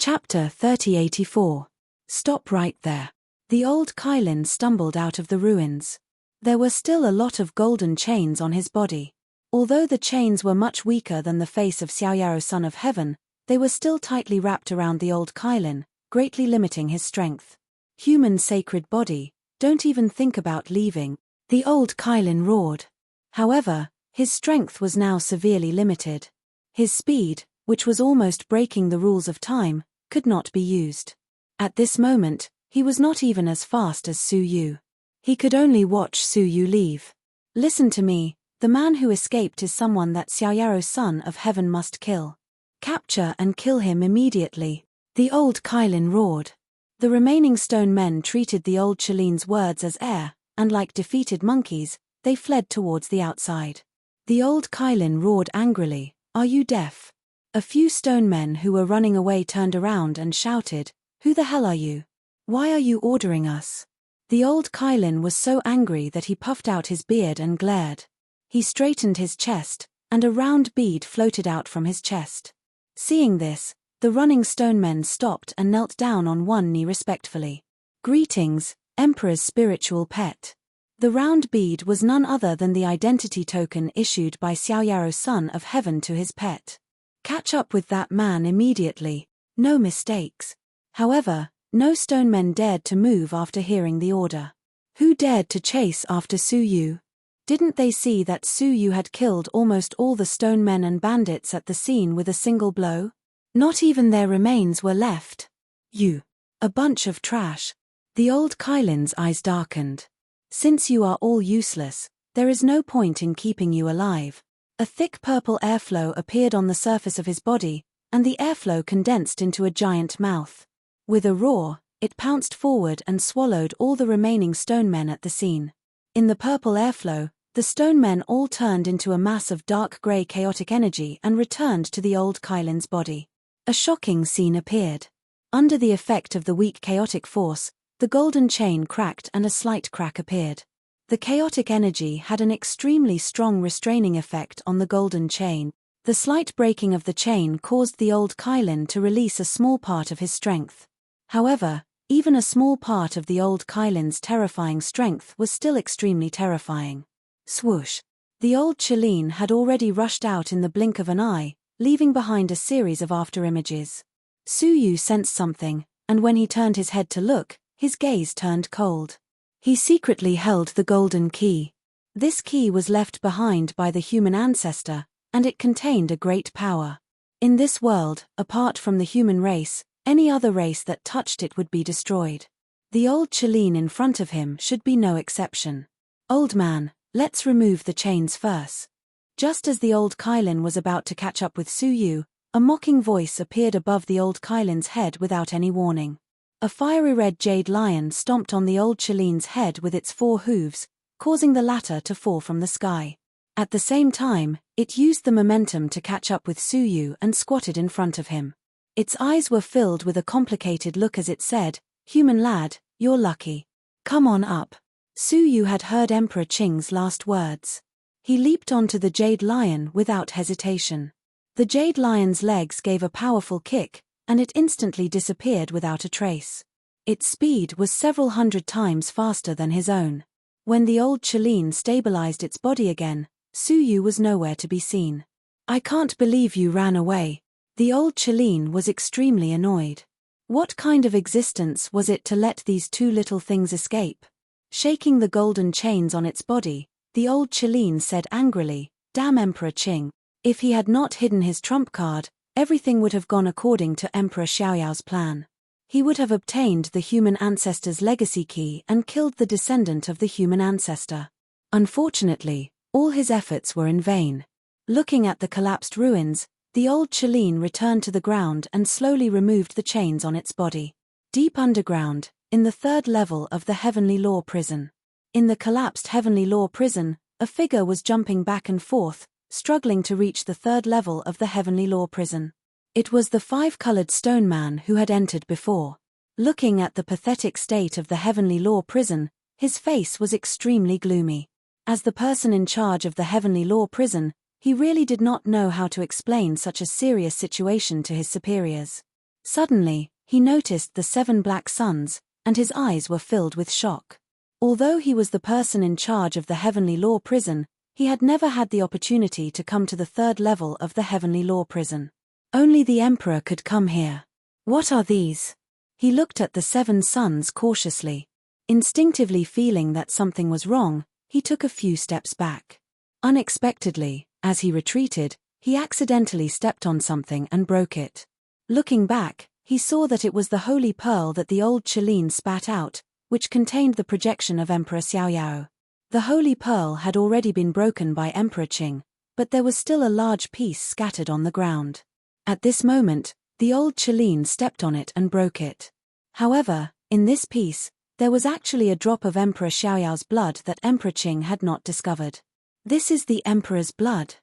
Chapter 3084. Stop right there. The old Kylin stumbled out of the ruins. There were still a lot of golden chains on his body. Although the chains were much weaker than the face of Xiaoyaro son of heaven, they were still tightly wrapped around the old Kylin, greatly limiting his strength. Human sacred body, don't even think about leaving, the old Kylin roared. However, his strength was now severely limited. His speed, which was almost breaking the rules of time, could not be used. At this moment, he was not even as fast as Su Yu. He could only watch Su Yu leave. Listen to me, the man who escaped is someone that Xiaoyaro son of heaven must kill. Capture and kill him immediately, the old Kylin roared. The remaining stone men treated the old Chilin's words as air, and like defeated monkeys, they fled towards the outside. The old Kylin roared angrily, "Are you deaf?" A few stone men who were running away turned around and shouted, "Who the hell are you? Why are you ordering us?" The old Kylin was so angry that he puffed out his beard and glared. He straightened his chest, and a round bead floated out from his chest. Seeing this, the running stone men stopped and knelt down on one knee respectfully. "Greetings, Emperor's spiritual pet." The round bead was none other than the identity token issued by Xiaoyaro son of heaven to his pet. Catch up with that man immediately, no mistakes. However, no stone men dared to move after hearing the order. Who dared to chase after Su Yu? Didn't they see that Su Yu had killed almost all the stone men and bandits at the scene with a single blow? Not even their remains were left. You. A bunch of trash. The old Kylin's eyes darkened. Since you are all useless, there is no point in keeping you alive. A thick purple airflow appeared on the surface of his body, and the airflow condensed into a giant mouth. With a roar, it pounced forward and swallowed all the remaining stone men at the scene. In the purple airflow, the stone men all turned into a mass of dark grey chaotic energy and returned to the old Kylin's body. A shocking scene appeared. Under the effect of the weak chaotic force, the golden chain cracked and a slight crack appeared. The chaotic energy had an extremely strong restraining effect on the golden chain. The slight breaking of the chain caused the old Kylin to release a small part of his strength. However, even a small part of the old Kylin's terrifying strength was still extremely terrifying. Swoosh! The old Chilin had already rushed out in the blink of an eye, leaving behind a series of afterimages. Su Yu sensed something, and when he turned his head to look, his gaze turned cold. He secretly held the golden key. This key was left behind by the human ancestor, and it contained a great power. In this world, apart from the human race, any other race that touched it would be destroyed. The old Chilin in front of him should be no exception. "Old man, let's remove the chains first." Just as the old Kylin was about to catch up with Su Yu, a mocking voice appeared above the old Kylin's head without any warning. A fiery red jade lion stomped on the old Chilin's head with its 4 hooves, causing the latter to fall from the sky. At the same time, it used the momentum to catch up with Su Yu and squatted in front of him. Its eyes were filled with a complicated look as it said, "Human lad, you're lucky. Come on up." Su Yu had heard Emperor Qing's last words. He leaped onto the jade lion without hesitation. The jade lion's legs gave a powerful kick, and it instantly disappeared without a trace. Its speed was several hundred times faster than his own. When the old Chilin stabilized its body again, Su Yu was nowhere to be seen. "I can't believe you ran away." The old Chilin was extremely annoyed. What kind of existence was it to let these 2 little things escape? Shaking the golden chains on its body, the old Chilin said angrily, "Damn Emperor Qing. If he had not hidden his trump card, everything would have gone according to Emperor Xiaoyao's plan. He would have obtained the human ancestor's legacy key and killed the descendant of the human ancestor. Unfortunately, all his efforts were in vain. Looking at the collapsed ruins, the old Chilin returned to the ground and slowly removed the chains on its body. Deep underground, in the 3rd level of the Heavenly Law Prison. In the collapsed Heavenly Law Prison, a figure was jumping back and forth, struggling to reach the 3rd level of the Heavenly Law Prison. It was the 5-colored stone man who had entered before. Looking at the pathetic state of the Heavenly Law Prison, his face was extremely gloomy. As the person in charge of the Heavenly Law Prison, he really did not know how to explain such a serious situation to his superiors. Suddenly, he noticed the 7 black suns, and his eyes were filled with shock. Although he was the person in charge of the Heavenly Law Prison, he had never had the opportunity to come to the 3rd level of the Heavenly Law Prison. Only the Emperor could come here. What are these? He looked at the 7 suns cautiously. Instinctively feeling that something was wrong, he took a few steps back. Unexpectedly, as he retreated, he accidentally stepped on something and broke it. Looking back, he saw that it was the holy pearl that the old Chelin spat out, which contained the projection of Emperor Xiaoyao. The holy pearl had already been broken by Emperor Qing, but there was still a large piece scattered on the ground. At this moment, the old Chelin stepped on it and broke it. However, in this piece, there was actually a drop of Emperor Xiaoyao's blood that Emperor Qing had not discovered. This is the Emperor's blood.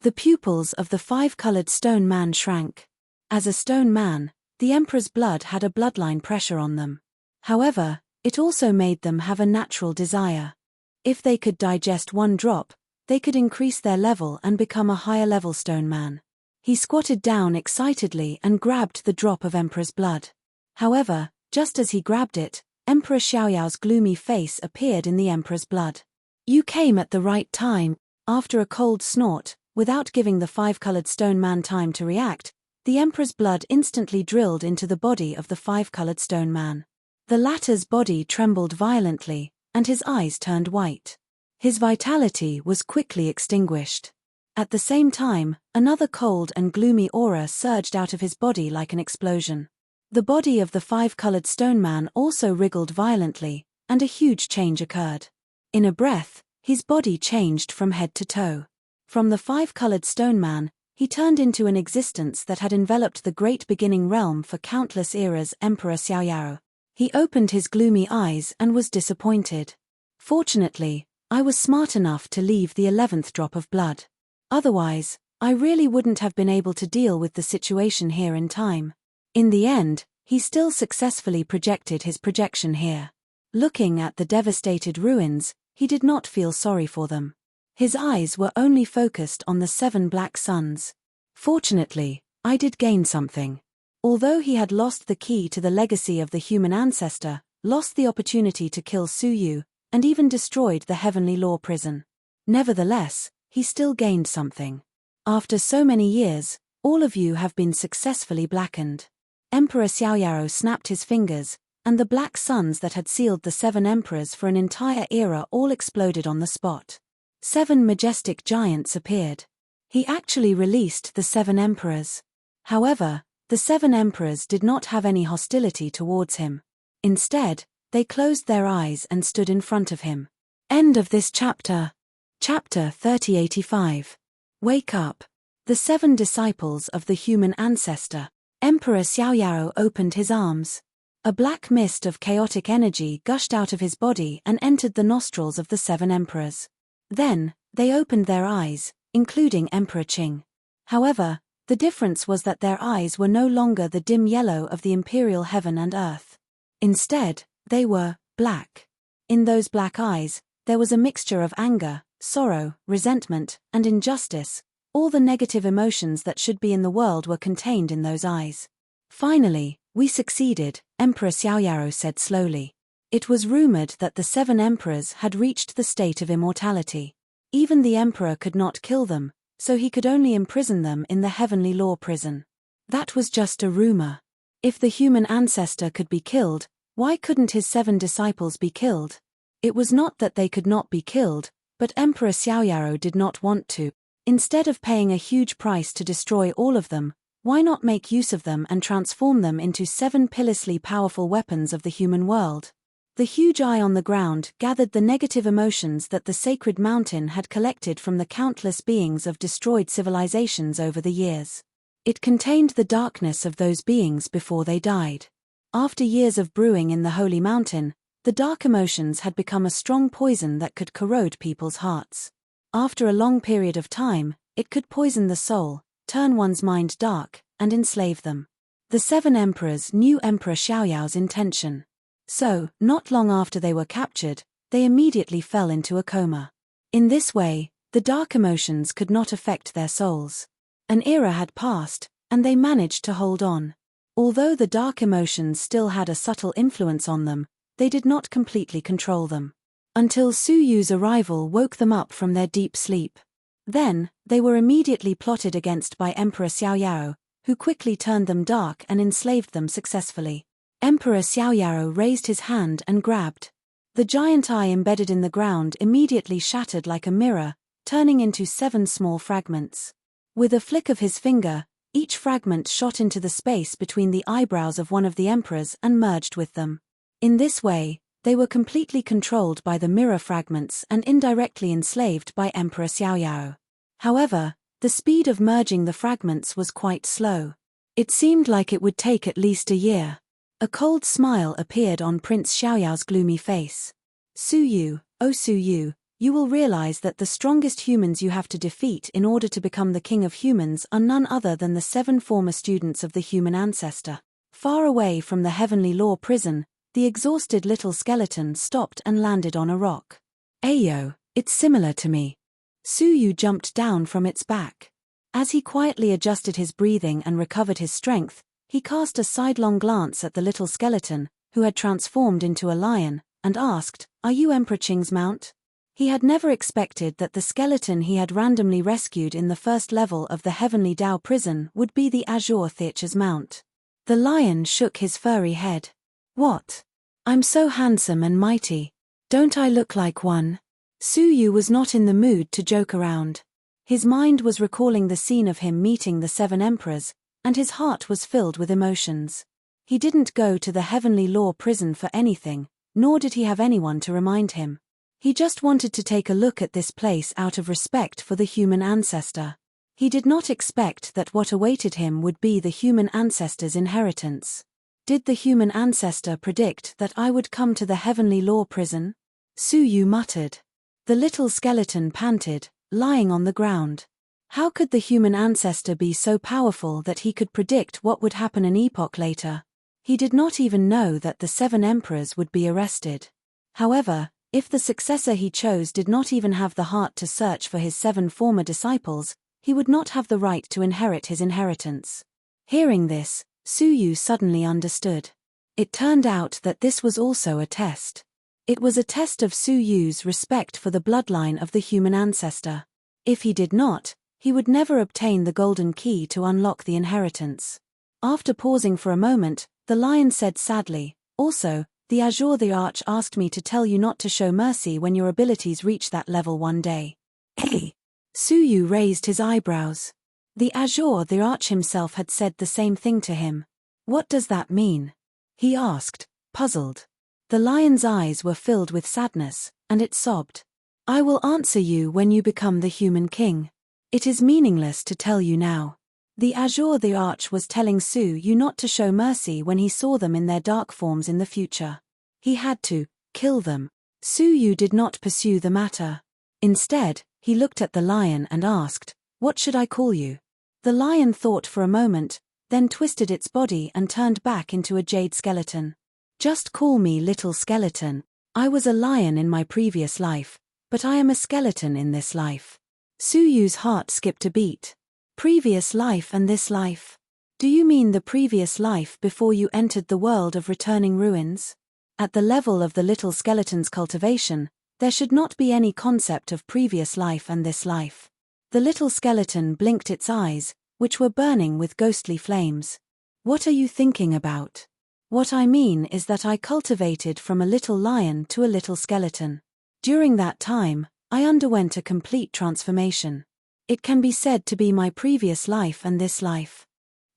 The pupils of the 5-colored stone man shrank. As a stone man, the Emperor's blood had a bloodline pressure on them. However, it also made them have a natural desire. If they could digest 1 drop, they could increase their level and become a higher-level stone man. He squatted down excitedly and grabbed the drop of Emperor's blood. However, just as he grabbed it, Emperor Xiaoyao's gloomy face appeared in the Emperor's blood. You came at the right time. After a cold snort, without giving the 5-colored stone man time to react, the Emperor's blood instantly drilled into the body of the 5-colored stone man. The latter's body trembled violently, and his eyes turned white. His vitality was quickly extinguished. At the same time, another cold and gloomy aura surged out of his body like an explosion. The body of the 5-colored stone man also wriggled violently, and a huge change occurred. In a breath, his body changed from head to toe. From the 5-colored stone man, he turned into an existence that had enveloped the great beginning realm for countless eras. Emperor Xiaoyao. He opened his gloomy eyes and was disappointed. Fortunately, I was smart enough to leave the 11th drop of blood. Otherwise, I really wouldn't have been able to deal with the situation here in time. In the end, he still successfully projected his projection here. Looking at the devastated ruins, he did not feel sorry for them. His eyes were only focused on the 7 black suns. Fortunately, I did gain something. Although he had lost the key to the legacy of the human ancestor, lost the opportunity to kill Su Yu, and even destroyed the Heavenly Law Prison. Nevertheless, he still gained something. After so many years, all of you have been successfully blackened. Emperor Xiaoyao snapped his fingers, and the black suns that had sealed the 7 emperors for an entire era all exploded on the spot. 7 majestic giants appeared. He actually released the 7 emperors. However, the 7 emperors did not have any hostility towards him. Instead, they closed their eyes and stood in front of him. End of this chapter. Chapter 3085. Wake up. The 7 disciples of the human ancestor. Emperor Xiaoyao opened his arms. A black mist of chaotic energy gushed out of his body and entered the nostrils of the 7 emperors. Then, they opened their eyes, including Emperor Qing. However, the difference was that their eyes were no longer the dim yellow of the imperial heaven and earth. Instead, they were black. In those black eyes, there was a mixture of anger, sorrow, resentment, and injustice. All the negative emotions that should be in the world were contained in those eyes. Finally, we succeeded, Emperor Xiaoyao said slowly. It was rumored that the 7 emperors had reached the state of immortality. Even the emperor could not kill them, so he could only imprison them in the Heavenly Law Prison. That was just a rumor. If the human ancestor could be killed, why couldn't his 7 disciples be killed? It was not that they could not be killed, but Emperor Xiaoyao did not want to. Instead of paying a huge price to destroy all of them, why not make use of them and transform them into 7 pitilessly powerful weapons of the human world? The huge eye on the ground gathered the negative emotions that the sacred mountain had collected from the countless beings of destroyed civilizations over the years. It contained the darkness of those beings before they died. After years of brewing in the holy mountain, the dark emotions had become a strong poison that could corrode people's hearts. After a long period of time, it could poison the soul, turn one's mind dark, and enslave them. The 7 emperors knew Emperor Xiaoyao's intention. So, not long after they were captured, they immediately fell into a coma. In this way, the dark emotions could not affect their souls. An era had passed, and they managed to hold on. Although the dark emotions still had a subtle influence on them, they did not completely control them. Until Su Yu's arrival woke them up from their deep sleep. Then, they were immediately plotted against by Emperor Xiaoyao, who quickly turned them dark and enslaved them successfully. Emperor Xiaoyao raised his hand and grabbed. The giant eye embedded in the ground immediately shattered like a mirror, turning into 7 small fragments. With a flick of his finger, each fragment shot into the space between the eyebrows of one of the emperors and merged with them. In this way, they were completely controlled by the mirror fragments and indirectly enslaved by Emperor Xiaoyao. However, the speed of merging the fragments was quite slow. It seemed like it would take at least a year. A cold smile appeared on Prince Xiaoyao's gloomy face. Su Yu, oh Su Yu, you will realize that the strongest humans you have to defeat in order to become the king of humans are none other than the 7 former students of the human ancestor. Far away from the heavenly law prison, the exhausted little skeleton stopped and landed on a rock. Ayo, it's similar to me. Su Yu jumped down from its back. As he quietly adjusted his breathing and recovered his strength, he cast a sidelong glance at the little skeleton, who had transformed into a lion, and asked, "Are you Emperor Qing's mount?" He had never expected that the skeleton he had randomly rescued in the first level of the Heavenly Dao prison would be the Azure Theater's mount. The lion shook his furry head. "What? I'm so handsome and mighty. Don't I look like one?" Su Yu was not in the mood to joke around. His mind was recalling the scene of him meeting the 7 emperors, and his heart was filled with emotions. He didn't go to the Heavenly Law prison for anything, nor did he have anyone to remind him. He just wanted to take a look at this place out of respect for the human ancestor. He did not expect that what awaited him would be the human ancestor's inheritance. Did the human ancestor predict that I would come to the Heavenly Law prison? Su Yu muttered. The little skeleton panted, lying on the ground. How could the human ancestor be so powerful that he could predict what would happen an epoch later? He did not even know that the 7 emperors would be arrested. However, if the successor he chose did not even have the heart to search for his 7 former disciples, he would not have the right to inherit his inheritance. Hearing this, Su Yu suddenly understood. It turned out that this was also a test. It was a test of Su Yu's respect for the bloodline of the human ancestor. If he did not, he would never obtain the golden key to unlock the inheritance. After pausing for a moment, the lion said sadly, "Also, the Azure the Arch asked me to tell you not to show mercy when your abilities reach that level one day." Hey! Su Yu raised his eyebrows. The Azure the Arch himself had said the same thing to him. What does that mean? He asked, puzzled. The lion's eyes were filled with sadness, and it sobbed. "I will answer you when you become the human king. It is meaningless to tell you now." The Azure the Arch was telling Su Yu not to show mercy when he saw them in their dark forms in the future. He had to kill them. Su Yu did not pursue the matter. Instead, he looked at the lion and asked, "What should I call you?" The lion thought for a moment, then twisted its body and turned back into a jade skeleton. "Just call me Little Skeleton. I was a lion in my previous life, but I am a skeleton in this life." Su Yu's heart skipped a beat. Previous life and this life? Do you mean the previous life before you entered the world of returning ruins? At the level of the little skeleton's cultivation, there should not be any concept of previous life and this life. The little skeleton blinked its eyes, which were burning with ghostly flames. "What are you thinking about?" "What I mean is that I cultivated from a little lion to a little skeleton. During that time, I underwent a complete transformation. It can be said to be my previous life and this life."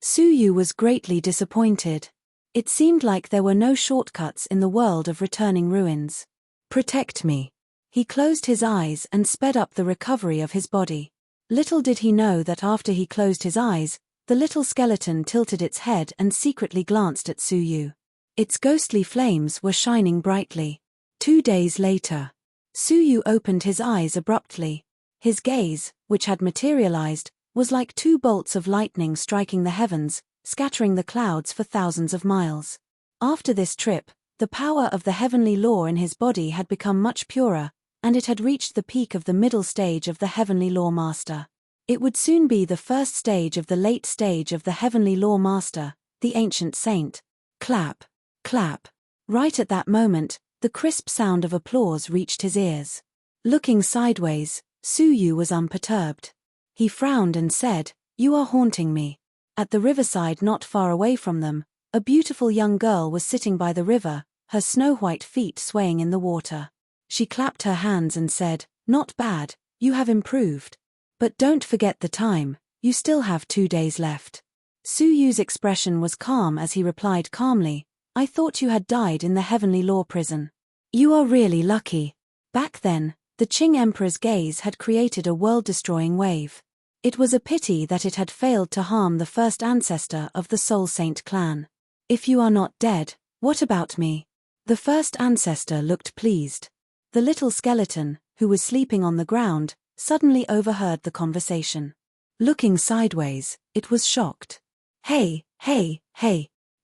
Su Yu was greatly disappointed. It seemed like there were no shortcuts in the world of returning ruins. "Protect me." He closed his eyes and sped up the recovery of his body. Little did he know that after he closed his eyes, the little skeleton tilted its head and secretly glanced at Su Yu. Its ghostly flames were shining brightly. 2 days later, Su Yu opened his eyes abruptly. His gaze, which had materialized, was like 2 bolts of lightning striking the heavens, scattering the clouds for thousands of miles. After this trip, the power of the heavenly law in his body had become much purer, and it had reached the peak of the middle stage of the heavenly law master. It would soon be the first stage of the late stage of the heavenly law master, the ancient saint. Clap, clap. Right at that moment, the crisp sound of applause reached his ears. Looking sideways, Suyu was unperturbed. He frowned and said, "You are haunting me." At the riverside not far away from them, a beautiful young girl was sitting by the river, her snow-white feet swaying in the water. She clapped her hands and said, "Not bad, you have improved. But don't forget the time, you still have 2 days left." Suyu's expression was calm as he replied calmly, "I thought you had died in the heavenly law prison." "You are really lucky." Back then, the Qing Emperor's gaze had created a world-destroying wave. It was a pity that it had failed to harm the first ancestor of the Soul Saint clan. "If you are not dead, what about me?" The first ancestor looked pleased. The little skeleton, who was sleeping on the ground, suddenly overheard the conversation. Looking sideways, it was shocked. Hey,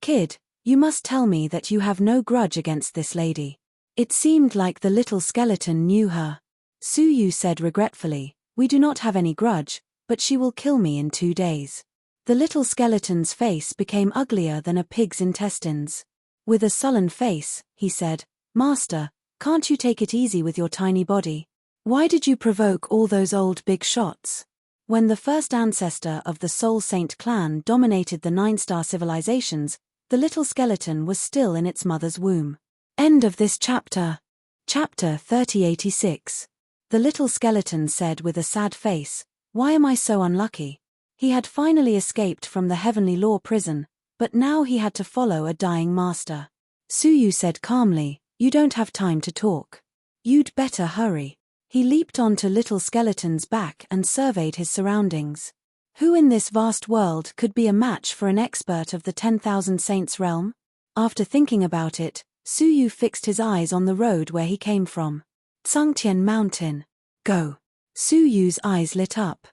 kid, you must tell me that you have no grudge against this lady." It seemed like the little skeleton knew her. Suyu said regretfully, "We do not have any grudge, but she will kill me in 2 days." The little skeleton's face became uglier than a pig's intestines. With a sullen face, he said, "Master, can't you take it easy with your tiny body? Why did you provoke all those old big shots?" When the first ancestor of the Soul Saint clan dominated the 9-star civilizations, the little skeleton was still in its mother's womb. End of this chapter. Chapter 3086. The little skeleton said with a sad face, "Why am I so unlucky?" He had finally escaped from the heavenly law prison, but now he had to follow a dying master. Suyu said calmly, "You don't have time to talk. You'd better hurry." He leaped onto little skeleton's back and surveyed his surroundings. Who in this vast world could be a match for an expert of the 10,000 Saints realm? After thinking about it, Suyu fixed his eyes on the road where he came from. Tsangtian Mountain. Go. Suyu's eyes lit up.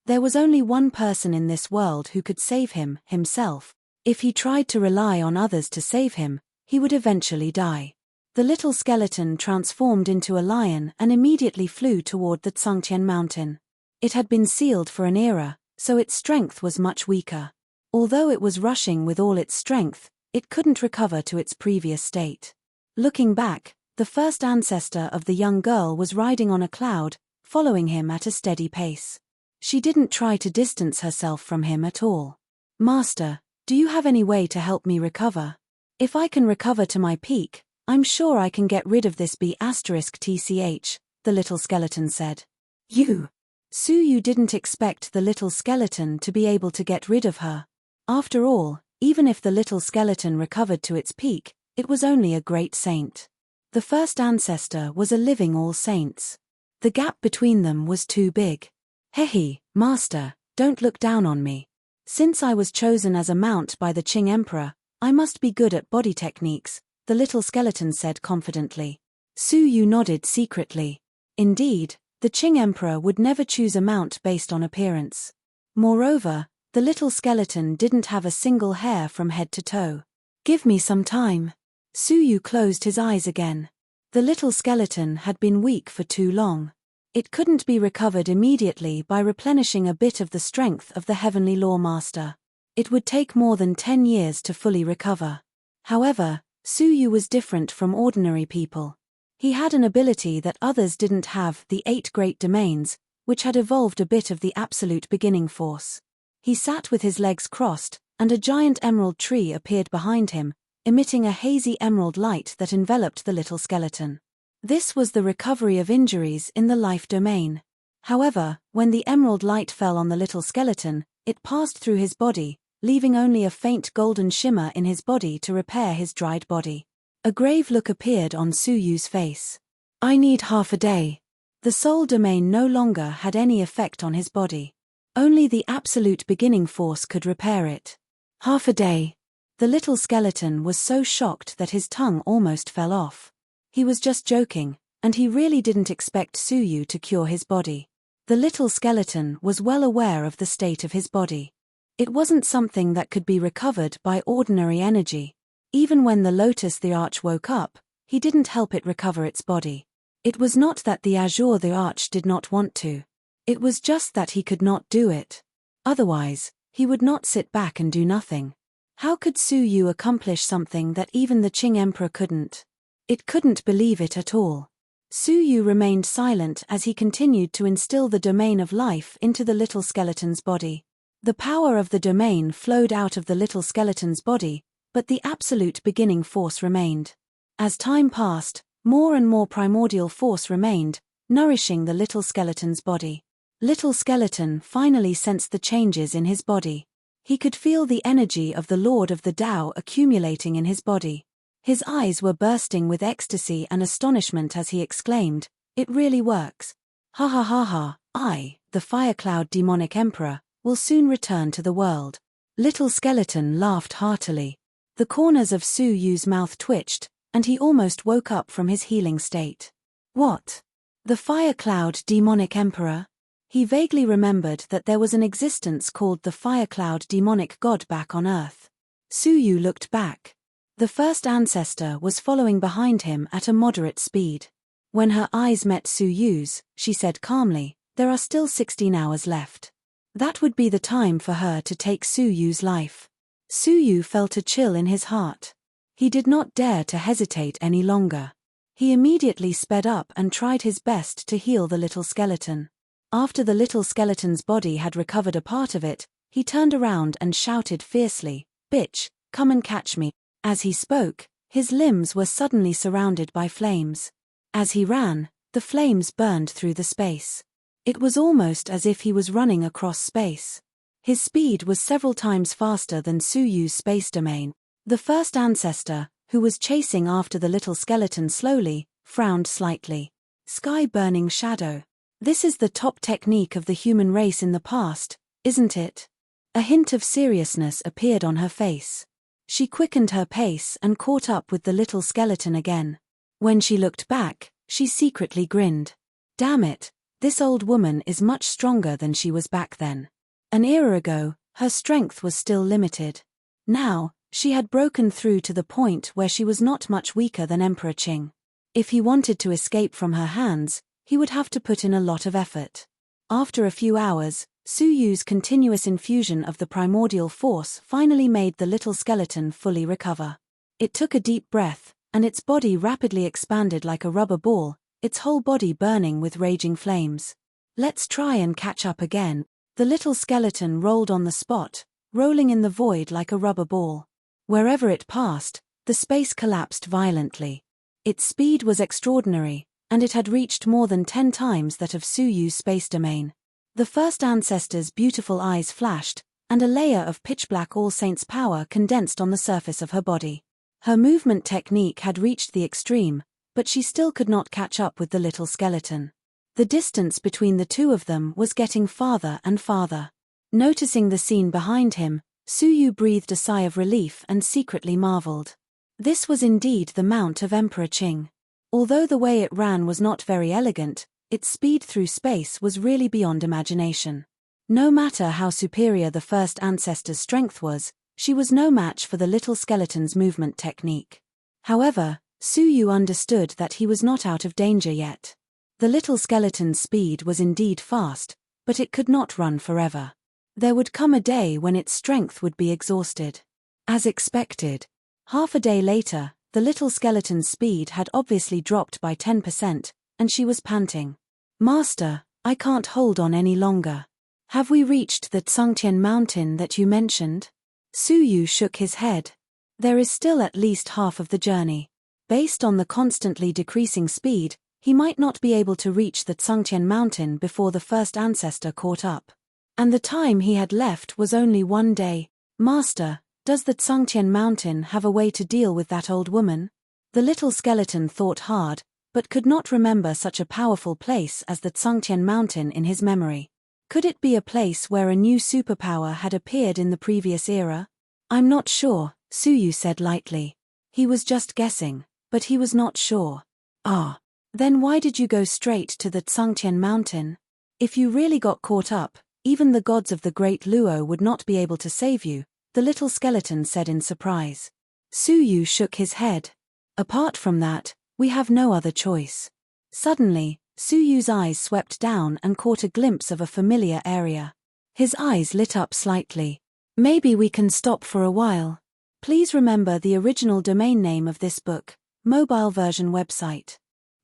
There was only one person in this world who could save him, himself. If he tried to rely on others to save him, he would eventually die. The little skeleton transformed into a lion and immediately flew toward the Tsangtian Mountain. It had been sealed for an era, so its strength was much weaker. Although it was rushing with all its strength, it couldn't recover to its previous state. Looking back, the first ancestor of the young girl was riding on a cloud, following him at a steady pace. She didn't try to distance herself from him at all. "Master, do you have any way to help me recover? If I can recover to my peak, I'm sure I can get rid of this B*TCH, the little skeleton said. "You?" Suyu didn't expect the little skeleton to be able to get rid of her. After all, even if the little skeleton recovered to its peak, it was only a great saint. The first ancestor was a living All Saints. The gap between them was too big. "Hehe, master, don't look down on me. Since I was chosen as a mount by the Qing Emperor, I must be good at body techniques," the little skeleton said confidently. Suyu nodded secretly. Indeed, the Qing Emperor would never choose a mount based on appearance. Moreover, the little skeleton didn't have a single hair from head to toe. "Give me some time." Suyu closed his eyes again. The little skeleton had been weak for too long. It couldn't be recovered immediately by replenishing a bit of the strength of the heavenly law master. It would take more than 10 years to fully recover. However, Suyu was different from ordinary people. He had an ability that others didn't have, the 8 great domains, which had evolved a bit of the absolute beginning force. He sat with his legs crossed, and a giant emerald tree appeared behind him, emitting a hazy emerald light that enveloped the little skeleton. This was the recovery of injuries in the life domain. However, when the emerald light fell on the little skeleton, it passed through his body, leaving only a faint golden shimmer in his body to repair his dried body. A grave look appeared on Suyu's face. "I need half a day." The soul domain no longer had any effect on his body. Only the absolute beginning force could repair it. "Half a day." The little skeleton was so shocked that his tongue almost fell off. He was just joking, and he really didn't expect Suyu to cure his body. The little skeleton was well aware of the state of his body. It wasn't something that could be recovered by ordinary energy. Even when the Lotus the Arch woke up, he didn't help it recover its body. It was not that the Azure the Arch did not want to. It was just that he could not do it. Otherwise, he would not sit back and do nothing. How could Su Yu accomplish something that even the Qing Emperor couldn't? It couldn't believe it at all. Su Yu remained silent as he continued to instill the domain of life into the little skeleton's body. The power of the domain flowed out of the little skeleton's body, but the absolute beginning force remained. As time passed, more and more primordial force remained, nourishing the little skeleton's body. Little skeleton finally sensed the changes in his body. He could feel the energy of the Lord of the Tao accumulating in his body. His eyes were bursting with ecstasy and astonishment as he exclaimed, "It really works. Ha ha ha ha, I, the Firecloud Demonic Emperor, will soon return to the world." Little skeleton laughed heartily. The corners of Su Yu's mouth twitched, and he almost woke up from his healing state. What? The Firecloud Demonic Emperor? He vaguely remembered that there was an existence called the Firecloud Demonic God back on Earth. Su Yu looked back. The first ancestor was following behind him at a moderate speed. When her eyes met Su Yu's, she said calmly, "There are still 16 hours left. That would be the time for her to take Su Yu's life." Su Yu felt a chill in his heart. He did not dare to hesitate any longer. He immediately sped up and tried his best to heal the little skeleton. After the little skeleton's body had recovered a part of it, he turned around and shouted fiercely, "Bitch, come and catch me." As he spoke, his limbs were suddenly surrounded by flames. As he ran, the flames burned through the space. It was almost as if he was running across space. His speed was several times faster than Su Yu's space domain. The first ancestor, who was chasing after the little skeleton slowly, frowned slightly. Sky-burning shadow. This is the top technique of the human race in the past, isn't it? A hint of seriousness appeared on her face. She quickened her pace and caught up with the little skeleton again. When she looked back, she secretly grinned. Damn it, this old woman is much stronger than she was back then. An era ago, her strength was still limited. Now, she had broken through to the point where she was not much weaker than Emperor Qing. If he wanted to escape from her hands, he would have to put in a lot of effort. After a few hours, Su Yu's continuous infusion of the primordial force finally made the little skeleton fully recover. It took a deep breath, and its body rapidly expanded like a rubber ball, its whole body burning with raging flames. Let's try and catch up again. The little skeleton rolled on the spot, rolling in the void like a rubber ball. Wherever it passed, the space collapsed violently. Its speed was extraordinary, and it had reached more than 10 times that of Su Yu's space domain. The first ancestor's beautiful eyes flashed, and a layer of pitch-black All Saints power condensed on the surface of her body. Her movement technique had reached the extreme, but she still could not catch up with the little skeleton. The distance between the two of them was getting farther and farther. Noticing the scene behind him, Su Yu breathed a sigh of relief and secretly marveled. This was indeed the mount of Emperor Qing. Although the way it ran was not very elegant, its speed through space was really beyond imagination. No matter how superior the first ancestor's strength was, she was no match for the little skeleton's movement technique. However, Su Yu understood that he was not out of danger yet. The little skeleton's speed was indeed fast, but it could not run forever. There would come a day when its strength would be exhausted. As expected. Half a day later, the little skeleton's speed had obviously dropped by 10%, and she was panting. "Master, I can't hold on any longer. Have we reached the Tsangtian mountain that you mentioned?" Su Yu shook his head. There is still at least half of the journey. Based on the constantly decreasing speed, he might not be able to reach the Tsangtian mountain before the first ancestor caught up. And the time he had left was only 1 day. "Master, does the Tsangtian mountain have a way to deal with that old woman?" The little skeleton thought hard, but could not remember such a powerful place as the Tsangtian mountain in his memory. Could it be a place where a new superpower had appeared in the previous era? "I'm not sure," Su Yu said lightly. He was just guessing, but he was not sure. "Ah. Then why did you go straight to the Tsangtian mountain? If you really got caught up, even the gods of the Great Luo would not be able to save you," the little skeleton said in surprise. Su Yu shook his head. "Apart from that, we have no other choice." Suddenly, Su Yu's eyes swept down and caught a glimpse of a familiar area. His eyes lit up slightly. "Maybe we can stop for a while." Please remember the original domain name of this book, mobile version website.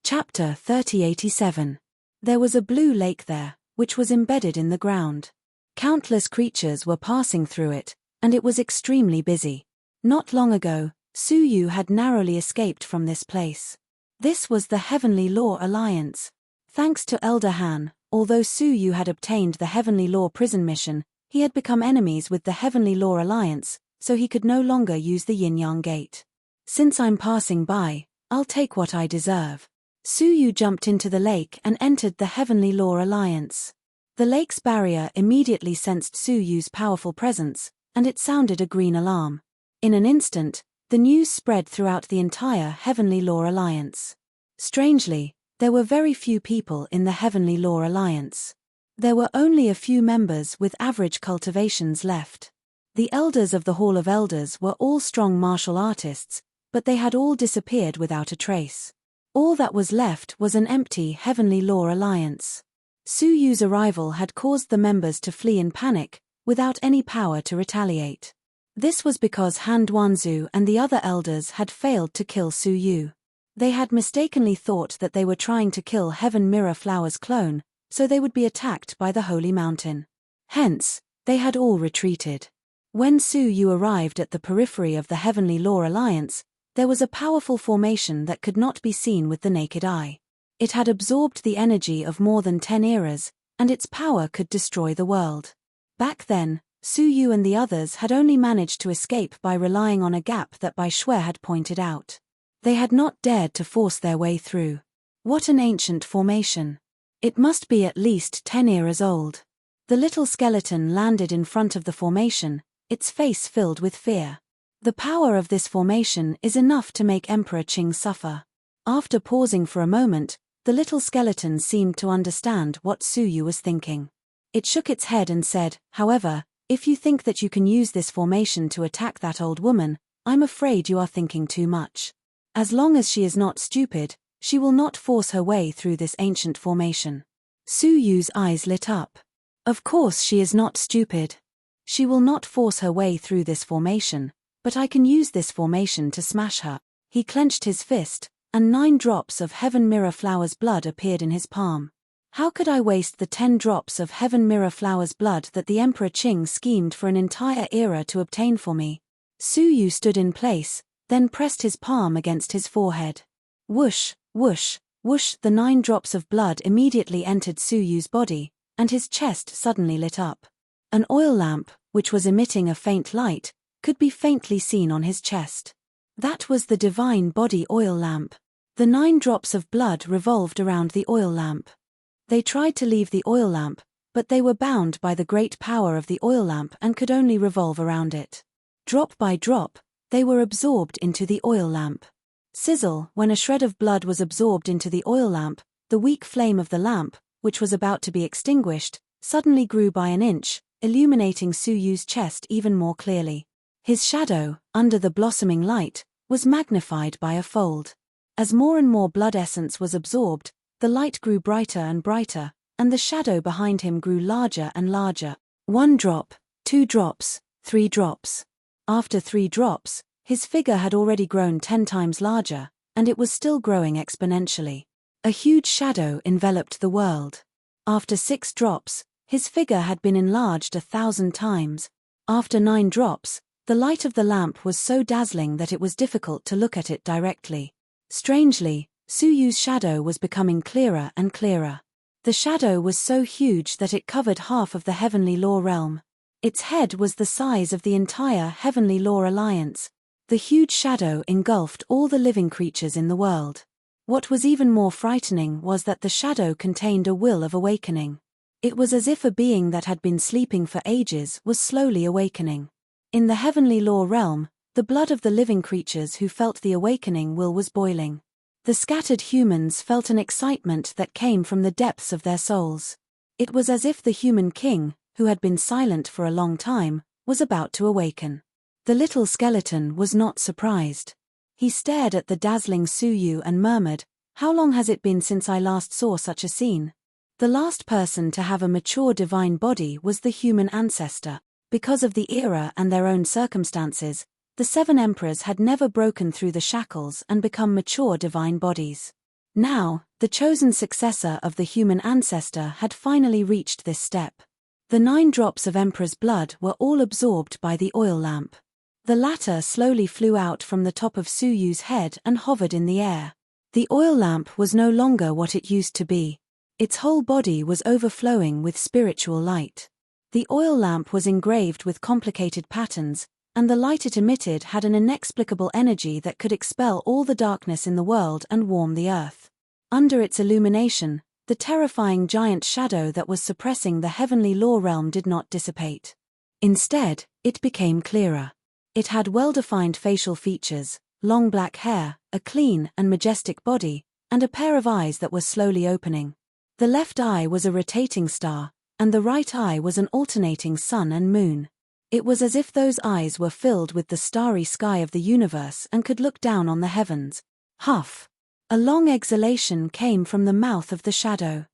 Chapter 3087. There was a blue lake there, which was embedded in the ground. Countless creatures were passing through it, and it was extremely busy. Not long ago, Suyu had narrowly escaped from this place. This was the Heavenly Law Alliance. Thanks to Elder Han, although Suyu had obtained the Heavenly Law prison mission, he had become enemies with the Heavenly Law Alliance, so he could no longer use the Yin-Yang Gate. Since I'm passing by, I'll take what I deserve. Suyu jumped into the lake and entered the Heavenly Law Alliance. The lake's barrier immediately sensed Suyu's powerful presence, and it sounded a green alarm. In an instant, the news spread throughout the entire Heavenly Law Alliance. Strangely, there were very few people in the Heavenly Law Alliance. There were only a few members with average cultivations left. The elders of the Hall of Elders were all strong martial artists, but they had all disappeared without a trace. All that was left was an empty Heavenly Law Alliance. Suyu's arrival had caused the members to flee in panic, without any power to retaliate. This was because Han Duanzu and the other elders had failed to kill Suyu. They had mistakenly thought that they were trying to kill Heaven Mirror Flower's clone, so they would be attacked by the Holy Mountain. Hence, they had all retreated. When Suyu arrived at the periphery of the Heavenly Law Alliance, there was a powerful formation that could not be seen with the naked eye. It had absorbed the energy of more than 10 eras, and its power could destroy the world. Back then, Suyu and the others had only managed to escape by relying on a gap that Bai Shui had pointed out. They had not dared to force their way through. What an ancient formation. It must be at least 10 eras old. The little skeleton landed in front of the formation, its face filled with fear. The power of this formation is enough to make Emperor Qing suffer. After pausing for a moment, the little skeleton seemed to understand what Suyu was thinking. It shook its head and said, "However, if you think that you can use this formation to attack that old woman, I'm afraid you are thinking too much. As long as she is not stupid, she will not force her way through this ancient formation." Suyu's eyes lit up. Of course she is not stupid. She will not force her way through this formation, but I can use this formation to smash her. He clenched his fist, and 9 drops of Heaven Mirror Flower's blood appeared in his palm. How could I waste the 10 drops of Heaven Mirror Flower's blood that the Emperor Qing schemed for an entire era to obtain for me? Suyu stood in place, then pressed his palm against his forehead. Whoosh, whoosh, whoosh, the 9 drops of blood immediately entered Suyu's body, and his chest suddenly lit up. An oil lamp, which was emitting a faint light, could be faintly seen on his chest. That was the divine body oil lamp. The 9 drops of blood revolved around the oil lamp. They tried to leave the oil lamp, but they were bound by the great power of the oil lamp and could only revolve around it. Drop by drop, they were absorbed into the oil lamp. Sizzle, when a shred of blood was absorbed into the oil lamp, the weak flame of the lamp, which was about to be extinguished, suddenly grew by an inch, illuminating Suyu's chest even more clearly. His shadow, under the blossoming light, was magnified by a fold. As more and more blood essence was absorbed, the light grew brighter and brighter, and the shadow behind him grew larger and larger. 1 drop, 2 drops, 3 drops. After 3 drops, his figure had already grown 10 times larger, and it was still growing exponentially. A huge shadow enveloped the world. After 6 drops, his figure had been enlarged 1,000 times. After 9 drops, the light of the lamp was so dazzling that it was difficult to look at it directly. Strangely, Suyu's shadow was becoming clearer and clearer. The shadow was so huge that it covered half of the Heavenly Law realm. Its head was the size of the entire Heavenly Law Alliance. The huge shadow engulfed all the living creatures in the world. What was even more frightening was that the shadow contained a will of awakening. It was as if a being that had been sleeping for ages was slowly awakening. In the Heavenly Law realm, the blood of the living creatures who felt the awakening will was boiling. The scattered humans felt an excitement that came from the depths of their souls. It was as if the human king, who had been silent for a long time, was about to awaken. The little skeleton was not surprised. He stared at the dazzling Suyu and murmured, "How long has it been since I last saw such a scene?" The last person to have a mature divine body was the human ancestor. Because of the era and their own circumstances, The 7 emperors had never broken through the shackles and become mature divine bodies. Now, the chosen successor of the human ancestor had finally reached this step. The 9 drops of emperor's blood were all absorbed by the oil lamp. The latter slowly flew out from the top of Su Yu's head and hovered in the air. The oil lamp was no longer what it used to be. Its whole body was overflowing with spiritual light. The oil lamp was engraved with complicated patterns, and the light it emitted had an inexplicable energy that could expel all the darkness in the world and warm the earth. Under its illumination, the terrifying giant shadow that was suppressing the heavenly law realm did not dissipate. Instead, it became clearer. It had well-defined facial features, long black hair, a clean and majestic body, and a pair of eyes that were slowly opening. The left eye was a rotating star, and the right eye was an alternating sun and moon. It was as if those eyes were filled with the starry sky of the universe and could look down on the heavens. Huff! A long exhalation came from the mouth of the shadow.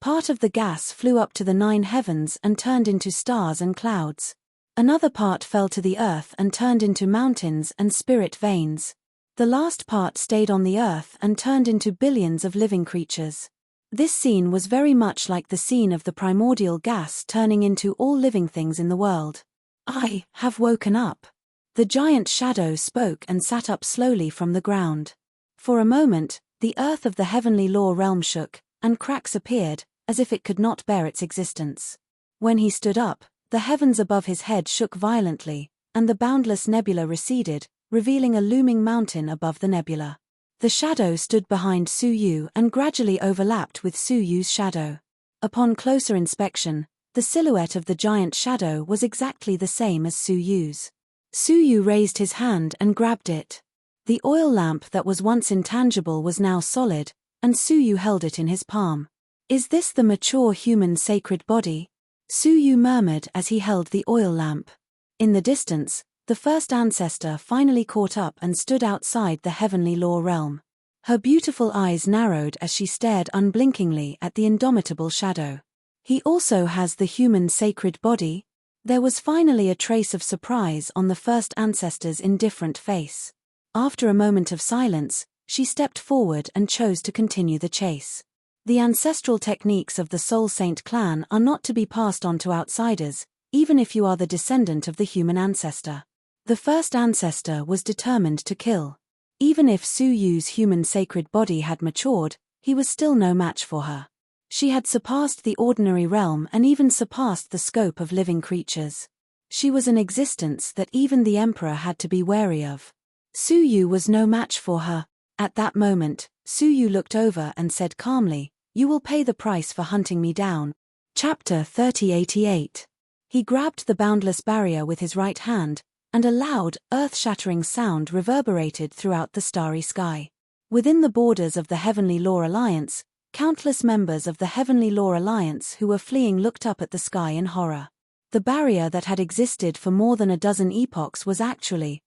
Part of the gas flew up to the 9 heavens and turned into stars and clouds. Another part fell to the earth and turned into mountains and spirit veins. The last part stayed on the earth and turned into billions of living creatures. This scene was very much like the scene of the primordial gas turning into all living things in the world. I have woken up. The giant shadow spoke and sat up slowly from the ground. For a moment, the earth of the heavenly law realm shook, and cracks appeared, as if it could not bear its existence. When he stood up, the heavens above his head shook violently, and the boundless nebula receded, revealing a looming mountain above the nebula. The shadow stood behind Su Yu and gradually overlapped with Su Yu's shadow. Upon closer inspection, the silhouette of the giant shadow was exactly the same as Su Yu's. Su Yu raised his hand and grabbed it. The oil lamp that was once intangible was now solid, and Su Yu held it in his palm. "Is this the mature human sacred body?" Su Yu murmured as he held the oil lamp. In the distance, the first ancestor finally caught up and stood outside the heavenly law realm. Her beautiful eyes narrowed as she stared unblinkingly at the indomitable shadow. "He also has the human sacred body?" There was finally a trace of surprise on the first ancestor's indifferent face. After a moment of silence, she stepped forward and chose to continue the chase. The ancestral techniques of the Soul Saint clan are not to be passed on to outsiders, even if you are the descendant of the human ancestor. The first ancestor was determined to kill. Even if Su Yu's human sacred body had matured, he was still no match for her. She had surpassed the ordinary realm and even surpassed the scope of living creatures. She was an existence that even the emperor had to be wary of. Su Yu was no match for her. At that moment, Su Yu looked over and said calmly, "You will pay the price for hunting me down." Chapter 3088. He grabbed the boundless barrier with his right hand, and a loud, earth-shattering sound reverberated throughout the starry sky. Within the borders of the Heavenly Law Alliance, countless members of the Heavenly Law Alliance who were fleeing looked up at the sky in horror. The barrier that had existed for more than a dozen epochs was actually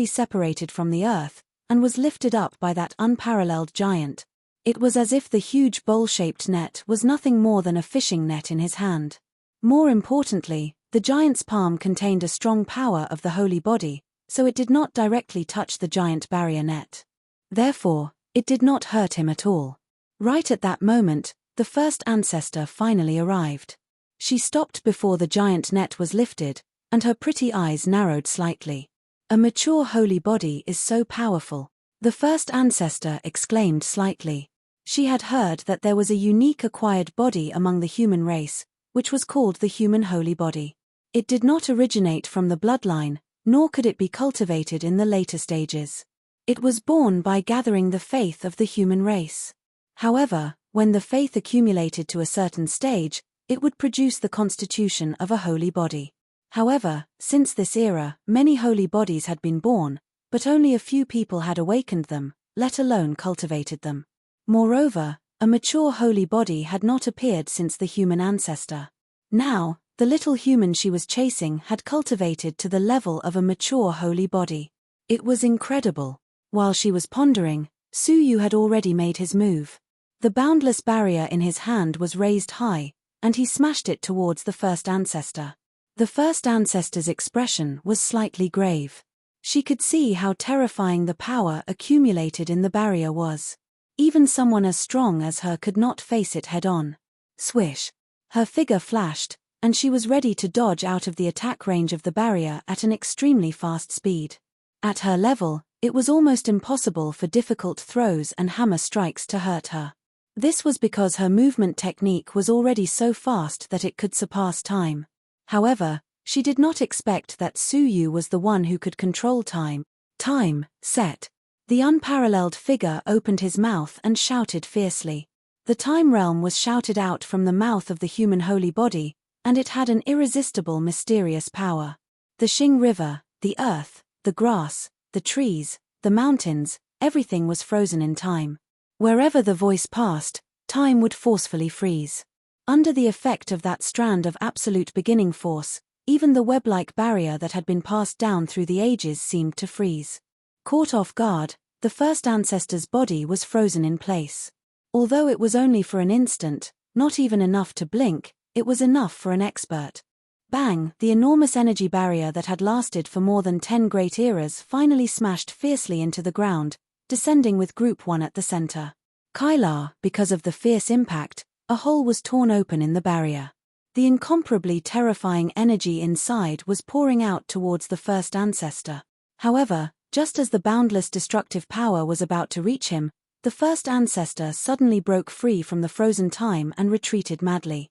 separated from the earth, and was lifted up by that unparalleled giant. It was as if the huge bowl-shaped net was nothing more than a fishing net in his hand. More importantly, the giant's palm contained a strong power of the holy body, so it did not directly touch the giant barrier net. Therefore, it did not hurt him at all. Right at that moment, the first ancestor finally arrived. She stopped before the giant net was lifted, and her pretty eyes narrowed slightly. "A mature holy body is so powerful," the first ancestor exclaimed slightly. She had heard that there was a unique acquired body among the human race, which was called the human holy body. It did not originate from the bloodline, nor could it be cultivated in the later stages. It was born by gathering the faith of the human race. However, when the faith accumulated to a certain stage, it would produce the constitution of a holy body. However, since this era, many holy bodies had been born, but only a few people had awakened them, let alone cultivated them. Moreover, a mature holy body had not appeared since the human ancestor. Now, the little human she was chasing had cultivated to the level of a mature holy body. It was incredible. While she was pondering, Su Yu had already made his move. The boundless barrier in his hand was raised high, and he smashed it towards the first ancestor. The first ancestor's expression was slightly grave. She could see how terrifying the power accumulated in the barrier was. Even someone as strong as her could not face it head-on. Swish! Her figure flashed, and she was ready to dodge out of the attack range of the barrier at an extremely fast speed. At her level, it was almost impossible for difficult throws and hammer strikes to hurt her. This was because her movement technique was already so fast that it could surpass time. However, she did not expect that Suyu was the one who could control time. Time, set. The unparalleled figure opened his mouth and shouted fiercely. The time realm was shouted out from the mouth of the human holy body, and it had an irresistible mysterious power. The Xing River, the earth, the grass, the trees, the mountains, everything was frozen in time. Wherever the voice passed, time would forcefully freeze. Under the effect of that strand of absolute beginning force, even the web-like barrier that had been passed down through the ages seemed to freeze. Caught off guard, the first ancestor's body was frozen in place. Although it was only for an instant, not even enough to blink, it was enough for an expert. Bang! The enormous energy barrier that had lasted for more than 10 great eras finally smashed fiercely into the ground, descending with Group 1 at the center. Kylar, because of the fierce impact, a hole was torn open in the barrier. The incomparably terrifying energy inside was pouring out towards the first ancestor. However, just as the boundless destructive power was about to reach him, the first ancestor suddenly broke free from the frozen time and retreated madly.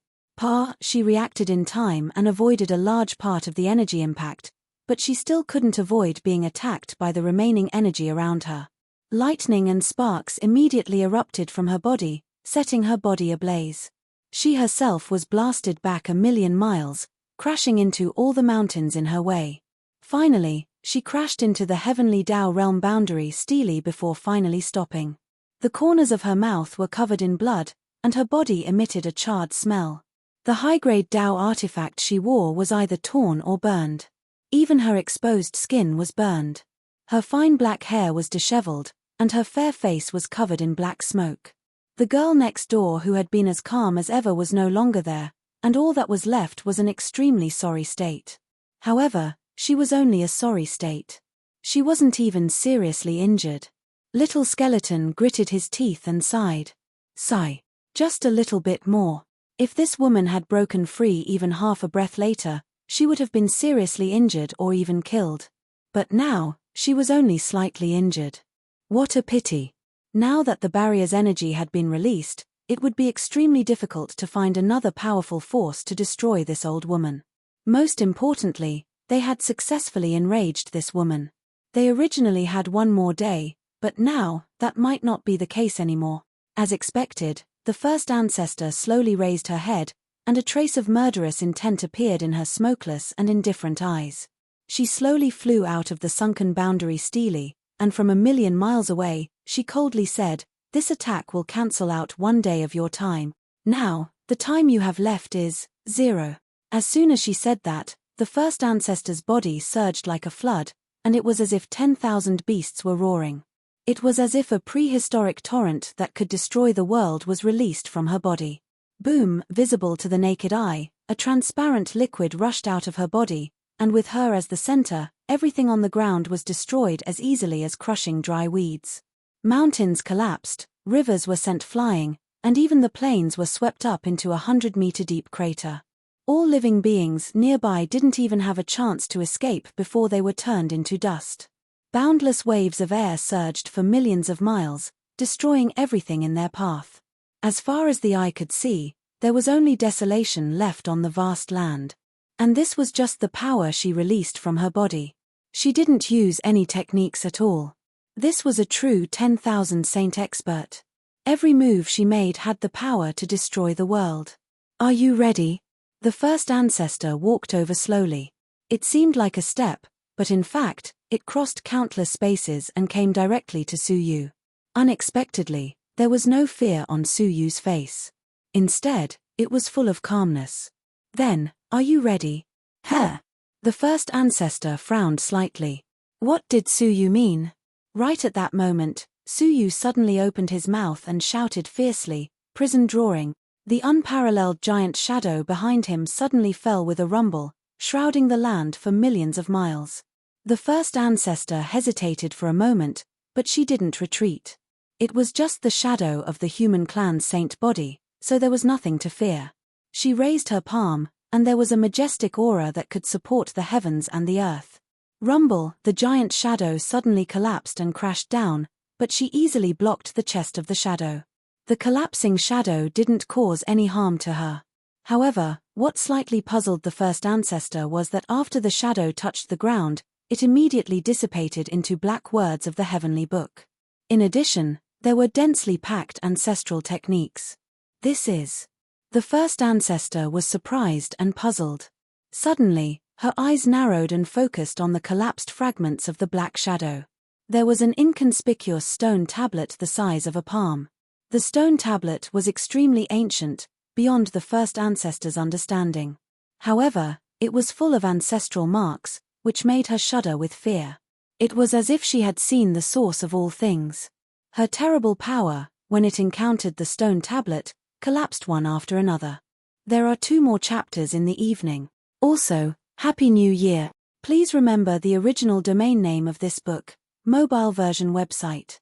She reacted in time and avoided a large part of the energy impact, but she still couldn't avoid being attacked by the remaining energy around her. Lightning and sparks immediately erupted from her body, setting her body ablaze. She herself was blasted back 1,000,000 miles, crashing into all the mountains in her way. Finally, she crashed into the heavenly Tao realm boundary steely before finally stopping. The corners of her mouth were covered in blood, and her body emitted a charred smell. The high-grade Tao artifact she wore was either torn or burned. Even her exposed skin was burned. Her fine black hair was disheveled, and her fair face was covered in black smoke. The girl next door who had been as calm as ever was no longer there, and all that was left was an extremely sorry state. However, she was only a sorry state. She wasn't even seriously injured. Little Skeleton gritted his teeth and sighed. Sigh. Just a little bit more. If this woman had broken free even half a breath later, she would have been seriously injured or even killed. But now, she was only slightly injured. What a pity. Now that the barrier's energy had been released, it would be extremely difficult to find another powerful force to destroy this old woman. Most importantly, they had successfully enraged this woman. They originally had one more day, but now, that might not be the case anymore. As expected, the first ancestor slowly raised her head, and a trace of murderous intent appeared in her smokeless and indifferent eyes. She slowly flew out of the sunken boundary steely, and from 1,000,000 miles away, she coldly said, "This attack will cancel out 1 day of your time. Now, the time you have left is 0. As soon as she said that, the first ancestor's body surged like a flood, and it was as if 10,000 beasts were roaring. It was as if a prehistoric torrent that could destroy the world was released from her body. Boom! Visible to the naked eye, a transparent liquid rushed out of her body, and with her as the center, everything on the ground was destroyed as easily as crushing dry weeds. Mountains collapsed, rivers were sent flying, and even the plains were swept up into a 100-meter-deep crater. All living beings nearby didn't even have a chance to escape before they were turned into dust. Boundless waves of air surged for millions of miles, destroying everything in their path. As far as the eye could see, there was only desolation left on the vast land. And this was just the power she released from her body. She didn't use any techniques at all. This was a true 10,000 saint expert. Every move she made had the power to destroy the world. Are you ready? The first ancestor walked over slowly. It seemed like a step, but in fact, it crossed countless spaces and came directly to Suyu. Unexpectedly, there was no fear on Suyu's face. Instead, it was full of calmness. Then, are you ready? Huh? The first ancestor frowned slightly. What did Suyu mean? Right at that moment, Suyu suddenly opened his mouth and shouted fiercely, "Prison drawing." The unparalleled giant shadow behind him suddenly fell with a rumble, shrouding the land for millions of miles. The first ancestor hesitated for a moment, but she didn't retreat. It was just the shadow of the human clan's saint body, so there was nothing to fear. She raised her palm, and there was a majestic aura that could support the heavens and the earth. Rumble, the giant shadow suddenly collapsed and crashed down, but she easily blocked the chest of the shadow. The collapsing shadow didn't cause any harm to her. However, what slightly puzzled the first ancestor was that after the shadow touched the ground, it immediately dissipated into black words of the heavenly book. In addition, there were densely packed ancestral techniques. This is. The first ancestor was surprised and puzzled. Suddenly, her eyes narrowed and focused on the collapsed fragments of the black shadow. There was an inconspicuous stone tablet the size of a palm. The stone tablet was extremely ancient, beyond the first ancestor's understanding. However, it was full of ancestral marks, which made her shudder with fear. It was as if she had seen the source of all things. Her terrible power, when it encountered the stone tablet, collapsed one after another. There are 2 more chapters in the evening. Also, Happy New Year! Please remember the original domain name of this book, mobile version website.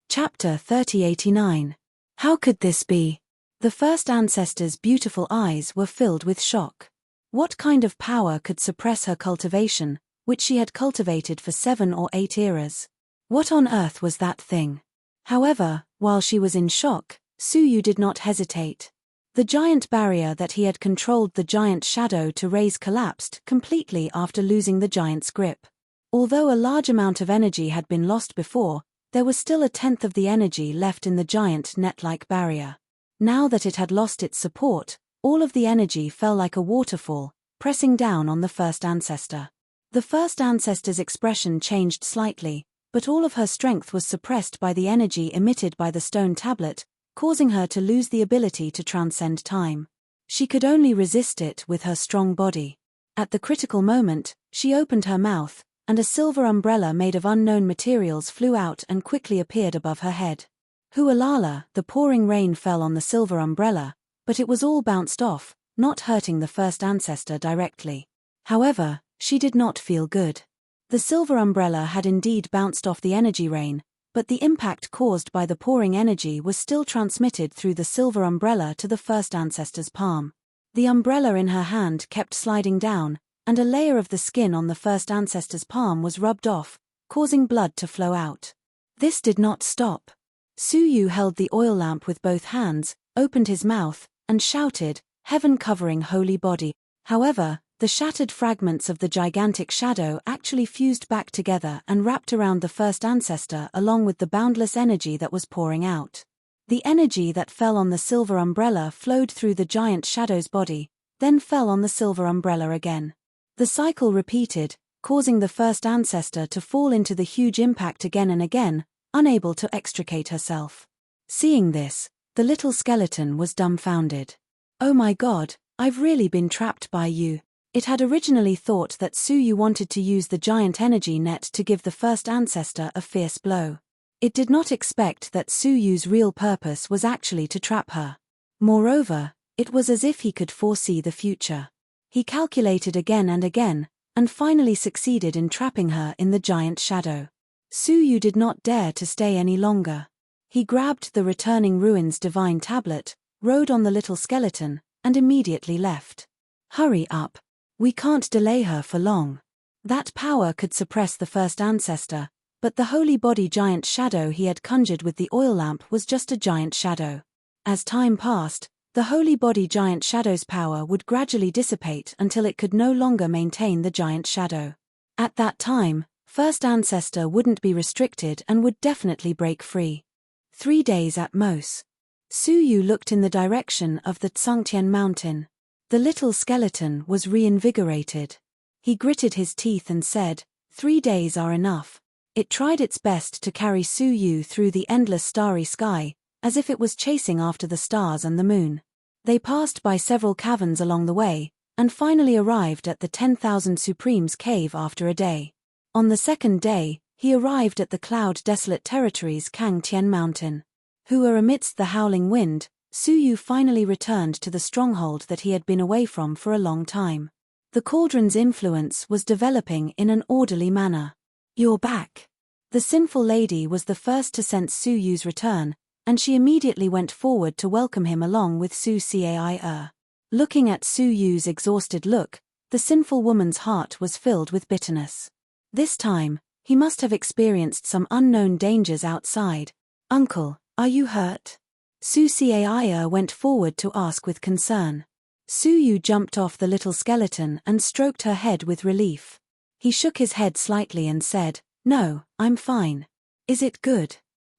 Chapter 3089. How could this be? The first ancestor's beautiful eyes were filled with shock. What kind of power could suppress her cultivation, which she had cultivated for 7 or 8 eras? What on earth was that thing? However, while she was in shock, Suyu did not hesitate. The giant barrier that he had controlled the giant shadow to raise collapsed completely after losing the giant's grip. Although a large amount of energy had been lost before, there was still 1/10 of the energy left in the giant net-like barrier. Now that it had lost its support, all of the energy fell like a waterfall, pressing down on the first ancestor. The first ancestor's expression changed slightly, but all of her strength was suppressed by the energy emitted by the stone tablet, causing her to lose the ability to transcend time. She could only resist it with her strong body. At the critical moment, she opened her mouth, and a silver umbrella made of unknown materials flew out and quickly appeared above her head. Hualala, the pouring rain fell on the silver umbrella, but it was all bounced off, not hurting the first ancestor directly. However, she did not feel good. The silver umbrella had indeed bounced off the energy rain, but the impact caused by the pouring energy was still transmitted through the silver umbrella to the first ancestor's palm. The umbrella in her hand kept sliding down, and a layer of the skin on the first ancestor's palm was rubbed off, causing blood to flow out. This did not stop. Suyu held the oil lamp with both hands, opened his mouth, and shouted, "Heaven covering holy body." However, the shattered fragments of the gigantic shadow actually fused back together and wrapped around the first ancestor along with the boundless energy that was pouring out. The energy that fell on the silver umbrella flowed through the giant shadow's body, then fell on the silver umbrella again. The cycle repeated, causing the first ancestor to fall into the huge impact again and again, unable to extricate herself. Seeing this, the little skeleton was dumbfounded. "Oh my god, I've really been trapped by you." It had originally thought that Suyu wanted to use the giant energy net to give the first ancestor a fierce blow. It did not expect that Suyu's real purpose was actually to trap her. Moreover, it was as if he could foresee the future. He calculated again and finally succeeded in trapping her in the giant shadow. Suyu did not dare to stay any longer. He grabbed the returning ruins divine tablet, rode on the little skeleton, and immediately left. "Hurry up. We can't delay her for long." That power could suppress the first ancestor, but the holy body giant shadow he had conjured with the oil lamp was just a giant shadow. As time passed, the holy body giant shadow's power would gradually dissipate until it could no longer maintain the giant shadow. At that time, first ancestor wouldn't be restricted and would definitely break free. 3 days at most. Suyu looked in the direction of the Tsangtian mountain. The little skeleton was reinvigorated. He gritted his teeth and said, 3 days are enough. It tried its best to carry Suyu through the endless starry sky, as if it was chasing after the stars and the moon. They passed by several caverns along the way, and finally arrived at the 10,000 Supremes cave after a day. On the second day, he arrived at the cloud-desolate territories Kangtian Mountain. Amidst the howling wind, Suyu finally returned to the stronghold that he had been away from for a long time. The cauldron's influence was developing in an orderly manner. "You're back." The sinful lady was the first to sense Su Yu's return, and she immediately went forward to welcome him along with Su Cai. Looking at Su Yu's exhausted look, the sinful woman's heart was filled with bitterness. This time, he must have experienced some unknown dangers outside. "Uncle, are you hurt?" Su Cai went forward to ask with concern. Su Yu jumped off the little skeleton and stroked her head with relief. He shook his head slightly and said, "No, I'm fine." "Is it good?"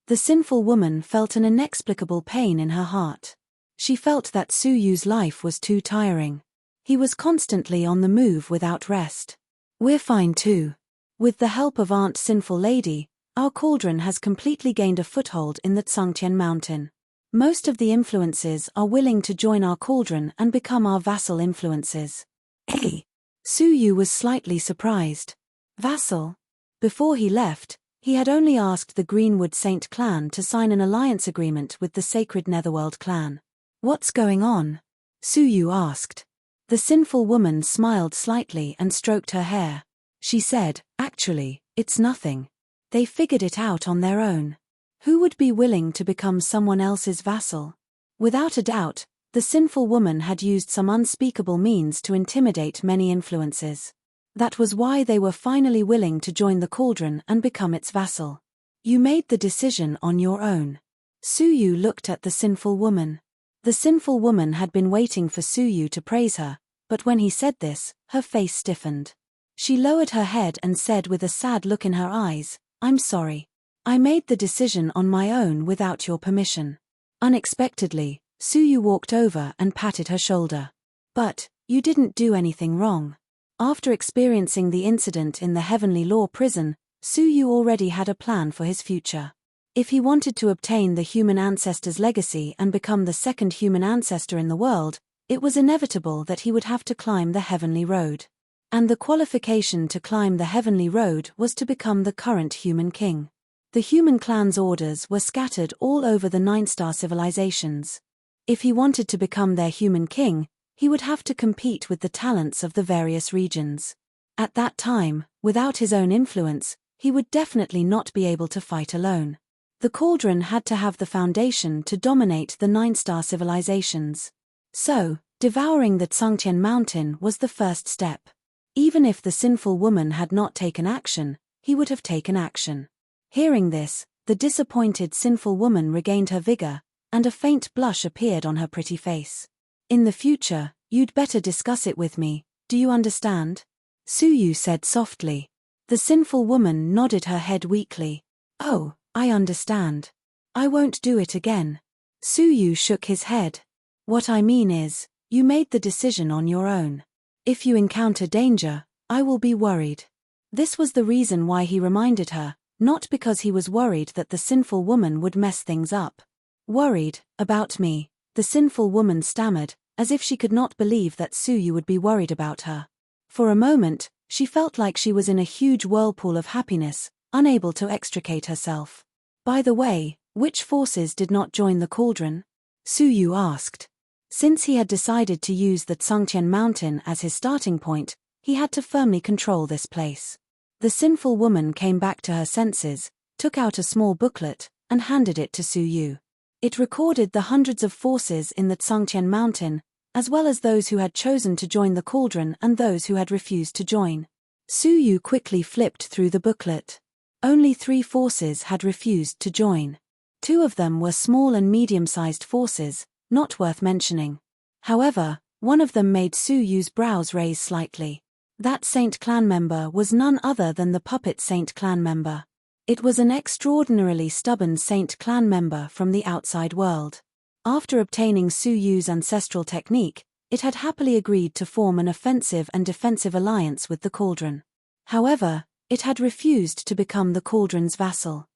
The sinful woman felt an inexplicable pain in her heart. She felt that Su Yu's life was too tiring. He was constantly on the move without rest. "We're fine too. With the help of Aunt Sinful Lady, our cauldron has completely gained a foothold in the Tsangtian mountain. Most of the influences are willing to join our cauldron and become our vassal influences." "Hey!" Su Yu was slightly surprised. "Vassal?" Before he left, he had only asked the Greenwood Saint clan to sign an alliance agreement with the Sacred Netherworld clan. "What's going on?" Su Yu asked. The sinful woman smiled slightly and stroked her hair. She said, "Actually, it's nothing. They figured it out on their own. Who would be willing to become someone else's vassal?" Without a doubt, the sinful woman had used some unspeakable means to intimidate many influences. That was why they were finally willing to join the cauldron and become its vassal. "You made the decision on your own." Su Yu looked at the sinful woman. The sinful woman had been waiting for Su Yu to praise her, but when he said this, her face stiffened. She lowered her head and said with a sad look in her eyes, "I'm sorry. I made the decision on my own without your permission." Unexpectedly, Su Yu walked over and patted her shoulder. "But, you didn't do anything wrong." After experiencing the incident in the Heavenly Law prison, Su Yu already had a plan for his future. If he wanted to obtain the human ancestor's legacy and become the second human ancestor in the world, it was inevitable that he would have to climb the Heavenly Road. And the qualification to climb the Heavenly Road was to become the current human king. The human clan's orders were scattered all over the 9-star civilizations. If he wanted to become their human king, he would have to compete with the talents of the various regions. At that time, without his own influence, he would definitely not be able to fight alone. The cauldron had to have the foundation to dominate the 9-star civilizations. So, devouring the Tsangtian mountain was the first step. Even if the sinful woman had not taken action, he would have taken action. Hearing this, the disappointed sinful woman regained her vigor, and a faint blush appeared on her pretty face. "In the future, you'd better discuss it with me, do you understand?" Su Yu said softly. The sinful woman nodded her head weakly. "Oh, I understand. I won't do it again." Su Yu shook his head. "What I mean is, you made the decision on your own. If you encounter danger, I will be worried." This was the reason why he reminded her, not because he was worried that the sinful woman would mess things up. "Worried, about me," the sinful woman stammered, as if she could not believe that Su Yu would be worried about her. For a moment, she felt like she was in a huge whirlpool of happiness, unable to extricate herself. "By the way, which forces did not join the cauldron?" Su Yu asked. Since he had decided to use the Tsangtian mountain as his starting point, he had to firmly control this place. The sinful woman came back to her senses, took out a small booklet, and handed it to Su Yu. It recorded the hundreds of forces in the Tsangtian mountain, as well as those who had chosen to join the cauldron and those who had refused to join. Su Yu quickly flipped through the booklet. Only 3 forces had refused to join. 2 of them were small and medium-sized forces, not worth mentioning. However, one of them made Su Yu's brows raise slightly. That Saint clan member was none other than the puppet Saint clan member. It was an extraordinarily stubborn Saint clan member from the outside world. After obtaining Su Yu's ancestral technique, it had happily agreed to form an offensive and defensive alliance with the cauldron. However, it had refused to become the cauldron's vassal.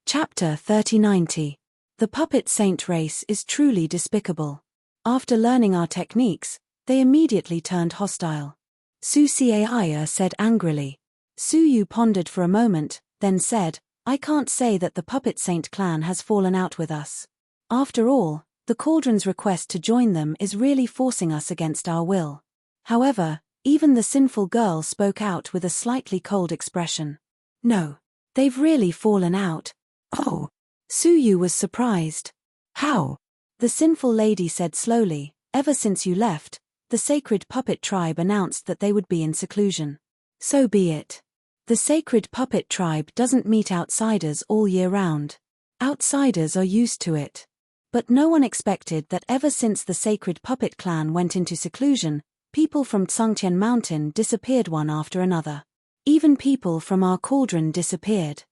Chapter 3090. The puppet saint race is truly despicable. After learning our techniques, they immediately turned hostile. Su Cai said angrily. Su Yu pondered for a moment, then said, "I can't say that the puppet saint clan has fallen out with us. After all, the cauldron's request to join them is really forcing us against our will. However, Even the sinful girl spoke out with a slightly cold expression. No. They've really fallen out. Oh. Suyu was surprised. How? The sinful lady said slowly, ever since you left, the sacred puppet tribe announced that they would be in seclusion. So be it. The sacred puppet tribe doesn't meet outsiders all year round. Outsiders are used to it. But no one expected that ever since the sacred puppet clan went into seclusion, people from Tsungtian Mountain disappeared one after another. Even people from our cauldron disappeared.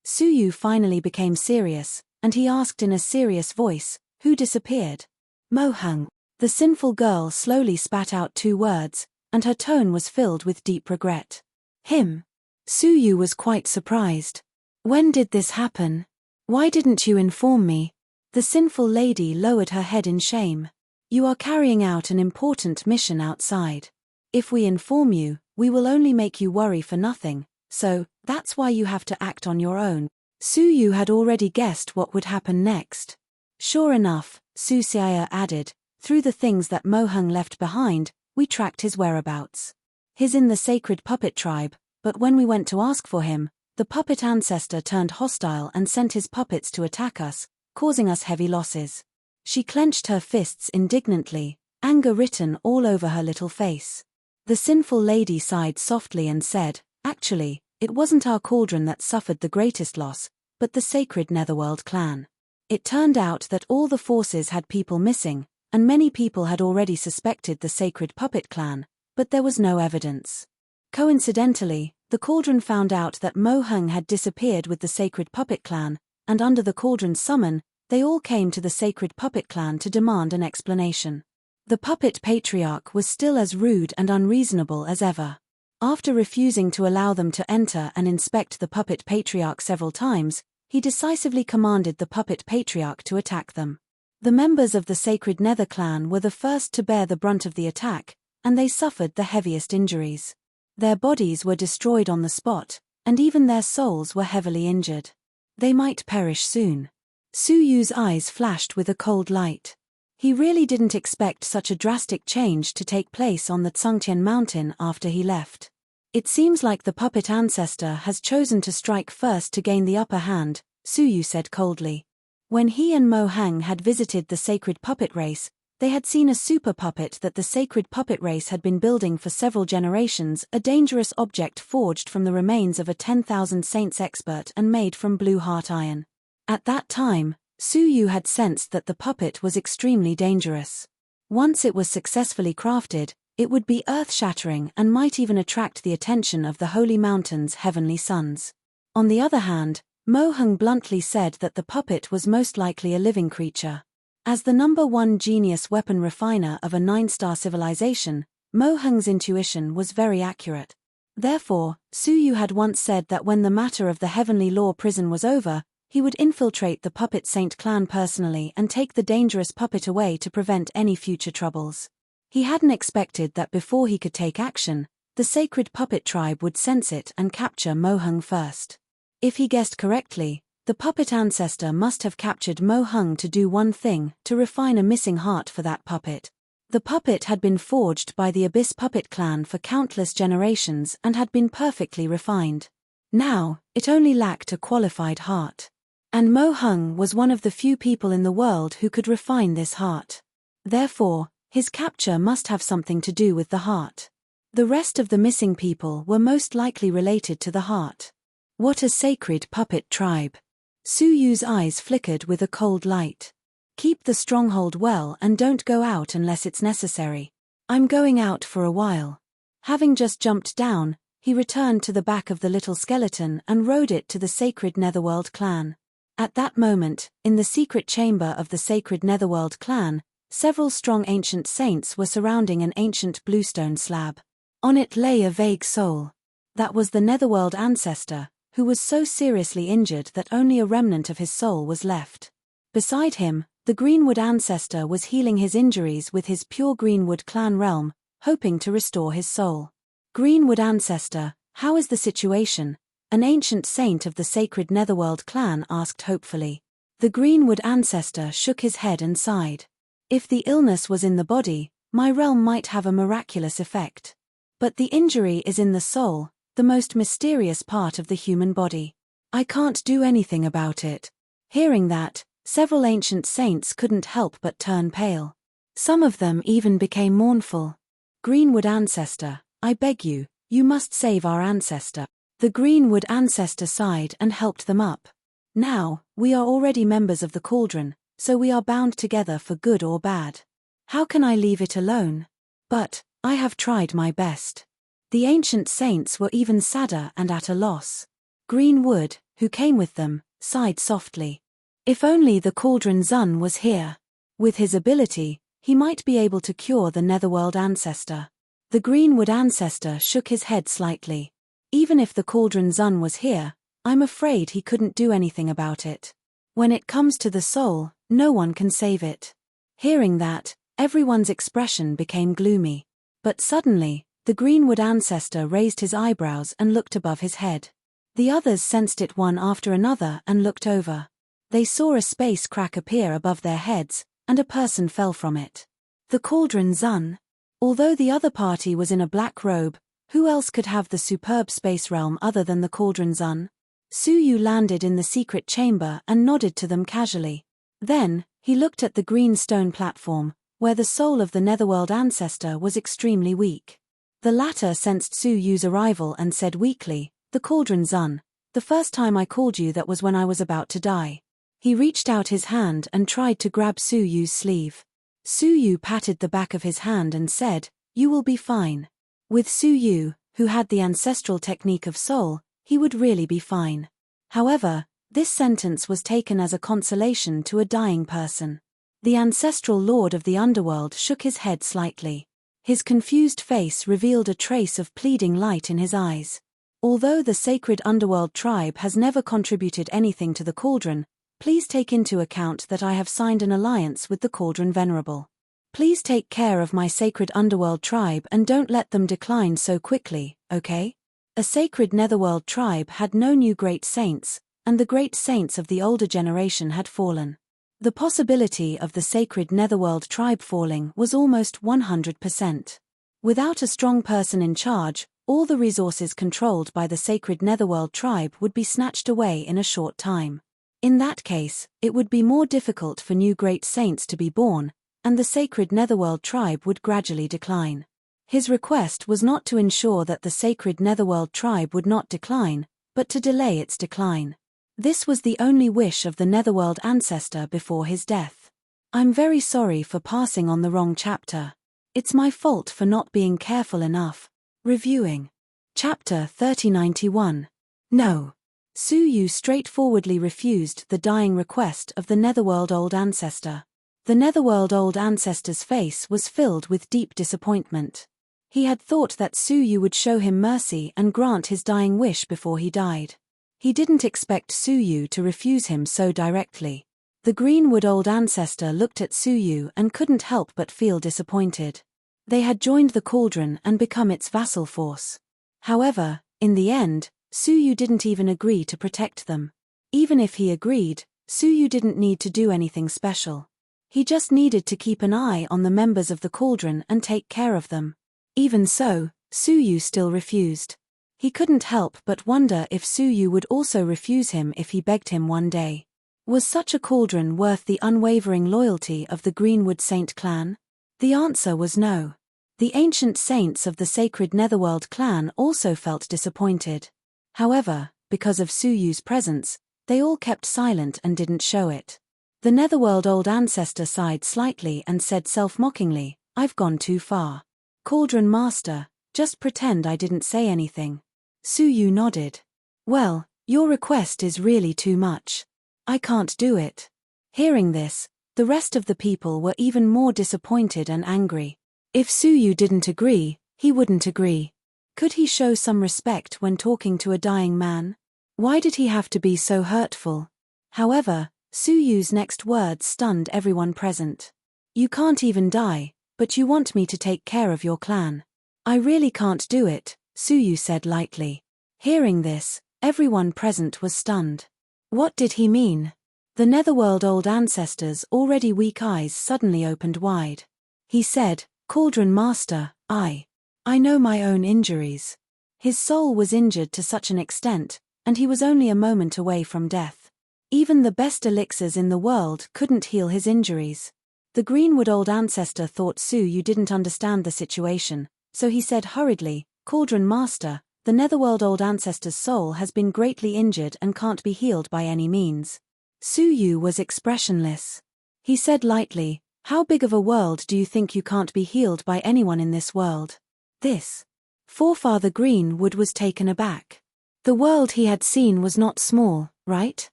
Suyu finally became serious, and he asked in a serious voice, who disappeared? Mohung. The sinful girl slowly spat out 2 words, and her tone was filled with deep regret. Him. Suyu was quite surprised. When did this happen? Why didn't you inform me? The sinful lady lowered her head in shame. You are carrying out an important mission outside. If we inform you, we will only make you worry for nothing, so, that's why you have to act on your own. Suyu had already guessed what would happen next. Sure enough, Su Xiaoya added, through the things that Mohung left behind, we tracked his whereabouts. He's in the sacred puppet tribe, but when we went to ask for him, the puppet ancestor turned hostile and sent his puppets to attack us, causing us heavy losses. She clenched her fists indignantly, anger written all over her little face. The sinful lady sighed softly and said, actually, it wasn't our cauldron that suffered the greatest loss, but the sacred Netherworld clan. It turned out that all the forces had people missing, and many people had already suspected the sacred puppet clan, but there was no evidence. Coincidentally, the cauldron found out that Mohung had disappeared with the sacred puppet clan, and under the cauldron's summon, they all came to the sacred puppet clan to demand an explanation. The puppet patriarch was still as rude and unreasonable as ever. After refusing to allow them to enter and inspect the puppet patriarch several times, he decisively commanded the puppet patriarch to attack them. The members of the sacred Nether clan were the first to bear the brunt of the attack, and they suffered the heaviest injuries. Their bodies were destroyed on the spot, and even their souls were heavily injured. They might perish soon. Suyu's eyes flashed with a cold light. He really didn't expect such a drastic change to take place on the Tsungtian Mountain after he left. It seems like the puppet ancestor has chosen to strike first to gain the upper hand, Suyu said coldly. When he and Mohang had visited the sacred puppet race, they had seen a super puppet that the sacred puppet race had been building for several generations, a dangerous object forged from the remains of a 10,000 saints expert and made from blue heart iron. At that time, Suyu had sensed that the puppet was extremely dangerous. Once it was successfully crafted, it would be earth-shattering and might even attract the attention of the Holy Mountain's heavenly sons. On the other hand, Mohung bluntly said that the puppet was most likely a living creature. As the #1 genius weapon refiner of a 9-star civilization, Mohung's intuition was very accurate. Therefore, Suyu had once said that when the matter of the heavenly law prison was over, he would infiltrate the puppet saint clan personally and take the dangerous puppet away to prevent any future troubles. He hadn't expected that before he could take action, the sacred puppet tribe would sense it and capture Mohung first. If he guessed correctly, the puppet ancestor must have captured Mohung to do one thing, to refine a missing heart for that puppet. The puppet had been forged by the Abyss Puppet Clan for countless generations and had been perfectly refined. Now, it only lacked a qualified heart. And Mohung was one of the few people in the world who could refine this heart. Therefore, his capture must have something to do with the heart. The rest of the missing people were most likely related to the heart. What a sacred puppet tribe. Suyu's eyes flickered with a cold light. Keep the stronghold well and don't go out unless it's necessary. I'm going out for a while. Having just jumped down, he returned to the back of the little skeleton and rode it to the sacred Netherworld clan. At that moment, in the secret chamber of the sacred Netherworld clan, several strong ancient saints were surrounding an ancient bluestone slab. On it lay a vague soul. That was the Netherworld ancestor, who was so seriously injured that only a remnant of his soul was left. Beside him, the Greenwood ancestor was healing his injuries with his pure Greenwood clan realm, hoping to restore his soul. Greenwood ancestor, how is the situation? An ancient saint of the sacred Netherworld clan asked hopefully. The Greenwood ancestor shook his head and sighed. If the illness was in the body, my realm might have a miraculous effect. But the injury is in the soul, the most mysterious part of the human body. I can't do anything about it. Hearing that, several ancient saints couldn't help but turn pale. Some of them even became mournful. Greenwood ancestor, I beg you, you must save our ancestor. The Greenwood ancestor sighed and helped them up. Now, we are already members of the Cauldron, so we are bound together for good or bad. How can I leave it alone? But, I have tried my best. The ancient saints were even sadder and at a loss. Greenwood, who came with them, sighed softly. If only the Cauldron Zun was here. With his ability, he might be able to cure the Netherworld ancestor. The Greenwood ancestor shook his head slightly. Even if the Cauldron Zun was here, I'm afraid he couldn't do anything about it. When it comes to the soul, no one can save it. Hearing that, everyone's expression became gloomy. But suddenly, the Greenwood ancestor raised his eyebrows and looked above his head. The others sensed it one after another and looked over. They saw a space crack appear above their heads, and a person fell from it. The Cauldron Zun. Although the other party was in a black robe, who else could have the superb space realm other than the Cauldron Zun? Suyu landed in the secret chamber and nodded to them casually. Then, he looked at the green stone platform, where the soul of the Netherworld ancestor was extremely weak. The latter sensed Suyu's arrival and said weakly, "The Cauldron Zun, the first time I called you that was when I was about to die." He reached out his hand and tried to grab Suyu's sleeve. Suyu patted the back of his hand and said, "You will be fine." With Suyu, who had the ancestral technique of soul, he would really be fine. However, this sentence was taken as a consolation to a dying person. The ancestral lord of the underworld shook his head slightly. His confused face revealed a trace of pleading light in his eyes. Although the sacred underworld tribe has never contributed anything to the Cauldron, please take into account that I have signed an alliance with the Cauldron Venerable. Please take care of my sacred underworld tribe and don't let them decline so quickly, okay? A sacred netherworld tribe had no new great saints, and the great saints of the older generation had fallen. The possibility of the sacred netherworld tribe falling was almost 100%. Without a strong person in charge, all the resources controlled by the sacred netherworld tribe would be snatched away in a short time. In that case, it would be more difficult for new great saints to be born, and the sacred netherworld tribe would gradually decline. His request was not to ensure that the sacred netherworld tribe would not decline, but to delay its decline. This was the only wish of the netherworld ancestor before his death. I'm very sorry for passing on the wrong chapter. It's my fault for not being careful enough. Reviewing. Chapter 3091. No. Suyu straightforwardly refused the dying request of the netherworld old ancestor. The netherworld old ancestor's face was filled with deep disappointment. He had thought that Suyu would show him mercy and grant his dying wish before he died. He didn't expect Suyu to refuse him so directly. The Greenwood old ancestor looked at Suyu and couldn't help but feel disappointed. They had joined the Cauldron and become its vassal force. However, in the end, Suyu didn't even agree to protect them. Even if he agreed, Suyu didn't need to do anything special. He just needed to keep an eye on the members of the Cauldron and take care of them. Even so, Suyu still refused. He couldn't help but wonder if Suyu would also refuse him if he begged him one day. Was such a cauldron worth the unwavering loyalty of the Greenwood Saint clan? The answer was no. The ancient saints of the sacred Netherworld clan also felt disappointed. However, because of Suyu's presence, they all kept silent and didn't show it. The Netherworld old ancestor sighed slightly and said self-mockingly, "I've gone too far. Cauldron Master, just pretend I didn't say anything." Suyu nodded. "Well, your request is really too much. I can't do it." Hearing this, the rest of the people were even more disappointed and angry. If Suyu didn't agree, he wouldn't agree. Could he show some respect when talking to a dying man? Why did he have to be so hurtful? However, Suyu's next words stunned everyone present. "You can't even die, but you want me to take care of your clan." "I really can't do it," Suyu said lightly. Hearing this, everyone present was stunned. What did he mean? The Netherworld old ancestor's already weak eyes suddenly opened wide. He said, Cauldron Master, I know my own injuries. His soul was injured to such an extent, and he was only a moment away from death. Even the best elixirs in the world couldn't heal his injuries. The Greenwood Old Ancestor thought Su didn't understand the situation, so he said hurriedly, Cauldron Master, the Netherworld Old Ancestor's soul has been greatly injured and can't be healed by any means. Su was expressionless. He said lightly, how big of a world do you think you can't be healed by anyone in this world? This. Forefather Greenwood was taken aback. The world he had seen was not small, right?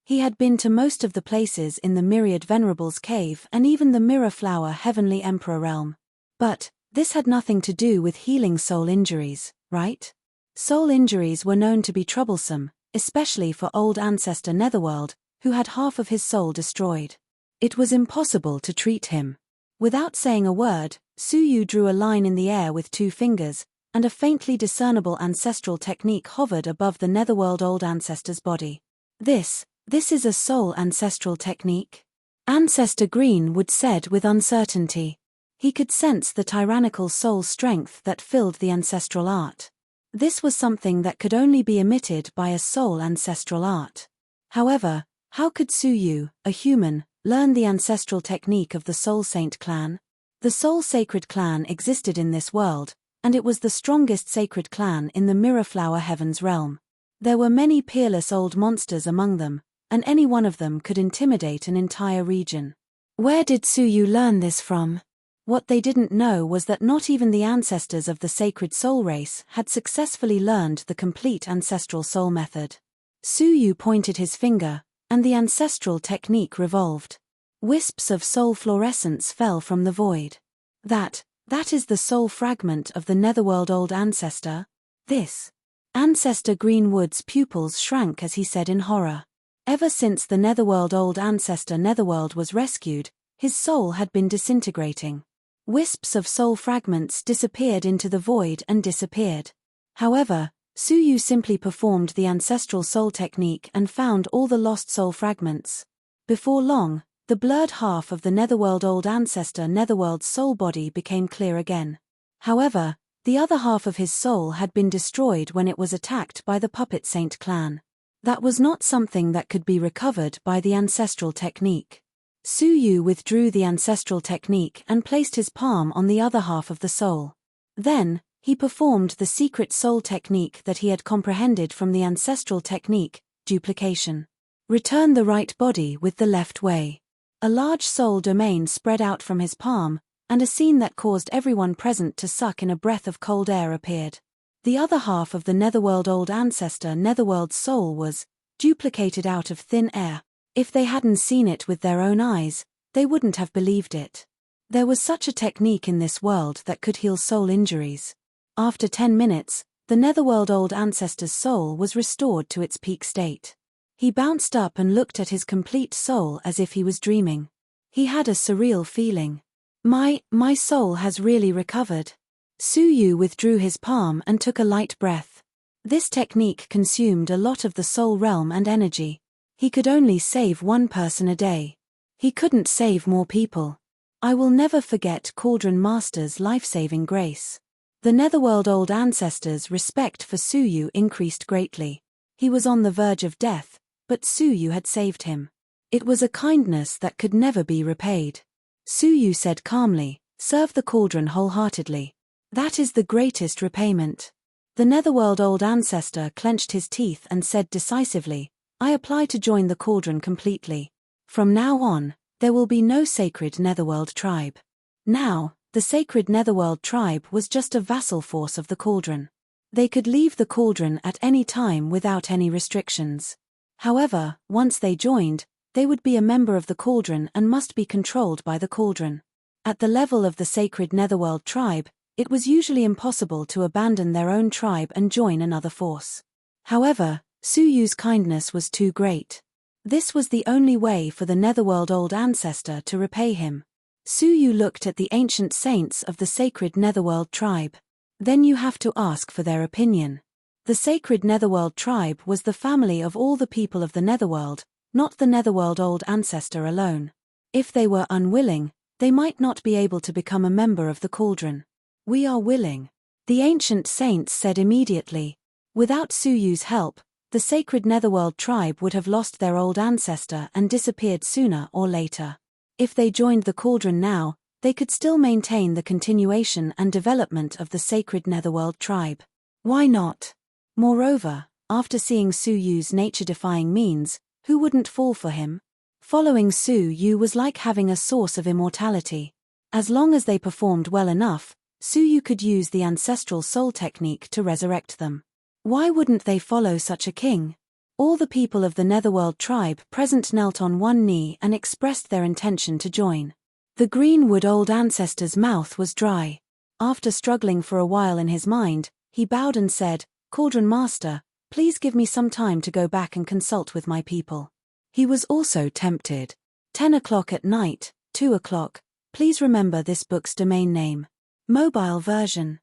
He had been to most of the places in the Myriad Venerables Cave and even the Mirror Flower Heavenly Emperor realm. But this had nothing to do with healing soul injuries, right? Soul injuries were known to be troublesome, especially for Old Ancestor Netherworld, who had half of his soul destroyed. It was impossible to treat him. Without saying a word, Su drew a line in the air with 2 fingers, and a faintly discernible ancestral technique hovered above the Netherworld Old Ancestor's body. This is a soul ancestral technique? Ancestor Greenwood said with uncertainty. He could sense the tyrannical soul strength that filled the ancestral art. This was something that could only be emitted by a soul ancestral art. However, how could Su, a human, learn the ancestral technique of the Soul Saint clan? The Soul Sacred clan existed in this world, and it was the strongest sacred clan in the Mirrorflower Heavens realm. There were many peerless old monsters among them, and any one of them could intimidate an entire region. Where did Su learn this from? What they didn't know was that not even the ancestors of the sacred soul race had successfully learned the complete ancestral soul method. Su pointed his finger, and the ancestral technique revolved. Wisps of soul fluorescence fell from the void. That is the soul fragment of the Netherworld Old Ancestor? This. Ancestor Greenwood's pupils shrank as he said in horror. Ever since the Netherworld Old Ancestor Netherworld was rescued, his soul had been disintegrating. Wisps of soul fragments disappeared into the void and disappeared. However, Su simply performed the ancestral soul technique and found all the lost soul fragments. Before long, the blurred half of the Netherworld Old Ancestor Netherworld's soul body became clear again. However, the other half of his soul had been destroyed when it was attacked by the Puppet Saint clan. That was not something that could be recovered by the ancestral technique. Su withdrew the ancestral technique and placed his palm on the other half of the soul. Then, he performed the secret soul technique that he had comprehended from the ancestral technique, duplication. Return the right body with the left way. A large soul domain spread out from his palm, and a scene that caused everyone present to suck in a breath of cold air appeared. The other half of the Netherworld Old Ancestor Netherworld's soul was duplicated out of thin air. If they hadn't seen it with their own eyes, they wouldn't have believed it. There was such a technique in this world that could heal soul injuries. After 10 minutes, the Netherworld Old Ancestor's soul was restored to its peak state. He bounced up and looked at his complete soul as if he was dreaming. He had a surreal feeling. My soul has really recovered. Su withdrew his palm and took a light breath. This technique consumed a lot of the soul realm and energy. He could only save 1 person a day. He couldn't save more people. I will never forget Cauldron Master's life-saving grace. The Netherworld Old Ancestor's respect for Su increased greatly. He was on the verge of death, but Su had saved him. It was a kindness that could never be repaid. Su said calmly, serve the cauldron wholeheartedly. That is the greatest repayment. The Netherworld Old Ancestor clenched his teeth and said decisively, I apply to join the cauldron completely. From now on, there will be no sacred Netherworld tribe. Now, the sacred Netherworld tribe was just a vassal force of the cauldron. They could leave the cauldron at any time without any restrictions. However, once they joined, they would be a member of the cauldron and must be controlled by the cauldron. At the level of the sacred Netherworld tribe, it was usually impossible to abandon their own tribe and join another force. However, Su's kindness was too great. This was the only way for the Netherworld Old Ancestor to repay him. Su looked at the ancient saints of the sacred Netherworld tribe. Then you have to ask for their opinion. The sacred Netherworld tribe was the family of all the people of the Netherworld, not the Netherworld Old Ancestor alone. If they were unwilling, They might not be able to become a member of the Cauldron. We are willing. The ancient saints said immediately. Without Suyu's help, the sacred Netherworld tribe would have lost their old ancestor and disappeared sooner or later. If they joined the Cauldron now, they could still maintain the continuation and development of the sacred Netherworld tribe. Why not? Moreover, after seeing Suyu's nature-defying means, who wouldn't fall for him? Following Suyu was like having a source of immortality. As long as they performed well enough, Suyu could use the ancestral soul technique to resurrect them. Why wouldn't they follow such a king? All the people of the Netherworld tribe present knelt on one knee and expressed their intention to join. The Greenwood old ancestor's mouth was dry. After struggling for a while in his mind, he bowed and said, "Cauldron Master, please give me some time to go back and consult with my people." He was also tempted. 10 o'clock at night, 2 o'clock. Please remember this book's domain name. Mobile version.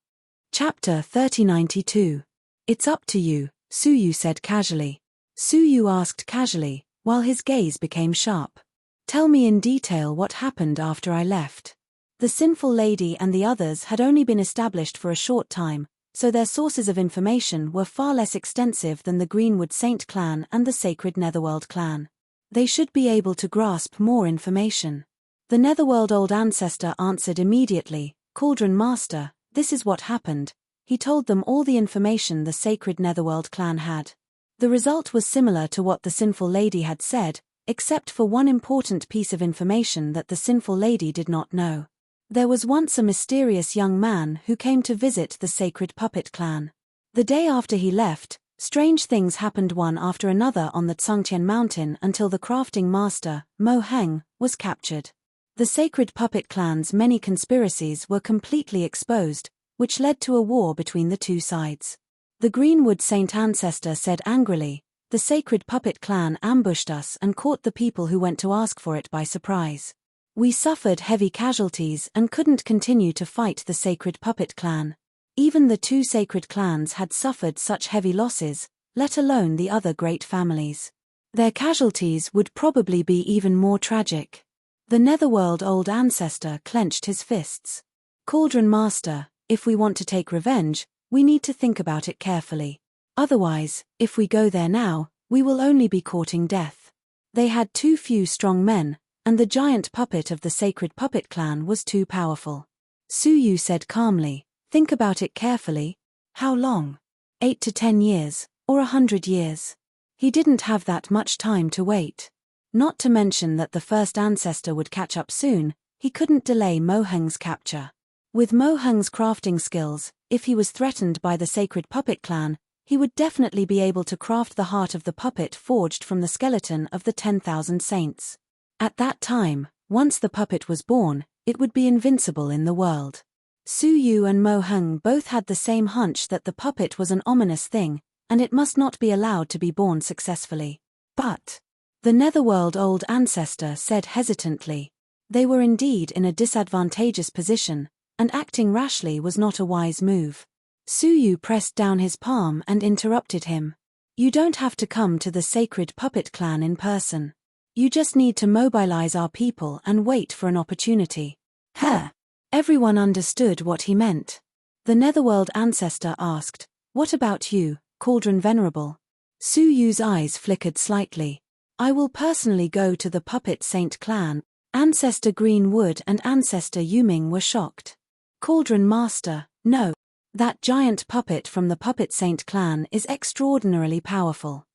Chapter 3092. It's up to you, Suyu said casually. Suyu asked casually, while his gaze became sharp. Tell me in detail what happened after I left. The sinful lady and the others had only been established for a short time, so their sources of information were far less extensive than the Greenwood Saint clan and the Sacred Netherworld clan. They should be able to grasp more information. The Netherworld old ancestor answered immediately, "Cauldron Master, this is what happened." He told them all the information the Sacred Netherworld clan had. The result was similar to what the sinful lady had said, except for one important piece of information that the sinful lady did not know. There was once a mysterious young man who came to visit the Sacred Puppet clan. The day after he left, strange things happened one after another on the Tsungtian mountain until the crafting master, Mo Heng, was captured. The Sacred Puppet clan's many conspiracies were completely exposed, which led to a war between the two sides. The Greenwood Saint ancestor said angrily, "The Sacred Puppet clan ambushed us and caught the people who went to ask for it by surprise. We suffered heavy casualties and couldn't continue to fight the Sacred Puppet clan. Even the two sacred clans had suffered such heavy losses, let alone the other great families. Their casualties would probably be even more tragic." The Netherworld old ancestor clenched his fists. "Cauldron Master, if we want to take revenge, we need to think about it carefully. Otherwise, if we go there now, we will only be courting death." They had too few strong men, and the giant puppet of the Sacred Puppet clan was too powerful. Suyu said calmly, "Think about it carefully. How long? 8 to 10 years, or 100 years? He didn't have that much time to wait. Not to mention that the first ancestor would catch up soon, he couldn't delay Mo Heng's capture. With Mo Heng's crafting skills, if he was threatened by the Sacred Puppet clan, he would definitely be able to craft the heart of the puppet forged from the skeleton of the 10,000 saints. At that time, once the puppet was born, it would be invincible in the world. Suyu and Mo Heng both had the same hunch that the puppet was an ominous thing, and it must not be allowed to be born successfully. But the Netherworld old ancestor said hesitantly. They were indeed in a disadvantageous position, and acting rashly was not a wise move. Suyu pressed down his palm and interrupted him. "You don't have to come to the Sacred Puppet clan in person. You just need to mobilize our people and wait for an opportunity." Huh! Everyone understood what he meant. The Netherworld ancestor asked, "What about you, Cauldron Venerable?" Suyu's eyes flickered slightly. "I will personally go to the Puppet Saint clan." Ancestor Greenwood and Ancestor Yuming were shocked. "Cauldron Master, no. That giant puppet from the Puppet Saint clan is extraordinarily powerful.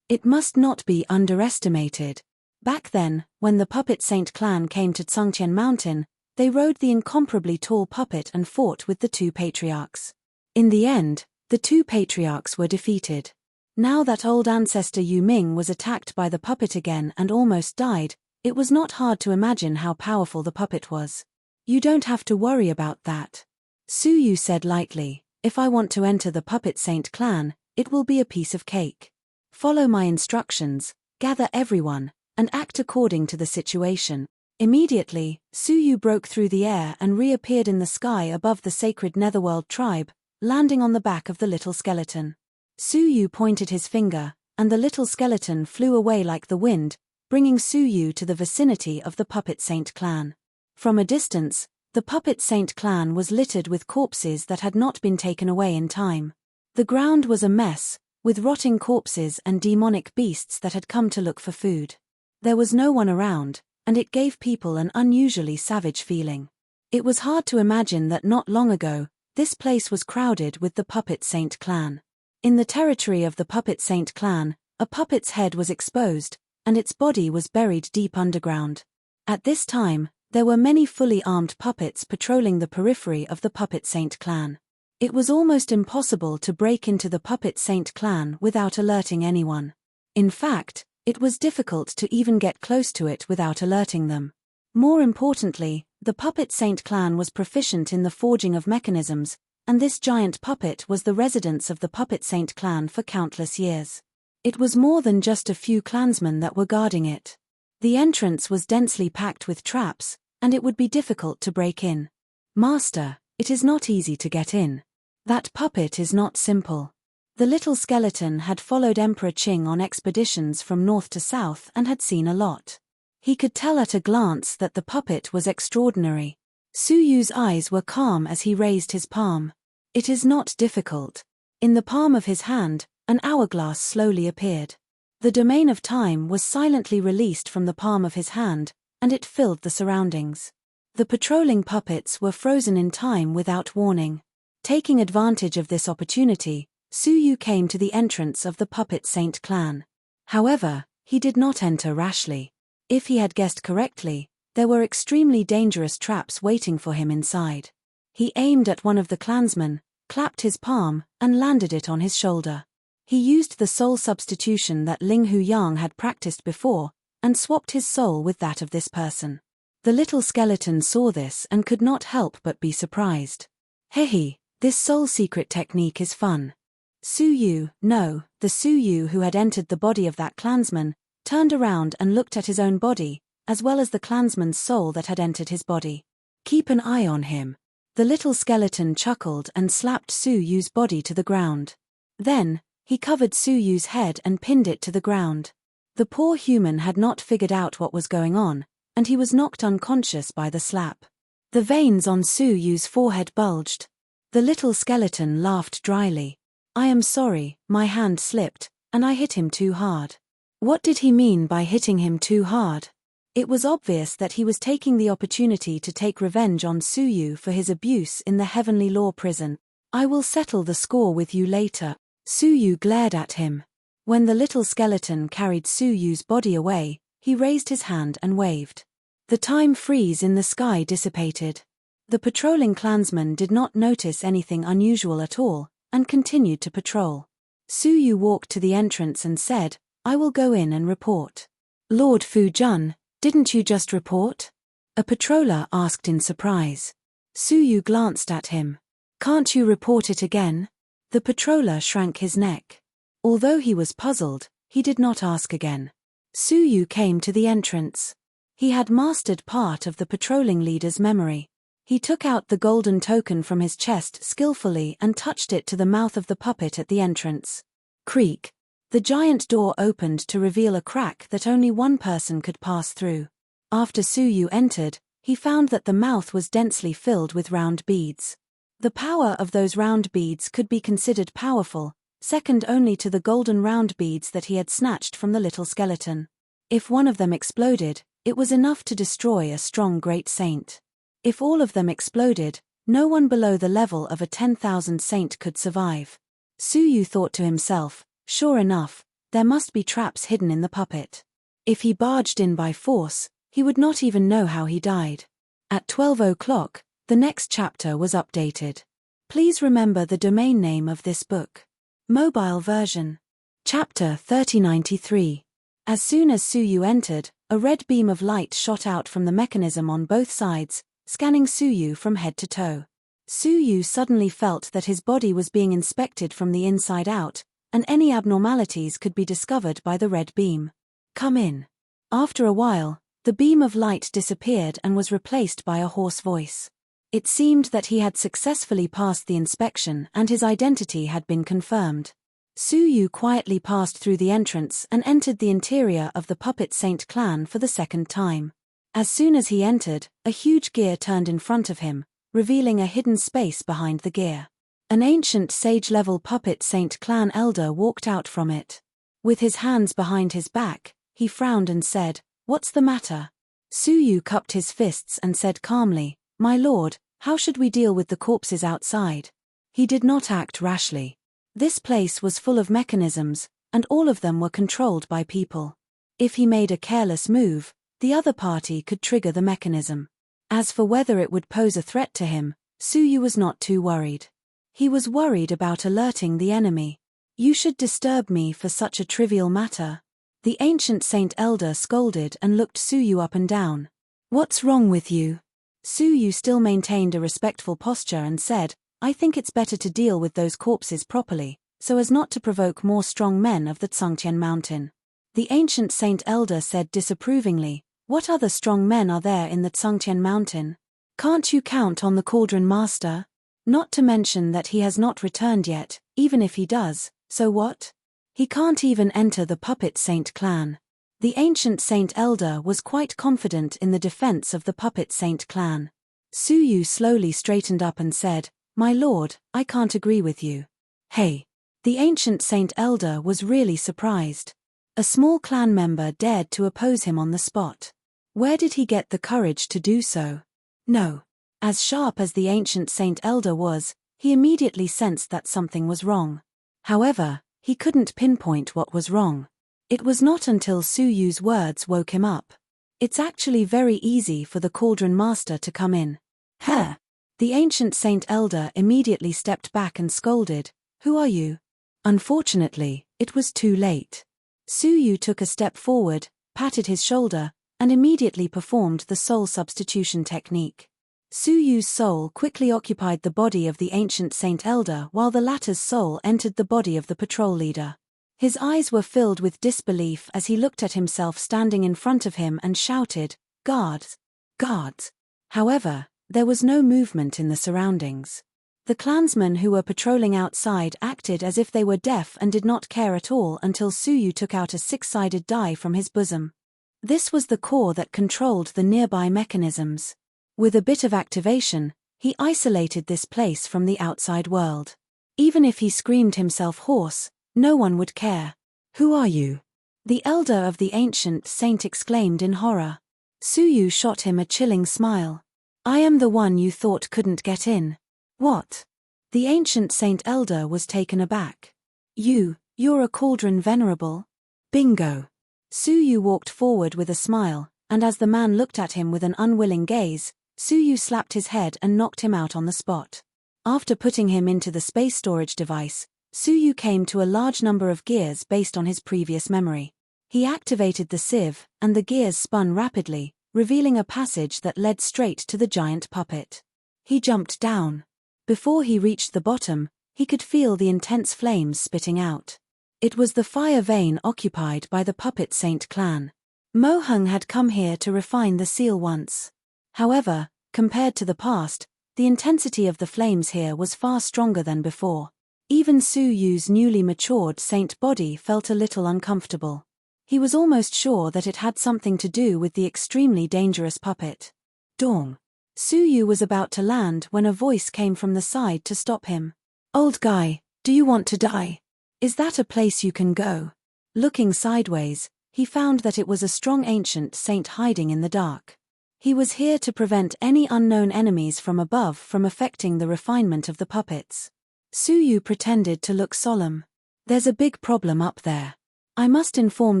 It must not be underestimated." Back then, when the Puppet Saint clan came to Tsungtian Mountain, they rode the incomparably tall puppet and fought with the two patriarchs. In the end, the two patriarchs were defeated. Now that old ancestor Yuming was attacked by the puppet again and almost died, it was not hard to imagine how powerful the puppet was. "You don't have to worry about that," Suyu said lightly. "If I want to enter the Puppet Saint clan, it will be a piece of cake. Follow my instructions, gather everyone, and act according to the situation." Immediately, Suyu broke through the air and reappeared in the sky above the Sacred Netherworld tribe, landing on the back of the little skeleton. Suyu pointed his finger, and the little skeleton flew away like the wind, bringing Suyu to the vicinity of the Puppet Saint clan. From a distance, the puppet saint clan was littered with corpses that had not been taken away in time. The ground was a mess, with rotting corpses and demonic beasts that had come to look for food. There was no one around, and it gave people an unusually savage feeling. It was hard to imagine that not long ago, this place was crowded with the puppet saint clan. In the territory of the puppet saint clan, a puppet's head was exposed, and its body was buried deep underground. At this time, there were many fully armed puppets patrolling the periphery of the puppet saint clan. It was almost impossible to break into the puppet saint clan without alerting anyone. In fact, it was difficult to even get close to it without alerting them. More importantly, the puppet saint clan was proficient in the forging of mechanisms, and this giant puppet was the residence of the puppet saint clan for countless years. It was more than just a few clansmen that were guarding it. The entrance was densely packed with traps, and it would be difficult to break in. "Master, it is not easy to get in. That puppet is not simple." The little skeleton had followed Emperor Qing on expeditions from north to south and had seen a lot. He could tell at a glance that the puppet was extraordinary. Su Yu's eyes were calm as he raised his palm. "It is not difficult." In the palm of his hand, an hourglass slowly appeared. The domain of time was silently released from the palm of his hand, and it filled the surroundings. The patrolling puppets were frozen in time without warning. Taking advantage of this opportunity, Su Yu came to the entrance of the puppet saint clan. However, he did not enter rashly. If he had guessed correctly, there were extremely dangerous traps waiting for him inside. He aimed at one of the clansmen, clapped his palm, and landed it on his shoulder. He used the soul substitution that Ling Hu Yang had practiced before, and swapped his soul with that of this person. The little skeleton saw this and could not help but be surprised. "Hehe, this soul secret technique is fun." Su Yu, no, the Su Yu who had entered the body of that clansman, turned around and looked at his own body, as well as the clansman's soul that had entered his body. "Keep an eye on him." The little skeleton chuckled and slapped Su Yu's body to the ground. Then, he covered Su Yu's head and pinned it to the ground. The poor human had not figured out what was going on, and he was knocked unconscious by the slap. The veins on Su Yu's forehead bulged. The little skeleton laughed dryly. "I am sorry, my hand slipped, and I hit him too hard." What did he mean by hitting him too hard? It was obvious that he was taking the opportunity to take revenge on Su Yu for his abuse in the heavenly law prison. "I will settle the score with you later." Su Yu glared at him. When the little skeleton carried Su Yu's body away, he raised his hand and waved. The time freeze in the sky dissipated. The patrolling clansmen did not notice anything unusual at all, and continued to patrol. Su Yu walked to the entrance and said, "I will go in and report." "Lord Fu Jun, didn't you just report?" a patroller asked in surprise. Su Yu glanced at him. "Can't you report it again?" The patroller shrank his neck. Although he was puzzled, he did not ask again. Su Yu came to the entrance. He had mastered part of the patrolling leader's memory. He took out the golden token from his chest skillfully and touched it to the mouth of the puppet at the entrance. Creak. The giant door opened to reveal a crack that only one person could pass through. After Su Yu entered, he found that the mouth was densely filled with round beads. The power of those round beads could be considered powerful, second only to the golden round beads that he had snatched from the little skeleton. If one of them exploded, it was enough to destroy a strong great saint. If all of them exploded, no one below the level of a 10,000 saint could survive. Su Yu thought to himself, sure enough, there must be traps hidden in the puppet. If he barged in by force, he would not even know how he died. At 12 o'clock, the next chapter was updated. Please remember the domain name of this book. Mobile version. Chapter 3093. As soon as Su Yu entered, a red beam of light shot out from the mechanism on both sides, scanning Su Yu from head to toe. Su Yu suddenly felt that his body was being inspected from the inside out, and any abnormalities could be discovered by the red beam. "Come in." After a while, the beam of light disappeared and was replaced by a hoarse voice. It seemed that he had successfully passed the inspection and his identity had been confirmed. Su Yu quietly passed through the entrance and entered the interior of the Puppet Saint clan for the second time. As soon as he entered, a huge gear turned in front of him, revealing a hidden space behind the gear. An ancient sage-level puppet Saint Clan elder walked out from it. With his hands behind his back, he frowned and said, "What's the matter?" Suyu cupped his fists and said calmly, "My lord, how should we deal with the corpses outside?" He did not act rashly. This place was full of mechanisms, and all of them were controlled by people. If he made a careless move, the other party could trigger the mechanism. As for whether it would pose a threat to him, Suyu was not too worried. He was worried about alerting the enemy. "You should disturb me for such a trivial matter." The ancient saint elder scolded and looked Suyu up and down. "What's wrong with you?" Suyu still maintained a respectful posture and said, "I think it's better to deal with those corpses properly, so as not to provoke more strong men of the Tsungtian mountain." The ancient saint elder said disapprovingly, "What other strong men are there in the Tsungtian mountain? Can't you count on the Cauldron master? Not to mention that he has not returned yet, even if he does, so what? He can't even enter the puppet saint clan." The ancient saint elder was quite confident in the defense of the puppet saint clan. Suyu slowly straightened up and said, "My lord, I can't agree with you." "Hey!" The ancient saint elder was really surprised. A small clan member dared to oppose him on the spot. Where did he get the courage to do so? No. As sharp as the ancient saint elder was, he immediately sensed that something was wrong. However, he couldn't pinpoint what was wrong. It was not until Suyu's words woke him up. "It's actually very easy for the Cauldron master to come in." "Huh!" The ancient saint elder immediately stepped back and scolded, "Who are you?" Unfortunately, it was too late. Suyu took a step forward, patted his shoulder, and immediately performed the soul substitution technique. Suyu's soul quickly occupied the body of the ancient saint elder while the latter's soul entered the body of the patrol leader. His eyes were filled with disbelief as he looked at himself standing in front of him and shouted, "Guards! Guards!" However, there was no movement in the surroundings. The clansmen who were patrolling outside acted as if they were deaf and did not care at all until Suyu took out a six-sided die from his bosom. This was the core that controlled the nearby mechanisms. With a bit of activation, he isolated this place from the outside world. Even if he screamed himself hoarse, no one would care. "Who are you?" the elder of the ancient saint exclaimed in horror. Suyu shot him a chilling smile. "I am the one you thought couldn't get in." "What?" The ancient saint elder was taken aback. You're a Cauldron venerable?" "Bingo." Suyu walked forward with a smile, and as the man looked at him with an unwilling gaze, Suyu slapped his head and knocked him out on the spot. After putting him into the space storage device, Suyu came to a large number of gears based on his previous memory. He activated the sieve, and the gears spun rapidly, revealing a passage that led straight to the giant puppet. He jumped down. Before he reached the bottom, he could feel the intense flames spitting out. It was the fire vein occupied by the puppet saint clan. Mohung had come here to refine the seal once. However, compared to the past, the intensity of the flames here was far stronger than before. Even Suyu's newly matured saint body felt a little uncomfortable. He was almost sure that it had something to do with the extremely dangerous puppet. Dong. Suyu was about to land when a voice came from the side to stop him. "Old guy, do you want to die? Is that a place you can go?" Looking sideways, he found that it was a strong ancient saint hiding in the dark. He was here to prevent any unknown enemies from above from affecting the refinement of the puppets. Suyu pretended to look solemn. "There's a big problem up there. I must inform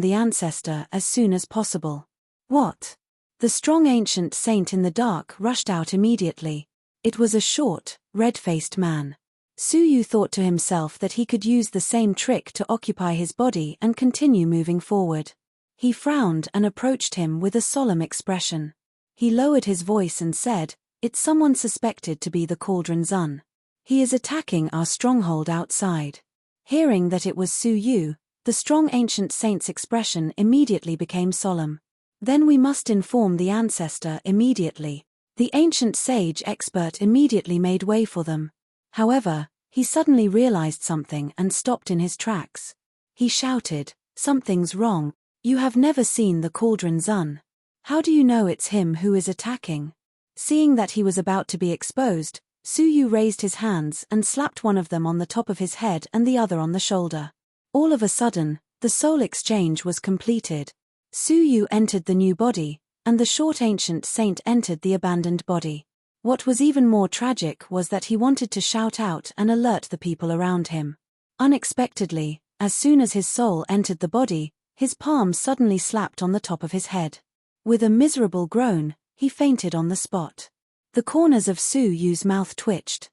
the ancestor as soon as possible." "What?" The strong ancient saint in the dark rushed out immediately. It was a short, red-faced man. Suyu thought to himself that he could use the same trick to occupy his body and continue moving forward. He frowned and approached him with a solemn expression. He lowered his voice and said, "It's someone suspected to be the Cauldron Zun. He is attacking our stronghold outside." Hearing that it was Suyu, the strong ancient saint's expression immediately became solemn. "Then we must inform the ancestor immediately." The ancient sage expert immediately made way for them. However, he suddenly realized something and stopped in his tracks. He shouted, "Something's wrong. You have never seen the Cauldron Zun." How do you know it's him who is attacking? Seeing that he was about to be exposed, Suyu raised his hands and slapped one of them on the top of his head and the other on the shoulder. All of a sudden, the soul exchange was completed. Suyu entered the new body, and the short ancient saint entered the abandoned body. What was even more tragic was that he wanted to shout out and alert the people around him. Unexpectedly, as soon as his soul entered the body, his palm suddenly slapped on the top of his head. With a miserable groan, he fainted on the spot. The corners of Suyu's mouth twitched.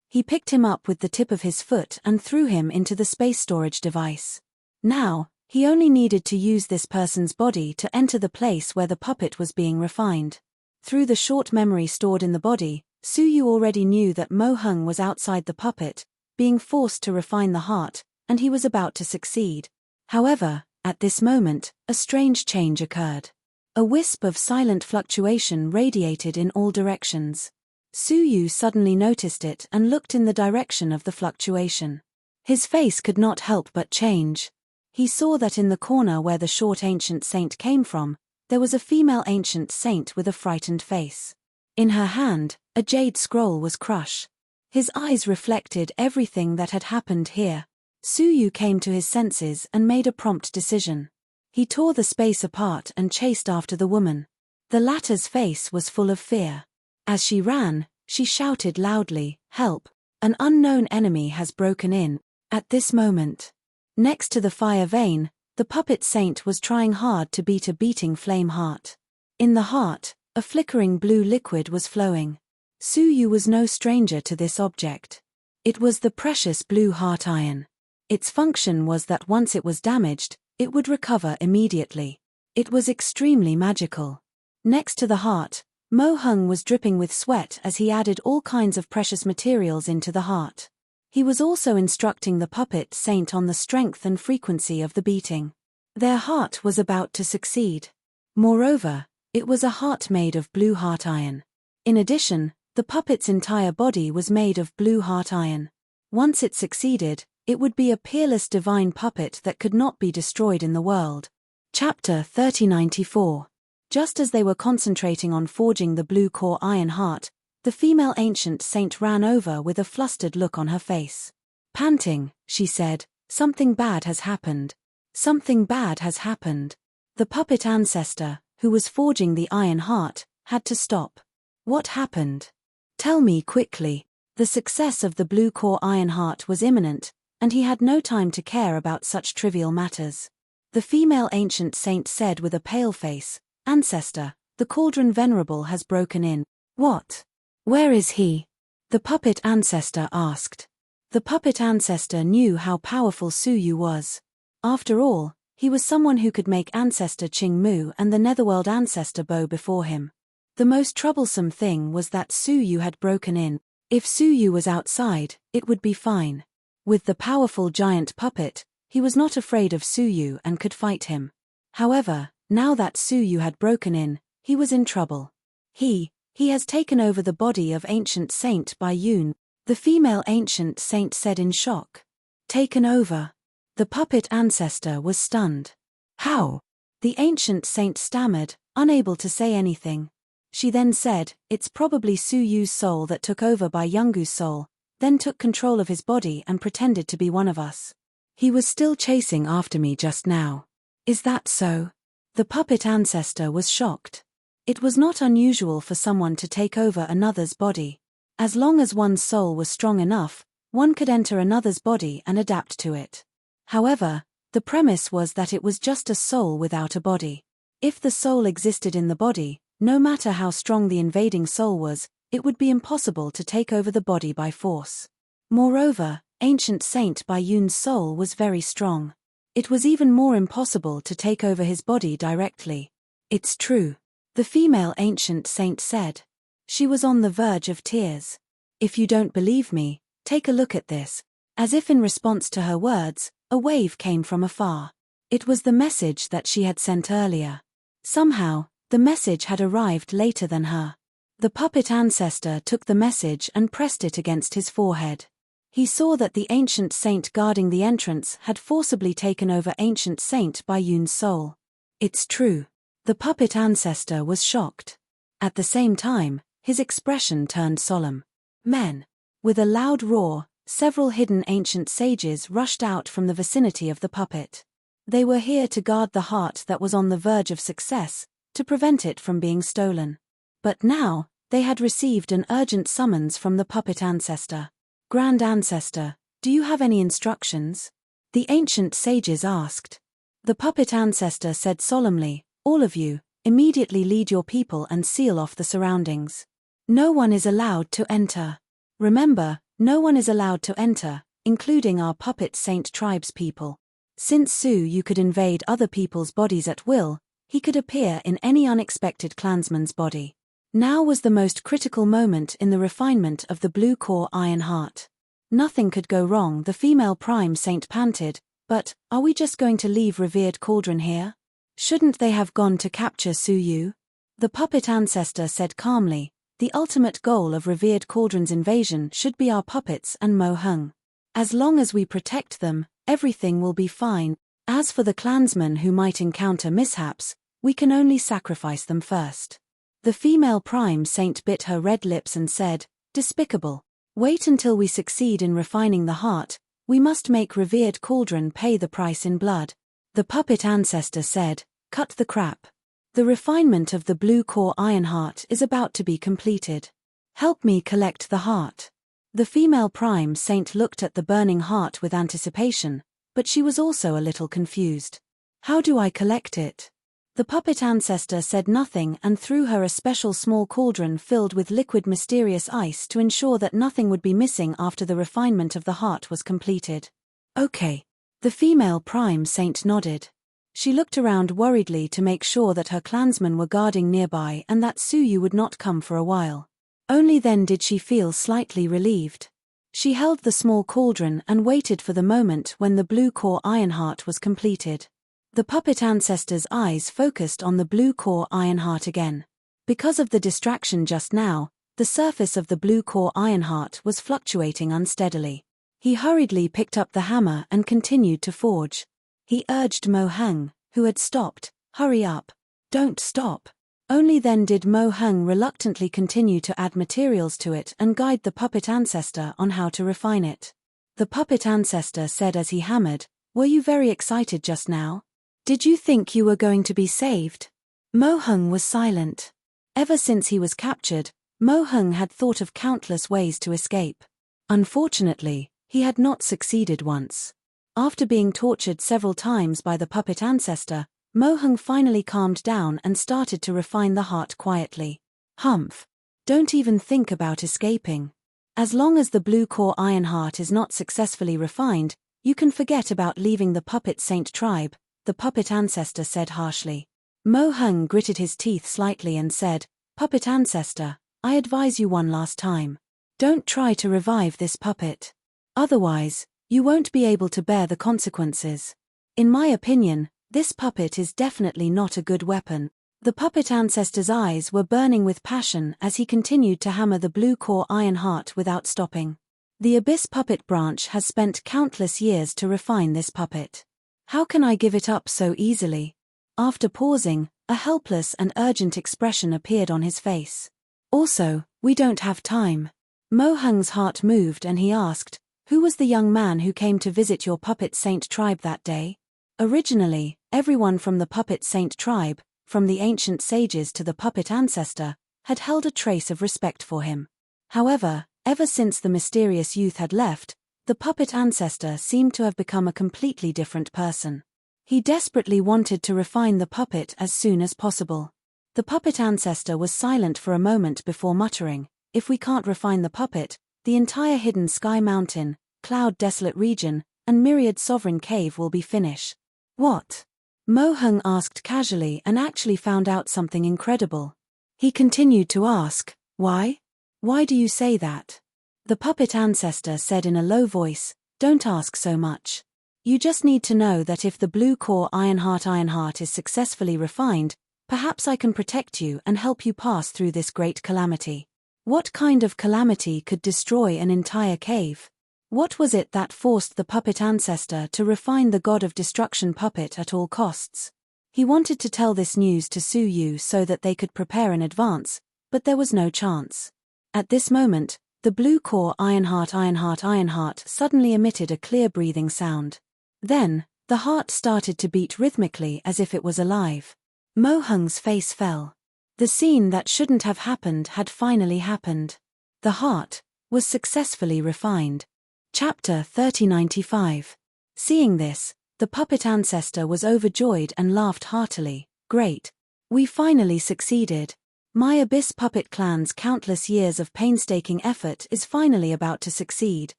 He picked him up with the tip of his foot and threw him into the space storage device. Now, he only needed to use this person's body to enter the place where the puppet was being refined. Through the short memory stored in the body, Suyu already knew that Mo Hung was outside the puppet, being forced to refine the heart, and he was about to succeed. However, at this moment, a strange change occurred. A wisp of silent fluctuation radiated in all directions. Suyu suddenly noticed it and looked in the direction of the fluctuation. His face could not help but change. He saw that in the corner where the short ancient saint came from, there was a female ancient saint with a frightened face. In her hand, a jade scroll was crushed. His eyes reflected everything that had happened here. Suyu came to his senses and made a prompt decision. He tore the space apart and chased after the woman. The latter's face was full of fear. As she ran, she shouted loudly, "Help! An unknown enemy has broken in." At this moment, next to the fire vein, the puppet saint was trying hard to beat a beating flame heart. In the heart, a flickering blue liquid was flowing. Suyu was no stranger to this object. It was the precious blue heart iron. Its function was that once it was damaged, it would recover immediately. It was extremely magical. Next to the heart, Mo Hung was dripping with sweat as he added all kinds of precious materials into the heart. He was also instructing the puppet saint on the strength and frequency of the beating. Their heart was about to succeed. Moreover, it was a heart made of blue heart iron. In addition, the puppet's entire body was made of blue heart iron. Once it succeeded, it would be a peerless divine puppet that could not be destroyed in the world. Chapter 3094. Just as they were concentrating on forging the blue core iron heart, the female ancient saint ran over with a flustered look on her face. Panting, she said, "Something bad has happened. Something bad has happened." The puppet ancestor, who was forging the iron heart, had to stop. What happened? Tell me quickly. The success of the blue core iron heart was imminent, and he had no time to care about such trivial matters. The female ancient saint said with a pale face, "Ancestor, the Cauldron Venerable has broken in." "What? Where is he?" the puppet ancestor asked. The puppet ancestor knew how powerful Suyu was. After all, he was someone who could make Ancestor Ching Mu and the Netherworld Ancestor bow before him. The most troublesome thing was that Suyu had broken in. If Suyu was outside, it would be fine. With the powerful giant puppet, he was not afraid of Suyu and could fight him. However, now that Suyu had broken in, he was in trouble. He has taken over the body of Ancient Saint Bai Yun, the female Ancient Saint said in shock. Taken over? The puppet ancestor was stunned. How? The Ancient Saint stammered, unable to say anything. She then said, "It's probably Suyu's soul that took over Bai Yungu's soul, then took control of his body and pretended to be one of us. He was still chasing after me just now." Is that so? The puppet ancestor was shocked. It was not unusual for someone to take over another's body. As long as one's soul was strong enough, one could enter another's body and adapt to it. However, the premise was that it was just a soul without a body. If the soul existed in the body, no matter how strong the invading soul was, it would be impossible to take over the body by force. Moreover, Ancient Saint Bai Yun's soul was very strong. It was even more impossible to take over his body directly. "It's true," the female Ancient Saint said. She was on the verge of tears. "If you don't believe me, take a look at this." As if in response to her words, a wave came from afar. It was the message that she had sent earlier. Somehow, the message had arrived later than her. The puppet ancestor took the message and pressed it against his forehead. He saw that the Ancient Saint guarding the entrance had forcibly taken over Ancient Saint Bai Yun's soul. "It's true." The puppet ancestor was shocked. At the same time, his expression turned solemn. Men. With a loud roar, several hidden ancient sages rushed out from the vicinity of the puppet. They were here to guard the heart that was on the verge of success, to prevent it from being stolen. But now, they had received an urgent summons from the puppet ancestor. Grand Ancestor, do you have any instructions? The ancient sages asked. The puppet ancestor said solemnly, all of you, immediately lead your people and seal off the surroundings. No one is allowed to enter. Remember, no one is allowed to enter, including our puppet saint tribe's people. Since Su Yu could invade other people's bodies at will, he could appear in any unexpected clansman's body. Now was the most critical moment in the refinement of the blue core iron heart. Nothing could go wrong, the female prime saint panted, but, are we just going to leave revered Cauldron here? Shouldn't they have gone to capture Su Yu? The puppet ancestor said calmly, the ultimate goal of revered Cauldron's invasion should be our puppets and Mo Hung. As long as we protect them, everything will be fine. As for the clansmen who might encounter mishaps, we can only sacrifice them first. The female prime saint bit her red lips and said, despicable. Wait until we succeed in refining the heart, we must make revered Cauldron pay the price in blood. The puppet ancestor said, cut the crap. The refinement of the blue core iron heart is about to be completed. Help me collect the heart. The female prime saint looked at the burning heart with anticipation, but she was also a little confused. How do I collect it? The puppet ancestor said nothing and threw her a special small cauldron filled with liquid mysterious ice to ensure that nothing would be missing after the refinement of the heart was completed. Okay. The female prime saint nodded. She looked around worriedly to make sure that her clansmen were guarding nearby and that Su Yu would not come for a while. Only then did she feel slightly relieved. She held the small cauldron and waited for the moment when the blue core iron heart was completed. The puppet ancestor's eyes focused on the blue core iron heart again. Because of the distraction just now, the surface of the blue core iron heart was fluctuating unsteadily. He hurriedly picked up the hammer and continued to forge. He urged Mo Hung, who had stopped, hurry up. Don't stop. Only then did Mo Hung reluctantly continue to add materials to it and guide the puppet ancestor on how to refine it. The puppet ancestor said as he hammered, were you very excited just now? Did you think you were going to be saved? Mo Hung was silent. Ever since he was captured, Mo Hung had thought of countless ways to escape. Unfortunately, he had not succeeded once. After being tortured several times by the puppet ancestor, Mo Hung finally calmed down and started to refine the heart quietly. Humph. Don't even think about escaping. As long as the blue core iron heart is not successfully refined, you can forget about leaving the puppet saint tribe, the puppet ancestor said harshly. Mo Hung gritted his teeth slightly and said, puppet ancestor, I advise you one last time. Don't try to revive this puppet. Otherwise, you won't be able to bear the consequences. In my opinion, this puppet is definitely not a good weapon. The puppet ancestor's eyes were burning with passion as he continued to hammer the blue core iron heart without stopping. The Abyss puppet branch has spent countless years to refine this puppet. How can I give it up so easily? After pausing, a helpless and urgent expression appeared on his face. Also, we don't have time. Mo Hung's heart moved and he asked, who was the young man who came to visit your puppet saint tribe that day? Originally, everyone from the puppet saint tribe, from the ancient sages to the puppet ancestor, had held a trace of respect for him. However, ever since the mysterious youth had left, the puppet ancestor seemed to have become a completely different person. He desperately wanted to refine the puppet as soon as possible. The puppet ancestor was silent for a moment before muttering, if we can't refine the puppet, the entire hidden sky mountain, cloud desolate region, and myriad sovereign cave will be finished. What? Mo Hung asked casually and actually found out something incredible. He continued to ask, why? Why do you say that? The puppet ancestor said in a low voice, don't ask so much. You just need to know that if the blue core iron heart is successfully refined, perhaps I can protect you and help you pass through this great calamity. What kind of calamity could destroy an entire cave? What was it that forced the puppet ancestor to refine the god of destruction puppet at all costs? He wanted to tell this news to Su Yu so that they could prepare in advance, but there was no chance. At this moment, the blue core Ironheart suddenly emitted a clear breathing sound. Then, the heart started to beat rhythmically as if it was alive. Mo Hung's face fell. The scene that shouldn't have happened had finally happened. The heart was successfully refined. Chapter 3095. Seeing this, the puppet ancestor was overjoyed and laughed heartily. Great. We finally succeeded. My Abyss Puppet Clan's countless years of painstaking effort is finally about to succeed.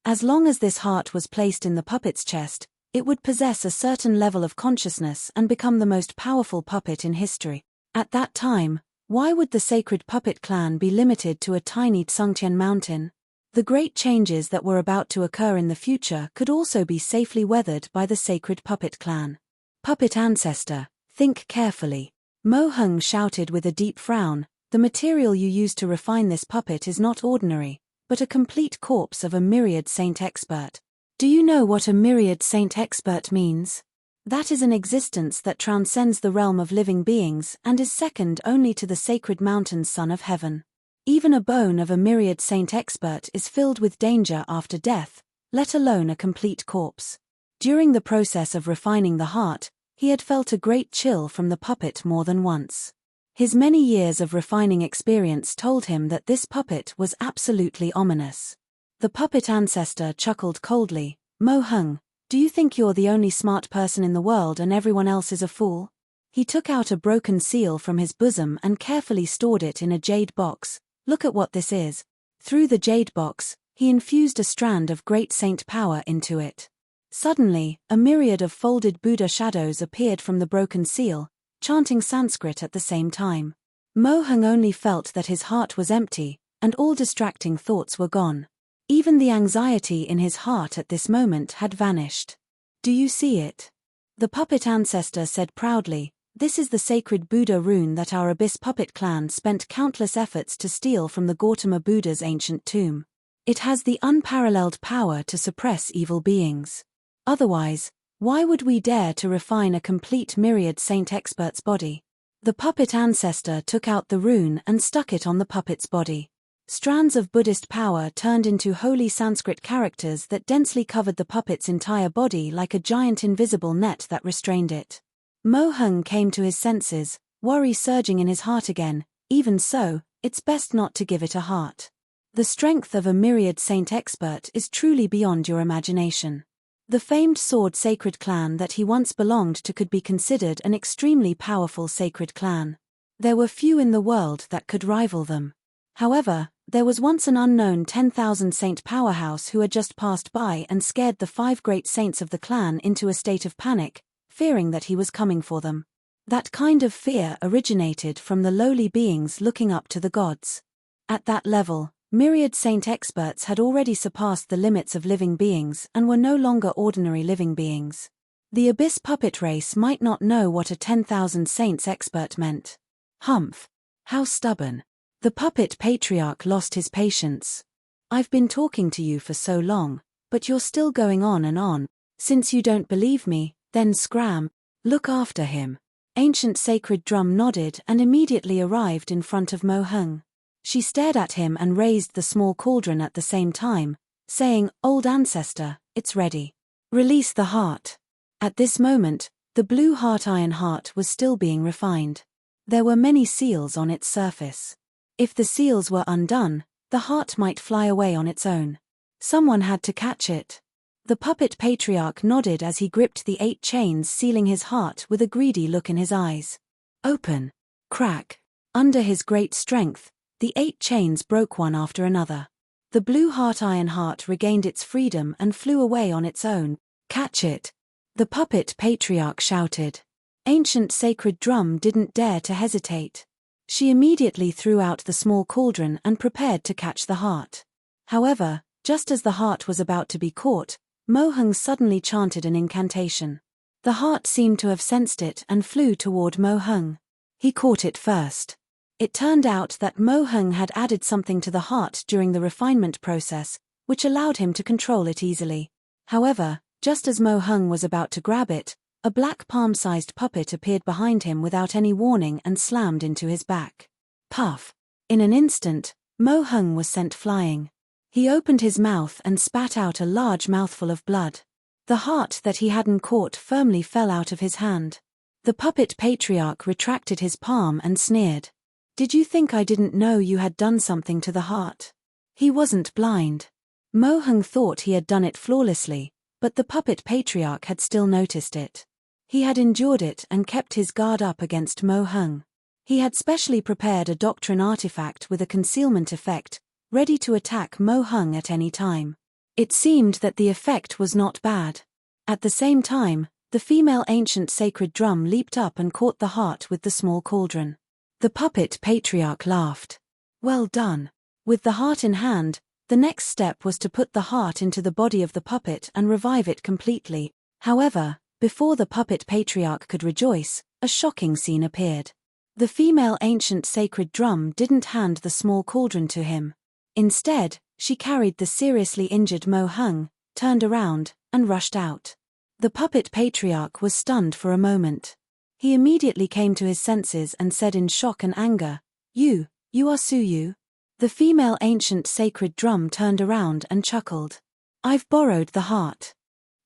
As long as this heart was placed in the puppet's chest, it would possess a certain level of consciousness and become the most powerful puppet in history. At that time, why would the Sacred Puppet Clan be limited to a tiny Tsungtian mountain? The great changes that were about to occur in the future could also be safely weathered by the Sacred Puppet Clan. Puppet Ancestor, think carefully. Mo Hung shouted with a deep frown, the material you used to refine this puppet is not ordinary, but a complete corpse of a myriad saint expert. Do you know what a myriad saint expert means? That is an existence that transcends the realm of living beings and is second only to the sacred mountain's son of heaven. Even a bone of a myriad saint expert is filled with danger after death, let alone a complete corpse. During the process of refining the heart, he had felt a great chill from the puppet more than once. His many years of refining experience told him that this puppet was absolutely ominous. The puppet ancestor chuckled coldly. Mo Hung, do you think you're the only smart person in the world and everyone else is a fool? He took out a broken seal from his bosom and carefully stored it in a jade box. Look at what this is. Through the jade box, he infused a strand of great saint power into it. Suddenly, a myriad of folded Buddha shadows appeared from the broken seal, chanting Sanskrit at the same time. Mo Hung only felt that his heart was empty, and all distracting thoughts were gone. Even the anxiety in his heart at this moment had vanished. Do you see it? The puppet ancestor said proudly, this is the sacred Buddha rune that our Abyss Puppet Clan spent countless efforts to steal from the Gautama Buddha's ancient tomb. It has the unparalleled power to suppress evil beings. Otherwise, why would we dare to refine a complete myriad saint expert's body? The puppet ancestor took out the rune and stuck it on the puppet's body. Strands of Buddhist power turned into holy Sanskrit characters that densely covered the puppet's entire body like a giant invisible net that restrained it. Mo Hung came to his senses, worry surging in his heart again. Even so, it's best not to give it a heart. The strength of a myriad saint expert is truly beyond your imagination. The famed sword sacred clan that he once belonged to could be considered an extremely powerful sacred clan. There were few in the world that could rival them. However, there was once an unknown 10,000 saint powerhouse who had just passed by and scared the 5 great saints of the clan into a state of panic, fearing that he was coming for them. That kind of fear originated from the lowly beings looking up to the gods. At that level, myriad saint experts had already surpassed the limits of living beings and were no longer ordinary living beings. The Abyss puppet race might not know what a 10,000 saints expert meant. Humph! How stubborn! The puppet patriarch lost his patience. I've been talking to you for so long, but you're still going on and on. Since you don't believe me, then scram. Look after him. Ancient Sacred Drum nodded and immediately arrived in front of Mo Hung. She stared at him and raised the small cauldron at the same time, saying, Old ancestor, it's ready. Release the heart. At this moment, the blue heart Ironheart was still being refined. There were many seals on its surface. If the seals were undone, the heart might fly away on its own. Someone had to catch it. The puppet patriarch nodded as he gripped the 8 chains sealing his heart with a greedy look in his eyes. Open. Crack. Under his great strength, the 8 chains broke one after another. The blue heart Ironheart regained its freedom and flew away on its own. Catch it. The puppet patriarch shouted. Ancient Sacred Drum didn't dare to hesitate. She immediately threw out the small cauldron and prepared to catch the heart. However, just as the heart was about to be caught, Mo Hung suddenly chanted an incantation. The heart seemed to have sensed it and flew toward Mo Hung. He caught it first. It turned out that Mo Hung had added something to the heart during the refinement process, which allowed him to control it easily. However, just as Mo Hung was about to grab it, A black palm-sized puppet appeared behind him without any warning and slammed into his back. Puff! In an instant, Mo Hung was sent flying. He opened his mouth and spat out a large mouthful of blood. The heart that he hadn't caught firmly fell out of his hand. The puppet patriarch retracted his palm and sneered. "Did you think I didn't know you had done something to the heart?" He wasn't blind. Mo Hung thought he had done it flawlessly, but the puppet patriarch had still noticed it. He had endured it and kept his guard up against Mo Hung. He had specially prepared a doctrine artifact with a concealment effect, ready to attack Mo Hung at any time. It seemed that the effect was not bad. At the same time, the female ancient sacred drum leaped up and caught the heart with the small cauldron. The puppet patriarch laughed. Well done. With the heart in hand, the next step was to put the heart into the body of the puppet and revive it completely. However, before the puppet patriarch could rejoice, a shocking scene appeared. The female ancient sacred drum didn't hand the small cauldron to him. Instead, she carried the seriously injured Mo Hung, turned around, and rushed out. The puppet patriarch was stunned for a moment. He immediately came to his senses and said in shock and anger, You are Suyu?" The female ancient sacred drum turned around and chuckled. "I've borrowed the heart.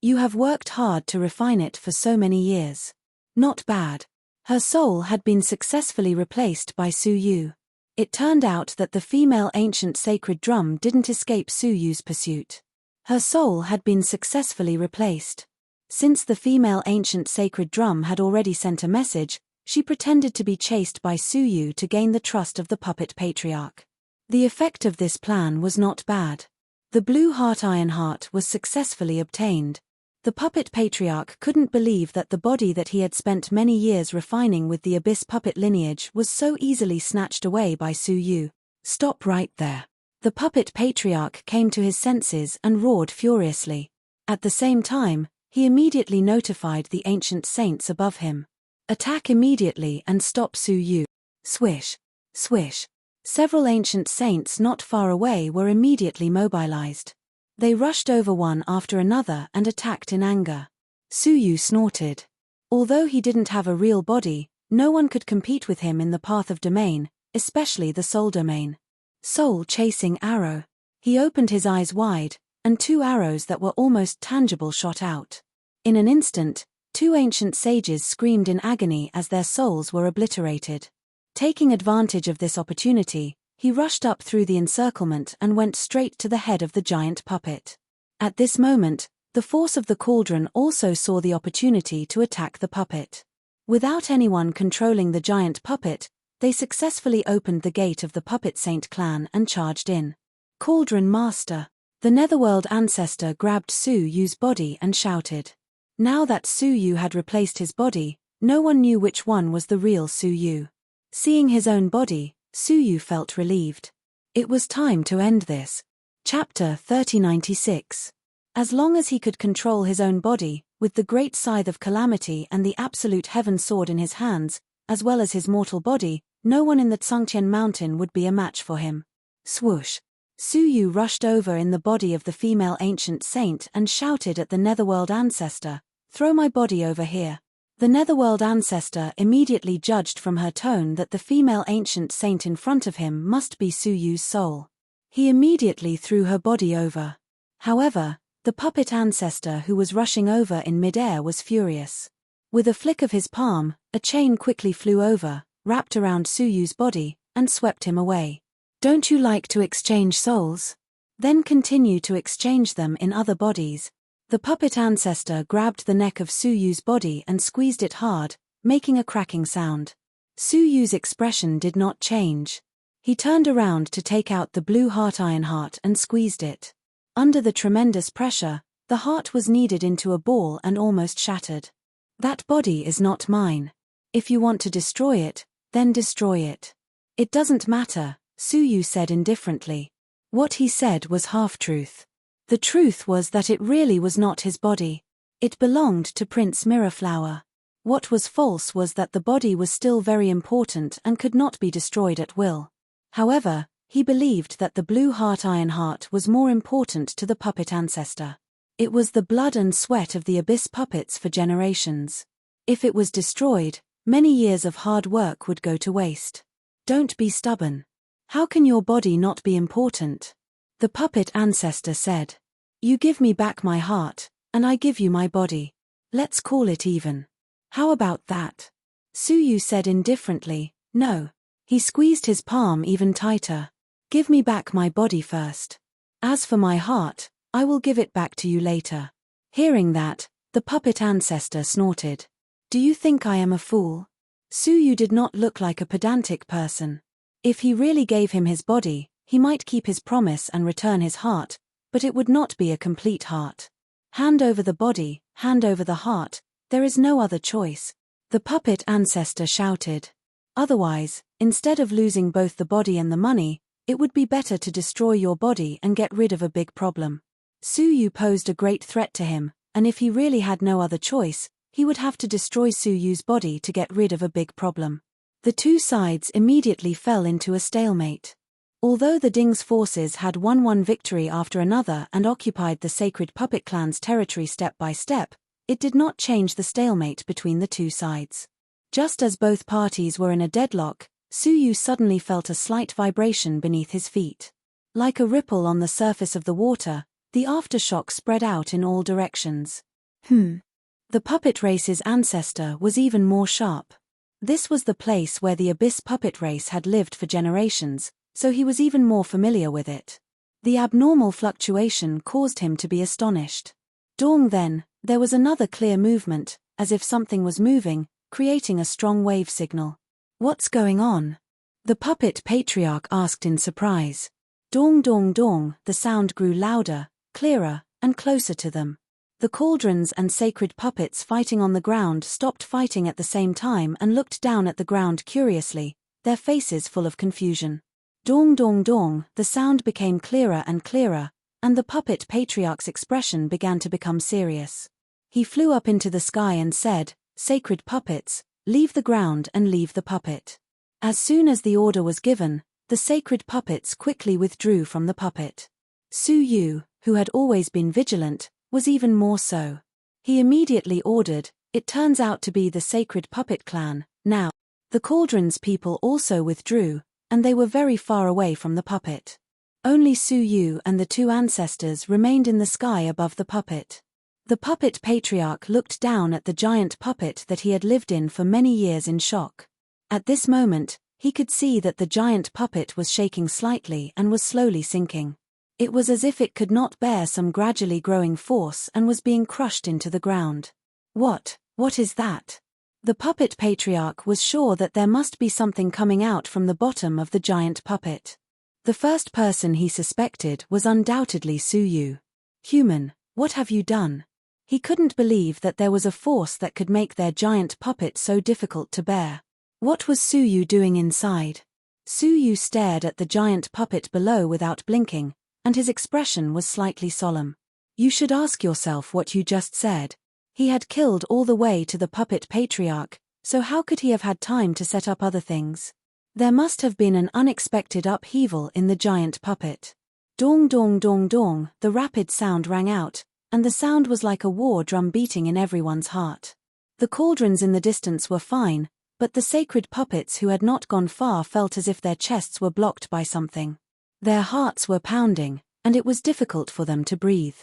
You have worked hard to refine it for so many years. Not bad." Her soul had been successfully replaced by Suyu. It turned out that the female ancient sacred drum didn't escape Suyu's pursuit. Her soul had been successfully replaced. Since the female ancient sacred drum had already sent a message, she pretended to be chased by Suyu to gain the trust of the puppet patriarch. The effect of this plan was not bad. The blue heart Ironheart was successfully obtained. The puppet patriarch couldn't believe that the body that he had spent many years refining with the Abyss puppet lineage was so easily snatched away by Suyu. "Stop right there." The puppet patriarch came to his senses and roared furiously. At the same time, he immediately notified the ancient saints above him. "Attack immediately and stop Suyu." Swish! Swish! Several ancient saints not far away were immediately mobilized. They rushed over one after another and attacked in anger. Suyu snorted. Although he didn't have a real body, no one could compete with him in the path of domain, especially the soul domain. Soul-chasing arrow. He opened his eyes wide, and two arrows that were almost tangible shot out. In an instant, two ancient sages screamed in agony as their souls were obliterated. Taking advantage of this opportunity, he rushed up through the encirclement and went straight to the head of the giant puppet. At this moment, the force of the cauldron also saw the opportunity to attack the puppet. Without anyone controlling the giant puppet, they successfully opened the gate of the Puppet Saint clan and charged in. "Cauldron Master!" The Netherworld ancestor grabbed Suyu's body and shouted. Now that Suyu had replaced his body, no one knew which one was the real Suyu. Seeing his own body, Suyu felt relieved. It was time to end this. Chapter 3096. As long as he could control his own body, with the great scythe of calamity and the absolute heaven sword in his hands, as well as his mortal body, no one in the Tsungtian mountain would be a match for him. Swoosh! Suyu rushed over in the body of the female ancient saint and shouted at the Netherworld ancestor, "Throw my body over here." The Netherworld ancestor immediately judged from her tone that the female ancient saint in front of him must be Suyu's soul. He immediately threw her body over. However, the puppet ancestor who was rushing over in midair was furious. With a flick of his palm, a chain quickly flew over, wrapped around Suyu's body, and swept him away. "Don't you like to exchange souls? Then continue to exchange them in other bodies." The puppet ancestor grabbed the neck of Suyu's body and squeezed it hard, making a cracking sound. Suyu's expression did not change. He turned around to take out the blue heart Ironheart and squeezed it. Under the tremendous pressure, the heart was kneaded into a ball and almost shattered. "That body is not mine. If you want to destroy it, then destroy it." "It doesn't matter," Suyu said indifferently. What he said was half-truth. The truth was that it really was not his body. It belonged to Prince Mirrorflower. What was false was that the body was still very important and could not be destroyed at will. However, he believed that the blue heart Ironheart was more important to the puppet ancestor. It was the blood and sweat of the abyss puppets for generations. If it was destroyed, many years of hard work would go to waste. Don't be stubborn. How can your body not be important? The puppet ancestor said. You give me back my heart, and I give you my body. Let's call it even. How about that? Suyu said indifferently, no. He squeezed his palm even tighter. Give me back my body first. As for my heart, I will give it back to you later. Hearing that, the puppet ancestor snorted. Do you think I am a fool? Suyu did not look like a pedantic person. If he really gave him his body, he might keep his promise and return his heart, but it would not be a complete heart. Hand over the body, hand over the heart, there is no other choice. The puppet ancestor shouted. Otherwise, instead of losing both the body and the money, it would be better to destroy your body and get rid of a big problem. Suyu posed a great threat to him, and if he really had no other choice, he would have to destroy Suyu's body to get rid of a big problem. The two sides immediately fell into a stalemate. Although the Ding's forces had won one victory after another and occupied the sacred puppet clan's territory step by step, it did not change the stalemate between the two sides. Just as both parties were in a deadlock, Suyu suddenly felt a slight vibration beneath his feet. Like a ripple on the surface of the water, the aftershock spread out in all directions. The puppet race's ancestor was even more sharp. This was the place where the abyss puppet race had lived for generations, so he was even more familiar with it. The abnormal fluctuation caused him to be astonished. Then, there was another clear movement, as if something was moving, creating a strong wave signal. What's going on? The puppet patriarch asked in surprise. Dong dong dong, the sound grew louder, clearer, and closer to them. The cauldrons and sacred puppets fighting on the ground stopped fighting at the same time and looked down at the ground curiously, their faces full of confusion. Dong dong dong, the sound became clearer and clearer, and the puppet patriarch's expression began to become serious. He flew up into the sky and said, Sacred puppets, leave the ground and leave the puppet. As soon as the order was given, the sacred puppets quickly withdrew from the puppet. Suyu, who had always been vigilant, was even more so. He immediately ordered, it turns out to be the sacred puppet clan, now. The cauldron's people also withdrew, and they were very far away from the puppet. Only Suyu and the two ancestors remained in the sky above the puppet. The puppet patriarch looked down at the giant puppet that he had lived in for many years in shock. At this moment, he could see that the giant puppet was shaking slightly and was slowly sinking. It was as if it could not bear some gradually growing force and was being crushed into the ground. What is that? The puppet patriarch was sure that there must be something coming out from the bottom of the giant puppet. The first person he suspected was undoubtedly Suyu. Human, what have you done? He couldn't believe that there was a force that could make their giant puppet so difficult to bear. What was Suyu doing inside? Suyu stared at the giant puppet below without blinking, and his expression was slightly solemn. You should ask yourself what you just said. He had killed all the way to the puppet patriarch, so how could he have had time to set up other things? There must have been an unexpected upheaval in the giant puppet. Dong dong dong dong, the rapid sound rang out, and the sound was like a war drum beating in everyone's heart. The cauldrons in the distance were fine, but the sacred puppets who had not gone far felt as if their chests were blocked by something. Their hearts were pounding, and it was difficult for them to breathe.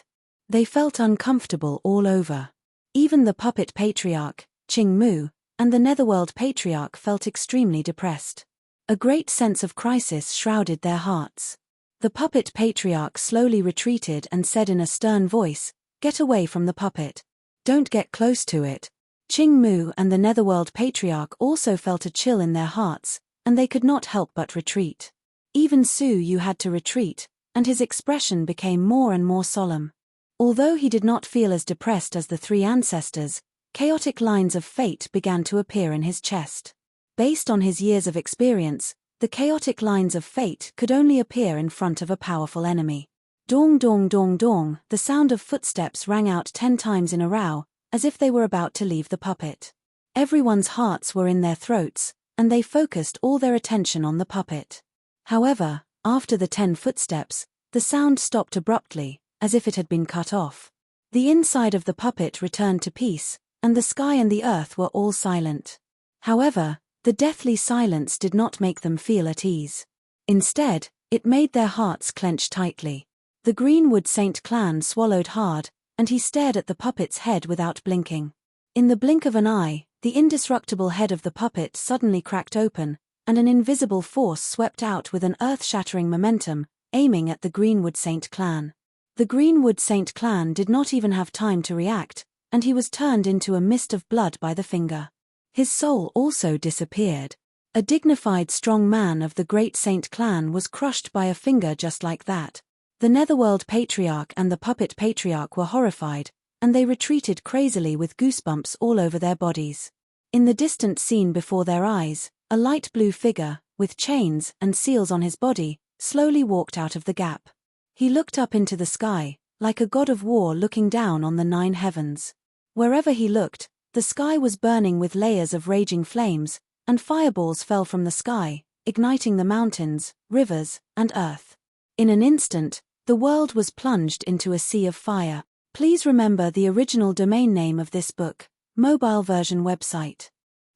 They felt uncomfortable all over. Even the puppet patriarch, Qing Mu, and the netherworld patriarch felt extremely depressed. A great sense of crisis shrouded their hearts. The puppet patriarch slowly retreated and said in a stern voice, "Get away from the puppet. Don't get close to it." Qing Mu and the netherworld patriarch also felt a chill in their hearts, and they could not help but retreat. Even Suyu had to retreat, and his expression became more and more solemn. Although he did not feel as depressed as the three ancestors, chaotic lines of fate began to appear in his chest. Based on his years of experience, the chaotic lines of fate could only appear in front of a powerful enemy. Dong dong dong dong, the sound of footsteps rang out 10 times in a row, as if they were about to leave the puppet. Everyone's hearts were in their throats, and they focused all their attention on the puppet. However, after the 10 footsteps, the sound stopped abruptly, as if it had been cut off. The inside of the puppet returned to peace, and the sky and the earth were all silent. However, the deathly silence did not make them feel at ease. Instead, it made their hearts clench tightly. The Greenwood Saint clan swallowed hard, and he stared at the puppet's head without blinking. In the blink of an eye, the indestructible head of the puppet suddenly cracked open, and an invisible force swept out with an earth-shattering momentum, aiming at the Greenwood Saint clan. The Greenwood Saint clan did not even have time to react, and he was turned into a mist of blood by the finger. His soul also disappeared. A dignified strong man of the Great Saint clan was crushed by a finger just like that. The Netherworld Patriarch and the Puppet Patriarch were horrified, and they retreated crazily with goosebumps all over their bodies. In the distant scene before their eyes, a light blue figure, with chains and seals on his body, slowly walked out of the gap. He looked up into the sky, like a god of war looking down on the 9 heavens. Wherever he looked, the sky was burning with layers of raging flames, and fireballs fell from the sky, igniting the mountains, rivers, and earth. In an instant, the world was plunged into a sea of fire. Please remember the original domain name of this book, mobile version website.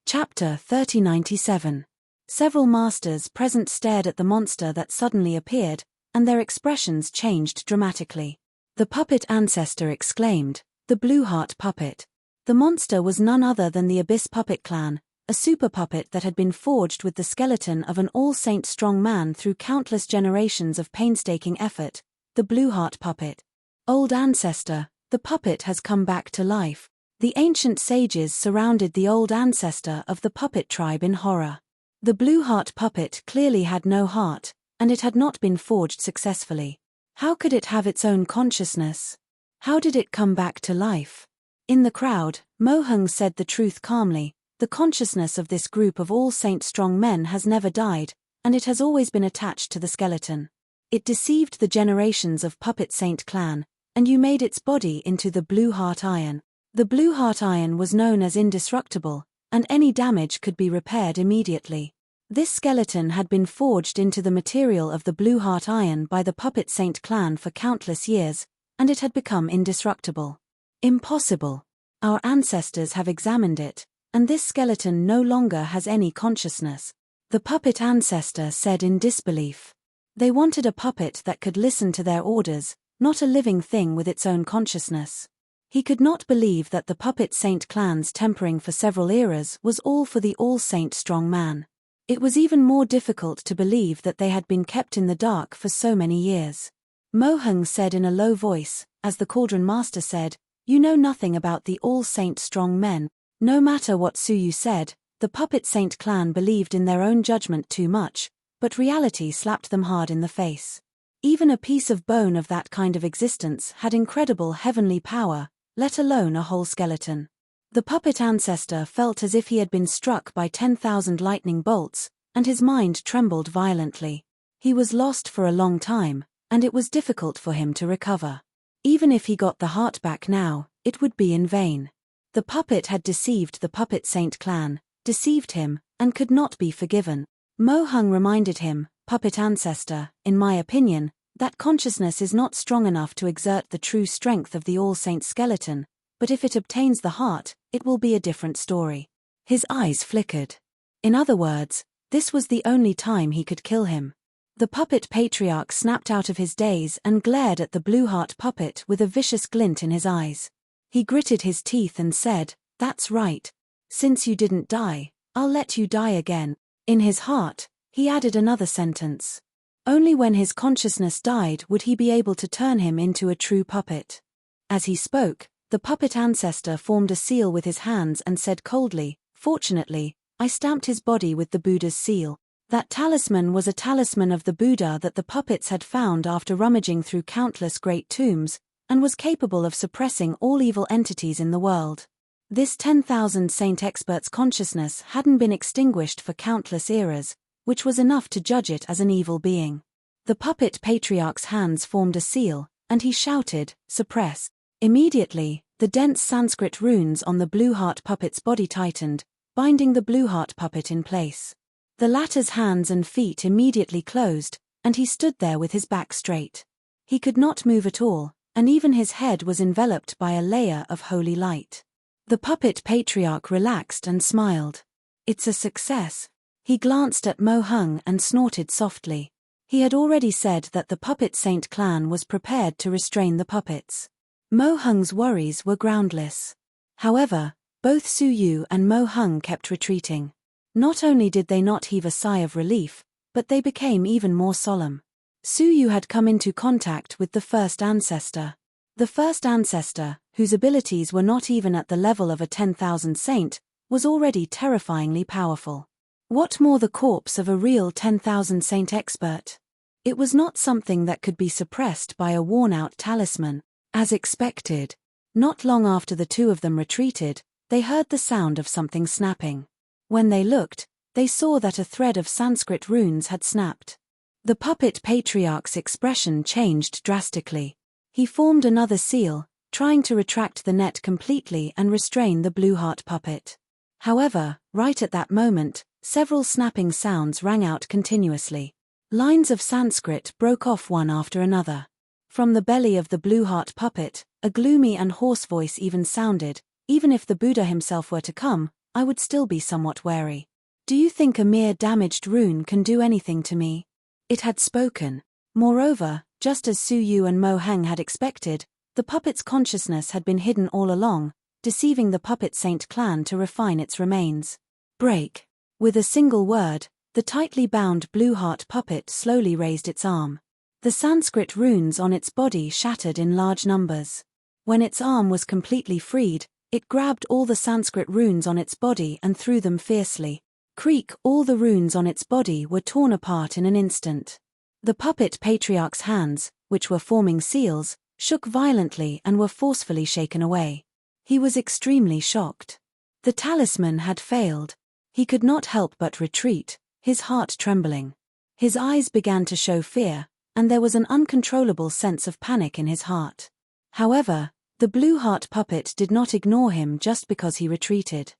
Chapter 3097. Several masters present stared at the monster that suddenly appeared, and their expressions changed dramatically. The puppet ancestor exclaimed, "The Blue Heart puppet." The monster was none other than the Abyss Puppet Clan, a super puppet that had been forged with the skeleton of an all-saint strong man through countless generations of painstaking effort, the Blue Heart puppet. Old ancestor, the puppet has come back to life. The ancient sages surrounded the old ancestor of the puppet tribe in horror. The Blue Heart puppet clearly had no heart, and it had not been forged successfully. How could it have its own consciousness? How did it come back to life? In the crowd, Mohung said the truth calmly. The consciousness of this group of all-saint strong men has never died, and it has always been attached to the skeleton. It deceived the generations of Puppet Saint clan, and you made its body into the Blue Heart Iron. The Blue Heart Iron was known as indestructible, and any damage could be repaired immediately. This skeleton had been forged into the material of the Blue Heart Iron by the Puppet Saint clan for countless years, and it had become indestructible. Impossible. Our ancestors have examined it, and this skeleton no longer has any consciousness. The puppet ancestor said in disbelief. They wanted a puppet that could listen to their orders, not a living thing with its own consciousness. He could not believe that the Puppet Saint clan's tempering for several eras was all for the all-saint strong man. It was even more difficult to believe that they had been kept in the dark for so many years. Mohung said in a low voice, as the Cauldron Master said, "You know nothing about the all-saint strong men." No matter what Suyu said, the Puppet Saint clan believed in their own judgment too much, but reality slapped them hard in the face. Even a piece of bone of that kind of existence had incredible heavenly power, let alone a whole skeleton. The puppet ancestor felt as if he had been struck by 10,000 lightning bolts, and his mind trembled violently. He was lost for a long time, and it was difficult for him to recover. Even if he got the heart back now, it would be in vain. The puppet had deceived the Puppet Saint clan, deceived him, and could not be forgiven. Mohung reminded him, "Puppet ancestor, in my opinion, that consciousness is not strong enough to exert the true strength of the all-saint skeleton, but if it obtains the heart, it will be a different story." His eyes flickered. In other words, this was the only time he could kill him. The Puppet Patriarch snapped out of his daze and glared at the Blue Heart puppet with a vicious glint in his eyes. He gritted his teeth and said, "That's right. Since you didn't die, I'll let you die again." In his heart, he added another sentence. Only when his consciousness died would he be able to turn him into a true puppet. As he spoke, the puppet ancestor formed a seal with his hands and said coldly, "Fortunately, I stamped his body with the Buddha's seal." That talisman was a talisman of the Buddha that the puppets had found after rummaging through countless great tombs, and was capable of suppressing all evil entities in the world. This 10,000 saint expert's consciousness hadn't been extinguished for countless eras, which was enough to judge it as an evil being. The puppet patriarch's hands formed a seal, and he shouted, "Suppress." Immediately, the dense Sanskrit runes on the Blue Heart puppet's body tightened, binding the Blue Heart puppet in place. The latter's hands and feet immediately closed, and he stood there with his back straight. He could not move at all, and even his head was enveloped by a layer of holy light. The puppet patriarch relaxed and smiled. It's a success. He glanced at Mo Hung and snorted softly. He had already said that the Puppet Saint clan was prepared to restrain the puppets. Mo Hung's worries were groundless. However, both Su Yu and Mo Hung kept retreating. Not only did they not heave a sigh of relief, but they became even more solemn. Su Yu had come into contact with the first ancestor. The first ancestor, whose abilities were not even at the level of a 10,000 saint, was already terrifyingly powerful. What more the corpse of a real 10,000 saint expert? It was not something that could be suppressed by a worn-out talisman. As expected, not long after the two of them retreated, they heard the sound of something snapping. When they looked, they saw that a thread of Sanskrit runes had snapped. The puppet patriarch's expression changed drastically. He formed another seal, trying to retract the net completely and restrain the blue heart puppet. However, right at that moment, several snapping sounds rang out continuously. Lines of Sanskrit broke off one after another. From the belly of the blue heart puppet, a gloomy and hoarse voice even sounded, "Even if the Buddha himself were to come, I would still be somewhat wary. Do you think a mere damaged rune can do anything to me?" It had spoken. Moreover, just as Su Yu and Mo Hang had expected, the puppet's consciousness had been hidden all along, deceiving the Puppet Saint clan to refine its remains. Break. With a single word, the tightly bound blue heart puppet slowly raised its arm. The Sanskrit runes on its body shattered in large numbers. When its arm was completely freed, it grabbed all the Sanskrit runes on its body and threw them fiercely. Creak! All the runes on its body were torn apart in an instant. The puppet patriarch's hands, which were forming seals, shook violently and were forcefully shaken away. He was extremely shocked. The talisman had failed. He could not help but retreat, his heart trembling. His eyes began to show fear, and there was an uncontrollable sense of panic in his heart. However, the blue heart puppet did not ignore him just because he retreated.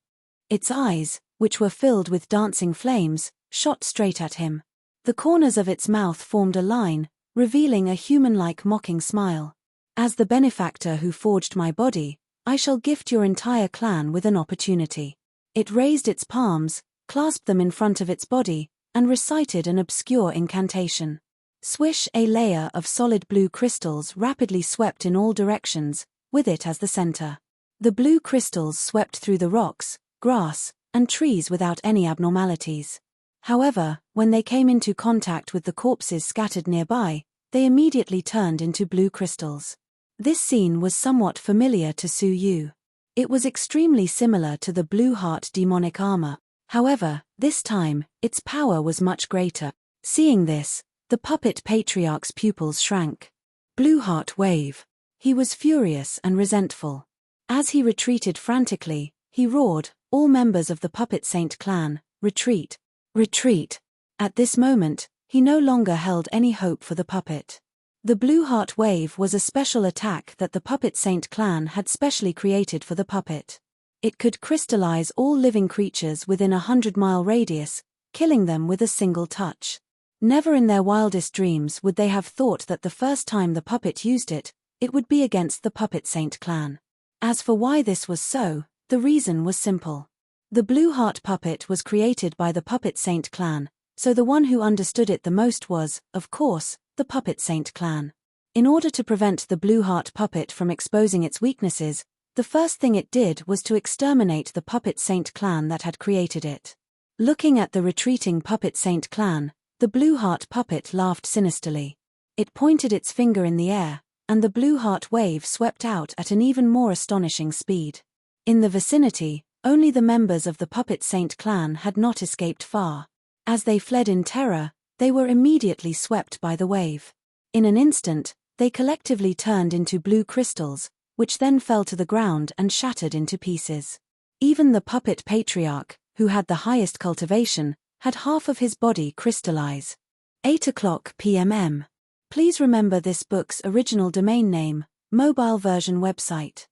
Its eyes, which were filled with dancing flames, shot straight at him. The corners of its mouth formed a line, revealing a human-like mocking smile. "As the benefactor who forged my body, I shall gift your entire clan with an opportunity." It raised its palms, clasped them in front of its body, and recited an obscure incantation. Swish! A layer of solid blue crystals rapidly swept in all directions, with it as the center. The blue crystals swept through the rocks, grass, and trees without any abnormalities. However, when they came into contact with the corpses scattered nearby, they immediately turned into blue crystals. This scene was somewhat familiar to Su Yu. It was extremely similar to the Blue Heart demonic armor. However, this time, its power was much greater. Seeing this, the puppet patriarch's pupils shrank. Blue Heart wave. He was furious and resentful. As he retreated frantically, he roared, "All members of the Puppet Saint clan, retreat! Retreat!" At this moment, he no longer held any hope for the puppet. The Blue Heart Wave was a special attack that the Puppet Saint clan had specially created for the puppet. It could crystallize all living creatures within a 100-mile radius, killing them with a single touch. Never in their wildest dreams would they have thought that the first time the puppet used it, it would be against the Puppet Saint clan. As for why this was so, the reason was simple. The Blue Heart puppet was created by the Puppet Saint clan, so the one who understood it the most was, of course, the Puppet Saint clan. In order to prevent the Blue Heart puppet from exposing its weaknesses, the first thing it did was to exterminate the Puppet Saint clan that had created it. Looking at the retreating Puppet Saint clan, the Blue Heart puppet laughed sinisterly. It pointed its finger in the air, and the Blue Heart wave swept out at an even more astonishing speed. In the vicinity, only the members of the Puppet Saint clan had not escaped far. As they fled in terror, they were immediately swept by the wave. In an instant, they collectively turned into blue crystals, which then fell to the ground and shattered into pieces. Even the puppet patriarch, who had the highest cultivation, had half of his body crystallize. 8:00 p.m. Please remember this book's original domain name, mobile version website.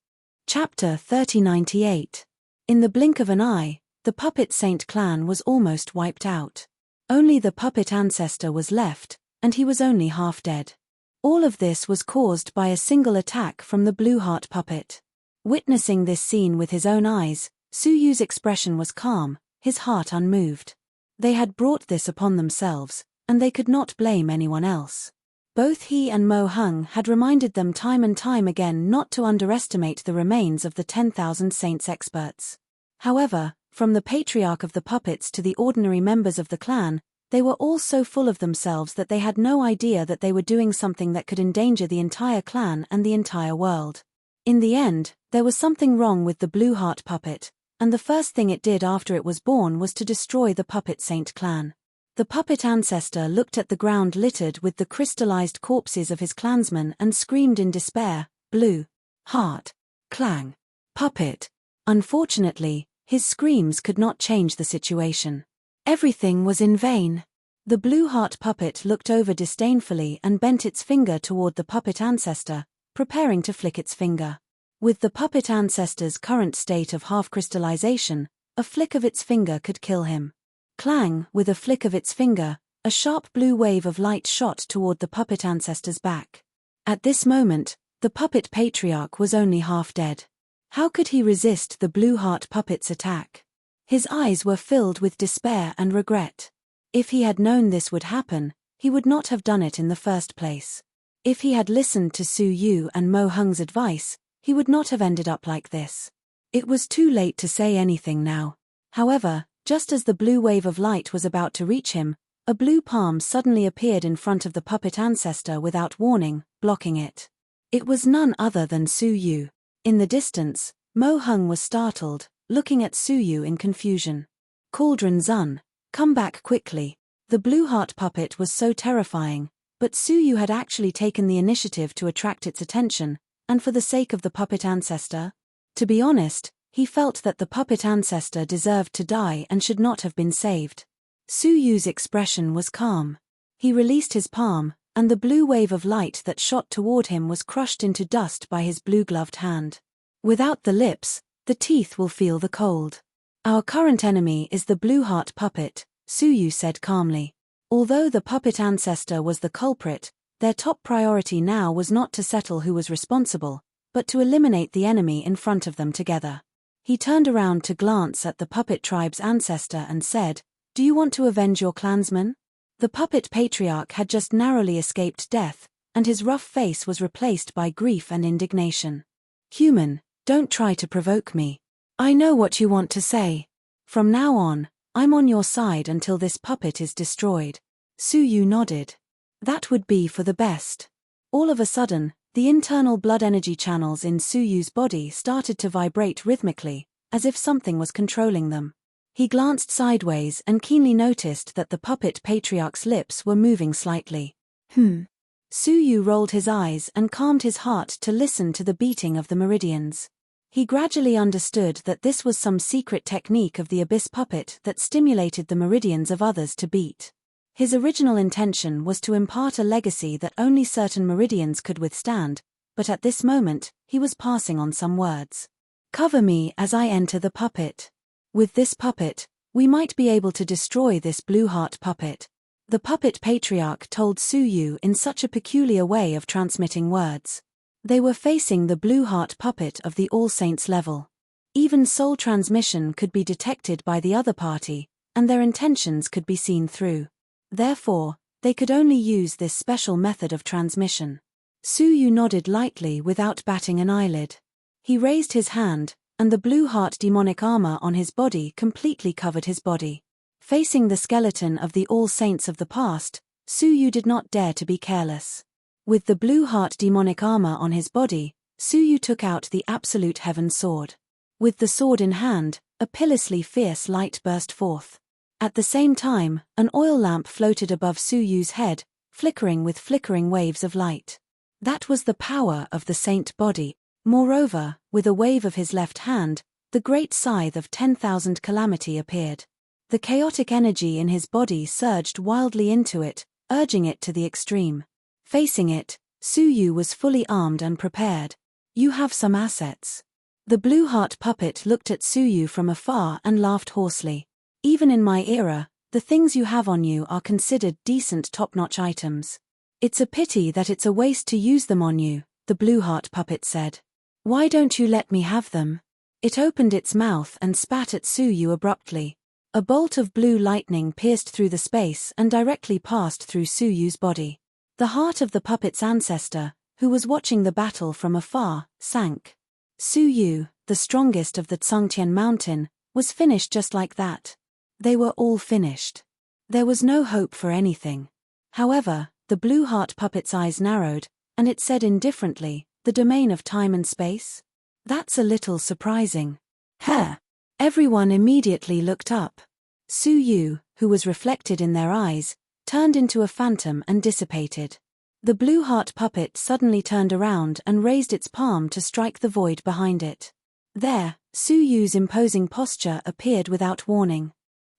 Chapter 3098. In the blink of an eye, the Puppet Saint clan was almost wiped out. Only the puppet ancestor was left, and he was only half dead. All of this was caused by a single attack from the blue heart puppet. Witnessing this scene with his own eyes, Suyu's expression was calm, his heart unmoved. They had brought this upon themselves, and they could not blame anyone else. Both he and Mo Hung had reminded them time and time again not to underestimate the remains of the 10,000 Saints experts. However, from the patriarch of the puppets to the ordinary members of the clan, they were all so full of themselves that they had no idea that they were doing something that could endanger the entire clan and the entire world. In the end, there was something wrong with the Blue Heart puppet, and the first thing it did after it was born was to destroy the Puppet Saint clan. The puppet ancestor looked at the ground littered with the crystallized corpses of his clansmen and screamed in despair, "Blue Heart, Clang, Puppet." Unfortunately, his screams could not change the situation. Everything was in vain. The Blue Heart puppet looked over disdainfully and bent its finger toward the puppet ancestor, preparing to flick its finger. With the puppet ancestor's current state of half-crystallization, a flick of its finger could kill him. Clang, with a flick of its finger, a sharp blue wave of light shot toward the puppet ancestor's back. At this moment, the puppet patriarch was only half dead. How could he resist the Blue Heart puppet's attack? His eyes were filled with despair and regret. If he had known this would happen, he would not have done it in the first place. If he had listened to Suyu and Mo Hung's advice, he would not have ended up like this. It was too late to say anything now. However, just as the blue wave of light was about to reach him, a blue palm suddenly appeared in front of the puppet ancestor without warning, blocking it. It was none other than Suyu. In the distance, Mo Hung was startled, looking at Suyu in confusion. "Cauldron Zun, come back quickly." The Blue Heart puppet was so terrifying, but Suyu had actually taken the initiative to attract its attention, and for the sake of the puppet ancestor. To be honest, he felt that the puppet ancestor deserved to die and should not have been saved. Suyu's expression was calm. He released his palm, and the blue wave of light that shot toward him was crushed into dust by his blue-gloved hand. "Without the lips, the teeth will feel the cold. Our current enemy is the Blue Heart puppet," Suyu said calmly. Although the puppet ancestor was the culprit, their top priority now was not to settle who was responsible, but to eliminate the enemy in front of them together. He turned around to glance at the puppet tribe's ancestor and said, "Do you want to avenge your clansmen?" The puppet patriarch had just narrowly escaped death, and his rough face was replaced by grief and indignation. "Human, don't try to provoke me. I know what you want to say. From now on, I'm on your side until this puppet is destroyed." Suyu nodded. That would be for the best. All of a sudden, the internal blood energy channels in Suyu's body started to vibrate rhythmically, as if something was controlling them. He glanced sideways and keenly noticed that the puppet patriarch's lips were moving slightly. Suyu rolled his eyes and calmed his heart to listen to the beating of the meridians. He gradually understood that this was some secret technique of the abyss puppet that stimulated the meridians of others to beat. His original intention was to impart a legacy that only certain meridians could withstand, but at this moment, he was passing on some words. "Cover me as I enter the puppet. With this puppet, we might be able to destroy this Blue Heart puppet." The puppet patriarch told Suyu in such a peculiar way of transmitting words. They were facing the Blue Heart puppet of the All Saints level. Even soul transmission could be detected by the other party, and their intentions could be seen through. Therefore, they could only use this special method of transmission. Suyu nodded lightly without batting an eyelid. He raised his hand, and the Blue Heart demonic armor on his body completely covered his body. Facing the skeleton of the All Saints of the past, Suyu did not dare to be careless. With the Blue Heart demonic armor on his body, Suyu took out the Absolute Heaven Sword. With the sword in hand, a pitilessly fierce light burst forth. At the same time, an oil lamp floated above Suyu's head, flickering with flickering waves of light. That was the power of the saint body. Moreover, with a wave of his left hand, the great scythe of 10,000 calamity appeared. The chaotic energy in his body surged wildly into it, urging it to the extreme. Facing it, Suyu was fully armed and prepared. "You have some assets." The Blue Heart puppet looked at Suyu from afar and laughed hoarsely. "Even in my era, the things you have on you are considered decent top-notch items. It's a pity that it's a waste to use them on you, the blue heart puppet said. Why don't you let me have them? It opened its mouth and spat at Suyu abruptly. A bolt of blue lightning pierced through the space and directly passed through Suyu's body. The heart of the puppet's ancestor, who was watching the battle from afar, sank. Suyu, the strongest of the Tsangtian mountain, was finished just like that. They were all finished. There was no hope for anything. However, the blue heart puppet's eyes narrowed, and it said indifferently, the domain of time and space? That's a little surprising. Huh! Everyone immediately looked up. Suyu, who was reflected in their eyes, turned into a phantom and dissipated. The blue heart puppet suddenly turned around and raised its palm to strike the void behind it. There, Suyu's imposing posture appeared without warning.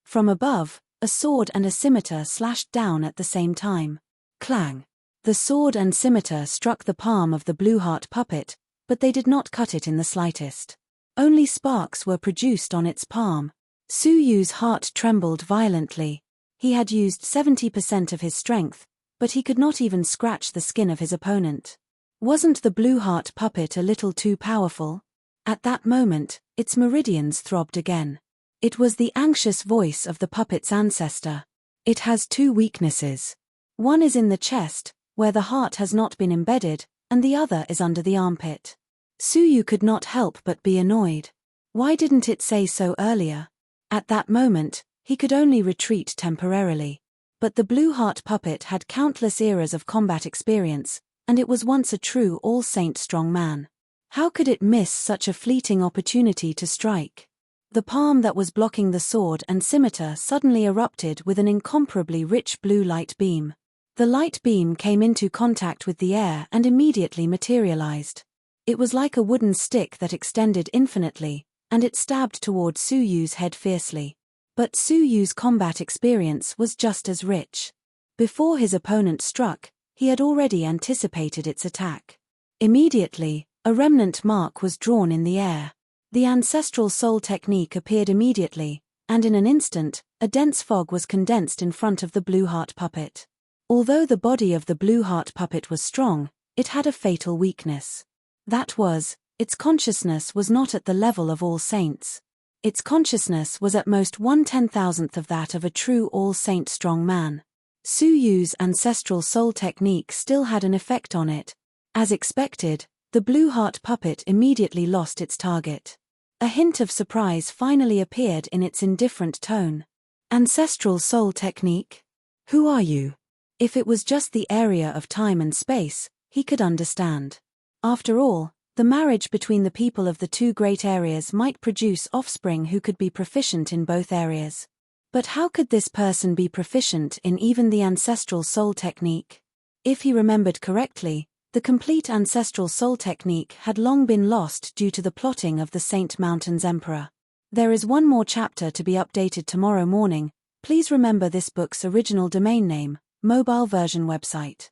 From above, a sword and a scimitar slashed down at the same time. Clang! The sword and scimitar struck the palm of the blue heart puppet, but they did not cut it in the slightest. Only sparks were produced on its palm. Suyu's heart trembled violently. He had used 70% of his strength, but he could not even scratch the skin of his opponent. Wasn't the blue heart puppet a little too powerful? At that moment, its meridians throbbed again. It was the anxious voice of the puppet's ancestor. It has two weaknesses. One is in the chest, where the heart has not been embedded, and the other is under the armpit. Suyu could not help but be annoyed. Why didn't it say so earlier? At that moment, he could only retreat temporarily. But the blue heart puppet had countless eras of combat experience, and it was once a true all-saint strong man. How could it miss such a fleeting opportunity to strike? The palm that was blocking the sword and scimitar suddenly erupted with an incomparably rich blue light beam. The light beam came into contact with the air and immediately materialized. It was like a wooden stick that extended infinitely, and it stabbed toward Suyu's head fiercely. But Suyu's combat experience was just as rich. Before his opponent struck, he had already anticipated its attack. Immediately, a remnant mark was drawn in the air. The ancestral soul technique appeared immediately, and in an instant, a dense fog was condensed in front of the blue heart puppet. Although the body of the blue heart puppet was strong, it had a fatal weakness. That was, its consciousness was not at the level of all saints. Its consciousness was at most 1/10,000th of that of a true all-saint strong man. Suyu's ancestral soul technique still had an effect on it. As expected, the blue heart puppet immediately lost its target. A hint of surprise finally appeared in its indifferent tone. Ancestral soul technique? Who are you? If it was just the area of time and space, he could understand. After all, the marriage between the people of the two great areas might produce offspring who could be proficient in both areas. But how could this person be proficient in even the ancestral soul technique? If he remembered correctly, the complete ancestral soul technique had long been lost due to the plotting of the Saint Mountain's emperor. There is one more chapter to be updated tomorrow morning. Please remember this book's original domain name, mobile version website.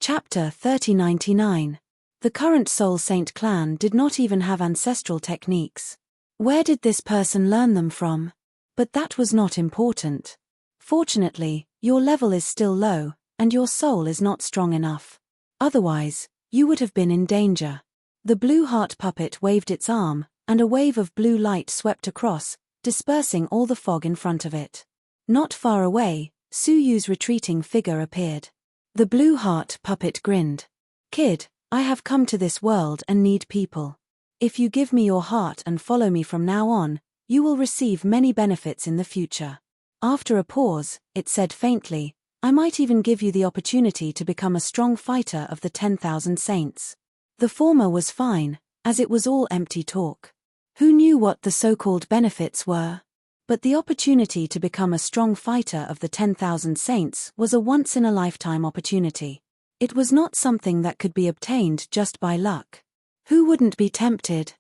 Chapter 3099. The current Soul Saint clan did not even have ancestral techniques. Where did this person learn them from? But that was not important. Fortunately, your level is still low, and your soul is not strong enough. Otherwise, you would have been in danger. The blue heart puppet waved its arm, and a wave of blue light swept across, dispersing all the fog in front of it. Not far away, Suyu's retreating figure appeared. The blue heart puppet grinned. Kid, I have come to this world and need people. If you give me your heart and follow me from now on, you will receive many benefits in the future. After a pause, it said faintly, I might even give you the opportunity to become a strong fighter of the 10,000 saints. The former was fine, as it was all empty talk. Who knew what the so-called benefits were? But the opportunity to become a strong fighter of the 10,000 saints was a once-in-a-lifetime opportunity. It was not something that could be obtained just by luck. Who wouldn't be tempted?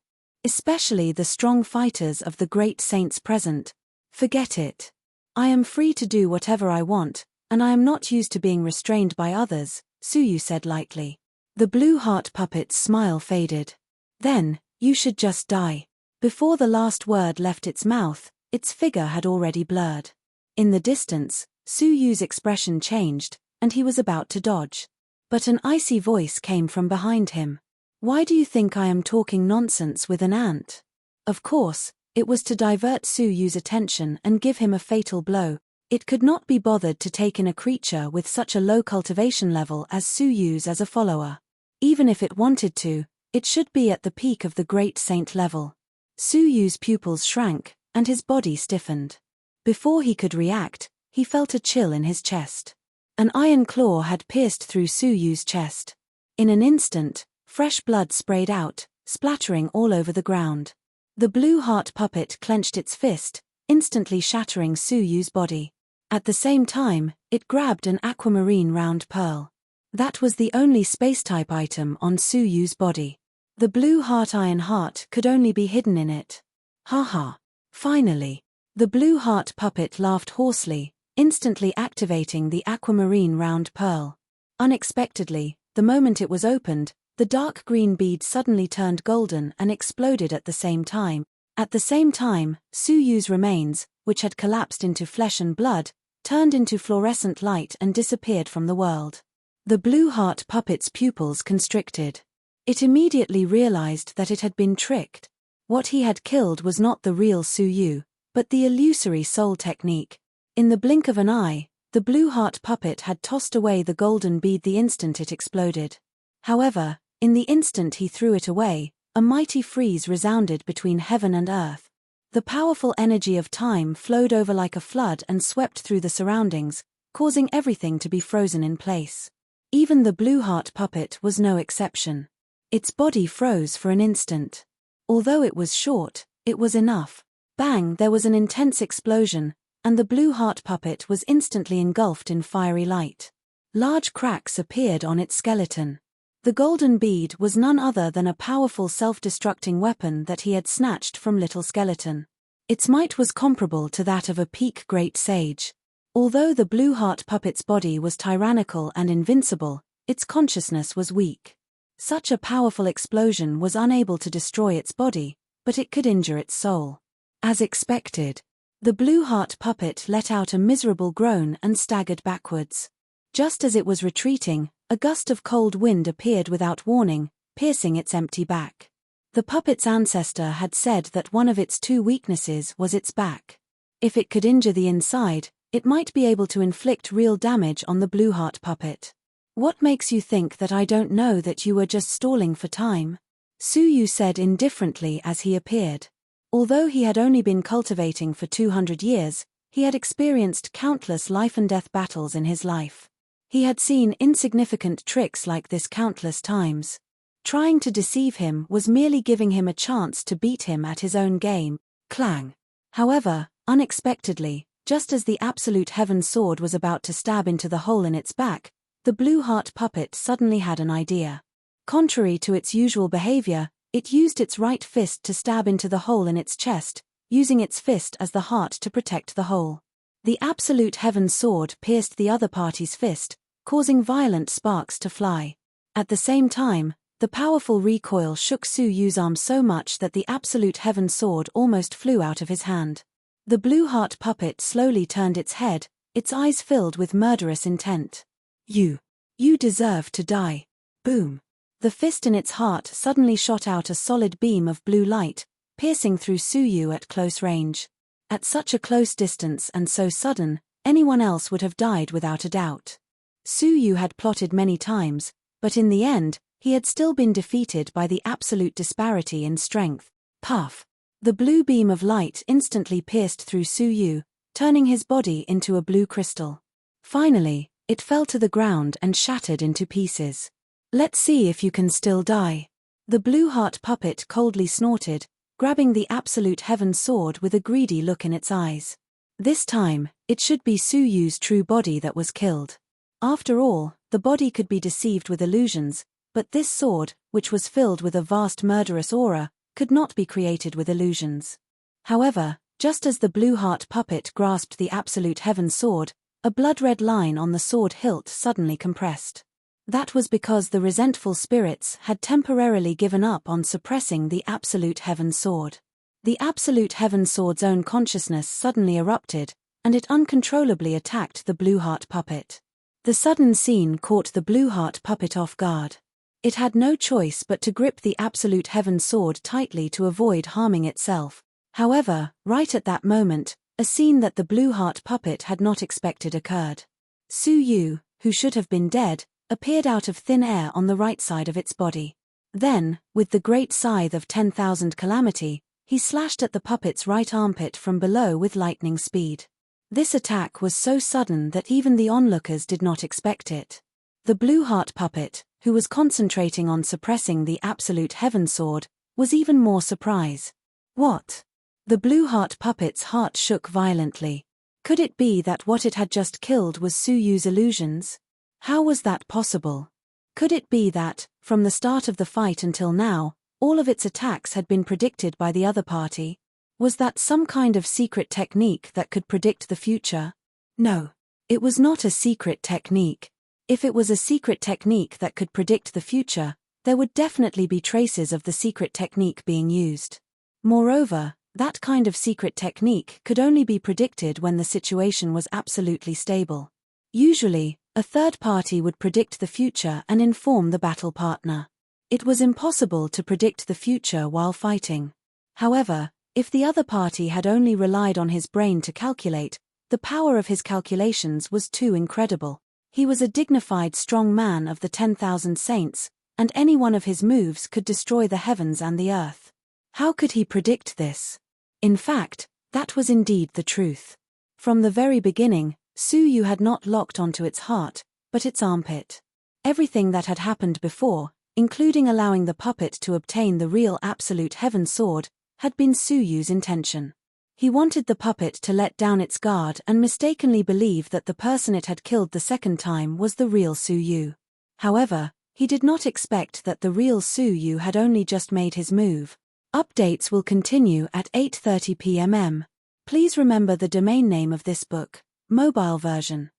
Especially the strong fighters of the great saints present. Forget it. I am free to do whatever I want, and I am not used to being restrained by others, Suyu said lightly. The blue heart puppet's smile faded. Then, you should just die. Before the last word left its mouth, its figure had already blurred. In the distance, Suyu's expression changed, and he was about to dodge. But an icy voice came from behind him. "Why do you think I am talking nonsense with an ant?" Of course, it was to divert Su Yu's attention and give him a fatal blow. It could not be bothered to take in a creature with such a low cultivation level as Su Yu's as a follower. Even if it wanted to, it should be at the peak of the great saint level. Su Yu's pupils shrank, and his body stiffened. Before he could react, he felt a chill in his chest. An iron claw had pierced through Su Yu's chest. In an instant, fresh blood sprayed out, splattering all over the ground. The blue heart puppet clenched its fist, instantly shattering Su Yu's body. At the same time, it grabbed an aquamarine round pearl. That was the only space-type item on Su Yu's body. The blue heart iron heart could only be hidden in it. Ha ha. Finally. The blue heart puppet laughed hoarsely, instantly activating the aquamarine round pearl. Unexpectedly, the moment it was opened, the dark green bead suddenly turned golden and exploded at the same time. At the same time, Su Yu's remains, which had collapsed into flesh and blood, turned into fluorescent light and disappeared from the world. The blue heart puppet's pupils constricted. It immediately realized that it had been tricked. What he had killed was not the real Su Yu, but the illusory soul technique. In the blink of an eye, the blue heart puppet had tossed away the golden bead the instant it exploded. However, in the instant he threw it away, a mighty freeze resounded between heaven and earth. The powerful energy of time flowed over like a flood and swept through the surroundings, causing everything to be frozen in place. Even the blue heart puppet was no exception. Its body froze for an instant. Although it was short, it was enough. Bang! There was an intense explosion, and the blue heart puppet was instantly engulfed in fiery light. Large cracks appeared on its skeleton. The golden bead was none other than a powerful self-destructing weapon that he had snatched from Little Skeleton. Its might was comparable to that of a peak great sage. Although the blue heart puppet's body was tyrannical and invincible, its consciousness was weak. Such a powerful explosion was unable to destroy its body, but it could injure its soul. As expected, the blue heart puppet let out a miserable groan and staggered backwards. Just as it was retreating, a gust of cold wind appeared without warning, piercing its empty back. The puppet's ancestor had said that one of its two weaknesses was its back. If it could injure the inside, it might be able to inflict real damage on the blue heart puppet. "What makes you think that I don't know that you were just stalling for time?" Su Yu said indifferently as he appeared. Although he had only been cultivating for 200 years, he had experienced countless life-and-death battles in his life. He had seen insignificant tricks like this countless times. Trying to deceive him was merely giving him a chance to beat him at his own game. Clang! However, unexpectedly, just as the absolute heaven sword was about to stab into the hole in its back, the blue heart puppet suddenly had an idea. Contrary to its usual behavior, it used its right fist to stab into the hole in its chest, using its fist as the heart to protect the hole. The absolute heaven sword pierced the other party's fist, causing violent sparks to fly. At the same time, the powerful recoil shook Su Yu's arm so much that the absolute heaven sword almost flew out of his hand. The blue heart puppet slowly turned its head, its eyes filled with murderous intent. You deserve to die." Boom. The fist in its heart suddenly shot out a solid beam of blue light, piercing through Su Yu at close range. At such a close distance and so sudden, anyone else would have died without a doubt. Su Yu had plotted many times, but in the end, he had still been defeated by the absolute disparity in strength. Puff! The blue beam of light instantly pierced through Su Yu, turning his body into a blue crystal. Finally, it fell to the ground and shattered into pieces. "Let's see if you can still die." The blue heart puppet coldly snorted, grabbing the absolute heaven sword with a greedy look in its eyes. This time, it should be Su Yu's true body that was killed. After all, the body could be deceived with illusions, but this sword, which was filled with a vast murderous aura, could not be created with illusions. However, just as the blue heart puppet grasped the absolute heaven sword, a blood-red line on the sword hilt suddenly compressed. That was because the resentful spirits had temporarily given up on suppressing the absolute heaven sword. The absolute heaven sword's own consciousness suddenly erupted, and it uncontrollably attacked the blue heart puppet. The sudden scene caught the blue heart puppet off guard. It had no choice but to grip the absolute heaven sword tightly to avoid harming itself. However, right at that moment, a scene that the blue heart puppet had not expected occurred. Su Yu, who should have been dead, appeared out of thin air on the right side of its body. Then, with the great scythe of 10,000 calamity, he slashed at the puppet's right armpit from below with lightning speed. This attack was so sudden that even the onlookers did not expect it. The blue heart puppet, who was concentrating on suppressing the absolute heaven sword, was even more surprised. What? The blue heart puppet's heart shook violently. Could it be that what it had just killed was Su Yu's illusions? How was that possible? Could it be that, from the start of the fight until now, all of its attacks had been predicted by the other party? Was that some kind of secret technique that could predict the future? No. It was not a secret technique. If it was a secret technique that could predict the future, there would definitely be traces of the secret technique being used. Moreover, that kind of secret technique could only be predicted when the situation was absolutely stable. Usually, a third party would predict the future and inform the battle partner. It was impossible to predict the future while fighting. However, if the other party had only relied on his brain to calculate, the power of his calculations was too incredible. He was a dignified strong man of the 10,000 saints, and any one of his moves could destroy the heavens and the earth. How could he predict this? In fact, that was indeed the truth. From the very beginning, Su Yu had not locked onto its heart, but its armpit. Everything that had happened before, including allowing the puppet to obtain the real absolute heaven sword, had been Su Yu's intention. He wanted the puppet to let down its guard and mistakenly believe that the person it had killed the second time was the real Su Yu. However, he did not expect that the real Su Yu had only just made his move. Updates will continue at 8:30 p.m. Please remember the domain name of this book, mobile version.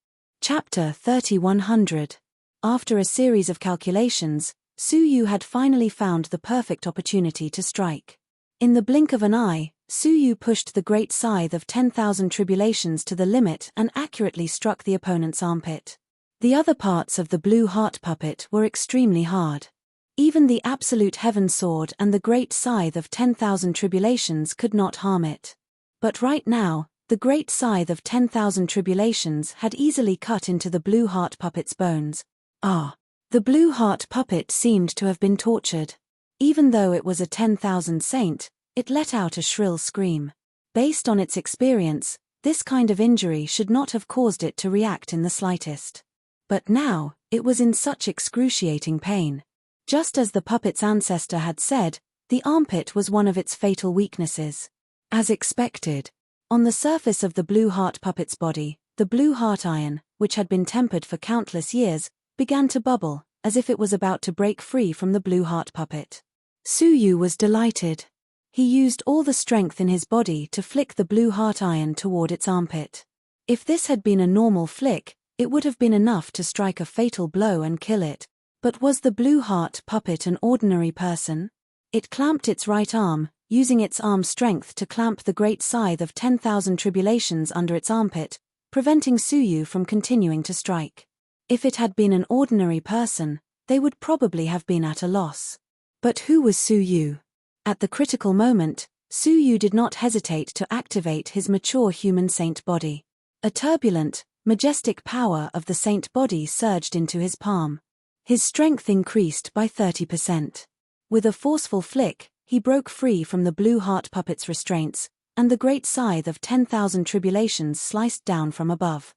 Chapter 3100. After a series of calculations, Su Yu had finally found the perfect opportunity to strike. In the blink of an eye, Su Yu pushed the great scythe of 10,000 tribulations to the limit and accurately struck the opponent's armpit. The other parts of the blue heart puppet were extremely hard. Even the absolute heaven sword and the great scythe of 10,000 tribulations could not harm it. But right now, the great scythe of 10,000 tribulations had easily cut into the blue heart puppet's bones. The blue heart puppet seemed to have been tortured. Even though it was a 10,000 saint, it let out a shrill scream. Based on its experience, this kind of injury should not have caused it to react in the slightest. But now, it was in such excruciating pain. Just as the puppet's ancestor had said, the armpit was one of its fatal weaknesses. As expected, on the surface of the blue heart puppet's body, the blue heart iron, which had been tempered for countless years, began to bubble, as if it was about to break free from the blue heart puppet. Su Yu was delighted. He used all the strength in his body to flick the blue heart iron toward its armpit. If this had been a normal flick, it would have been enough to strike a fatal blow and kill it. But was the blue heart puppet an ordinary person? It clamped its right arm, using its arm strength to clamp the great scythe of 10,000 tribulations under its armpit, preventing Su Yu from continuing to strike. If it had been an ordinary person, they would probably have been at a loss. But who was Su Yu? At the critical moment, Su Yu did not hesitate to activate his mature human saint body. A turbulent, majestic power of the saint body surged into his palm. His strength increased by 30%. With a forceful flick, he broke free from the blue heart puppet's restraints, and the great scythe of 10,000 tribulations sliced down from above.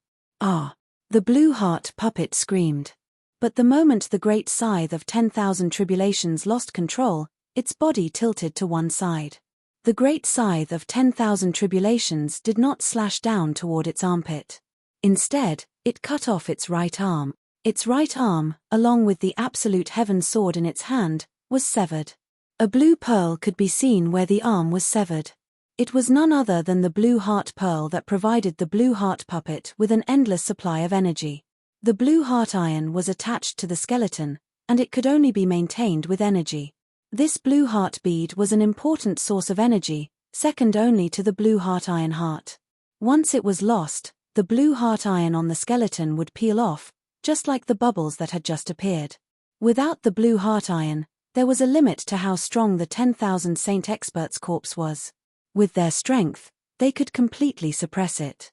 The blue heart puppet screamed. But the moment the great scythe of 10,000 tribulations lost control, its body tilted to one side. The great scythe of 10,000 tribulations did not slash down toward its armpit. Instead, it cut off its right arm. Its right arm, along with the absolute heaven sword in its hand, was severed. A blue pearl could be seen where the arm was severed. It was none other than the blue heart pearl that provided the blue heart puppet with an endless supply of energy. The blue heart iron was attached to the skeleton, and it could only be maintained with energy. This blue heart bead was an important source of energy, second only to the blue heart iron heart. Once it was lost, the blue heart iron on the skeleton would peel off, just like the bubbles that had just appeared. Without the blue heart iron, there was a limit to how strong the 10,000 Saint Expert's corpse was. With their strength, they could completely suppress it.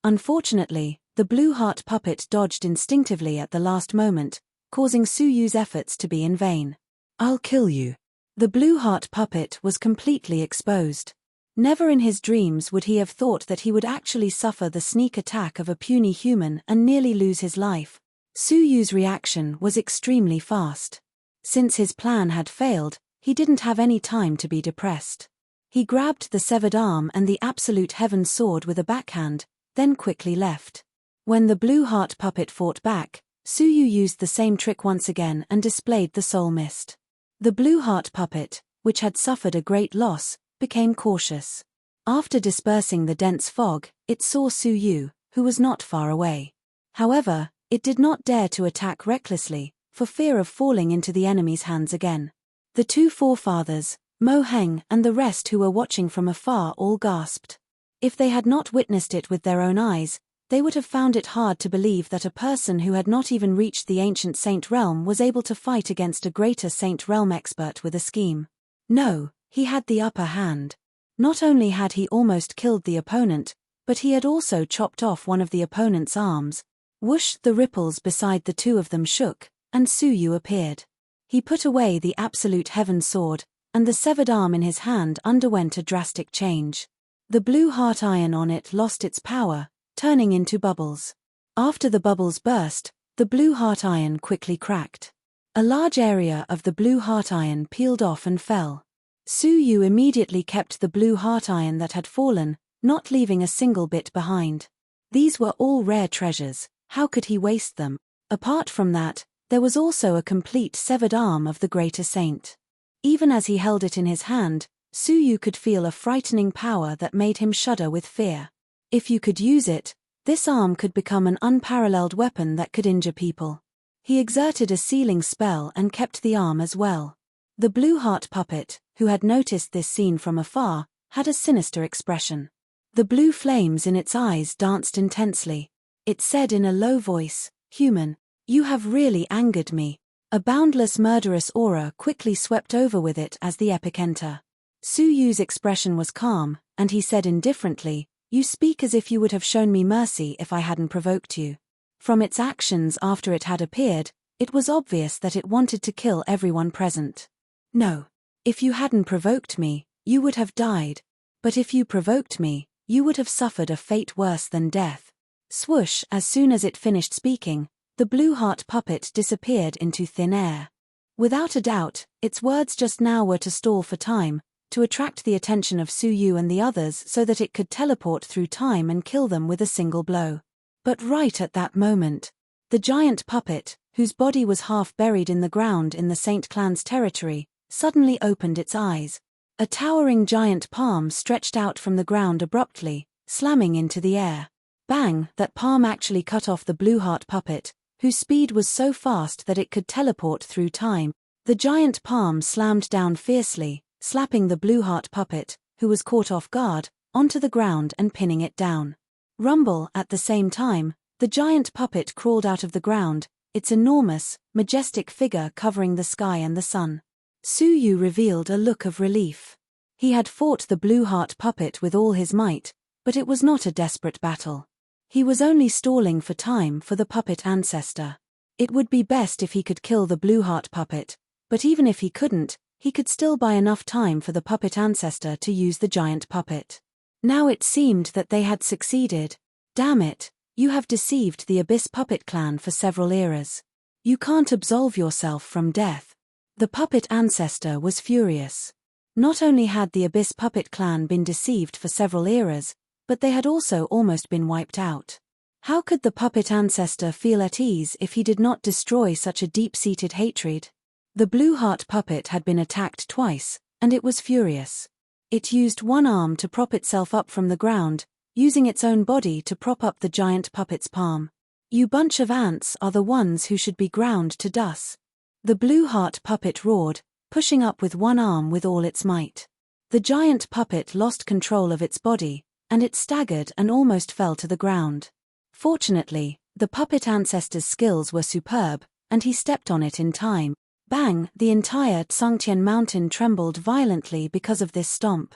Unfortunately, the blue heart puppet dodged instinctively at the last moment, causing Su Yu's efforts to be in vain. "I'll kill you." The blue heart puppet was completely exposed. Never in his dreams would he have thought that he would actually suffer the sneak attack of a puny human and nearly lose his life. Su Yu's reaction was extremely fast. Since his plan had failed, he didn't have any time to be depressed. He grabbed the severed arm and the absolute heaven sword with a backhand, then quickly left. When the blue heart puppet fought back, Su Yu used the same trick once again and displayed the soul mist. The blue heart puppet, which had suffered a great loss, became cautious. After dispersing the dense fog, it saw Su Yu, who was not far away. However, it did not dare to attack recklessly, for fear of falling into the enemy's hands again. The two forefathers, Mo Heng and the rest who were watching from afar all gasped. If they had not witnessed it with their own eyes, they would have found it hard to believe that a person who had not even reached the ancient saint realm was able to fight against a greater saint realm expert with a scheme. No, he had the upper hand. Not only had he almost killed the opponent, but he had also chopped off one of the opponent's arms. Whoosh! The ripples beside the two of them shook, and Su Yu appeared. He put away the absolute heaven sword, and the severed arm in his hand underwent a drastic change. The blue heart iron on it lost its power, turning into bubbles. After the bubbles burst, the blue heart iron quickly cracked. A large area of the blue heart iron peeled off and fell. Su Yu immediately kept the blue heart iron that had fallen, not leaving a single bit behind. These were all rare treasures, how could he waste them? Apart from that, there was also a complete severed arm of the greater saint. Even as he held it in his hand, Su Yu could feel a frightening power that made him shudder with fear. If you could use it, this arm could become an unparalleled weapon that could injure people. He exerted a sealing spell and kept the arm as well. The blue heart puppet, who had noticed this scene from afar, had a sinister expression. The blue flames in its eyes danced intensely. It said in a low voice, "Human, you have really angered me." A boundless murderous aura quickly swept over with it as the epic enter. Su Yu's expression was calm, and he said indifferently, "You speak as if you would have shown me mercy if I hadn't provoked you." From its actions after it had appeared, it was obvious that it wanted to kill everyone present. "No. If you hadn't provoked me, you would have died. But if you provoked me, you would have suffered a fate worse than death." Swoosh! As soon as it finished speaking, the blue heart puppet disappeared into thin air. Without a doubt, its words just now were to stall for time, to attract the attention of Su Yu and the others so that it could teleport through time and kill them with a single blow. But right at that moment, the giant puppet, whose body was half buried in the ground in the Saint Clan's territory, suddenly opened its eyes. A towering giant palm stretched out from the ground abruptly, slamming into the air. Bang! That palm actually cut off the blue heart puppet, whose speed was so fast that it could teleport through time. The giant palm slammed down fiercely, slapping the blue heart puppet, who was caught off guard, onto the ground and pinning it down. Rumble! At the same time, the giant puppet crawled out of the ground, its enormous, majestic figure covering the sky and the sun. Su Yu revealed a look of relief. He had fought the blue heart puppet with all his might, but it was not a desperate battle. He was only stalling for time for the puppet ancestor. It would be best if he could kill the blue heart puppet, but even if he couldn't, he could still buy enough time for the puppet ancestor to use the giant puppet. Now it seemed that they had succeeded. Damn it, you have deceived the Abyss Puppet Clan for several eras. You can't absolve yourself from death. The puppet ancestor was furious. Not only had the Abyss Puppet Clan been deceived for several eras, but they had also almost been wiped out. How could the puppet ancestor feel at ease if he did not destroy such a deep-seated hatred? The blue heart puppet had been attacked twice, and it was furious. It used one arm to prop itself up from the ground, using its own body to prop up the giant puppet's palm. You bunch of ants are the ones who should be ground to dust. The blue heart puppet roared, pushing up with one arm with all its might. The giant puppet lost control of its body, and it staggered and almost fell to the ground. Fortunately, The puppet ancestor's skills were superb, and he stepped on it in time. Bang! The entire Tsangtian mountain trembled violently because of this stomp.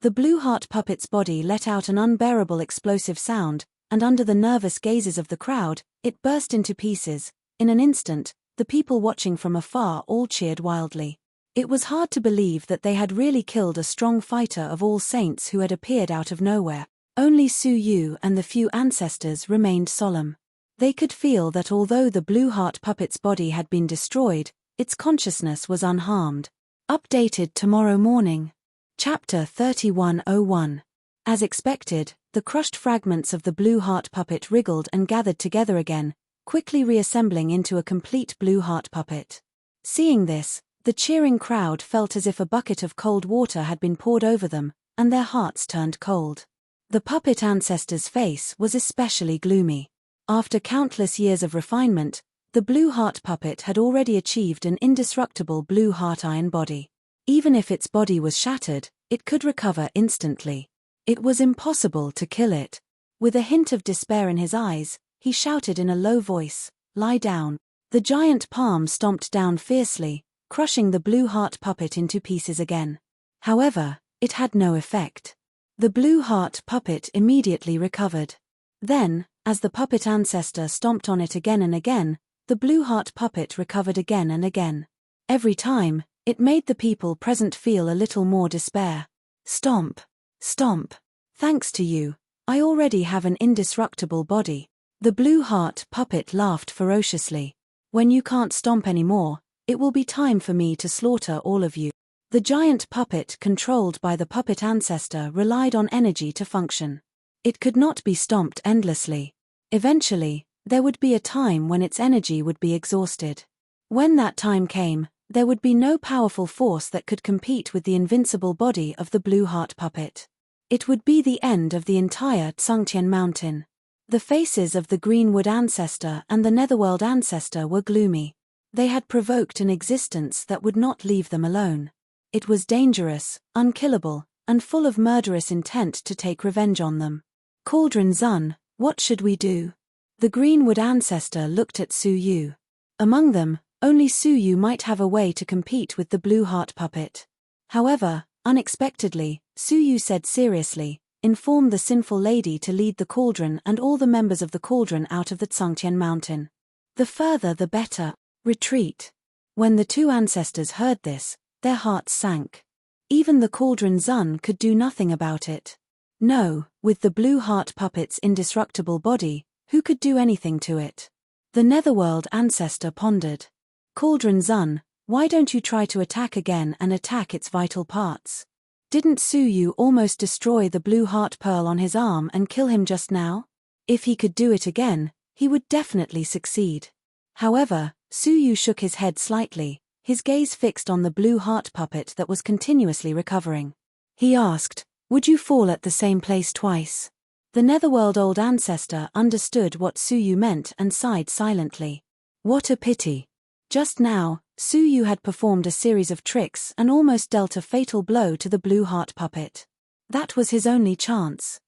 The blue heart puppet's body let out an unbearable explosive sound, and under the nervous gazes of the crowd, it burst into pieces. In an instant, the people watching from afar all cheered wildly. It was hard to believe that they had really killed a strong fighter of all saints who had appeared out of nowhere. Only Su Yu and the few ancestors remained solemn. They could feel that although the blue heart puppet's body had been destroyed, its consciousness was unharmed. Updated tomorrow morning. Chapter 3101. As expected, the crushed fragments of the blue heart puppet wriggled and gathered together again, quickly reassembling into a complete blue heart puppet. Seeing this, the cheering crowd felt as if a bucket of cold water had been poured over them, and their hearts turned cold. The puppet ancestor's face was especially gloomy. After countless years of refinement, the blue heart puppet had already achieved an indestructible blue heart iron body. Even if its body was shattered, it could recover instantly. It was impossible to kill it. With a hint of despair in his eyes, he shouted in a low voice, "Lie down." The giant palm stomped down fiercely, crushing the blue heart puppet into pieces again. However, it had no effect. The blue heart puppet immediately recovered. Then, as the puppet ancestor stomped on it again and again, the blue heart puppet recovered again and again. Every time, it made the people present feel a little more despair. Stomp. Stomp. Thanks to you, I already have an indestructible body. The blue heart puppet laughed ferociously. When you can't stomp anymore, it will be time for me to slaughter all of you. The giant puppet controlled by the puppet ancestor relied on energy to function. It could not be stomped endlessly. Eventually, there would be a time when its energy would be exhausted. When that time came, there would be no powerful force that could compete with the invincible body of the blue heart puppet. It would be the end of the entire Tsangtian mountain. The faces of the Greenwood ancestor and the Netherworld ancestor were gloomy. They had provoked an existence that would not leave them alone. It was dangerous, unkillable, and full of murderous intent to take revenge on them. Cauldron Zun, what should we do? The Greenwood ancestor looked at Su Yu. Among them, only Su Yu might have a way to compete with the blue heart puppet. However, unexpectedly, Su Yu said seriously, "Inform the sinful lady to lead the cauldron and all the members of the cauldron out of the Tsangtian mountain. The further the better. Retreat." When the two ancestors heard this, their hearts sank. Even the Cauldron Zun could do nothing about it. No, with the blue heart puppet's indestructible body, who could do anything to it? The Netherworld ancestor pondered. "Cauldron Zun, why don't you try to attack again and attack its vital parts? Didn't Su Yu almost destroy the blue heart pearl on his arm and kill him just now? If he could do it again, he would definitely succeed." However, Su Yu shook his head slightly, his gaze fixed on the blue heart puppet that was continuously recovering. He asked, "Would you fall at the same place twice?" The Netherworld old ancestor understood what Su Yu meant and sighed silently. What a pity. Just now, Su Yu had performed a series of tricks and almost dealt a fatal blow to the blue heart puppet. That was his only chance.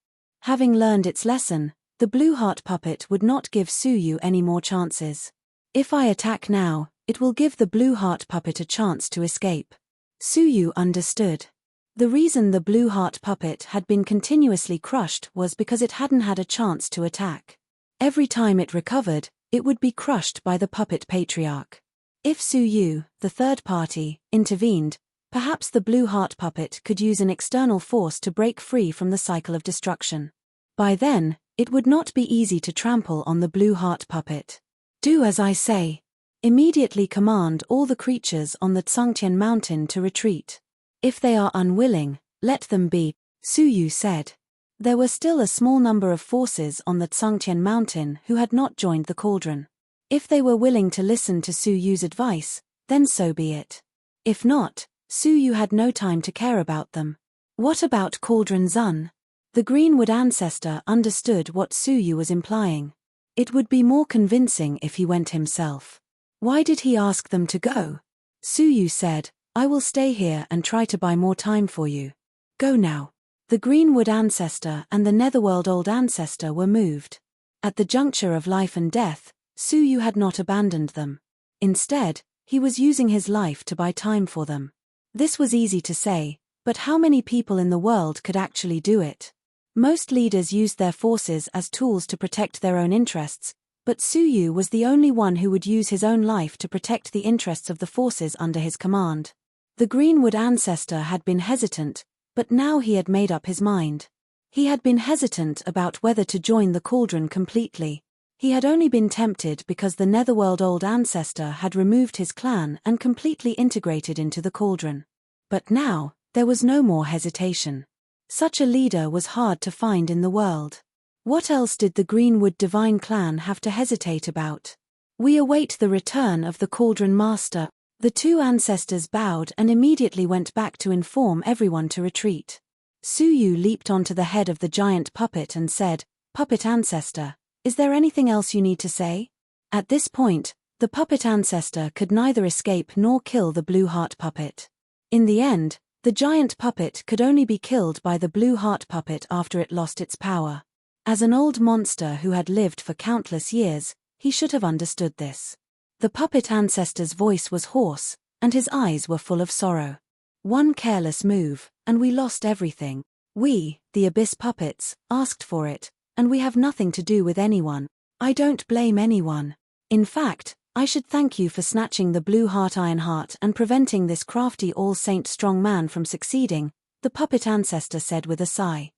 Having learned its lesson, the blue heart puppet would not give Su Yu any more chances. If I attack now, it will give the blue heart puppet a chance to escape. Su Yu understood. The reason the blue heart puppet had been continuously crushed was because it hadn't had a chance to attack. Every time it recovered, it would be crushed by the puppet patriarch. If Su Yu, the third party, intervened, perhaps the blue heart puppet could use an external force to break free from the cycle of destruction. By then, it would not be easy to trample on the blue heart puppet. Do as I say. Immediately command all the creatures on the Tsangtian mountain to retreat. If they are unwilling, let them be, Su Yu said. There were still a small number of forces on the Tsangtian mountain who had not joined the cauldron. If they were willing to listen to Su Yu's advice, then so be it. If not, Su Yu had no time to care about them. What about Cauldron Zun? The Greenwood ancestor understood what Su Yu was implying. It would be more convincing if he went himself. Why did he ask them to go? Su Yu said, "I will stay here and try to buy more time for you. Go now." The Greenwood ancestor and the Netherworld old ancestor were moved. At the juncture of life and death, Suyu had not abandoned them. Instead, he was using his life to buy time for them. This was easy to say, but how many people in the world could actually do it? Most leaders used their forces as tools to protect their own interests, but Suyu was the only one who would use his own life to protect the interests of the forces under his command. The Greenwood ancestor had been hesitant, but now he had made up his mind. He had been hesitant about whether to join the Cauldron completely. He had only been tempted because the Netherworld old ancestor had removed his clan and completely integrated into the Cauldron. But now, there was no more hesitation. Such a leader was hard to find in the world. What else did the Greenwood Divine clan have to hesitate about? We await the return of the Cauldron Master. The two ancestors bowed and immediately went back to inform everyone to retreat. Suyu leaped onto the head of the giant puppet and said, "Puppet ancestor, is there anything else you need to say?" At this point, the puppet ancestor could neither escape nor kill the blue heart puppet. In the end, the giant puppet could only be killed by the blue heart puppet after it lost its power. As an old monster who had lived for countless years, he should have understood this. The puppet ancestor's voice was hoarse, and his eyes were full of sorrow. One careless move, and we lost everything. We, the Abyss puppets, asked for it, and we have nothing to do with anyone. I don't blame anyone. In fact, I should thank you for snatching the blue heart Ironheart and preventing this crafty all-saint strong man from succeeding, the puppet ancestor said with a sigh.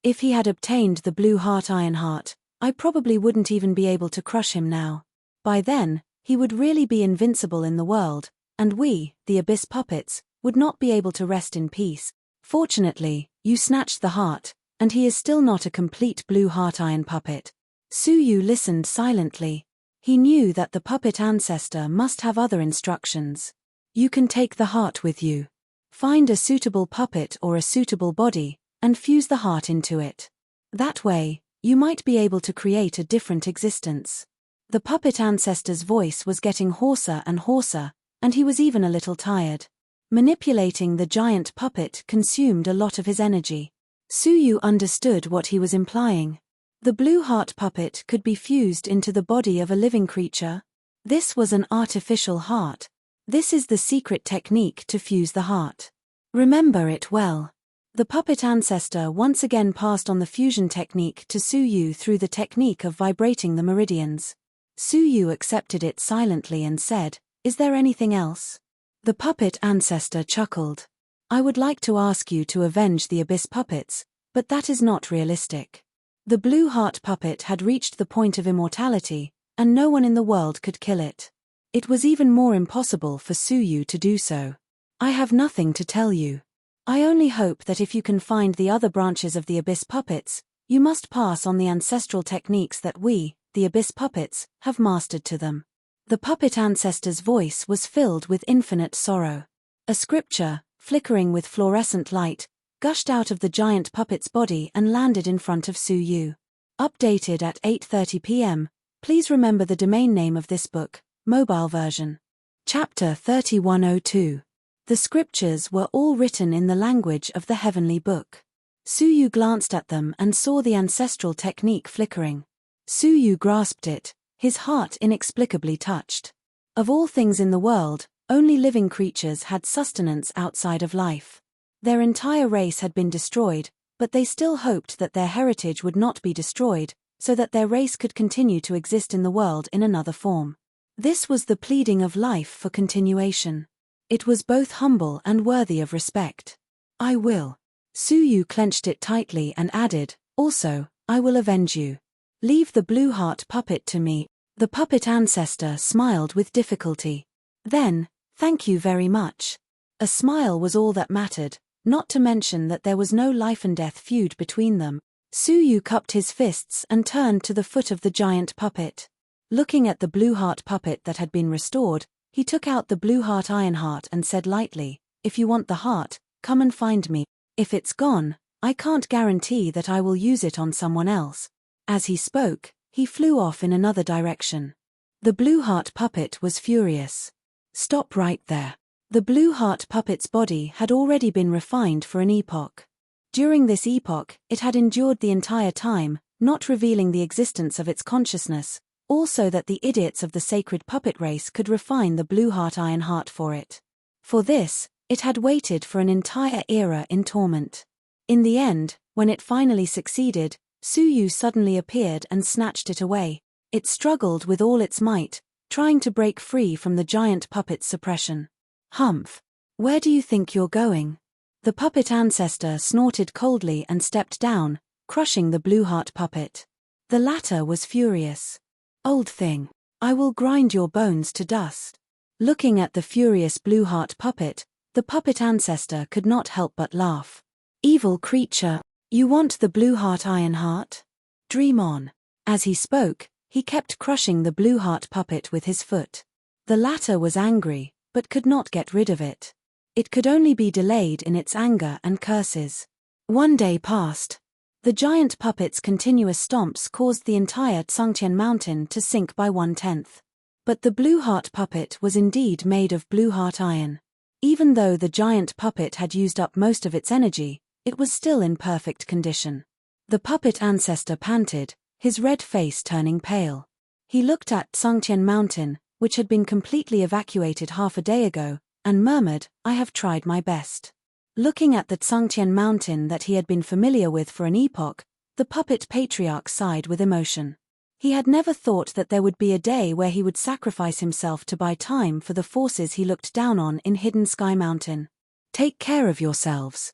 If he had obtained the blue heart Ironheart, I probably wouldn't even be able to crush him now. By then, he would really be invincible in the world, and we, the Abyss puppets, would not be able to rest in peace. Fortunately, you snatched the heart, and he is still not a complete blue heart iron puppet. Suyu listened silently. He knew that the puppet ancestor must have other instructions. You can take the heart with you. Find a suitable puppet or a suitable body, and fuse the heart into it. That way, you might be able to create a different existence. The puppet ancestor's voice was getting hoarser and hoarser, and he was even a little tired. Manipulating the giant puppet consumed a lot of his energy. Suyu understood what he was implying. The blue heart puppet could be fused into the body of a living creature. This was an artificial heart. This is the secret technique to fuse the heart. Remember it well. The puppet ancestor once again passed on the fusion technique to Suyu through the technique of vibrating the meridians. Suyu accepted it silently and said, "Is there anything else?" The puppet ancestor chuckled. "I would like to ask you to avenge the Abyss puppets, but that is not realistic." The blue heart puppet had reached the point of immortality, and no one in the world could kill it. It was even more impossible for Suyu to do so. "I have nothing to tell you. I only hope that if you can find the other branches of the Abyss puppets, you must pass on the ancestral techniques that we, the Abyss puppets, have mastered to them." The puppet ancestor's voice was filled with infinite sorrow. A scripture, flickering with fluorescent light, gushed out of the giant puppet's body and landed in front of Suyu. Updated at 8:30 p.m., please remember the domain name of this book, mobile version. Chapter 3102. The scriptures were all written in the language of the heavenly book. Suyu glanced at them and saw the ancestral technique flickering. Suyu grasped it, his heart inexplicably touched. Of all things in the world, only living creatures had sustenance outside of life. Their entire race had been destroyed, but they still hoped that their heritage would not be destroyed, so that their race could continue to exist in the world in another form. This was the pleading of life for continuation. It was both humble and worthy of respect. "I will." Suyu clenched it tightly and added, "Also, I will avenge you. Leave the blue heart puppet to me." The puppet ancestor smiled with difficulty. Then, "Thank you very much." A smile was all that mattered, not to mention that there was no life and death feud between them. Suyu cupped his fists and turned to the foot of the giant puppet. Looking at the blue heart puppet that had been restored, he took out the blue heart Ironheart and said lightly, "If you want the heart, come and find me. If it's gone, I can't guarantee that I will use it on someone else." As he spoke, he flew off in another direction. The blue heart puppet was furious. "Stop right there." The blue heart puppet's body had already been refined for an epoch. During this epoch, it had endured the entire time, not revealing the existence of its consciousness, all so that the idiots of the sacred puppet race could refine the blue heart iron heart for it. For this, it had waited for an entire era in torment. In the end, when it finally succeeded, Suyu suddenly appeared and snatched it away. It struggled with all its might, trying to break free from the giant puppet's suppression. Humph! Where do you think you're going? The puppet ancestor snorted coldly and stepped down, crushing the blue heart puppet. The latter was furious. Old thing, I will grind your bones to dust. Looking at the furious blue heart puppet, the puppet ancestor could not help but laugh. Evil creature, you want the blue heart iron heart? Dream on. As he spoke, he kept crushing the blue heart puppet with his foot. The latter was angry, but could not get rid of it. It could only be delayed in its anger and curses. One day passed. The giant puppet's continuous stomps caused the entire Tsangtian mountain to sink by 1/10. But the blue heart puppet was indeed made of blue heart iron. Even though the giant puppet had used up most of its energy, it was still in perfect condition. The puppet ancestor panted, his red face turning pale. He looked at Tsangtian mountain, which had been completely evacuated half a day ago, and murmured, I have tried my best. Looking at the Tsangtian mountain that he had been familiar with for an epoch, the puppet patriarch sighed with emotion. He had never thought that there would be a day where he would sacrifice himself to buy time for the forces he looked down on in Hidden Sky Mountain. Take care of yourselves.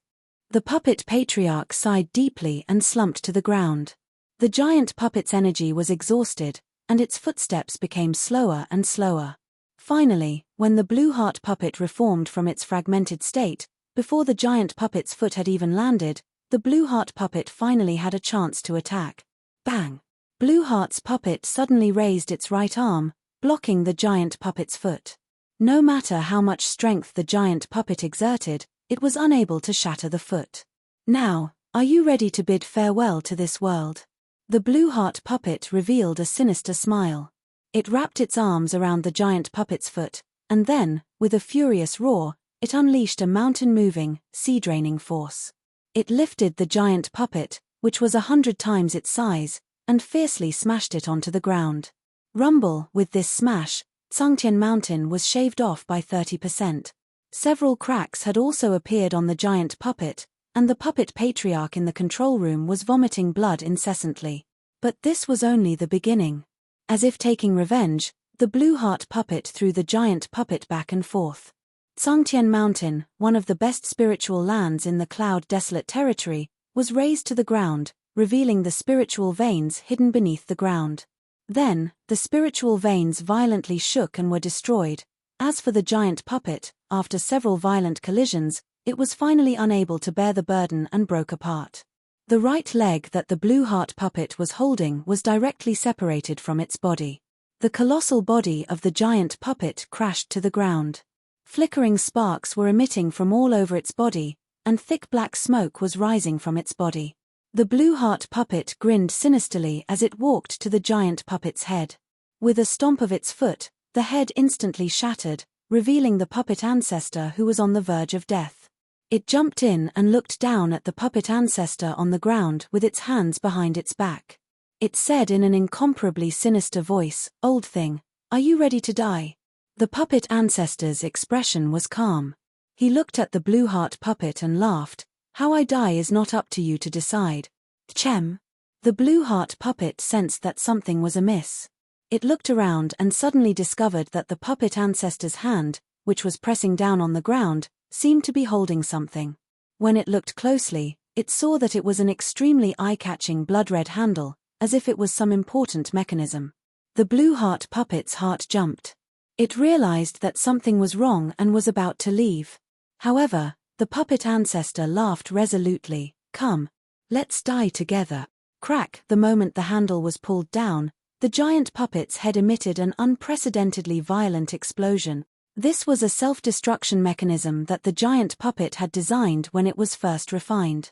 The puppet patriarch sighed deeply and slumped to the ground. The giant puppet's energy was exhausted, and its footsteps became slower and slower. Finally, when the blue heart puppet reformed from its fragmented state, before the giant puppet's foot had even landed, the blue heart puppet finally had a chance to attack. Bang! Blue heart's puppet suddenly raised its right arm, blocking the giant puppet's foot. No matter how much strength the giant puppet exerted, it was unable to shatter the foot. Now, are you ready to bid farewell to this world? The blue heart puppet revealed a sinister smile. It wrapped its arms around the giant puppet's foot, and then, with a furious roar, it unleashed a mountain-moving, sea-draining force. It lifted the giant puppet, which was 100 times its size, and fiercely smashed it onto the ground. Rumble, with this smash, Tsangtian Mountain was shaved off by 30%. Several cracks had also appeared on the giant puppet, and the puppet patriarch in the control room was vomiting blood incessantly. But this was only the beginning. As if taking revenge, the blue heart puppet threw the giant puppet back and forth. Tsangtian Mountain, one of the best spiritual lands in the Cloud Desolate Territory, was razed to the ground, revealing the spiritual veins hidden beneath the ground. Then, the spiritual veins violently shook and were destroyed. As for the giant puppet, after several violent collisions, it was finally unable to bear the burden and broke apart. The right leg that the blue heart puppet was holding was directly separated from its body. The colossal body of the giant puppet crashed to the ground. Flickering sparks were emitting from all over its body, and thick black smoke was rising from its body. The blue heart puppet grinned sinisterly as it walked to the giant puppet's head. With a stomp of its foot, the head instantly shattered, revealing the puppet ancestor who was on the verge of death. It jumped in and looked down at the puppet ancestor on the ground with its hands behind its back. It said in an incomparably sinister voice, "Old thing, are you ready to die?" The puppet ancestor's expression was calm. He looked at the blue heart puppet and laughed. How I die is not up to you to decide. Chem. The blue heart puppet sensed that something was amiss. It looked around and suddenly discovered that the puppet ancestor's hand, which was pressing down on the ground, seemed to be holding something. When it looked closely, it saw that it was an extremely eye-catching blood-red handle, as if it was some important mechanism. The blue heart puppet's heart jumped. It realized that something was wrong and was about to leave. However, the puppet ancestor laughed resolutely. Come, let's die together. Crack! The moment the handle was pulled down, the giant puppet's head emitted an unprecedentedly violent explosion. This was a self-destruction mechanism that the giant puppet had designed when it was first refined.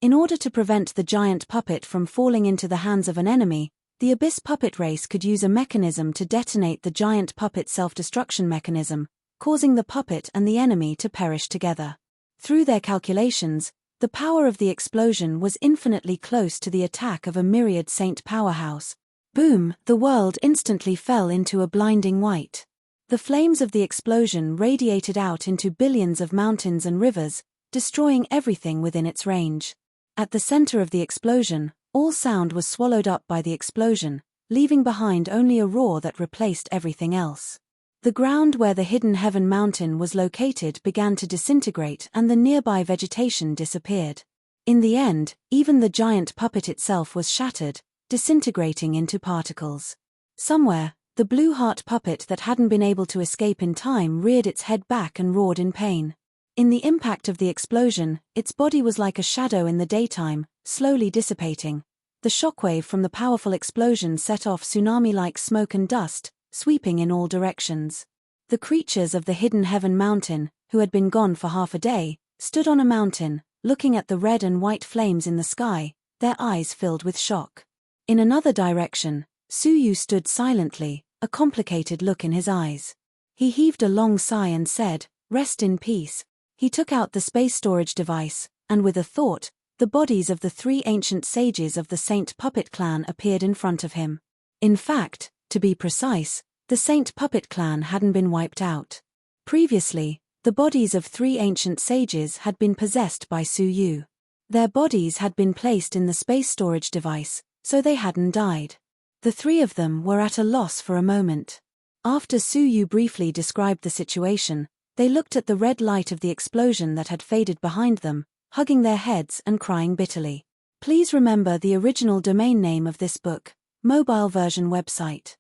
In order to prevent the giant puppet from falling into the hands of an enemy, the Abyss puppet race could use a mechanism to detonate the giant puppet's self-destruction mechanism, causing the puppet and the enemy to perish together. Through their calculations, The power of the explosion was infinitely close to the attack of a myriad saint powerhouse. Boom! The world instantly fell into a blinding white. The flames of the explosion radiated out into billions of mountains and rivers, destroying everything within its range. At the center of the explosion, all sound was swallowed up by the explosion, leaving behind only a roar that replaced everything else. The ground where the hidden heaven mountain was located began to disintegrate and the nearby vegetation disappeared. In the end, even the giant puppet itself was shattered, disintegrating into particles. Somewhere, the blue heart puppet that hadn't been able to escape in time reared its head back and roared in pain. In the impact of the explosion, its body was like a shadow in the daytime, slowly dissipating. The shockwave from the powerful explosion set off tsunami-like smoke and dust, sweeping in all directions. The creatures of the hidden heaven mountain, who had been gone for half a day, stood on a mountain, looking at the red and white flames in the sky, their eyes filled with shock. In another direction, Suyu stood silently, a complicated look in his eyes. He heaved a long sigh and said, "Rest in peace." He took out the space storage device, and with a thought, the bodies of the 3 ancient sages of the Saint Puppet clan appeared in front of him. In fact, to be precise, the Saint Puppet clan hadn't been wiped out. Previously, the bodies of 3 ancient sages had been possessed by Suyu. Their bodies had been placed in the space storage device, so they hadn't died. The 3 of them were at a loss for a moment. After Suyu briefly described the situation, they looked at the red light of the explosion that had faded behind them, hugging their heads and crying bitterly. Please remember the original domain name of this book, mobile version website.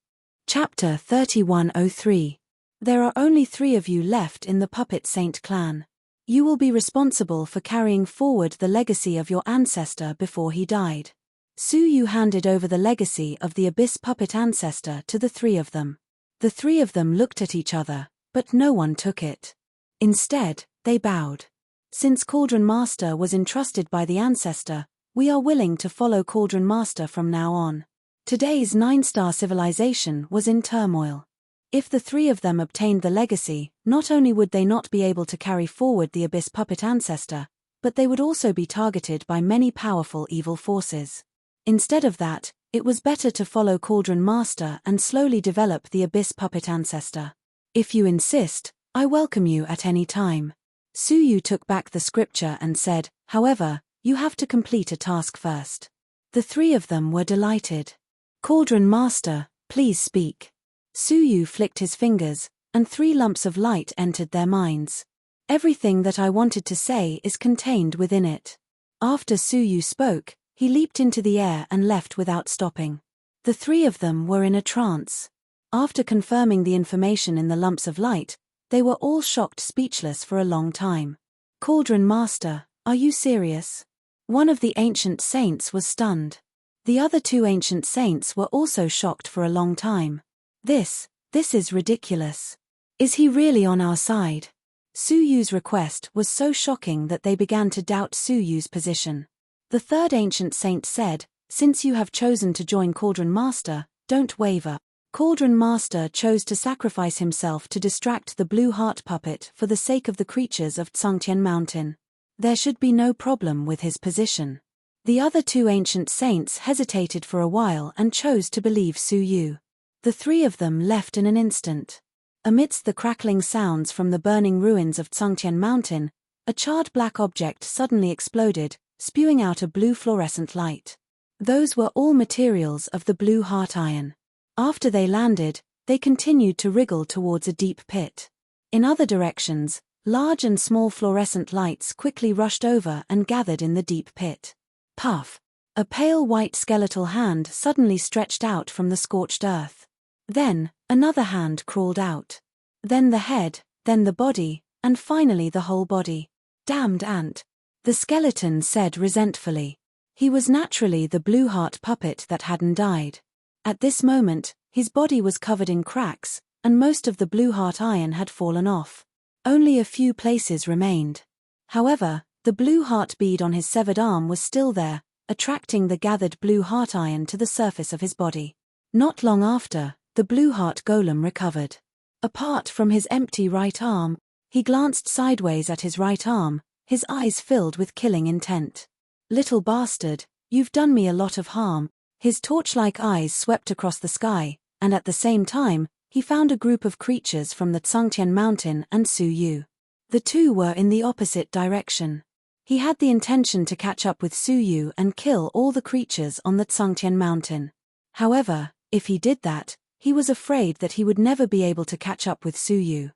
Chapter 3103. There are only 3 of you left in the Puppet Saint clan. You will be responsible for carrying forward the legacy of your ancestor before he died. Suyu handed over the legacy of the Abyss Puppet ancestor to the 3 of them. The 3 of them looked at each other, but no one took it. Instead, they bowed. Since Cauldron Master was entrusted by the ancestor, we are willing to follow Cauldron Master from now on. Today's 9-star civilization was in turmoil. If the 3 of them obtained the legacy, not only would they not be able to carry forward the Abyss Puppet ancestor, but they would also be targeted by many powerful evil forces. Instead of that, it was better to follow Cauldron Master and slowly develop the Abyss Puppet ancestor. If you insist, I welcome you at any time. Suyu took back the scripture and said, however, you have to complete a task first. The 3 of them were delighted. Cauldron Master, please speak. Suyu flicked his fingers, and 3 lumps of light entered their minds. Everything that I wanted to say is contained within it. After Suyu spoke, he leaped into the air and left without stopping. The 3 of them were in a trance. After confirming the information in the lumps of light, they were all shocked, speechless for a long time. Cauldron Master, are you serious? One of the ancient saints was stunned. The other 2 ancient saints were also shocked for a long time. This is ridiculous. Is he really on our side? Suyu's request was so shocking that they began to doubt Suyu's position. The 3rd ancient saint said, since you have chosen to join Cauldron Master, don't waver. Cauldron Master chose to sacrifice himself to distract the blue heart puppet for the sake of the creatures of Tsungtian Mountain. There should be no problem with his position. The other 2 ancient saints hesitated for a while and chose to believe Suyu. The 3 of them left in an instant. Amidst the crackling sounds from the burning ruins of Tsungtian Mountain, a charred black object suddenly exploded, spewing out a blue fluorescent light. Those were all materials of the blue heart iron. After they landed, they continued to wriggle towards a deep pit. In other directions, large and small fluorescent lights quickly rushed over and gathered in the deep pit. Puff! A pale white skeletal hand suddenly stretched out from the scorched earth. Then, another hand crawled out. Then the head, then the body, and finally the whole body. Damned ant! The skeleton said resentfully. He was naturally the blue heart puppet that hadn't died. At this moment, his body was covered in cracks, and most of the blue heart iron had fallen off. Only a few places remained. However, the blue heart bead on his severed arm was still there, attracting the gathered blue heart iron to the surface of his body. Not long after, the blue heart golem recovered. Apart from his empty right arm, he glanced sideways at his right arm, his eyes filled with killing intent. "Little bastard, you've done me a lot of harm." His torch-like eyes swept across the sky, and at the same time, he found a group of creatures from the Tsangtian mountain and Su Yu. The two were in the opposite direction. He had the intention to catch up with Su Yu and kill all the creatures on the Tsangtian mountain. However, if he did that, he was afraid that he would never be able to catch up with Su Yu.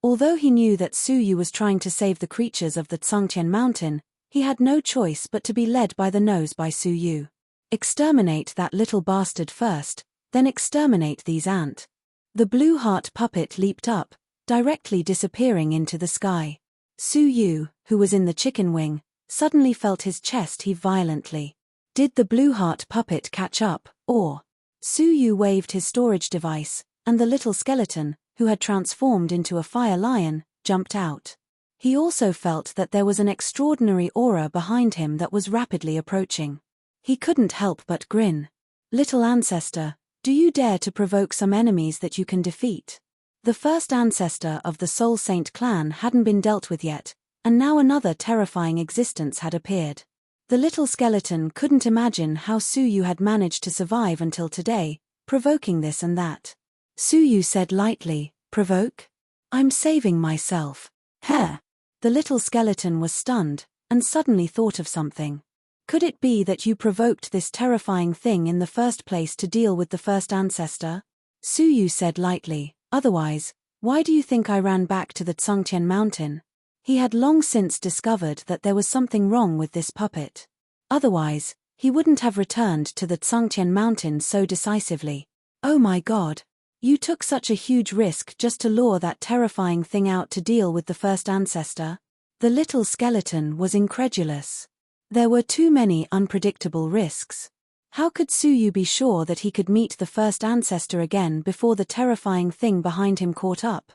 Although he knew that Su Yu was trying to save the creatures of the Tsangtian mountain, he had no choice but to be led by the nose by Su Yu. Exterminate that little bastard first, then exterminate these ant. The blue heart puppet leaped up, directly disappearing into the sky. Su Yu, who was in the chicken wing, suddenly felt his chest heave violently. Did the blue heart puppet catch up, or? Su Yu waved his storage device, and the little skeleton, who had transformed into a fire lion, jumped out. He also felt that there was an extraordinary aura behind him that was rapidly approaching. He couldn't help but grin. "Little ancestor, do you dare to provoke some enemies that you can defeat?" The first ancestor of the Soul Saint clan hadn't been dealt with yet, and now another terrifying existence had appeared. The little skeleton couldn't imagine how Su Yu had managed to survive until today, provoking this and that. Su Yu said lightly, "Provoke? I'm saving myself." "Heh." The little skeleton was stunned, and suddenly thought of something. "Could it be that you provoked this terrifying thing in the first place to deal with the first ancestor?" Su Yu said lightly, "Otherwise, why do you think I ran back to the Tsangtian mountain?" He had long since discovered that there was something wrong with this puppet. Otherwise, he wouldn't have returned to the Tsangtian mountain so decisively. "Oh my God. You took such a huge risk just to lure that terrifying thing out to deal with the first ancestor?" The little skeleton was incredulous. There were too many unpredictable risks. How could Su Yu be sure that he could meet the first ancestor again before the terrifying thing behind him caught up?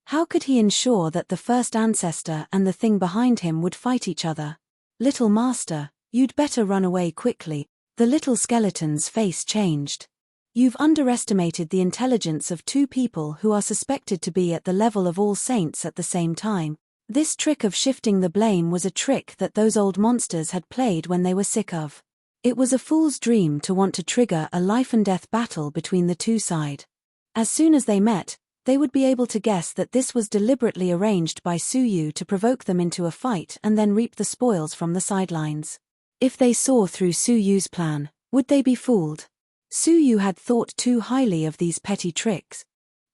How could he ensure that the first ancestor and the thing behind him would fight each other? "Little master, you'd better run away quickly." The little skeleton's face changed. "You've underestimated the intelligence of two people who are suspected to be at the level of all saints at the same time. This trick of shifting the blame was a trick that those old monsters had played when they were sick of. It was a fool's dream to want to trigger a life-and-death battle between the two sides. As soon as they met, they would be able to guess that this was deliberately arranged by Su Yu to provoke them into a fight and then reap the spoils from the sidelines. If they saw through Su Yu's plan, would they be fooled? Su Yu had thought too highly of these petty tricks.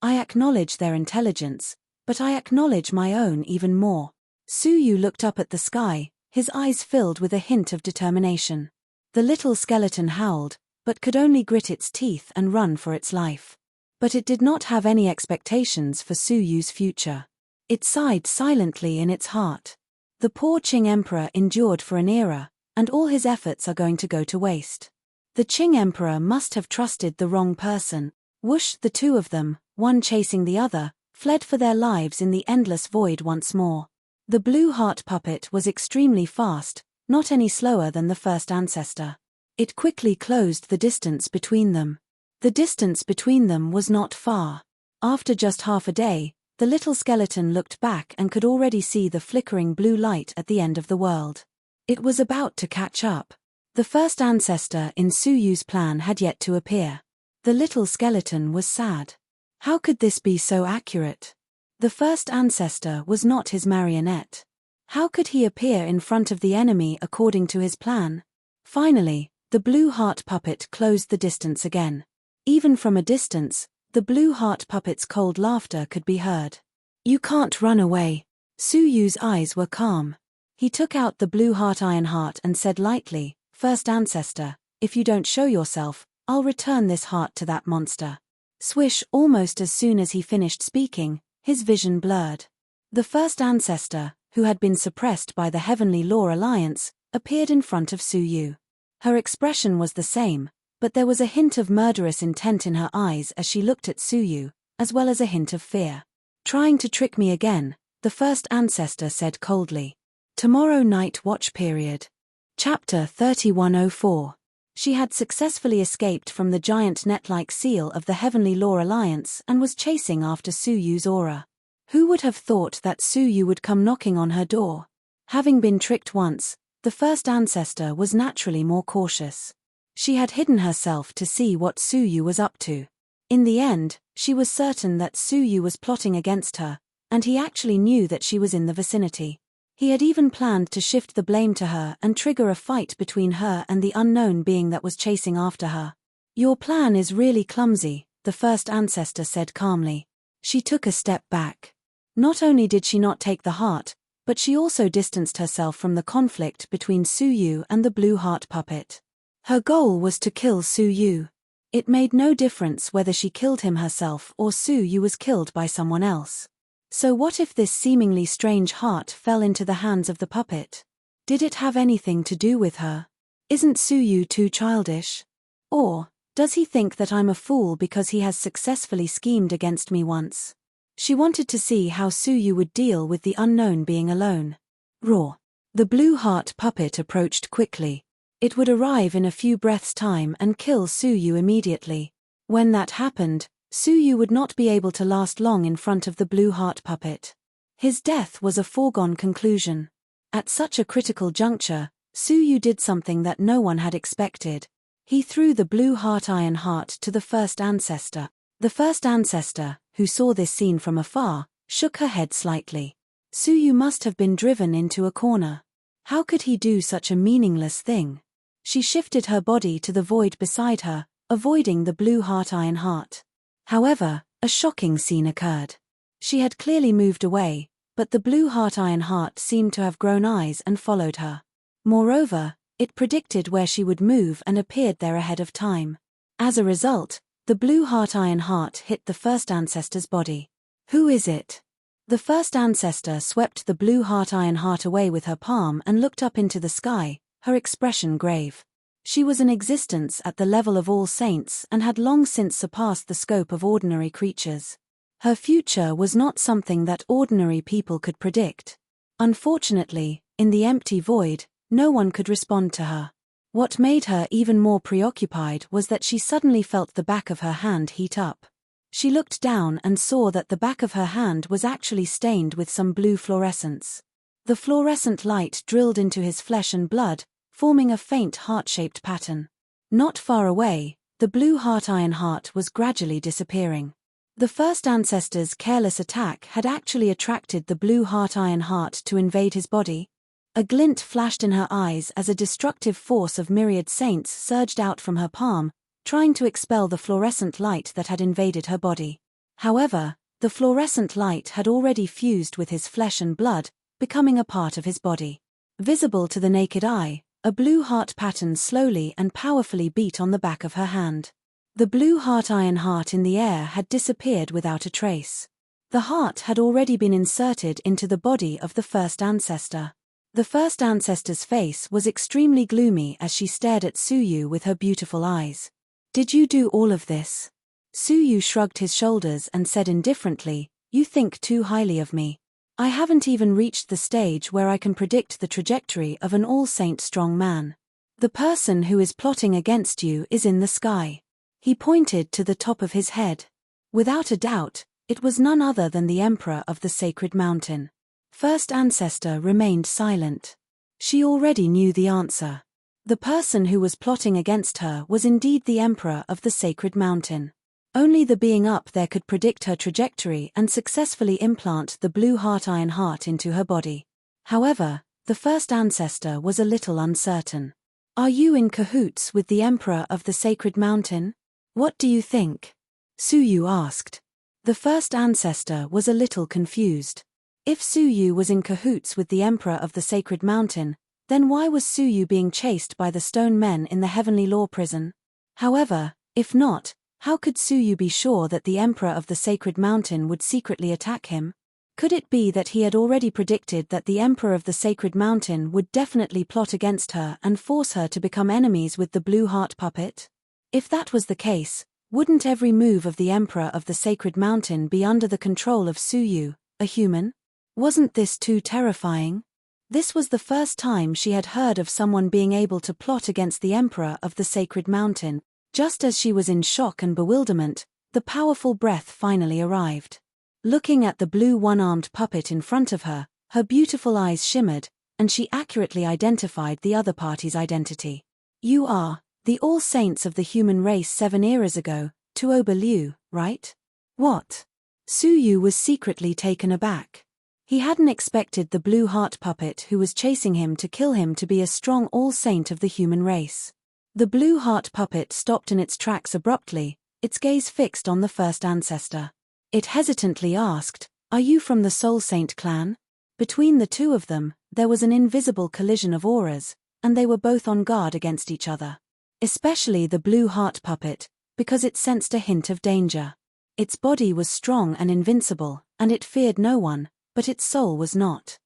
"I acknowledge their intelligence, but I acknowledge my own even more." Su Yu looked up at the sky, his eyes filled with a hint of determination. The little skeleton howled, but could only grit its teeth and run for its life. But it did not have any expectations for Su Yu's future. It sighed silently in its heart. The poor Qing emperor endured for an era, and all his efforts are going to go to waste. The Qing emperor must have trusted the wrong person. Whoosh, the two of them, one chasing the other, fled for their lives in the endless void once more. The blue heart puppet was extremely fast, not any slower than the first ancestor. It quickly closed the distance between them. The distance between them was not far. After just half a day, the little skeleton looked back and could already see the flickering blue light at the end of the world. It was about to catch up. The first ancestor in Su Yu's plan had yet to appear. The little skeleton was sad. How could this be so accurate? The first ancestor was not his marionette. How could he appear in front of the enemy according to his plan? Finally, the blue heart puppet closed the distance again. Even from a distance, the blue heart puppet's cold laughter could be heard. "You can't run away." Su Yu's eyes were calm. He took out the blue heart iron heart and said lightly, "First ancestor, if you don't show yourself, I'll return this heart to that monster." Swish, almost as soon as he finished speaking, his vision blurred. The first ancestor, who had been suppressed by the Heavenly Law Alliance, appeared in front of Su Yu. Her expression was the same, but there was a hint of murderous intent in her eyes as she looked at Su Yu, as well as a hint of fear. "Trying to trick me again," the first ancestor said coldly. Tomorrow night watch period. Chapter 3104. She had successfully escaped from the giant net-like seal of the Heavenly Law Alliance and was chasing after Su Yu's aura. Who would have thought that Su Yu would come knocking on her door? Having been tricked once, the first ancestor was naturally more cautious. She had hidden herself to see what Suyu was up to. In the end, she was certain that Suyu was plotting against her, and he actually knew that she was in the vicinity. He had even planned to shift the blame to her and trigger a fight between her and the unknown being that was chasing after her. "Your plan is really clumsy," the first ancestor said calmly. She took a step back. Not only did she not take the heart, but she also distanced herself from the conflict between Suyu and the blue heart puppet. Her goal was to kill Suyu. It made no difference whether she killed him herself or Suyu was killed by someone else. So what if this seemingly strange heart fell into the hands of the puppet? Did it have anything to do with her? Isn't Suyu too childish? Or does he think that I'm a fool because he has successfully schemed against me once? She wanted to see how Suyu would deal with the unknown being alone. Roar. The blue heart puppet approached quickly. It would arrive in a few breaths' time and kill Suyu immediately. When that happened, Suyu would not be able to last long in front of the blue heart puppet. His death was a foregone conclusion. At such a critical juncture, Suyu did something that no one had expected. He threw the blue heart iron heart to the first ancestor. The first ancestor, who saw this scene from afar, shook her head slightly. Suyu must have been driven into a corner. How could he do such a meaningless thing? She shifted her body to the void beside her, avoiding the blue heart iron heart. However, a shocking scene occurred. She had clearly moved away, but the blue heart iron heart seemed to have grown eyes and followed her. Moreover, it predicted where she would move and appeared there ahead of time. As a result, the blue heart iron heart hit the first ancestor's body. "Who is it?" The first ancestor swept the blue heart iron heart away with her palm and looked up into the sky, her expression grave. She was an existence at the level of all saints and had long since surpassed the scope of ordinary creatures. Her future was not something that ordinary people could predict. Unfortunately, in the empty void, no one could respond to her. What made her even more preoccupied was that she suddenly felt the back of her hand heat up. She looked down and saw that the back of her hand was actually stained with some blue fluorescence. The fluorescent light drilled into his flesh and blood, forming a faint heart-shaped pattern. Not far away, the blue heart iron heart was gradually disappearing. The first ancestor's careless attack had actually attracted the blue heart iron heart to invade his body. A glint flashed in her eyes as a destructive force of myriad saints surged out from her palm, trying to expel the fluorescent light that had invaded her body. However, the fluorescent light had already fused with his flesh and blood, becoming a part of his body. Visible to the naked eye, a blue heart pattern slowly and powerfully beat on the back of her hand. The blue heart iron heart in the air had disappeared without a trace. The heart had already been inserted into the body of the first ancestor. The first ancestor's face was extremely gloomy as she stared at Suyu with her beautiful eyes. "Did you do all of this?" Suyu shrugged his shoulders and said indifferently, "You think too highly of me. I haven't even reached the stage where I can predict the trajectory of an all-saint strong man. The person who is plotting against you is in the sky." He pointed to the top of his head. Without a doubt, it was none other than the Emperor of the Sacred Mountain. First ancestor remained silent. She already knew the answer. The person who was plotting against her was indeed the Emperor of the Sacred Mountain. Only the being up there could predict her trajectory and successfully implant the blue heart iron heart into her body. However, the first ancestor was a little uncertain. "Are you in cahoots with the Emperor of the Sacred Mountain? What do you think?" Suyu asked. The first ancestor was a little confused. If Suyu was in cahoots with the Emperor of the Sacred Mountain, then why was Suyu being chased by the stone men in the Heavenly Law prison? However, if not, how could Suyu be sure that the Emperor of the Sacred Mountain would secretly attack him? Could it be that he had already predicted that the Emperor of the Sacred Mountain would definitely plot against her and force her to become enemies with the Blue Heart puppet? If that was the case, wouldn't every move of the Emperor of the Sacred Mountain be under the control of Suyu, a human? Wasn't this too terrifying? This was the first time she had heard of someone being able to plot against the Emperor of the Sacred Mountain. Just as she was in shock and bewilderment, the powerful breath finally arrived. Looking at the blue one-armed puppet in front of her, her beautiful eyes shimmered, and she accurately identified the other party's identity. You are the All Saints of the human race 7 eras ago, Tuoba Liu, right? What? Su Yu was secretly taken aback. He hadn't expected the blue heart puppet who was chasing him to kill him to be a strong All Saint of the human race. The blue heart puppet stopped in its tracks abruptly, its gaze fixed on the first ancestor. It hesitantly asked, "Are you from the Soul Saint clan?" Between the two of them, there was an invisible collision of auras, and they were both on guard against each other. Especially the blue heart puppet, because it sensed a hint of danger. Its body was strong and invincible, and it feared no one, but its soul was not.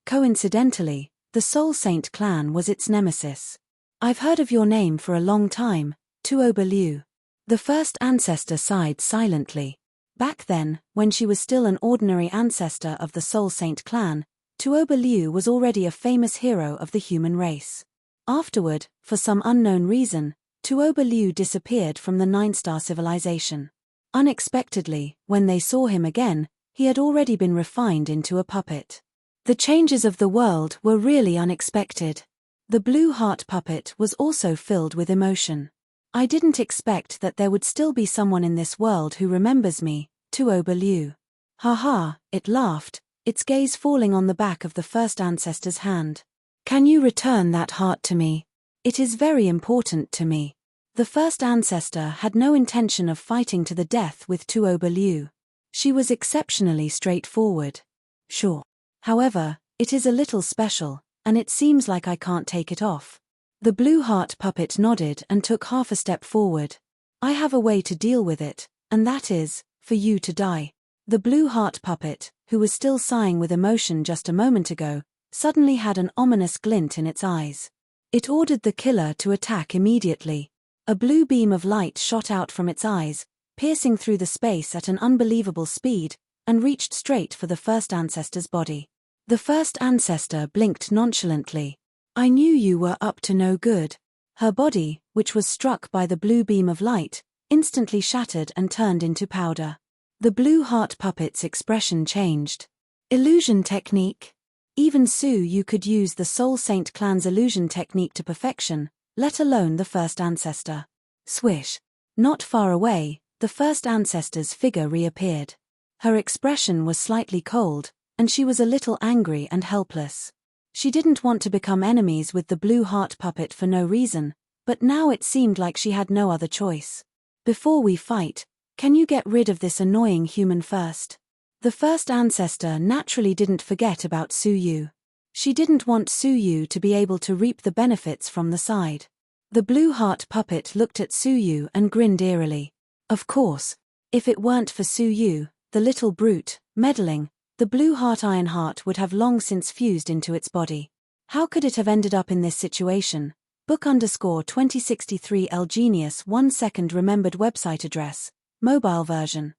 Coincidentally, the Soul Saint clan was its nemesis. "I've heard of your name for a long time, Tuoba Liu." The first ancestor sighed silently. Back then, when she was still an ordinary ancestor of the Soul Saint clan, Tuoba Liu was already a famous hero of the human race. Afterward, for some unknown reason, Tuoba Liu disappeared from the Nine-Star civilization. Unexpectedly, when they saw him again, he had already been refined into a puppet. The changes of the world were really unexpected. The blue heart puppet was also filled with emotion. "I didn't expect that there would still be someone in this world who remembers me, Tuoba Liu." "Ha," it laughed, its gaze falling on the back of the first ancestor's hand. "Can you return that heart to me? It is very important to me." The first ancestor had no intention of fighting to the death with Tuoba Liu. She was exceptionally straightforward. "Sure. However, it is a little special, and it seems like I can't take it off." The blue heart puppet nodded and took half a step forward. "I have a way to deal with it, and that is, for you to die." The blue heart puppet, who was still sighing with emotion just a moment ago, suddenly had an ominous glint in its eyes. It ordered the killer to attack immediately. A blue beam of light shot out from its eyes, piercing through the space at an unbelievable speed, and reached straight for the first ancestor's body. The first ancestor blinked nonchalantly. "I knew you were up to no good." Her body, which was struck by the blue beam of light, instantly shattered and turned into powder. The blue heart puppet's expression changed. "Illusion technique?" Even Su Yu could use the Soul Saint clan's illusion technique to perfection, let alone the first ancestor. Swish. Not far away, the first ancestor's figure reappeared. Her expression was slightly cold, and she was a little angry and helpless. She didn't want to become enemies with the blue heart puppet for no reason, but now it seemed like she had no other choice. "Before we fight, can you get rid of this annoying human first?" The first ancestor naturally didn't forget about Su Yu. She didn't want Su Yu to be able to reap the benefits from the side. The blue heart puppet looked at Su Yu and grinned eerily. Of course, if it weren't for Su Yu, the little brute, meddling, the blue heart Ironheart would have long since fused into its body. How could it have ended up in this situation? Book_2063 L Genius 1 second remembered website address, mobile version.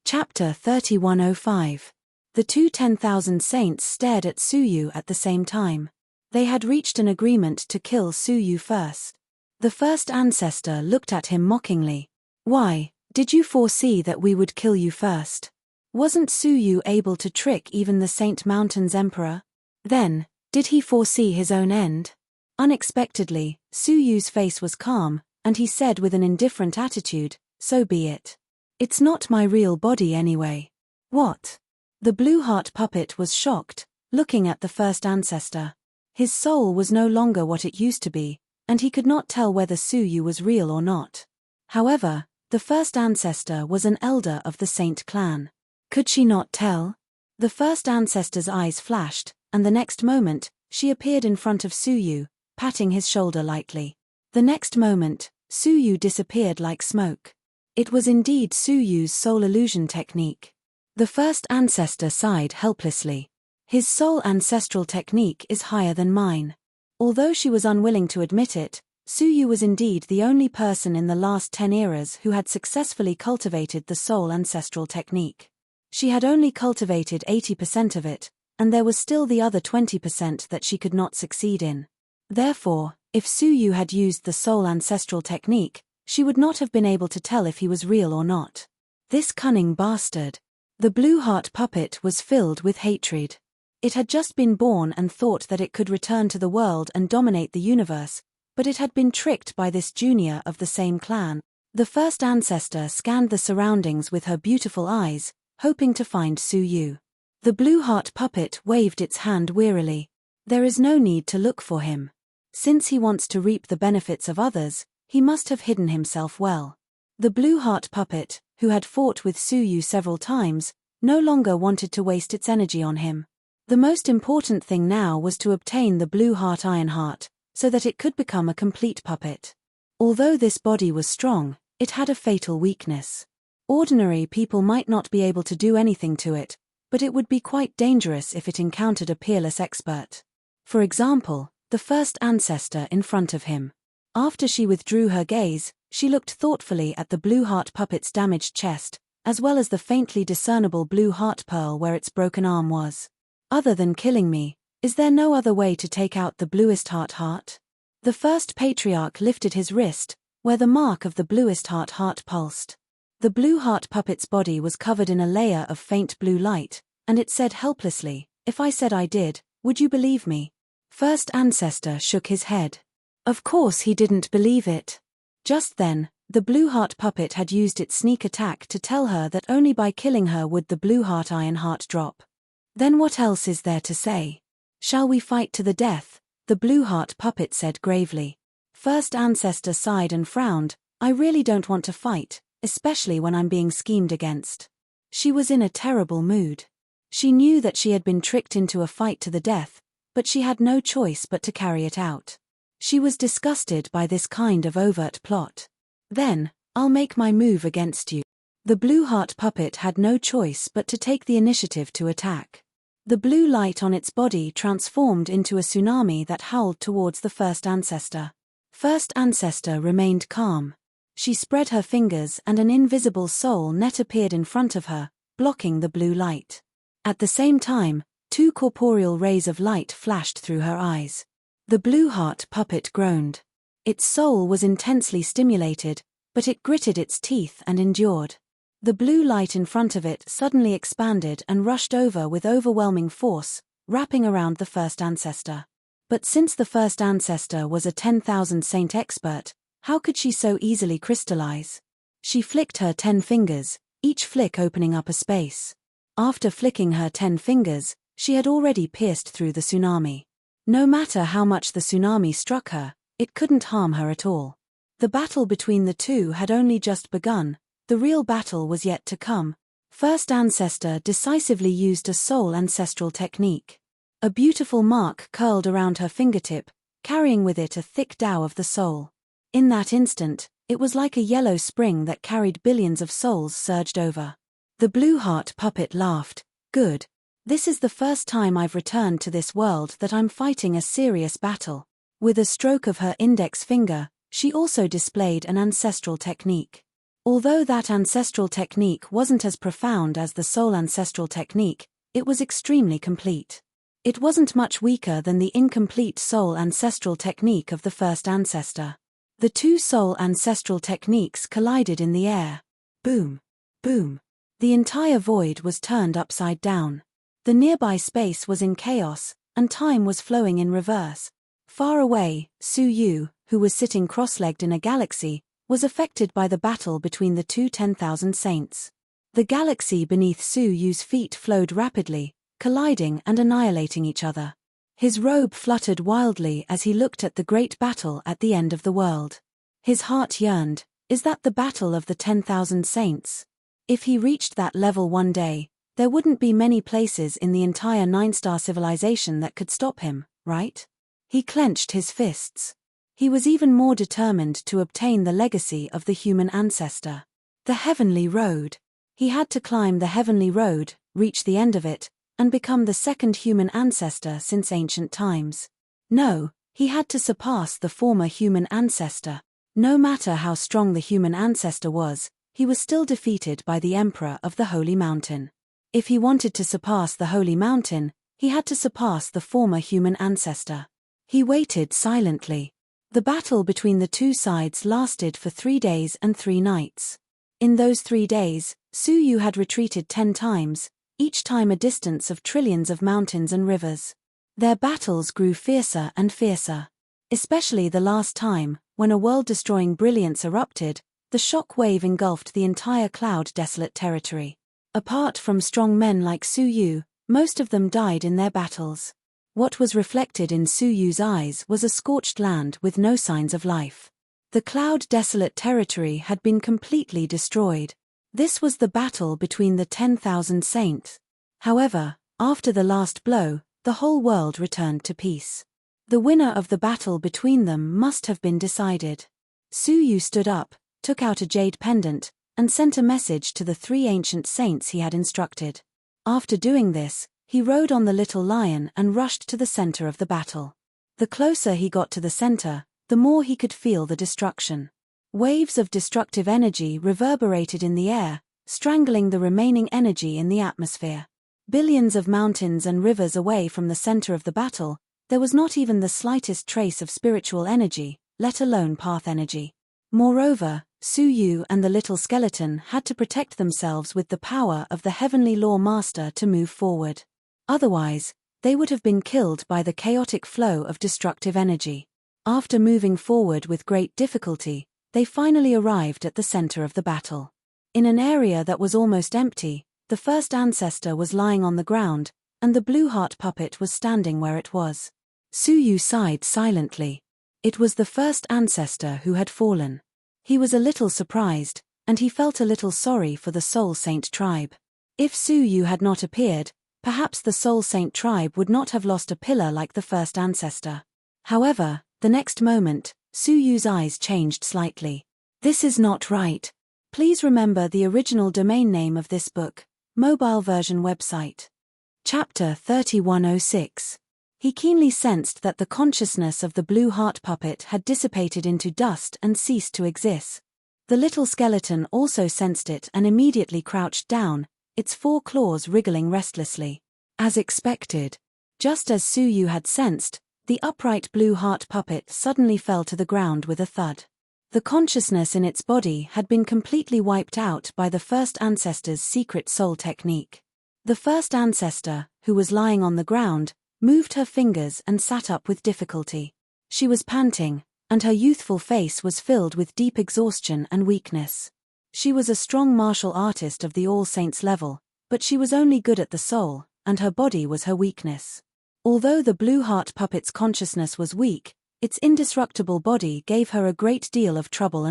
Chapter 3105. The two 10,000 saints stared at Su Yu at the same time. They had reached an agreement to kill Su Yu first. The first ancestor looked at him mockingly. "Why, did you foresee that we would kill you first? Wasn't Su Yu able to trick even the Saint Mountain's emperor? Then, did he foresee his own end?" Unexpectedly, Su Yu's face was calm, and he said with an indifferent attitude, "So be it. It's not my real body anyway." "What?" The blue heart puppet was shocked, looking at the first ancestor. His soul was no longer what it used to be, and he could not tell whether Su Yu was real or not. However, the first ancestor was an elder of the Saint clan. Could she not tell? The first ancestor's eyes flashed, and the next moment, she appeared in front of Su Yu, patting his shoulder lightly. The next moment, Su Yu disappeared like smoke. It was indeed Su Yu's soul illusion technique. The first ancestor sighed helplessly. "His soul ancestral technique is higher than mine." Although she was unwilling to admit it, Su Yu was indeed the only person in the last 10 eras who had successfully cultivated the soul ancestral technique. She had only cultivated 80% of it, and there was still the other 20% that she could not succeed in. Therefore, if Su Yu had used the soul ancestral technique, she would not have been able to tell if he was real or not. This cunning bastard. The blue heart puppet was filled with hatred. It had just been born and thought that it could return to the world and dominate the universe, but it had been tricked by this junior of the same clan. The first ancestor scanned the surroundings with her beautiful eyes, hoping to find Su Yu. The blue heart puppet waved its hand wearily. There is no need to look for him. Since he wants to reap the benefits of others, he must have hidden himself well. The blue heart puppet, who had fought with Su Yu several times, no longer wanted to waste its energy on him. The most important thing now was to obtain the blue heart iron heart, so that it could become a complete puppet. Although this body was strong, it had a fatal weakness. Ordinary people might not be able to do anything to it, but it would be quite dangerous if it encountered a peerless expert. For example, the first ancestor in front of him. After she withdrew her gaze, she looked thoughtfully at the blue heart puppet's damaged chest, as well as the faintly discernible blue heart pearl where its broken arm was. Other than killing me, is there no other way to take out the bluest heart? The first patriarch lifted his wrist, where the mark of the bluest heart pulsed. The blue heart puppet's body was covered in a layer of faint blue light, and it said helplessly, "If I said I did, would you believe me?" First ancestor shook his head. Of course he didn't believe it. Just then, the blue heart puppet had used its sneak attack to tell her that only by killing her would the blue heart iron heart drop. Then what else is there to say? Shall we fight to the death? The blue heart puppet said gravely. First ancestor sighed and frowned. I really don't want to fight, especially when I'm being schemed against. She was in a terrible mood. She knew that she had been tricked into a fight to the death, but she had no choice but to carry it out. She was disgusted by this kind of overt plot. Then, I'll make my move against you. The blue heart puppet had no choice but to take the initiative to attack. The blue light on its body transformed into a tsunami that howled towards the first ancestor. First ancestor remained calm. She spread her fingers and an invisible soul net appeared in front of her, blocking the blue light. At the same time, two corporeal rays of light flashed through her eyes. The blue heart puppet groaned. Its soul was intensely stimulated, but it gritted its teeth and endured. The blue light in front of it suddenly expanded and rushed over with overwhelming force, wrapping around the first ancestor. But since the first ancestor was a 10,000 saint expert, how could she so easily crystallize? She flicked her 10 fingers, each flick opening up a space. After flicking her 10 fingers, she had already pierced through the tsunami. No matter how much the tsunami struck her, it couldn't harm her at all. The battle between the two had only just begun. The real battle was yet to come. First ancestor decisively used a soul ancestral technique. A beautiful mark curled around her fingertip, carrying with it a thick dow of the soul. In that instant, it was like a yellow spring that carried billions of souls surged over. The blue heart puppet laughed. Good. This is the first time I've returned to this world that I'm fighting a serious battle. With a stroke of her index finger, she also displayed an ancestral technique. Although that ancestral technique wasn't as profound as the soul ancestral technique, it was extremely complete. It wasn't much weaker than the incomplete soul ancestral technique of the first ancestor. The two soul ancestral techniques collided in the air. Boom. Boom. The entire void was turned upside down. The nearby space was in chaos, and time was flowing in reverse. Far away, Su Yu, who was sitting cross-legged in a galaxy, was affected by the battle between the two 10,000 saints. The galaxy beneath Su Yu's feet flowed rapidly, colliding and annihilating each other. His robe fluttered wildly as he looked at the great battle at the end of the world. His heart yearned. Is that the battle of the 10,000 saints? If he reached that level one day, there wouldn't be many places in the entire 9-star civilization that could stop him, right? He clenched his fists. He was even more determined to obtain the legacy of the human ancestor. The heavenly road. He had to climb the heavenly road, reach the end of it, and become the second human ancestor since ancient times. No, he had to surpass the former human ancestor. No matter how strong the human ancestor was, he was still defeated by the Emperor of the Holy Mountain. If he wanted to surpass the Holy Mountain, he had to surpass the former human ancestor. He waited silently. The battle between the two sides lasted for 3 days and 3 nights. In those 3 days, Su Yu had retreated 10 times, each time a distance of trillions of mountains and rivers. Their battles grew fiercer and fiercer. Especially the last time, when a world-destroying brilliance erupted, the shock wave engulfed the entire cloud-desolate territory. Apart from strong men like Su Yu, most of them died in their battles. What was reflected in Su Yu's eyes was a scorched land with no signs of life. The cloud-desolate territory had been completely destroyed. This was the battle between the 10,000 saints. However, after the last blow, the whole world returned to peace. The winner of the battle between them must have been decided. Su Yu stood up, took out a jade pendant, and sent a message to the 3 ancient saints he had instructed. After doing this, he rode on the little lion and rushed to the center of the battle. The closer he got to the center, the more he could feel the destruction. Waves of destructive energy reverberated in the air, strangling the remaining energy in the atmosphere. Billions of mountains and rivers away from the center of the battle, there was not even the slightest trace of spiritual energy, let alone path energy. Moreover, Su Yu and the little skeleton had to protect themselves with the power of the heavenly law master to move forward. Otherwise, they would have been killed by the chaotic flow of destructive energy. After moving forward with great difficulty, they finally arrived at the center of the battle. In an area that was almost empty, the first ancestor was lying on the ground, and the blue heart puppet was standing where it was. Su Yu sighed silently. It was the first ancestor who had fallen. He was a little surprised, and he felt a little sorry for the Soul Saint tribe. If Su Yu had not appeared, perhaps the Soul Saint tribe would not have lost a pillar like the first ancestor. However, the next moment, Su Yu's eyes changed slightly. This is not right. Please remember the original domain name of this book, mobile version website. Chapter 3106. He keenly sensed that the consciousness of the blue heart puppet had dissipated into dust and ceased to exist. The little skeleton also sensed it and immediately crouched down, its 4 claws wriggling restlessly. As expected. Just as Su Yu had sensed, the upright blue heart puppet suddenly fell to the ground with a thud. The consciousness in its body had been completely wiped out by the first ancestor's secret soul technique. The first ancestor, who was lying on the ground, moved her fingers and sat up with difficulty. She was panting, and her youthful face was filled with deep exhaustion and weakness. She was a strong martial artist of the All Saints level, but she was only good at the soul, and her body was her weakness. Although the blue heart puppet's consciousness was weak, its indestructible body gave her a great deal of trouble.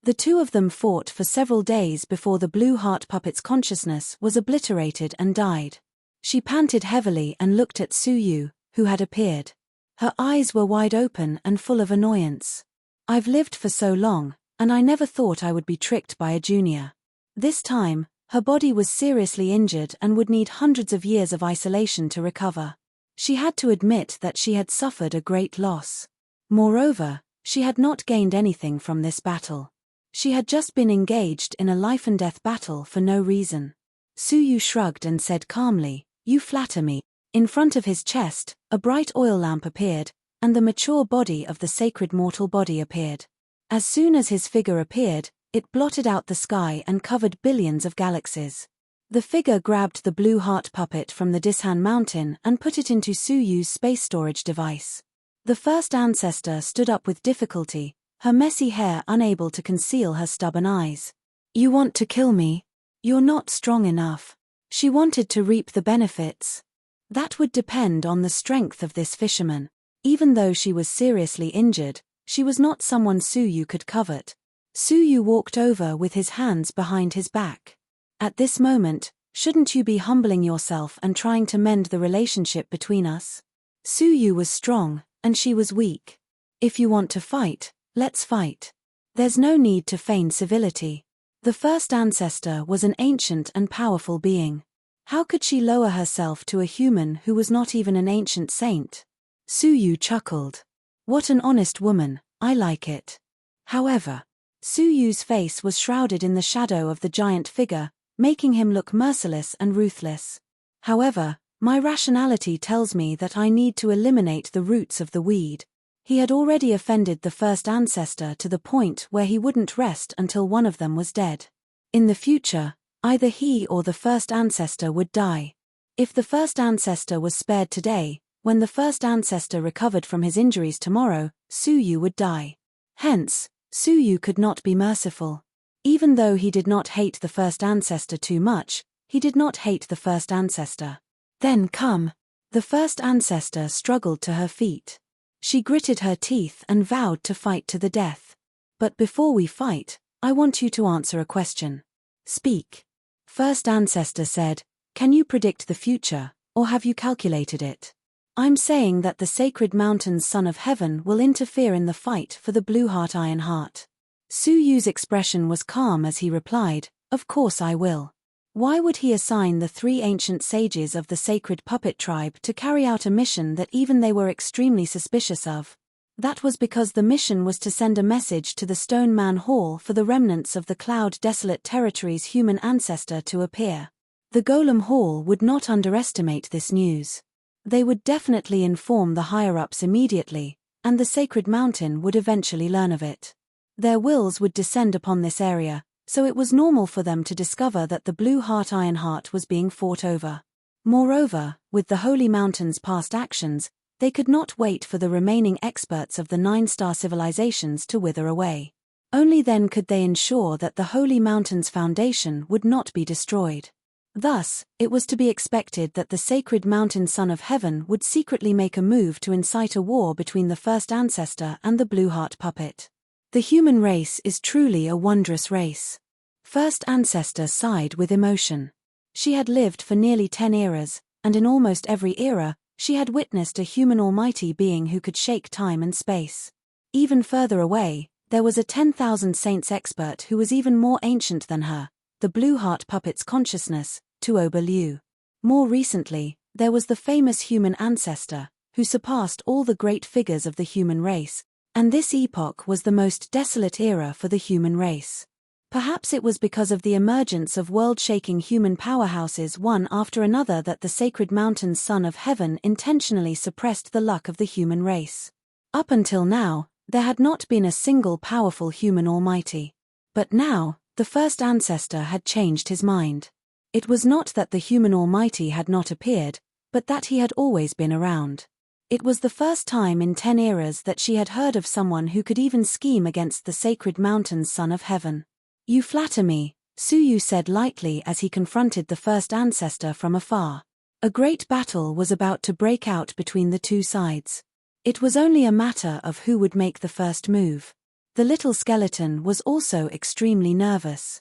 The two of them fought for several days before the blue heart puppet's consciousness was obliterated and died. She panted heavily and looked at Su Yu, who had appeared. Her eyes were wide open and full of annoyance. I've lived for so long, and I never thought I would be tricked by a junior. This time, her body was seriously injured and would need hundreds of years of isolation to recover. She had to admit that she had suffered a great loss. Moreover, she had not gained anything from this battle. She had just been engaged in a life-and-death battle for no reason. Su Yu shrugged and said calmly, "You flatter me." In front of his chest, a bright oil lamp appeared, and the mature body of the sacred mortal body appeared. As soon as his figure appeared, it blotted out the sky and covered billions of galaxies. The figure grabbed the blue heart puppet from the Dishan mountain and put it into Su Yu's space storage device. The first ancestor stood up with difficulty, her messy hair unable to conceal her stubborn eyes. "You want to kill me? You're not strong enough." She wanted to reap the benefits. That would depend on the strength of this fisherman. Even though she was seriously injured, she was not someone Su Yu could covet. Su Yu walked over with his hands behind his back. "At this moment, shouldn't you be humbling yourself and trying to mend the relationship between us?" Su Yu was strong, and she was weak. "If you want to fight, let's fight. There's no need to feign civility." The first ancestor was an ancient and powerful being. How could she lower herself to a human who was not even an ancient saint? Su Yu chuckled. "What an honest woman, I like it." However, Su Yu's face was shrouded in the shadow of the giant figure, making him look merciless and ruthless. "However, my rationality tells me that I need to eliminate the roots of the weed." He had already offended the first ancestor to the point where he wouldn't rest until one of them was dead. In the future, Either he or the first ancestor would die. If the first ancestor was spared today, when the first ancestor recovered from his injuries tomorrow, Su Yu would die. Hence, Su Yu could not be merciful. Even though he did not hate the first ancestor too much, he did not hate the first ancestor. Then come. The first ancestor struggled to her feet. She gritted her teeth and vowed to fight to the death. But before we fight, I want you to answer a question. Speak. First ancestor said, can you predict the future, or have you calculated it? I'm saying that the sacred mountain's son of heaven will interfere in the fight for the blue heart iron heart. Su Yu's expression was calm as he replied, of course I will. Why would he assign the 3 ancient sages of the sacred puppet tribe to carry out a mission that even they were extremely suspicious of? That was because the mission was to send a message to the Stone Man Hall for the remnants of the Cloud Desolate Territory's human ancestor to appear. The Golem Hall would not underestimate this news. They would definitely inform the higher-ups immediately, and the sacred mountain would eventually learn of it. Their wills would descend upon this area, so it was normal for them to discover that the Blue Heart Iron Heart was being fought over. Moreover, with the Holy Mountain's past actions, they could not wait for the remaining experts of the 9-star civilizations to wither away. Only then could they ensure that the Holy Mountain's foundation would not be destroyed. Thus, it was to be expected that the sacred mountain son of heaven would secretly make a move to incite a war between the first ancestor and the Blue Heart puppet. The human race is truly a wondrous race. First ancestor sighed with emotion. She had lived for nearly 10 eras, and in almost every era, she had witnessed a human almighty being who could shake time and space. Even further away, there was a 10,000 saints expert who was even more ancient than her, the Blue Heart puppet's consciousness, Tuoba Liu. More recently, there was the famous human ancestor, who surpassed all the great figures of the human race, and this epoch was the most desolate era for the human race. Perhaps it was because of the emergence of world-shaking human powerhouses one after another that the sacred mountain's son of heaven intentionally suppressed the luck of the human race. Up until now, there had not been a single powerful human almighty. But now, the first ancestor had changed his mind. It was not that the human almighty had not appeared, but that he had always been around. It was the first time in 10 eras that she had heard of someone who could even scheme against the sacred mountain's son of heaven. You flatter me, Su Yu said lightly as he confronted the first ancestor from afar. A great battle was about to break out between the two sides. It was only a matter of who would make the first move. The little skeleton was also extremely nervous.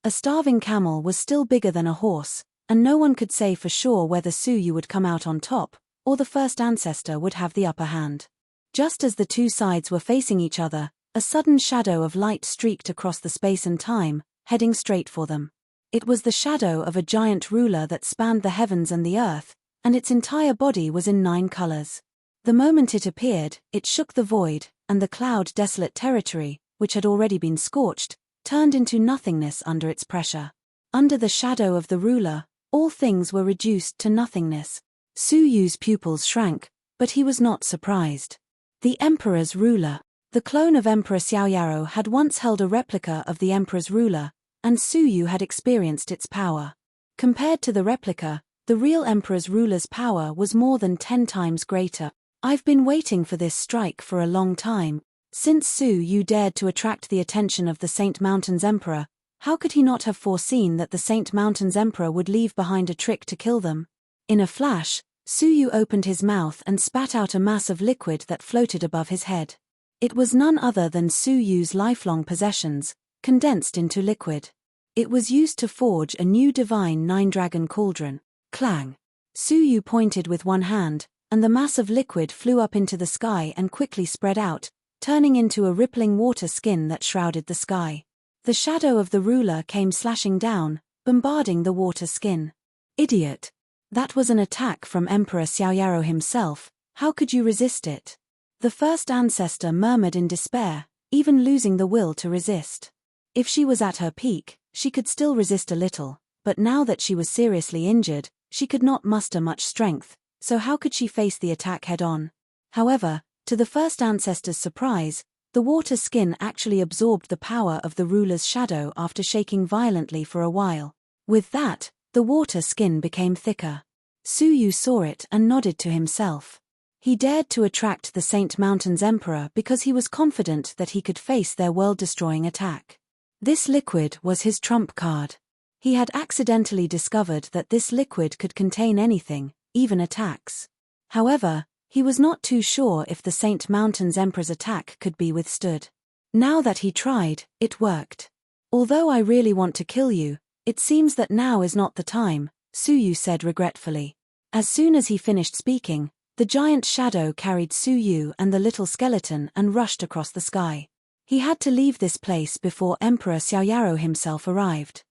A starving camel was still bigger than a horse, and no one could say for sure whether Su Yu would come out on top, or the first ancestor would have the upper hand. Just as the two sides were facing each other, a sudden shadow of light streaked across the space and time, heading straight for them. It was the shadow of a giant ruler that spanned the heavens and the earth, and its entire body was in 9 colors. The moment it appeared, it shook the void, and the cloud desolate territory, which had already been scorched, turned into nothingness under its pressure. Under the shadow of the ruler, all things were reduced to nothingness. Su Yu's pupils shrank, but he was not surprised. The Emperor's ruler. The clone of Emperor Xiaoyaro had once held a replica of the Emperor's ruler, and Su Yu had experienced its power. Compared to the replica, the real Emperor's ruler's power was more than 10 times greater. I've been waiting for this strike for a long time. Since Su Yu dared to attract the attention of the Saint Mountain's Emperor, how could he not have foreseen that the Saint Mountain's Emperor would leave behind a trick to kill them? In a flash, Su Yu opened his mouth and spat out a mass of liquid that floated above his head. It was none other than Su Yu's lifelong possessions, condensed into liquid. It was used to forge a new divine 9-dragon cauldron. Clang! Su Yu pointed with one hand, and the mass of liquid flew up into the sky and quickly spread out, turning into a rippling water skin that shrouded the sky. The shadow of the ruler came slashing down, bombarding the water skin. Idiot! That was an attack from Emperor Xiaoyaro himself. How could you resist it? The first ancestor murmured in despair, even losing the will to resist. If she was at her peak, she could still resist a little, but now that she was seriously injured, she could not muster much strength, so how could she face the attack head-on? However, to the first ancestor's surprise, the water skin actually absorbed the power of the ruler's shadow after shaking violently for a while. With that, the water skin became thicker. Su Yu saw it and nodded to himself. He dared to attract the Saint Mountain's Emperor because he was confident that he could face their world-destroying attack. This liquid was his trump card. He had accidentally discovered that this liquid could contain anything, even attacks. However, he was not too sure if the Saint Mountain's Emperor's attack could be withstood. Now that he tried, it worked. Although I really want to kill you, it seems that now is not the time, Su Yu said regretfully. As soon as he finished speaking, the giant shadow carried Su Yu and the little skeleton and rushed across the sky. He had to leave this place before Emperor Xiaoyaro himself arrived.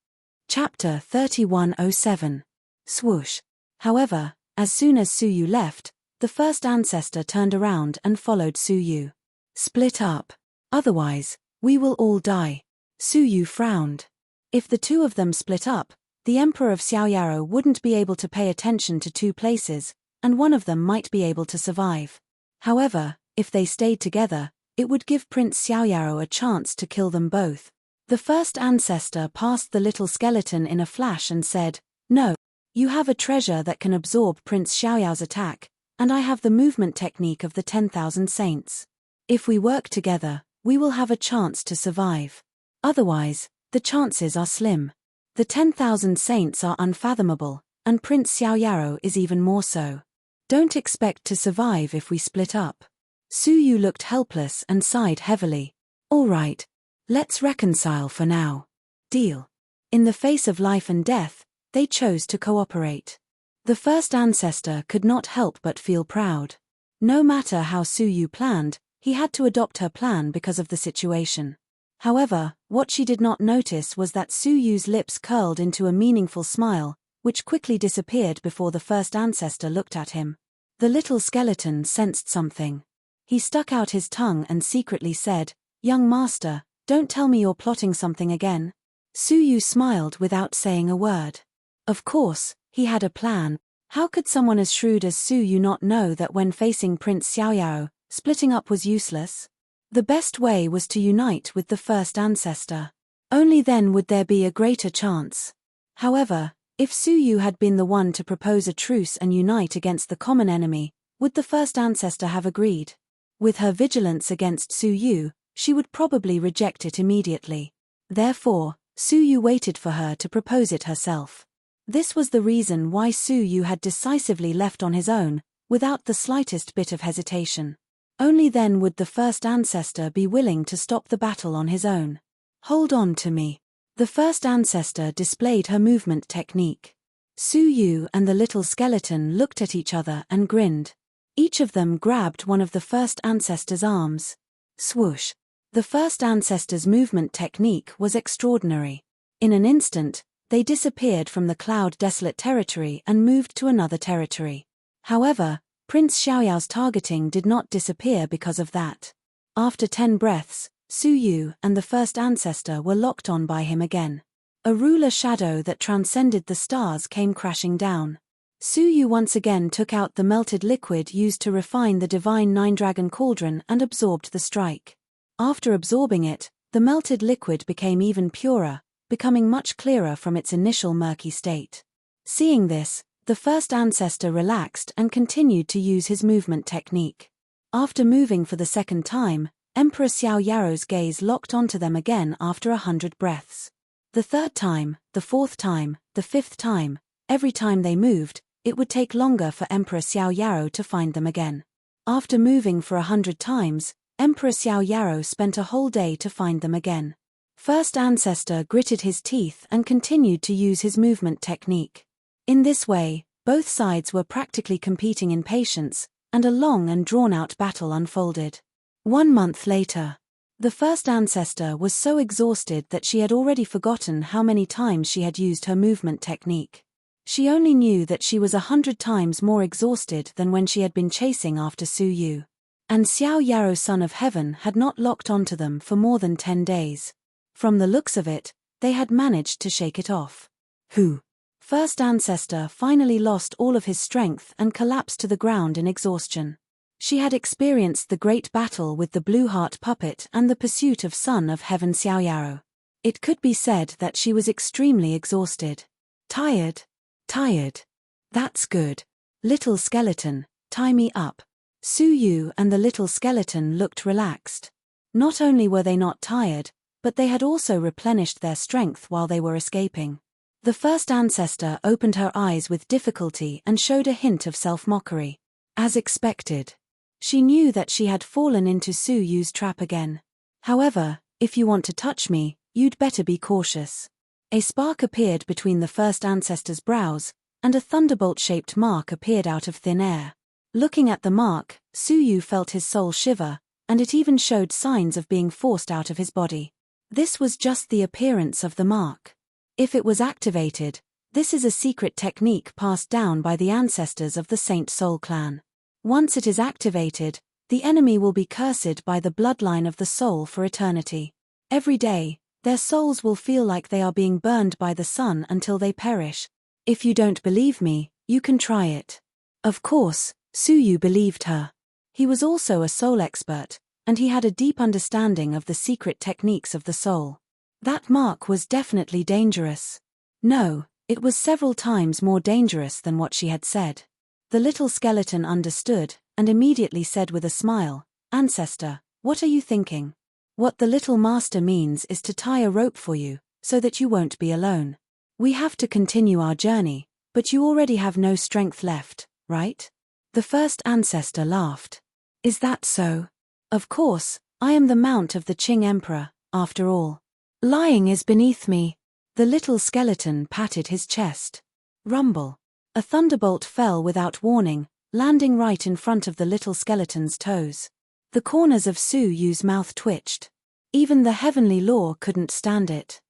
Chapter 3107. Swoosh. However, as soon as Su Yu left, the first ancestor turned around and followed Su Yu. Split up. Otherwise, we will all die. Su Yu frowned. If the two of them split up, the Emperor of Xiaoyaro wouldn't be able to pay attention to two places, and one of them might be able to survive. However, if they stayed together, it would give Prince Xiaoyaro a chance to kill them both. The first ancestor passed the little skeleton in a flash and said, "No. You have a treasure that can absorb Prince Xiaoyao's attack, and I have the movement technique of the 10,000 saints. If we work together, we will have a chance to survive. Otherwise, the chances are slim. The 10,000 saints are unfathomable, and Prince Xiaoyaro is even more so. Don't expect to survive if we split up." Su Yu looked helpless and sighed heavily. "All right. Let's reconcile for now. Deal." In the face of life and death, they chose to cooperate. The first ancestor could not help but feel proud. No matter how Su Yu planned, he had to adopt her plan because of the situation. However, what she did not notice was that Su Yu's lips curled into a meaningful smile, which quickly disappeared before the first ancestor looked at him. The little skeleton sensed something. He stuck out his tongue and secretly said, "Young master, don't tell me you're plotting something again." Su Yu smiled without saying a word. Of course, he had a plan. How could someone as shrewd as Su Yu not know that when facing Prince Xiaoyao, splitting up was useless? The best way was to unite with the first ancestor. Only then would there be a greater chance. However, if Su Yu had been the one to propose a truce and unite against the common enemy, would the first ancestor have agreed? With her vigilance against Su Yu, she would probably reject it immediately. Therefore, Su Yu waited for her to propose it herself. This was the reason why Su Yu had decisively left on his own, without the slightest bit of hesitation. Only then would the first ancestor be willing to stop the battle on his own. "Hold on to me." The first ancestor displayed her movement technique. Su Yu and the little skeleton looked at each other and grinned. Each of them grabbed one of the first ancestor's arms. Swoosh. The first ancestor's movement technique was extraordinary. In an instant, they disappeared from the cloud-desolate territory and moved to another territory. However, Prince Xiaoyao's targeting did not disappear because of that. After 10 breaths, Su Yu and the first ancestor were locked on by him again. A ruler shadow that transcended the stars came crashing down. Su Yu once again took out the melted liquid used to refine the divine nine-dragon cauldron and absorbed the strike. After absorbing it, the melted liquid became even purer, becoming much clearer from its initial murky state. Seeing this, the first ancestor relaxed and continued to use his movement technique. After moving for the second time, Emperor Xiaoyaro's gaze locked onto them again after 100 breaths. The third time, the fourth time, the fifth time, every time they moved, it would take longer for Emperor Xiaoyaro to find them again. After moving for 100 times, Emperor Xiaoyaro spent a whole day to find them again. First ancestor gritted his teeth and continued to use his movement technique. In this way, both sides were practically competing in patience, and a long and drawn-out battle unfolded. 1 month later, the first ancestor was so exhausted that she had already forgotten how many times she had used her movement technique. She only knew that she was 100 times more exhausted than when she had been chasing after Su Yu. And Xiaoyaro, son of heaven, had not locked onto them for more than 10 days. From the looks of it, they had managed to shake it off. Who? First ancestor finally lost all of his strength and collapsed to the ground in exhaustion. She had experienced the great battle with the Blue Heart puppet and the pursuit of Son of Heaven Xiaoyaro. It could be said that she was extremely exhausted. Tired? Tired. That's good. Little skeleton, tie me up. Suyu and the little skeleton looked relaxed. Not only were they not tired, but they had also replenished their strength while they were escaping. The first ancestor opened her eyes with difficulty and showed a hint of self-mockery. As expected. She knew that she had fallen into Suyu's trap again. However, if you want to touch me, you'd better be cautious. A spark appeared between the first ancestor's brows, and a thunderbolt-shaped mark appeared out of thin air. Looking at the mark, Suyu felt his soul shiver, and it even showed signs of being forced out of his body. This was just the appearance of the mark. If it was activated, this is a secret technique passed down by the ancestors of the Saint Soul clan. Once it is activated, the enemy will be cursed by the bloodline of the soul for eternity. Every day, their souls will feel like they are being burned by the sun until they perish. If you don't believe me, you can try it. Of course, Suyu believed her. He was also a soul expert, and he had a deep understanding of the secret techniques of the soul. That mark was definitely dangerous. No, it was several times more dangerous than what she had said. The little skeleton understood, and immediately said with a smile, "Ancestor, what are you thinking?" "What the little master means is to tie a rope for you, so that you won't be alone. We have to continue our journey, but you already have no strength left, right?" The first ancestor laughed. "Is that so? Of course, I am the mount of the Qing Emperor, after all. Lying is beneath me." The little skeleton patted his chest. Rumble. A thunderbolt fell without warning, landing right in front of the little skeleton's toes. The corners of Suyu's mouth twitched. Even the heavenly law couldn't stand it.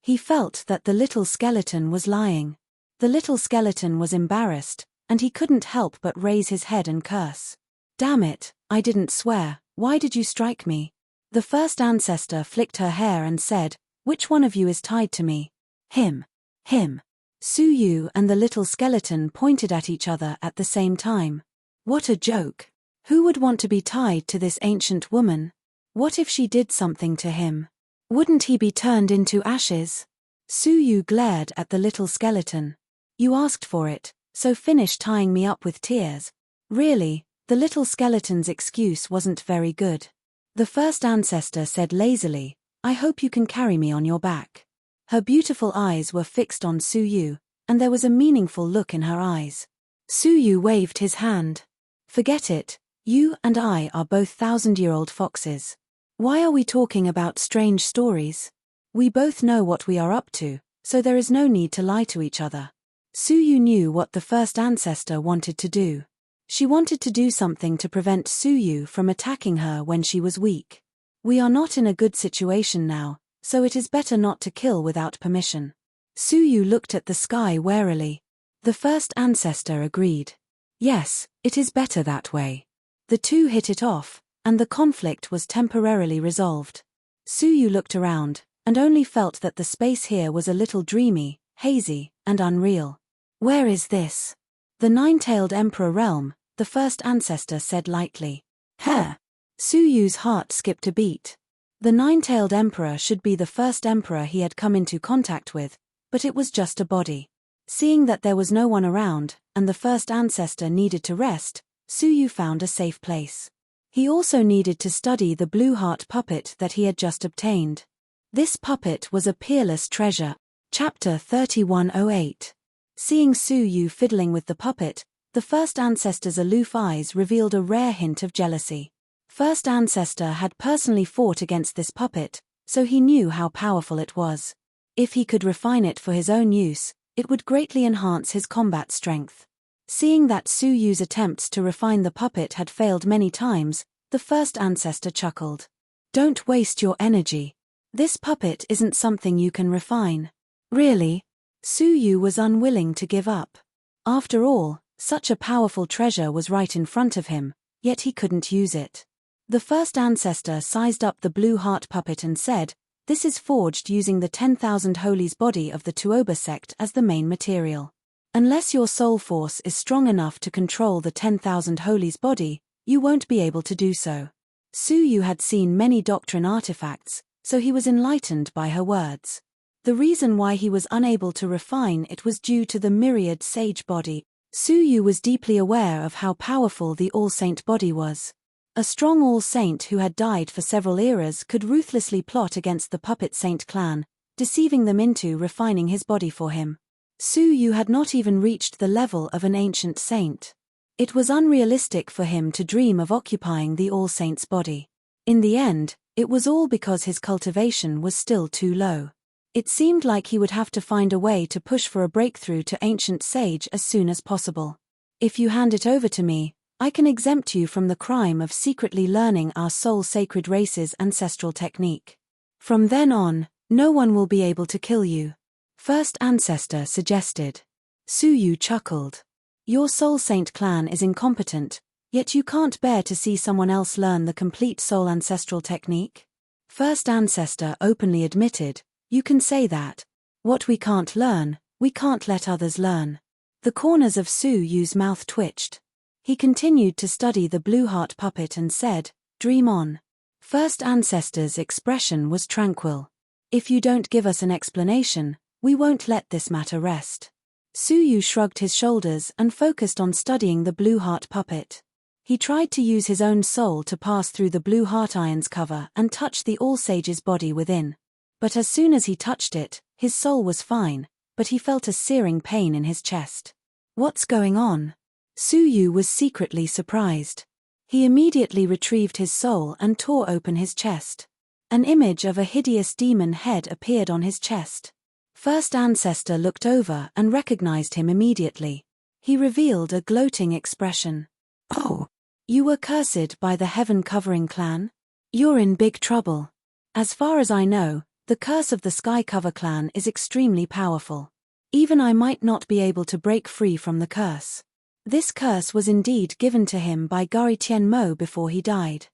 He felt that the little skeleton was lying. The little skeleton was embarrassed, and he couldn't help but raise his head and curse. "Damn it, I didn't swear, why did you strike me?" The first ancestor flicked her hair and said, "Which one of you is tied to me?" Him. Suyu and the little skeleton pointed at each other at the same time. What a joke. Who would want to be tied to this ancient woman? What if she did something to him? Wouldn't he be turned into ashes? Suyu glared at the little skeleton. "You asked for it, so finish tying me up with tears." Really, the little skeleton's excuse wasn't very good. The first ancestor said lazily, "I hope you can carry me on your back." Her beautiful eyes were fixed on Suyu, and there was a meaningful look in her eyes. Suyu waved his hand. "Forget it, you and I are both thousand-year-old foxes. Why are we talking about strange stories? We both know what we are up to, so there is no need to lie to each other." Suyu knew what the first ancestor wanted to do. She wanted to do something to prevent Suyu from attacking her when she was weak. "We are not in a good situation now, so it is better not to kill without permission." Suyu looked at the sky warily. The first ancestor agreed. Yes, it is better that way. The two hit it off, and the conflict was temporarily resolved. Suyu looked around, and only felt that the space here was a little dreamy, hazy, and unreal. "Where is this?" "The Nine-Tailed Emperor realm," the first ancestor said lightly. "Huh." Suyu's heart skipped a beat. The Nine-Tailed Emperor should be the first emperor he had come into contact with, but it was just a body. Seeing that there was no one around, and the first ancestor needed to rest, Suyu found a safe place. He also needed to study the blue heart puppet that he had just obtained. This puppet was a peerless treasure. Chapter 3108. Seeing Suyu fiddling with the puppet, the first ancestor's aloof eyes revealed a rare hint of jealousy. First ancestor had personally fought against this puppet, so he knew how powerful it was. If he could refine it for his own use, it would greatly enhance his combat strength. Seeing that Suyu's attempts to refine the puppet had failed many times, the first ancestor chuckled. "Don't waste your energy. This puppet isn't something you can refine." "Really?" Suyu was unwilling to give up. After all, such a powerful treasure was right in front of him, yet he couldn't use it. The first ancestor sized up the blue heart puppet and said, "This is forged using the 10,000 Holies body of the Tuoba sect as the main material. Unless your soul force is strong enough to control the 10,000 Holies body, you won't be able to do so." Suyu had seen many doctrine artifacts, so he was enlightened by her words. The reason why he was unable to refine it was due to the myriad sage body. Su Yu was deeply aware of how powerful the All-Saint body was. A strong All-Saint who had died for several eras could ruthlessly plot against the Puppet Saint clan, deceiving them into refining his body for him. Su Yu had not even reached the level of an ancient saint. It was unrealistic for him to dream of occupying the All-Saint's body. In the end, it was all because his cultivation was still too low. It seemed like he would have to find a way to push for a breakthrough to ancient sage as soon as possible. If you hand it over to me, I can exempt you from the crime of secretly learning our soul-sacred race's ancestral technique. From then on, no one will be able to kill you. First Ancestor suggested. Su Yu chuckled. Your Soul Saint clan is incompetent, yet you can't bear to see someone else learn the complete soul ancestral technique? First Ancestor openly admitted, you can say that. What we can't learn, we can't let others learn. The corners of Su Yu's mouth twitched. He continued to study the blue heart puppet and said, dream on. First Ancestor's expression was tranquil. If you don't give us an explanation, we won't let this matter rest. Su Yu shrugged his shoulders and focused on studying the blue heart puppet. He tried to use his own soul to pass through the blue heart iron's cover and touch the All-Sage's body within. But as soon as he touched it, his soul was fine, but he felt a searing pain in his chest. What's going on? Su Yu was secretly surprised. He immediately retrieved his soul and tore open his chest. An image of a hideous demon head appeared on his chest. First Ancestor looked over and recognized him immediately. He revealed a gloating expression. Oh, you were cursed by the Heaven-Covering clan? You're in big trouble. As far as I know, the curse of the Sky Cover clan is extremely powerful. Even I might not be able to break free from the curse. This curse was indeed given to him by Gari Tianmo before he died.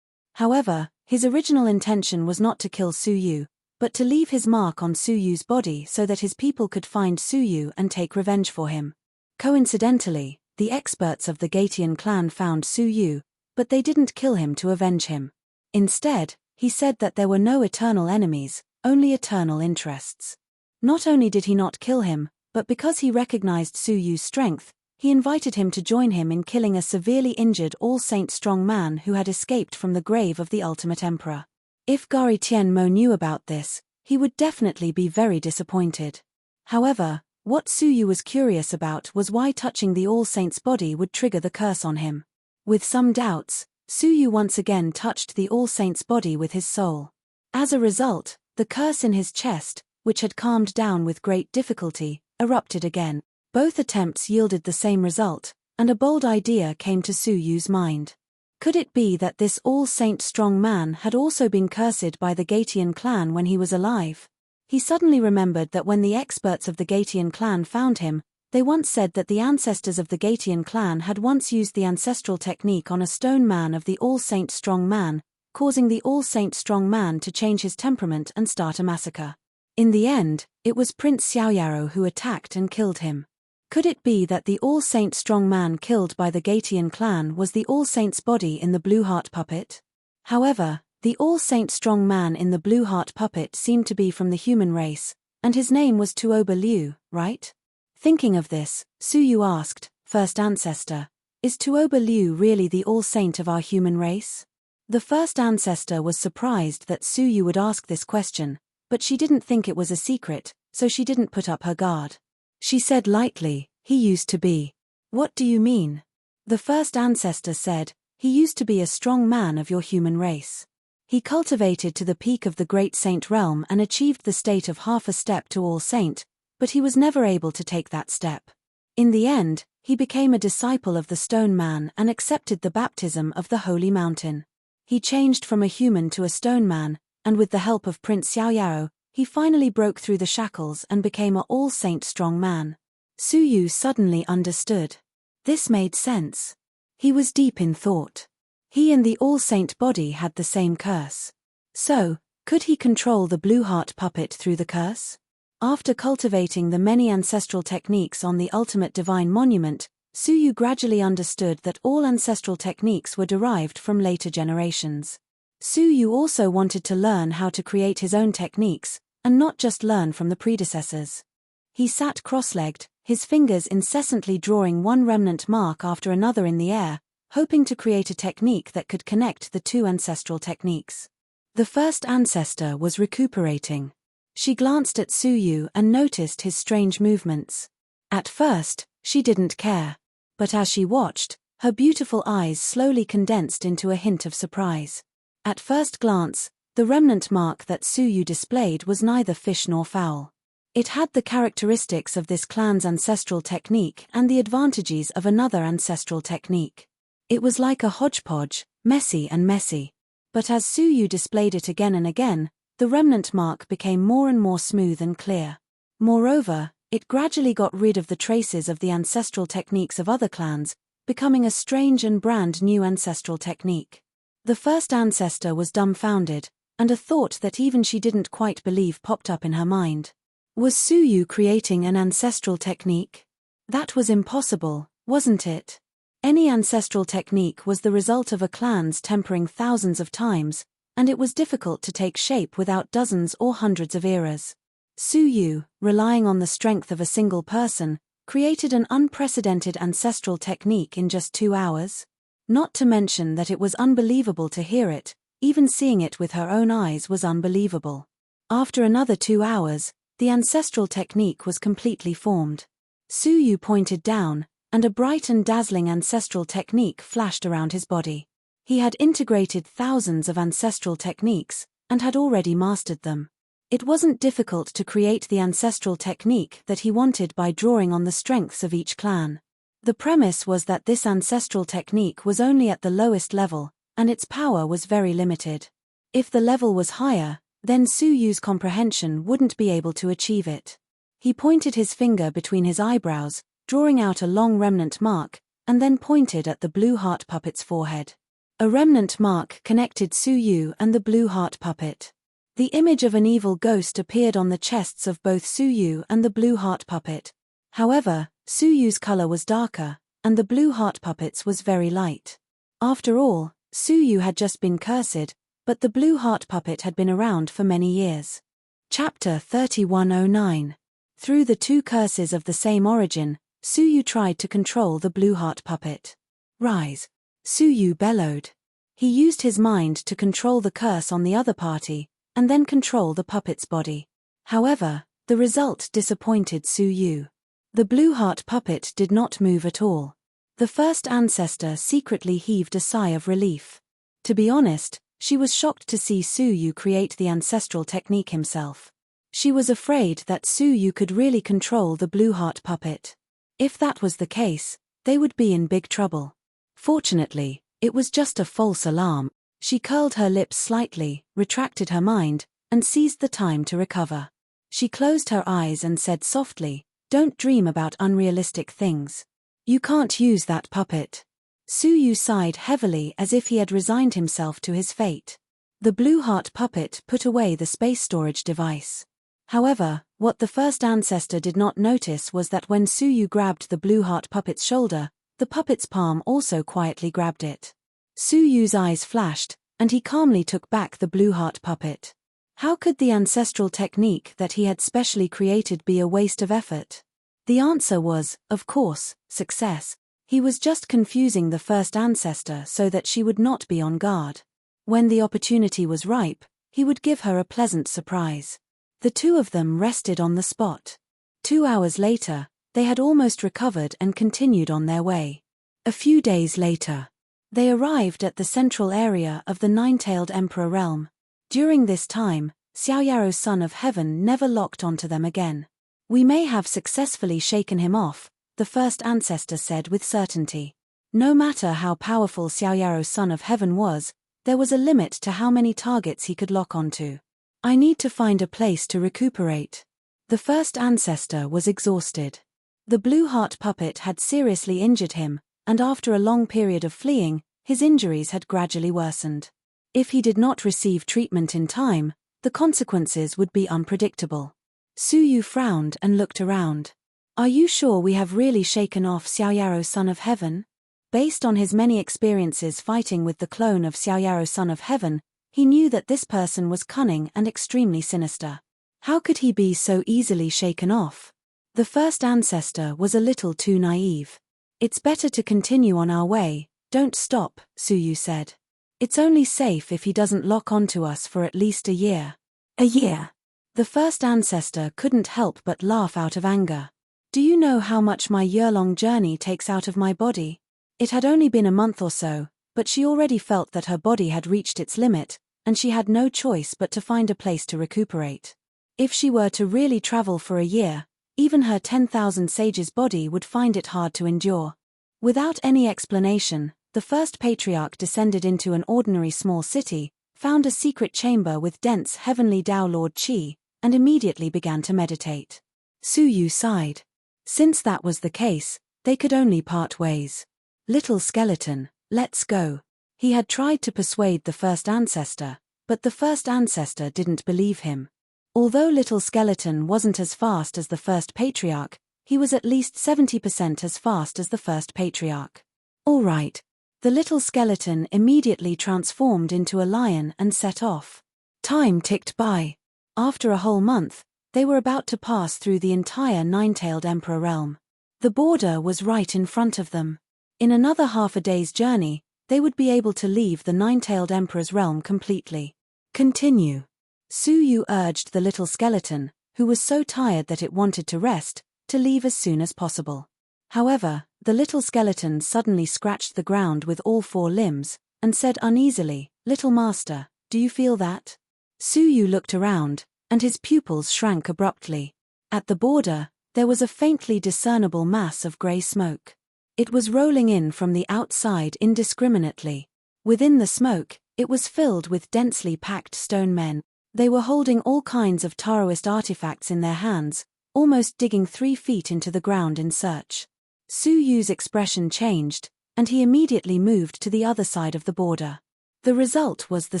However, his original intention was not to kill Su Yu, but to leave his mark on Su Yu's body so that his people could find Su Yu and take revenge for him. Coincidentally, the experts of the Gatian clan found Su Yu, but they didn't kill him to avenge him. Instead, he said that there were no eternal enemies, only eternal interests. Not only did he not kill him, but because he recognized Su Yu's strength, he invited him to join him in killing a severely injured All-Saint strong man who had escaped from the grave of the Ultimate Emperor. If Gari Tianmo knew about this, he would definitely be very disappointed. However, what Su Yu was curious about was why touching the All-Saint's body would trigger the curse on him. With some doubts, Su Yu once again touched the All-Saint's body with his soul. As a result, the curse in his chest, which had calmed down with great difficulty, erupted again. Both attempts yielded the same result, and a bold idea came to Su Yu's mind. Could it be that this All-Saint strong man had also been cursed by the Gatian clan when he was alive? He suddenly remembered that when the experts of the Gatian clan found him, they once said that the ancestors of the Gatian clan had once used the ancestral technique on a stone man of the All-Saint strong man, causing the All-Saint strong man to change his temperament and start a massacre. In the end, it was Prince Xiaoyaro who attacked and killed him. Could it be that the All-Saint strong man killed by the Gatian clan was the All-Saint's body in the blue heart puppet? However, the All-Saint strong man in the blue heart puppet seemed to be from the human race, and his name was Tuoba Liu, right? Thinking of this, Su Yu asked, First Ancestor, is Tuoba Liu really the All-Saint of our human race? The First Ancestor was surprised that Su Yu would ask this question, but she didn't think it was a secret, so she didn't put up her guard. She said lightly, he used to be. What do you mean? The First Ancestor said, he used to be a strong man of your human race. He cultivated to the peak of the Great Saint realm and achieved the state of half a step to All Saint, but he was never able to take that step. In the end, he became a disciple of the Stone Man and accepted the baptism of the Holy Mountain. He changed from a human to a stone man, and with the help of Prince Xiaoyaro, he finally broke through the shackles and became a All-Saint strong man. Su Yu suddenly understood. This made sense. He was deep in thought. He and the All-Saint body had the same curse. So, could he control the blue heart puppet through the curse? After cultivating the many ancestral techniques on the ultimate divine monument, Su Yu gradually understood that all ancestral techniques were derived from later generations. Su Yu also wanted to learn how to create his own techniques, and not just learn from the predecessors. He sat cross-legged, his fingers incessantly drawing one remnant mark after another in the air, hoping to create a technique that could connect the two ancestral techniques. The first ancestor was recuperating. She glanced at Suyu and noticed his strange movements. At first, she didn't care. But as she watched, her beautiful eyes slowly condensed into a hint of surprise. At first glance, the remnant mark that Suyu displayed was neither fish nor fowl. It had the characteristics of this clan's ancestral technique and the advantages of another ancestral technique. It was like a hodgepodge, messy and messy. But as Suyu displayed it again and again, the remnant mark became more and more smooth and clear. Moreover, it gradually got rid of the traces of the ancestral techniques of other clans, becoming a strange and brand new ancestral technique. The first ancestor was dumbfounded, and a thought that even she didn't quite believe popped up in her mind. Was Suyu creating an ancestral technique? That was impossible, wasn't it? Any ancestral technique was the result of a clan's tempering thousands of times, and it was difficult to take shape without dozens or hundreds of eras. Suyu, relying on the strength of a single person, created an unprecedented ancestral technique in just 2 hours. Not to mention that it was unbelievable to hear it, even seeing it with her own eyes was unbelievable. After another 2 hours, the ancestral technique was completely formed. Suyu pointed down, and a bright and dazzling ancestral technique flashed around his body. He had integrated thousands of ancestral techniques, and had already mastered them. It wasn't difficult to create the ancestral technique that he wanted by drawing on the strengths of each clan. The premise was that this ancestral technique was only at the lowest level, and its power was very limited. If the level was higher, then Suyu's comprehension wouldn't be able to achieve it. He pointed his finger between his eyebrows, drawing out a long remnant mark, and then pointed at the blue heart puppet's forehead. A remnant mark connected Suyu and the blue heart puppet. The image of an evil ghost appeared on the chests of both Suyu and the blue heart puppet. However, Suyu's color was darker, and the blue heart puppet's was very light. After all, Suyu had just been cursed, but the blue heart puppet had been around for many years. Chapter 3109. Through the two curses of the same origin, Suyu tried to control the blue heart puppet. Rise! Suyu bellowed. He used his mind to control the curse on the other party, and then control the puppet's body. However, the result disappointed Suyu. The blue heart puppet did not move at all. The first ancestor secretly heaved a sigh of relief. To be honest, she was shocked to see Suyu create the ancestral technique himself. She was afraid that Suyu could really control the blue heart puppet. If that was the case, they would be in big trouble. Fortunately, it was just a false alarm. She curled her lips slightly, retracted her mind, and seized the time to recover. She closed her eyes and said softly, "Don't dream about unrealistic things. You can't use that puppet." Suyu sighed heavily as if he had resigned himself to his fate. The blue heart puppet put away the space storage device. However, what the first ancestor did not notice was that when Suyu grabbed the blue heart puppet's shoulder, the puppet's palm also quietly grabbed it. Suyu's eyes flashed, and he calmly took back the blue heart puppet. How could the ancestral technique that he had specially created be a waste of effort? The answer was, of course, success. He was just confusing the first ancestor so that she would not be on guard. When the opportunity was ripe, he would give her a pleasant surprise. The two of them rested on the spot. 2 hours later, they had almost recovered and continued on their way. A few days later, they arrived at the central area of the nine-tailed emperor realm. During this time, Xiaoyaro's son of heaven never locked onto them again. "We may have successfully shaken him off," the first ancestor said with certainty. No matter how powerful Xiaoyaro's son of heaven was, there was a limit to how many targets he could lock onto. "I need to find a place to recuperate." The first ancestor was exhausted. The blue heart puppet had seriously injured him, and after a long period of fleeing, his injuries had gradually worsened. If he did not receive treatment in time, the consequences would be unpredictable. Suyu frowned and looked around. "Are you sure we have really shaken off Xiaoyaro's son of heaven?" Based on his many experiences fighting with the clone of Xiaoyaro's son of heaven, he knew that this person was cunning and extremely sinister. How could he be so easily shaken off? The first ancestor was a little too naive. It's better to continue on our way, don't stop, Suyu said. It's only safe if he doesn't lock onto us for at least a year. A year? The first ancestor couldn't help but laugh out of anger. Do you know how much my year-long journey takes out of my body? It had only been a month or so, but she already felt that her body had reached its limit, and she had no choice but to find a place to recuperate. If she were to really travel for a year, even her 10,000 sages body would find it hard to endure. Without any explanation, the first patriarch descended into an ordinary small city, found a secret chamber with dense heavenly Tao Lord Qi, and immediately began to meditate. Suyu sighed. Since that was the case, they could only part ways. Little skeleton, let's go. He had tried to persuade the first ancestor, but the first ancestor didn't believe him. Although little skeleton wasn't as fast as the first patriarch, he was at least 70% as fast as the first patriarch. All right. The little skeleton immediately transformed into a lion and set off. Time ticked by. After a whole month, they were about to pass through the entire nine-tailed emperor realm. The border was right in front of them. In another half a day's journey, they would be able to leave the nine-tailed emperor's realm completely. Continue. Suyu urged the little skeleton, who was so tired that it wanted to rest, to leave as soon as possible. However, the little skeleton suddenly scratched the ground with all four limbs, and said uneasily, "Little master, do you feel that?" Suyu looked around, and his pupils shrank abruptly. At the border, there was a faintly discernible mass of grey smoke. It was rolling in from the outside indiscriminately. Within the smoke, it was filled with densely packed stone men. They were holding all kinds of Taoist artifacts in their hands, almost digging 3 feet into the ground in search. Suyu's expression changed, and he immediately moved to the other side of the border. The result was the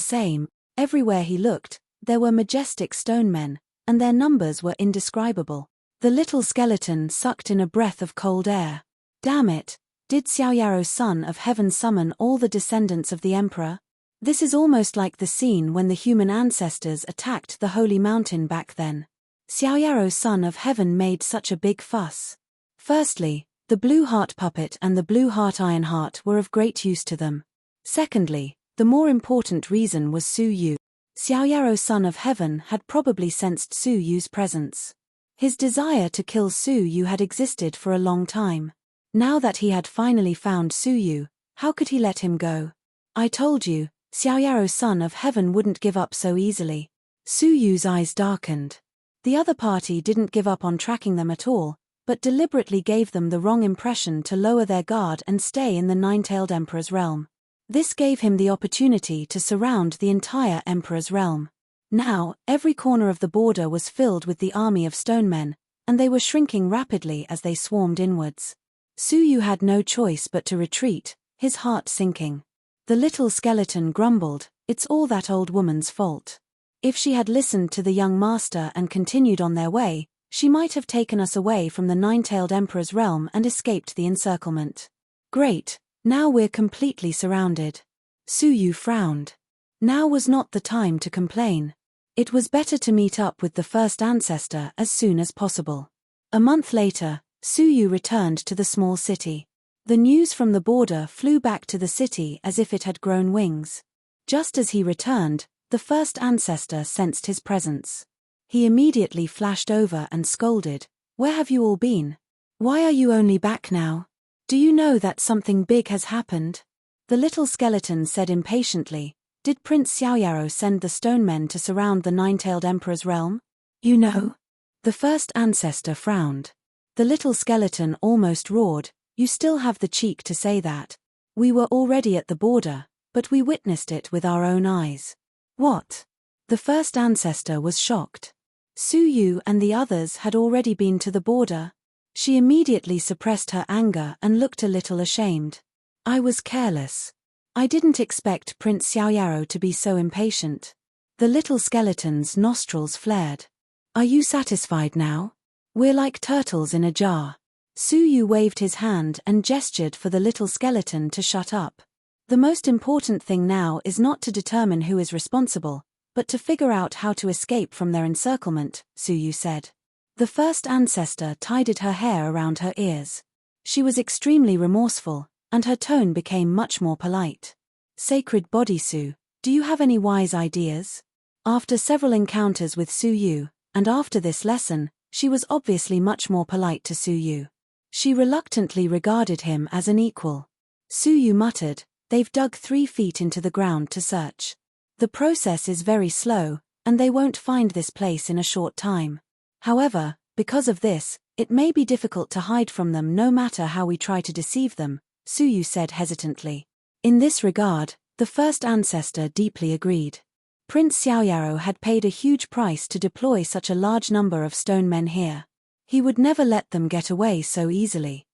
same. Everywhere he looked, there were majestic stone men, and their numbers were indescribable. The little skeleton sucked in a breath of cold air. Damn it, did Xiaoyaro son of heaven summon all the descendants of the emperor? This is almost like the scene when the human ancestors attacked the holy mountain back then. Xiaoyaro son of heaven made such a big fuss. Firstly, the blue heart puppet and the blue heart iron heart were of great use to them. Secondly, the more important reason was Suyu. Xiaoyaro son of heaven had probably sensed Suyu's presence. His desire to kill Suyu had existed for a long time. Now that he had finally found Suyu, how could he let him go? I told you, Xiaoyaro son of heaven wouldn't give up so easily. Suyu's eyes darkened. The other party didn't give up on tracking them at all, but deliberately gave them the wrong impression to lower their guard and stay in the nine-tailed emperor's realm. This gave him the opportunity to surround the entire emperor's realm. Now, every corner of the border was filled with the army of stone men, and they were shrinking rapidly as they swarmed inwards. Suyu had no choice but to retreat, his heart sinking. The little skeleton grumbled, "It's all that old woman's fault. If she had listened to the young master and continued on their way, she might have taken us away from the nine-tailed emperor's realm and escaped the encirclement. Great, now we're completely surrounded." Suyu frowned. Now was not the time to complain. It was better to meet up with the first ancestor as soon as possible. A month later, Suyu returned to the small city. The news from the border flew back to the city as if it had grown wings. Just as he returned, the first ancestor sensed his presence. He immediately flashed over and scolded, "Where have you all been? Why are you only back now? Do you know that something big has happened?" The little skeleton said impatiently, "Did Prince Xiaoyaro send the stone men to surround the nine-tailed emperor's realm?" "You know?" The first ancestor frowned. The little skeleton almost roared, "You still have the cheek to say that. We were already at the border, but we witnessed it with our own eyes." "What?" The first ancestor was shocked. Suyu and the others had already been to the border. She immediately suppressed her anger and looked a little ashamed. "I was careless. I didn't expect Prince Xiaoyaro to be so impatient." The little skeleton's nostrils flared. "Are you satisfied now? We're like turtles in a jar." Suyu waved his hand and gestured for the little skeleton to shut up. "The most important thing now is not to determine who is responsible, but to figure out how to escape from their encirclement, Suyu said. The first ancestor tidied her hair around her ears. She was extremely remorseful, and her tone became much more polite. Sacred body Su, do you have any wise ideas? After several encounters with Suyu, and after this lesson, she was obviously much more polite to Suyu. She reluctantly regarded him as an equal. Suyu muttered, they've dug 3 feet into the ground to search. The process is very slow, and they won't find this place in a short time. However, because of this, it may be difficult to hide from them no matter how we try to deceive them, Suyu said hesitantly. In this regard, the first ancestor deeply agreed. Prince Xiaoyaro had paid a huge price to deploy such a large number of stone men here. He would never let them get away so easily.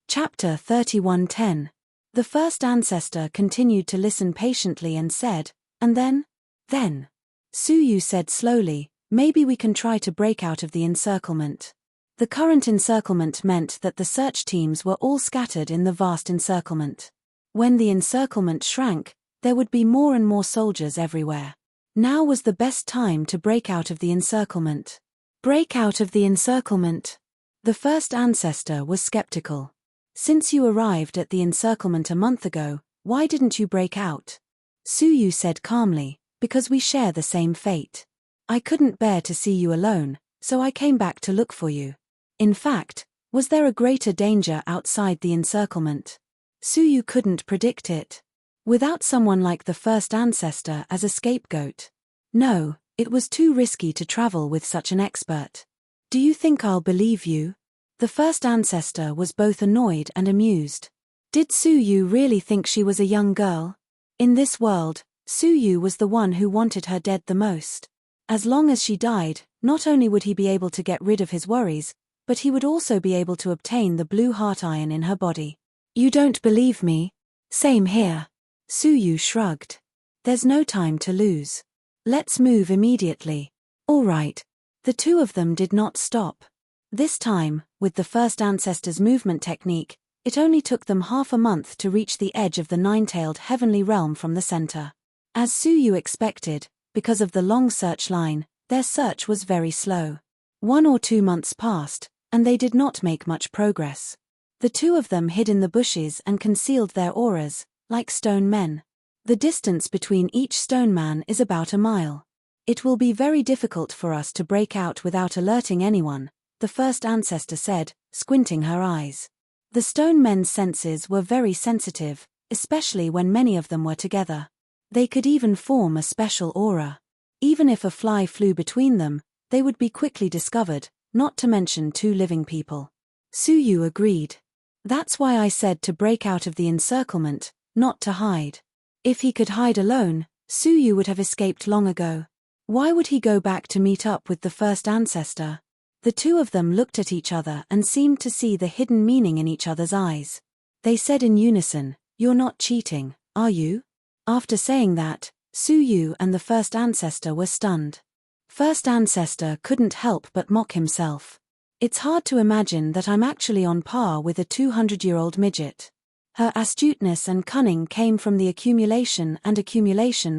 Chapter 31:10. The first ancestor continued to listen patiently and said, and then? Then. Suyu said slowly, maybe we can try to break out of the encirclement. The current encirclement meant that the search teams were all scattered in the vast encirclement. When the encirclement shrank, there would be more and more soldiers everywhere. Now was the best time to break out of the encirclement. Break out of the encirclement. The first ancestor was skeptical. Since you arrived at the encirclement a month ago, why didn't you break out? Suyu said calmly, because we share the same fate. I couldn't bear to see you alone, so I came back to look for you. In fact, was there a greater danger outside the encirclement? Suyu couldn't predict it. Without someone like the first ancestor as a scapegoat. No, it was too risky to travel with such an expert. Do you think I'll believe you? The first ancestor was both annoyed and amused. Did Suyu really think she was a young girl? In this world, Suyu was the one who wanted her dead the most. As long as she died, not only would he be able to get rid of his worries, but he would also be able to obtain the blue heart iron in her body. You don't believe me? Same here. Suyu shrugged. There's no time to lose. Let's move immediately. All right. The two of them did not stop. This time, with the first ancestor's movement technique, it only took them half a month to reach the edge of the nine-tailed heavenly realm from the center. As Suyu expected, because of the long search line, their search was very slow. 1 or 2 months passed, and they did not make much progress. The two of them hid in the bushes and concealed their auras, like stone men. The distance between each stone man is about a mile. It will be very difficult for us to break out without alerting anyone, the first ancestor said, squinting her eyes. The stone men's senses were very sensitive, especially when many of them were together. They could even form a special aura. Even if a fly flew between them, they would be quickly discovered, not to mention 2 living people. Suyu agreed. That's why I said to break out of the encirclement, not to hide. If he could hide alone, Suyu would have escaped long ago. Why would he go back to meet up with the first ancestor? The two of them looked at each other and seemed to see the hidden meaning in each other's eyes. They said in unison, "You're not cheating, are you?" After saying that, Suyu and the first ancestor were stunned. First ancestor couldn't help but mock himself. It's hard to imagine that I'm actually on par with a 200-year-old midget. Her astuteness and cunning came from the accumulation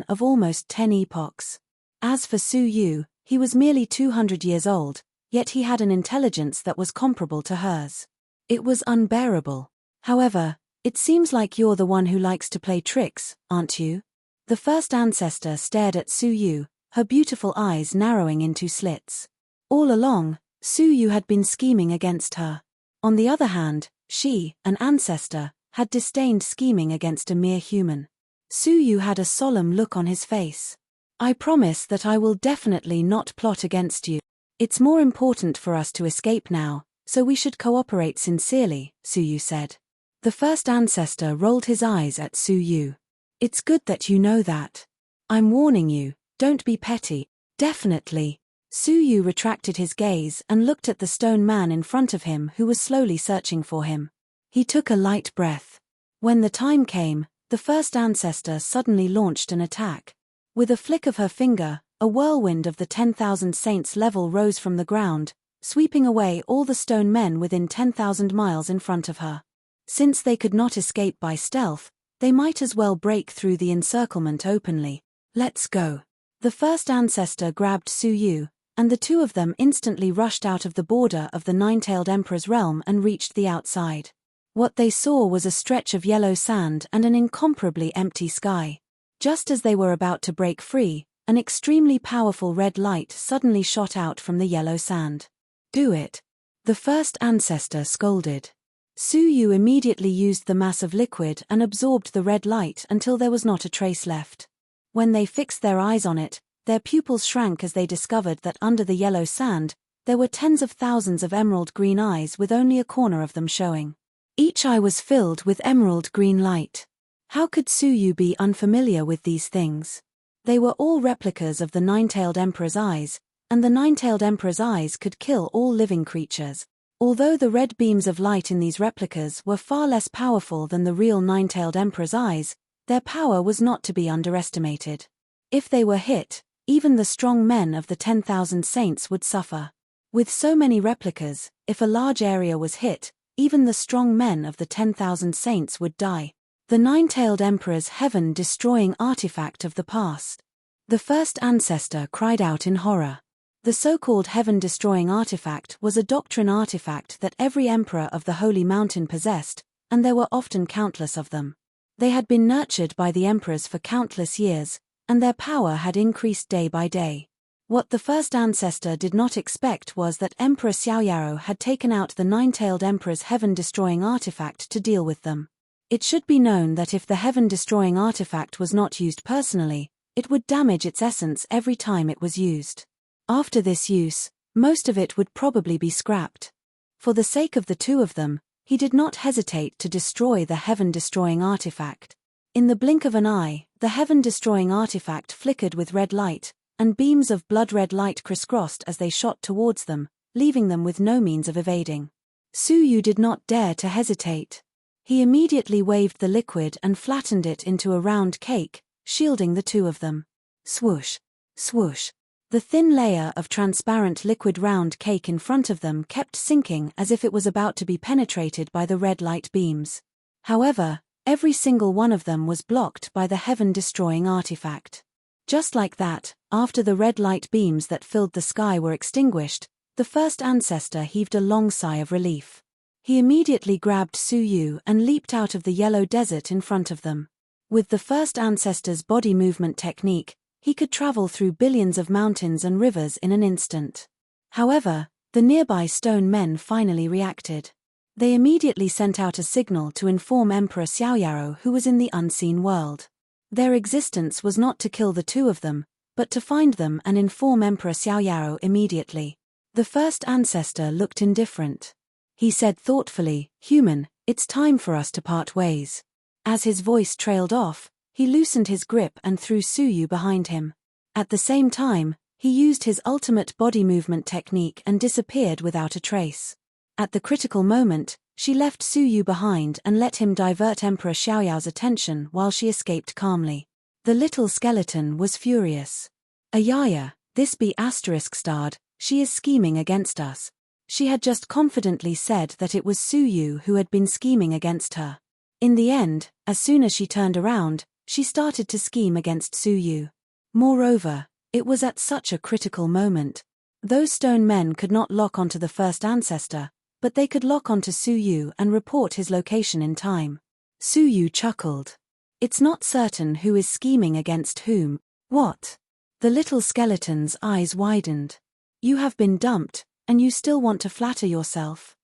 of almost 10 epochs. As for Suyu, he was merely 200 years old, yet he had an intelligence that was comparable to hers. It was unbearable. However, it seems like you're the one who likes to play tricks, aren't you? The first ancestor stared at Suyu, her beautiful eyes narrowing into slits. All along, Suyu had been scheming against her. On the other hand, she, an ancestor, had disdained scheming against a mere human. Suyu had a solemn look on his face. I promise that I will definitely not plot against you. It's more important for us to escape now, so we should cooperate sincerely, Suyu said. The first ancestor rolled his eyes at Suyu. It's good that you know that. I'm warning you, don't be petty. Definitely. Suyu retracted his gaze and looked at the stone man in front of him who was slowly searching for him. He took a light breath. When the time came, the first ancestor suddenly launched an attack. With a flick of her finger, a whirlwind of the 10,000 saints level rose from the ground, sweeping away all the stone men within 10,000 miles in front of her. Since they could not escape by stealth, they might as well break through the encirclement openly. Let's go. The first ancestor grabbed Su Yu, and the two of them instantly rushed out of the border of the nine-tailed emperor's realm and reached the outside. What they saw was a stretch of yellow sand and an incomparably empty sky. Just as they were about to break free, an extremely powerful red light suddenly shot out from the yellow sand. "Do it!" the first ancestor scolded. Su Yu immediately used the mass of liquid and absorbed the red light until there was not a trace left. When they fixed their eyes on it, their pupils shrank as they discovered that under the yellow sand, there were tens of thousands of emerald green eyes with only a corner of them showing. Each eye was filled with emerald green light. How could Su Yu be unfamiliar with these things? They were all replicas of the nine-tailed emperor's eyes, and the nine-tailed emperor's eyes could kill all living creatures. Although the red beams of light in these replicas were far less powerful than the real nine-tailed emperor's eyes, their power was not to be underestimated. If they were hit, even the strong men of the 10,000 saints would suffer. With so many replicas, if a large area was hit, even the strong men of the 10,000 saints would die. The nine-tailed emperor's heaven-destroying artifact of the past. The first ancestor cried out in horror. The so-called heaven-destroying artifact was a doctrine artifact that every emperor of the Holy Mountain possessed, and there were often countless of them. They had been nurtured by the emperors for countless years, and their power had increased day by day. What the first ancestor did not expect was that Emperor Xiaoyaro had taken out the nine-tailed emperor's heaven-destroying artifact to deal with them. It should be known that if the heaven-destroying artifact was not used personally, it would damage its essence every time it was used. After this use, most of it would probably be scrapped. For the sake of the two of them, he did not hesitate to destroy the heaven-destroying artifact. In the blink of an eye, the heaven-destroying artifact flickered with red light, and beams of blood-red light crisscrossed as they shot towards them, leaving them with no means of evading. Su Yu did not dare to hesitate. He immediately waved the liquid and flattened it into a round cake, shielding the two of them. Swoosh! Swoosh! The thin layer of transparent liquid round cake in front of them kept sinking as if it was about to be penetrated by the red light beams. However, every single one of them was blocked by the heaven-destroying artifact. Just like that, after the red light beams that filled the sky were extinguished, the first ancestor heaved a long sigh of relief. He immediately grabbed Su Yu and leaped out of the yellow desert in front of them. With the first ancestor's body movement technique, he could travel through billions of mountains and rivers in an instant. However, the nearby stone men finally reacted. They immediately sent out a signal to inform Emperor Xiaoyaro who was in the unseen world. Their existence was not to kill the two of them, but to find them and inform Emperor Xiaoyaro immediately. The first ancestor looked indifferent. He said thoughtfully, "Human, it's time for us to part ways." As his voice trailed off, he loosened his grip and threw Su Yu behind him. At the same time, he used his ultimate body movement technique and disappeared without a trace. At the critical moment, she left Su Yu behind and let him divert Emperor Xiaoyao's attention while she escaped calmly. The little skeleton was furious. "Ayaya, this be ****, she is scheming against us." She had just confidently said that it was Su Yu who had been scheming against her. In the end, as soon as she turned around, she started to scheme against Su Yu. Moreover, it was at such a critical moment. Those stone men could not lock onto the first ancestor, but they could lock onto Su Yu and report his location in time. Su Yu chuckled. "It's not certain who is scheming against whom." "What?" The little skeleton's eyes widened. "You have been dumped, and you still want to flatter yourself?"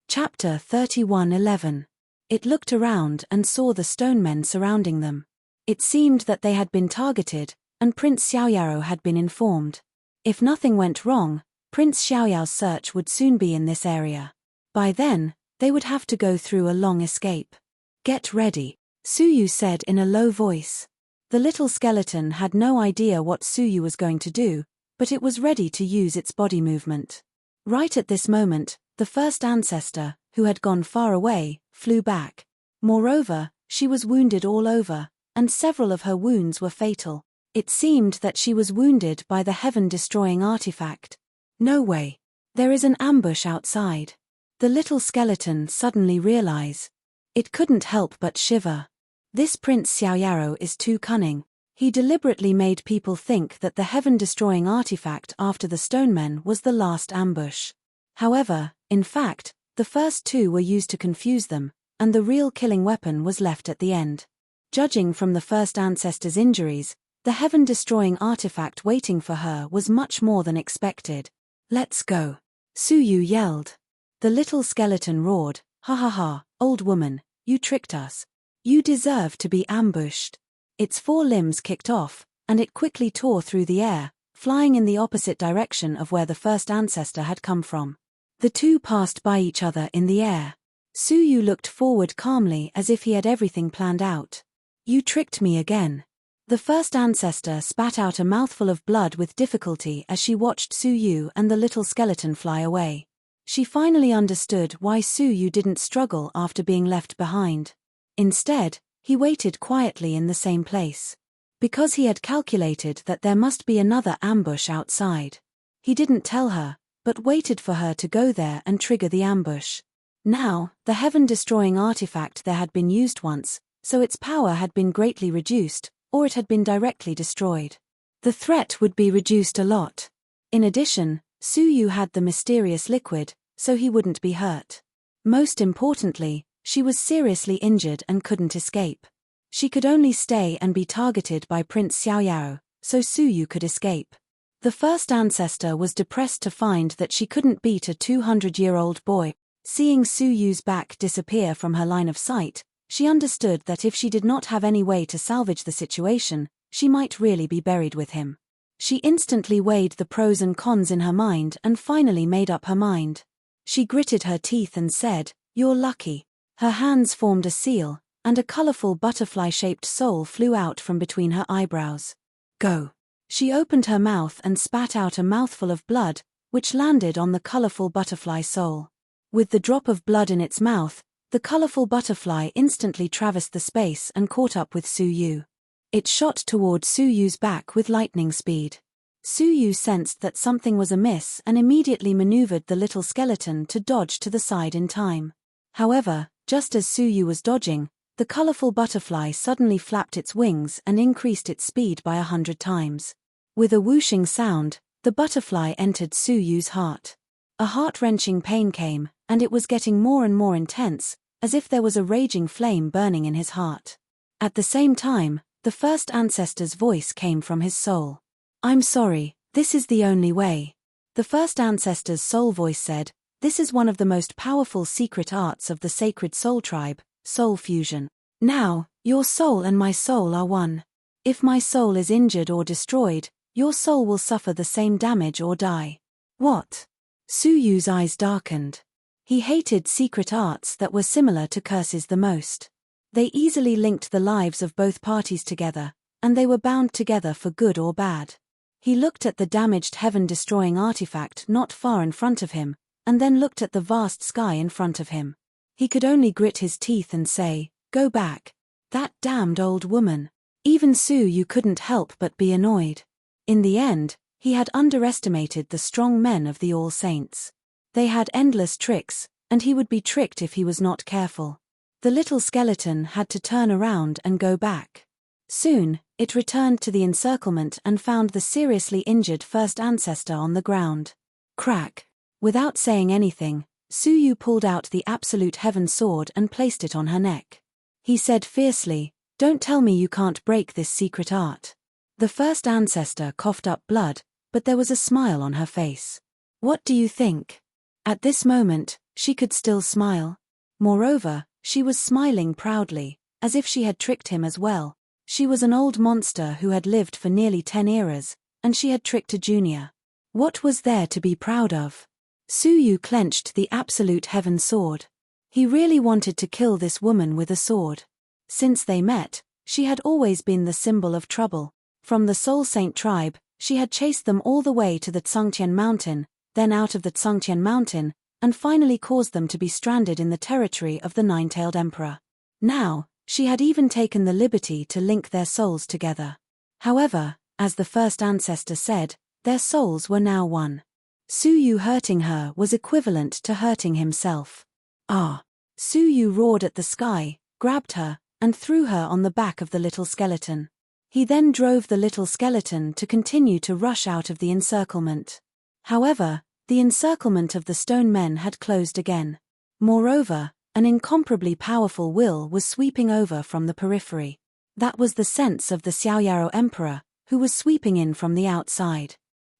Chapter 31:11. It looked around and saw the stone men surrounding them. It seemed that they had been targeted, and Prince Xiaoyaro had been informed. If nothing went wrong, Prince Xiaoyao's search would soon be in this area. By then, they would have to go through a long escape. "Get ready," Su Yu said in a low voice. The little skeleton had no idea what Su Yu was going to do, but it was ready to use its body movement. Right at this moment, the first ancestor, who had gone far away, flew back. Moreover, she was wounded all over, and several of her wounds were fatal. It seemed that she was wounded by the heaven-destroying artifact. "No way. There is an ambush outside." The little skeleton suddenly realized. It couldn't help but shiver. This Prince Xiaoyaro is too cunning. He deliberately made people think that the heaven-destroying artifact after the stonemen was the last ambush. However, in fact, the first two were used to confuse them, and the real killing weapon was left at the end. Judging from the first ancestor's injuries, the heaven-destroying artifact waiting for her was much more than expected. "Let's go," Suyu yelled. The little skeleton roared, "Ha ha ha, old woman, you tricked us. You deserve to be ambushed." Its four limbs kicked off, and it quickly tore through the air, flying in the opposite direction of where the first ancestor had come from. The two passed by each other in the air. Suyu looked forward calmly as if he had everything planned out. "You tricked me again." The first ancestor spat out a mouthful of blood with difficulty as she watched Suyu and the little skeleton fly away. She finally understood why Suyu didn't struggle after being left behind. Instead, he waited quietly in the same place. Because he had calculated that there must be another ambush outside. He didn't tell her, but waited for her to go there and trigger the ambush. Now, the heaven-destroying artifact there had been used once, so its power had been greatly reduced, or it had been directly destroyed. The threat would be reduced a lot. In addition, Suyu had the mysterious liquid, so he wouldn't be hurt. Most importantly, she was seriously injured and couldn't escape. She could only stay and be targeted by Prince Xiaoyao, so Suyu could escape. The first ancestor was depressed to find that she couldn't beat a 200-year-old boy. Seeing Suyu's back disappear from her line of sight, she understood that if she did not have any way to salvage the situation, she might really be buried with him. She instantly weighed the pros and cons in her mind and finally made up her mind. She gritted her teeth and said, "You're lucky." Her hands formed a seal, and a colorful butterfly-shaped soul flew out from between her eyebrows. "Go." She opened her mouth and spat out a mouthful of blood, which landed on the colorful butterfly soul. With the drop of blood in its mouth, the colorful butterfly instantly traversed the space and caught up with Suyu. It shot toward Suyu's back with lightning speed. Suyu sensed that something was amiss and immediately maneuvered the little skeleton to dodge to the side in time. However, just as Suyu was dodging, the colorful butterfly suddenly flapped its wings and increased its speed by 100 times. With a whooshing sound, the butterfly entered Suyu's heart. A heart-wrenching pain came, and it was getting more and more intense, as if there was a raging flame burning in his heart. At the same time, the first ancestor's voice came from his soul. "I'm sorry, this is the only way." The first ancestor's soul voice said, "This is one of the most powerful secret arts of the sacred soul tribe, soul fusion. Now, your soul and my soul are one. If my soul is injured or destroyed, your soul will suffer the same damage or die." "What?" Suyu's eyes darkened. He hated secret arts that were similar to curses the most. They easily linked the lives of both parties together, and they were bound together for good or bad. He looked at the damaged heaven-destroying artifact not far in front of him, and then looked at the vast sky in front of him. He could only grit his teeth and say, "Go back. That damned old woman." Even Suyu couldn't help but be annoyed. In the end, he had underestimated the strong men of the All Saints. They had endless tricks, and he would be tricked if he was not careful. The little skeleton had to turn around and go back. Soon, it returned to the encirclement and found the seriously injured first ancestor on the ground. Crack. Without saying anything, Suyu pulled out the absolute heaven sword and placed it on her neck. He said fiercely, "Don't tell me you can't break this secret art." The first ancestor coughed up blood, but there was a smile on her face. "What do you think?" At this moment, she could still smile. Moreover, she was smiling proudly, as if she had tricked him as well. She was an old monster who had lived for nearly 10 eras, and she had tricked a junior. What was there to be proud of? Suyu clenched the absolute heaven sword. He really wanted to kill this woman with a sword. Since they met, she had always been the symbol of trouble. From the Soul Saint tribe, she had chased them all the way to the Tsungtian Mountain, then out of the Tsungtian Mountain, and finally caused them to be stranded in the territory of the Nine-Tailed Emperor. Now, she had even taken the liberty to link their souls together. However, as the first ancestor said, their souls were now one. Suyu hurting her was equivalent to hurting himself. "Ah!" Suyu roared at the sky, grabbed her, and threw her on the back of the little skeleton. He then drove the little skeleton to continue to rush out of the encirclement. However, the encirclement of the stone men had closed again. Moreover, an incomparably powerful will was sweeping over from the periphery. That was the sense of the Xiaoyaro Emperor, who was sweeping in from the outside.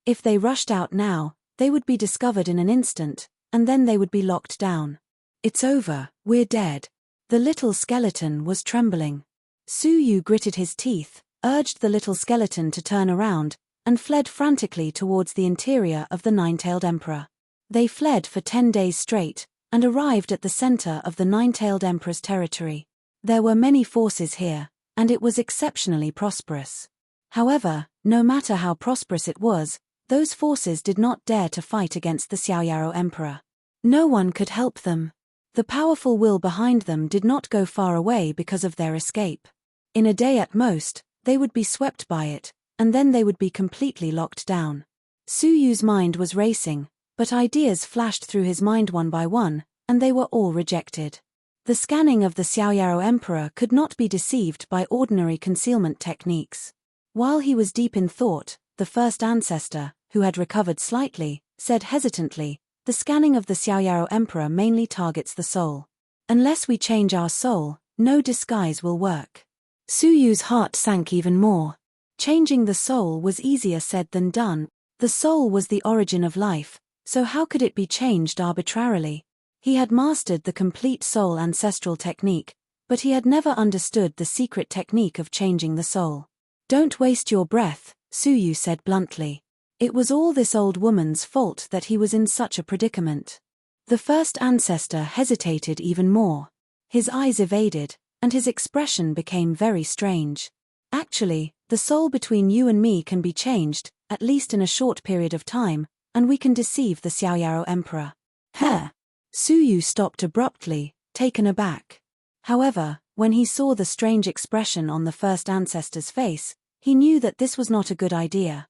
If they rushed out now, they would be discovered in an instant, and then they would be locked down. It's over, we're dead. The little skeleton was trembling. Su Yu gritted his teeth, urged the little skeleton to turn around, and fled frantically towards the interior of the nine-tailed emperor. They fled for 10 days straight, and arrived at the center of the nine-tailed emperor's territory. There were many forces here, and it was exceptionally prosperous. However, no matter how prosperous it was, those forces did not dare to fight against the Xiaoyaro emperor. No one could help them. The powerful will behind them did not go far away because of their escape. In a day at most, they would be swept by it, and then they would be completely locked down. Su Yu's mind was racing, but ideas flashed through his mind one by one, and they were all rejected. The scanning of the Xiaoyaro emperor could not be deceived by ordinary concealment techniques. While he was deep in thought, the first ancestor, who had recovered slightly, said hesitantly, "The scanning of the Xiaoyaro emperor mainly targets the soul. Unless we change our soul, no disguise will work." Su Yu's heart sank even more. Changing the soul was easier said than done. The soul was the origin of life, so how could it be changed arbitrarily? He had mastered the complete soul ancestral technique, but he had never understood the secret technique of changing the soul. "Don't waste your breath," Su Yu said bluntly. It was all this old woman's fault that he was in such a predicament. The first ancestor hesitated even more. His eyes evaded, and his expression became very strange. "Actually, the soul between you and me can be changed, at least in a short period of time, and we can deceive the Xiaoyaro emperor." "Huh?" Su Yu stopped abruptly, taken aback. However, when he saw the strange expression on the first ancestor's face, he knew that this was not a good idea.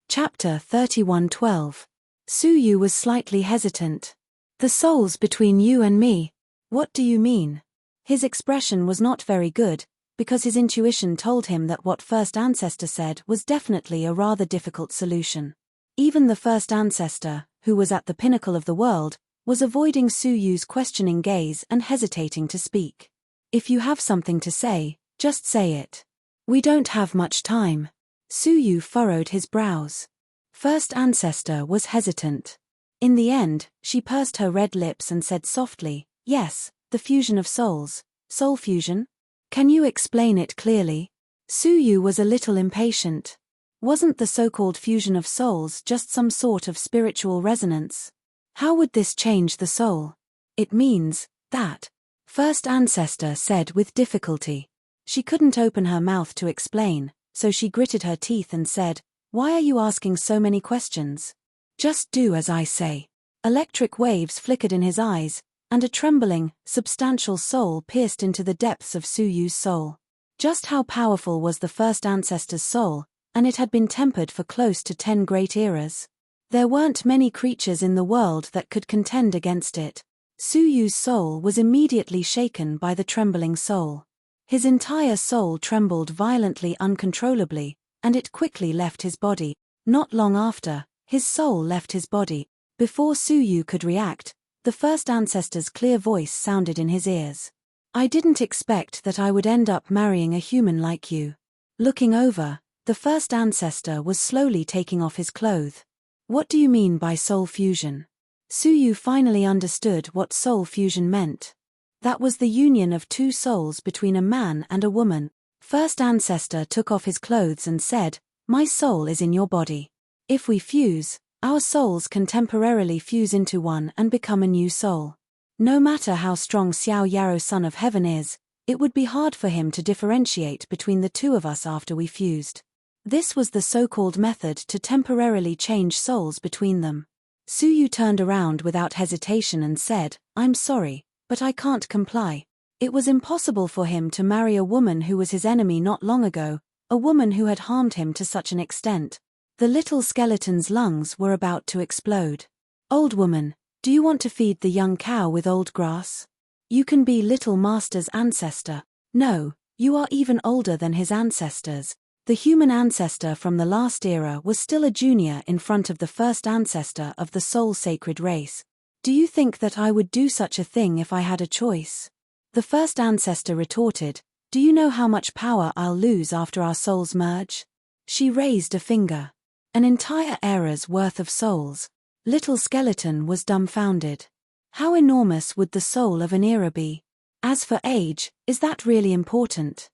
Chapter 31:12. Su Yu was slightly hesitant. "The souls between you and me? What do you mean?" His expression was not very good, because his intuition told him that what first ancestor said was definitely a rather difficult solution. Even the first ancestor, who was at the pinnacle of the world, was avoiding Su Yu's questioning gaze and hesitating to speak. "If you have something to say, just say it. We don't have much time." Su Yu furrowed his brows. First ancestor was hesitant. In the end, she pursed her red lips and said softly, "Yes, the fusion of souls. Soul fusion? Can you explain it clearly?" Su Yu was a little impatient. Wasn't the so-called fusion of souls just some sort of spiritual resonance? How would this change the soul? "It means that," first ancestor said with difficulty. She couldn't open her mouth to explain, so she gritted her teeth and said, "Why are you asking so many questions? Just do as I say." Electric waves flickered in his eyes, and a trembling, substantial soul pierced into the depths of Su Yu's soul. Just how powerful was the first ancestor's soul, and it had been tempered for close to 10 great eras. There weren't many creatures in the world that could contend against it. Su Yu's soul was immediately shaken by the trembling soul. His entire soul trembled violently, uncontrollably, and it quickly left his body. Not long after, his soul left his body. Before Su Yu could react, the first ancestor's clear voice sounded in his ears. "I didn't expect that I would end up marrying a human like you." Looking over, the first ancestor was slowly taking off his clothes. "What do you mean by soul fusion?" Su Yu finally understood what soul fusion meant. That was the union of two souls between a man and a woman. First ancestor took off his clothes and said, "My soul is in your body. If we fuse, our souls can temporarily fuse into one and become a new soul. No matter how strong Xiaoyaro Son of Heaven is, it would be hard for him to differentiate between the two of us after we fused." This was the so-called method to temporarily change souls between them. Su Yu turned around without hesitation and said, "I'm sorry, but I can't comply." It was impossible for him to marry a woman who was his enemy not long ago, a woman who had harmed him to such an extent. The little skeleton's lungs were about to explode. "Old woman, do you want to feed the young cow with old grass? You can be little master's ancestor." "No, you are even older than his ancestors. The human ancestor from the last era was still a junior in front of the first ancestor of the soul-sacred race. Do you think that I would do such a thing if I had a choice? The first ancestor retorted, do you know how much power I'll lose after our souls merge? She raised a finger. An entire era's worth of souls. Little Skeleton was dumbfounded. How enormous would the soul of an era be? As for age, is that really important?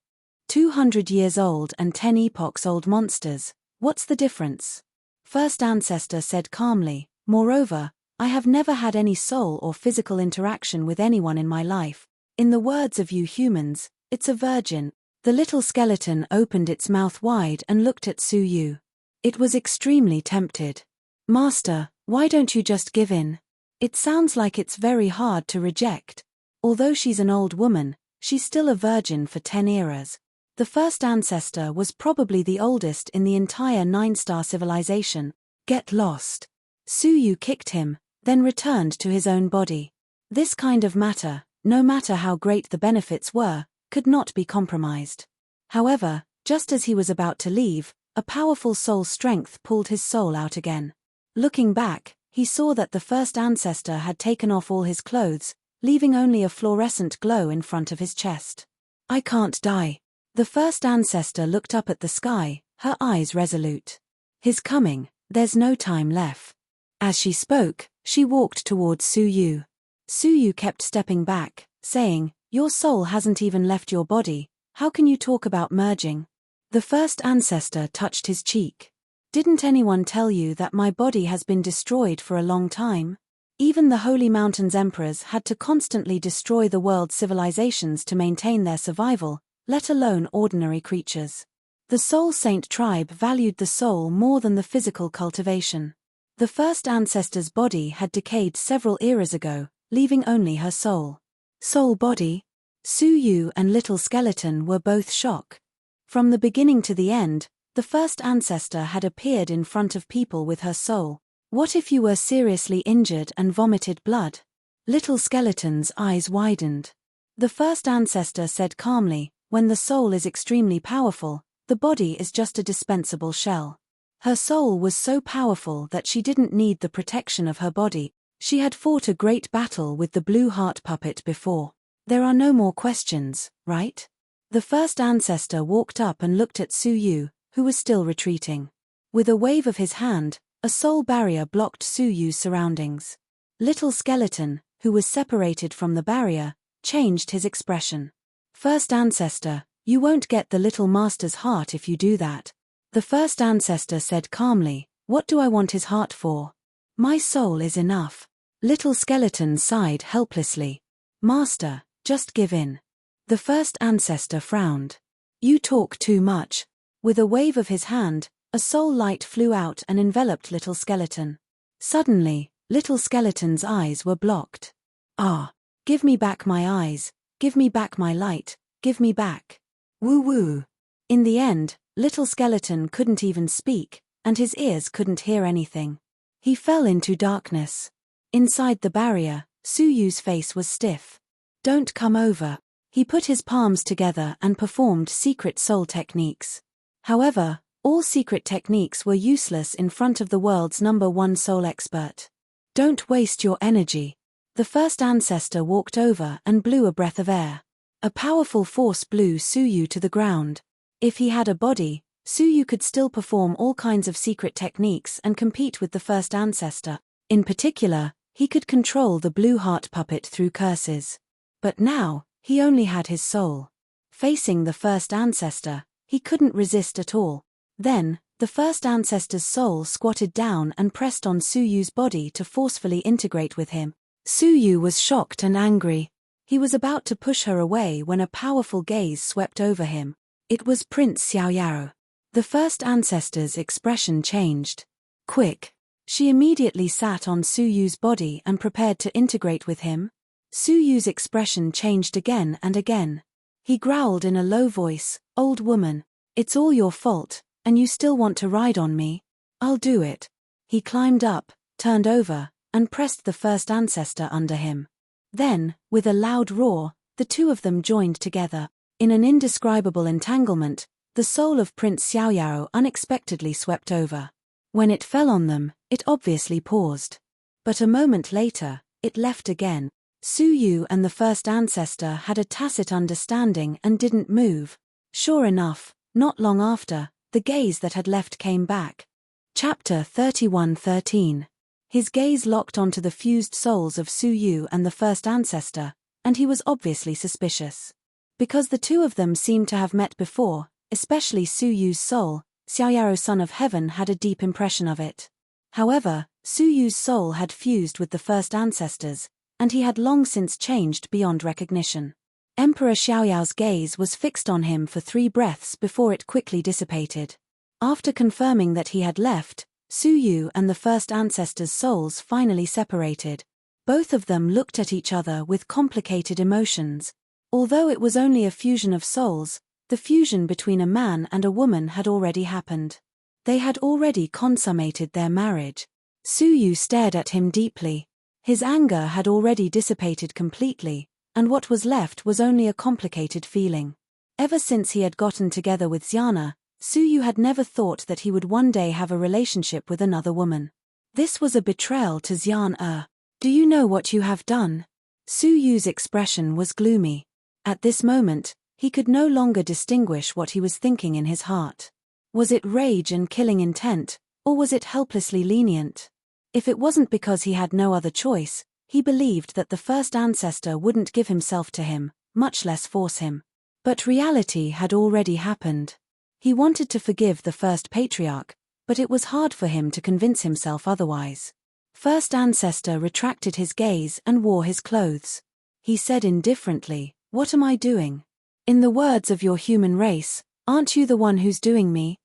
200 years old and 10 epochs old monsters, what's the difference? First ancestor said calmly, moreover, I have never had any soul or physical interaction with anyone in my life. In the words of you humans, it's a virgin. The little skeleton opened its mouth wide and looked at Su Yu. It was extremely tempted. Master, why don't you just give in? It sounds like it's very hard to reject. Although she's an old woman, she's still a virgin for 10 eras. The first ancestor was probably the oldest in the entire 9-star civilization. Get lost. Su Yu kicked him, then returned to his own body. This kind of matter, no matter how great the benefits were, could not be compromised. However, just as he was about to leave, a powerful soul strength pulled his soul out again. Looking back, he saw that the first ancestor had taken off all his clothes, leaving only a fluorescent glow in front of his chest. I can't die. The first ancestor looked up at the sky, her eyes resolute. His coming, there's no time left. As she spoke, she walked towards Su Yu. Su Yu kept stepping back, saying, your soul hasn't even left your body, how can you talk about merging? The first ancestor touched his cheek. Didn't anyone tell you that my body has been destroyed for a long time? Even the Holy Mountain's emperors had to constantly destroy the world's civilizations to maintain their survival, let alone ordinary creatures. The Soul Saint tribe valued the soul more than the physical cultivation. The first ancestor's body had decayed several eras ago, leaving only her soul. Soul body? Su Yu and Little Skeleton were both shocked. From the beginning to the end, the first ancestor had appeared in front of people with her soul. What if you were seriously injured and vomited blood? Little Skeleton's eyes widened. The first ancestor said calmly, when the soul is extremely powerful, the body is just a dispensable shell. Her soul was so powerful that she didn't need the protection of her body. She had fought a great battle with the blue heart puppet before. There are no more questions, right? The first ancestor walked up and looked at Su Yu, who was still retreating. With a wave of his hand, a soul barrier blocked Su Yu's surroundings. Little Skeleton, who was separated from the barrier, changed his expression. First ancestor, you won't get the little master's heart if you do that. The first ancestor said calmly, what do I want his heart for? My soul is enough. Little Skeleton sighed helplessly. Master, just give in. The first ancestor frowned. You talk too much. With a wave of his hand, a soul light flew out and enveloped Little Skeleton. Suddenly, Little Skeleton's eyes were blocked. Ah! Give me back my eyes, give me back my light, give me back. Woo-woo. In the end, Little Skeleton couldn't even speak, and his ears couldn't hear anything. He fell into darkness. Inside the barrier, Su Yu's face was stiff. Don't come over. He put his palms together and performed secret soul techniques. However, all secret techniques were useless in front of the world's #1 soul expert. Don't waste your energy. The first ancestor walked over and blew a breath of air. A powerful force blew Su Yu to the ground. If he had a body, Su Yu could still perform all kinds of secret techniques and compete with the first ancestor. In particular, he could control the blue heart puppet through curses. But now, he only had his soul. Facing the first ancestor, he couldn't resist at all. Then, the first ancestor's soul squatted down and pressed on Su Yu's body to forcefully integrate with him. Su Yu was shocked and angry. He was about to push her away when a powerful gaze swept over him. It was Prince Xiaoyao. The first ancestor's expression changed. Quick! She immediately sat on Su Yu's body and prepared to integrate with him. Su Yu's expression changed again and again. He growled in a low voice, "Old woman, it's all your fault, and you still want to ride on me? I'll do it." He climbed up, turned over, and pressed the first ancestor under him. Then, with a loud roar, the two of them joined together. In an indescribable entanglement, the soul of Prince Xiaoyao unexpectedly swept over. When it fell on them, it obviously paused. But a moment later, it left again. Su Yu and the first ancestor had a tacit understanding and didn't move. Sure enough, not long after, the gaze that had left came back. Chapter 31:13. His gaze locked onto the fused souls of Su Yu and the first ancestor, and he was obviously suspicious. Because the two of them seemed to have met before, especially Su Yu's soul, Xiaoyao son of heaven had a deep impression of it. However, Su Yu's soul had fused with the first ancestors, and he had long since changed beyond recognition. Emperor Xiaoyao's gaze was fixed on him for 3 breaths before it quickly dissipated. After confirming that he had left, Su Yu and the first ancestor's souls finally separated. Both of them looked at each other with complicated emotions. Although it was only a fusion of souls, the fusion between a man and a woman had already happened. They had already consummated their marriage. Su Yu stared at him deeply. His anger had already dissipated completely, and what was left was only a complicated feeling. Ever since he had gotten together with Xiana, Su Yu had never thought that he would one day have a relationship with another woman. This was a betrayal to Xiana. Do you know what you have done? Su Yu's expression was gloomy. At this moment, he could no longer distinguish what he was thinking in his heart. Was it rage and killing intent, or was it helplessly lenient? If it wasn't because he had no other choice, he believed that the first ancestor wouldn't give himself to him, much less force him. But reality had already happened. He wanted to forgive the first patriarch, but it was hard for him to convince himself otherwise. First ancestor retracted his gaze and wore his clothes. He said indifferently, "What am I doing? In the words of your human race, aren't you the one who's doing me?"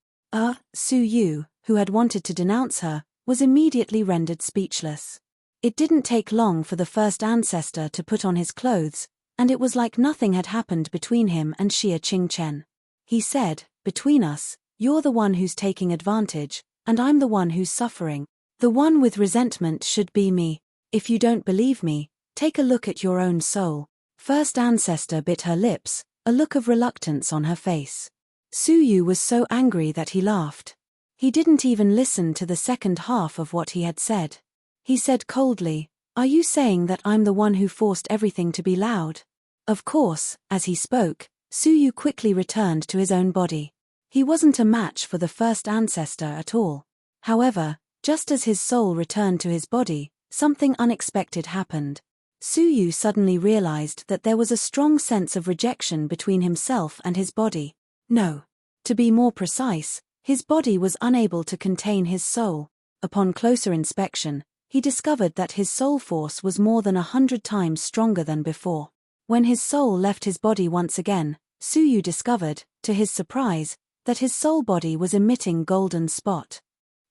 Su Yu, who had wanted to denounce her, was immediately rendered speechless. It didn't take long for the first ancestor to put on his clothes, and it was like nothing had happened between him and Xia Qingchen. He said, "Between us, you're the one who's taking advantage, and I'm the one who's suffering. The one with resentment should be me. If you don't believe me, take a look at your own soul." First ancestor bit her lips, a look of reluctance on her face. Su Yu was so angry that he laughed. He didn't even listen to the second half of what he had said. He said coldly, "Are you saying that I'm the one who forced everything to be loud?" Of course, as he spoke, Su Yu quickly returned to his own body. He wasn't a match for the first ancestor at all. However, just as his soul returned to his body, something unexpected happened. Su Yu suddenly realized that there was a strong sense of rejection between himself and his body. No. To be more precise, his body was unable to contain his soul. Upon closer inspection, he discovered that his soul force was more than 100 times stronger than before. When his soul left his body once again, Su Yu discovered, to his surprise, that his soul body was emitting golden spot.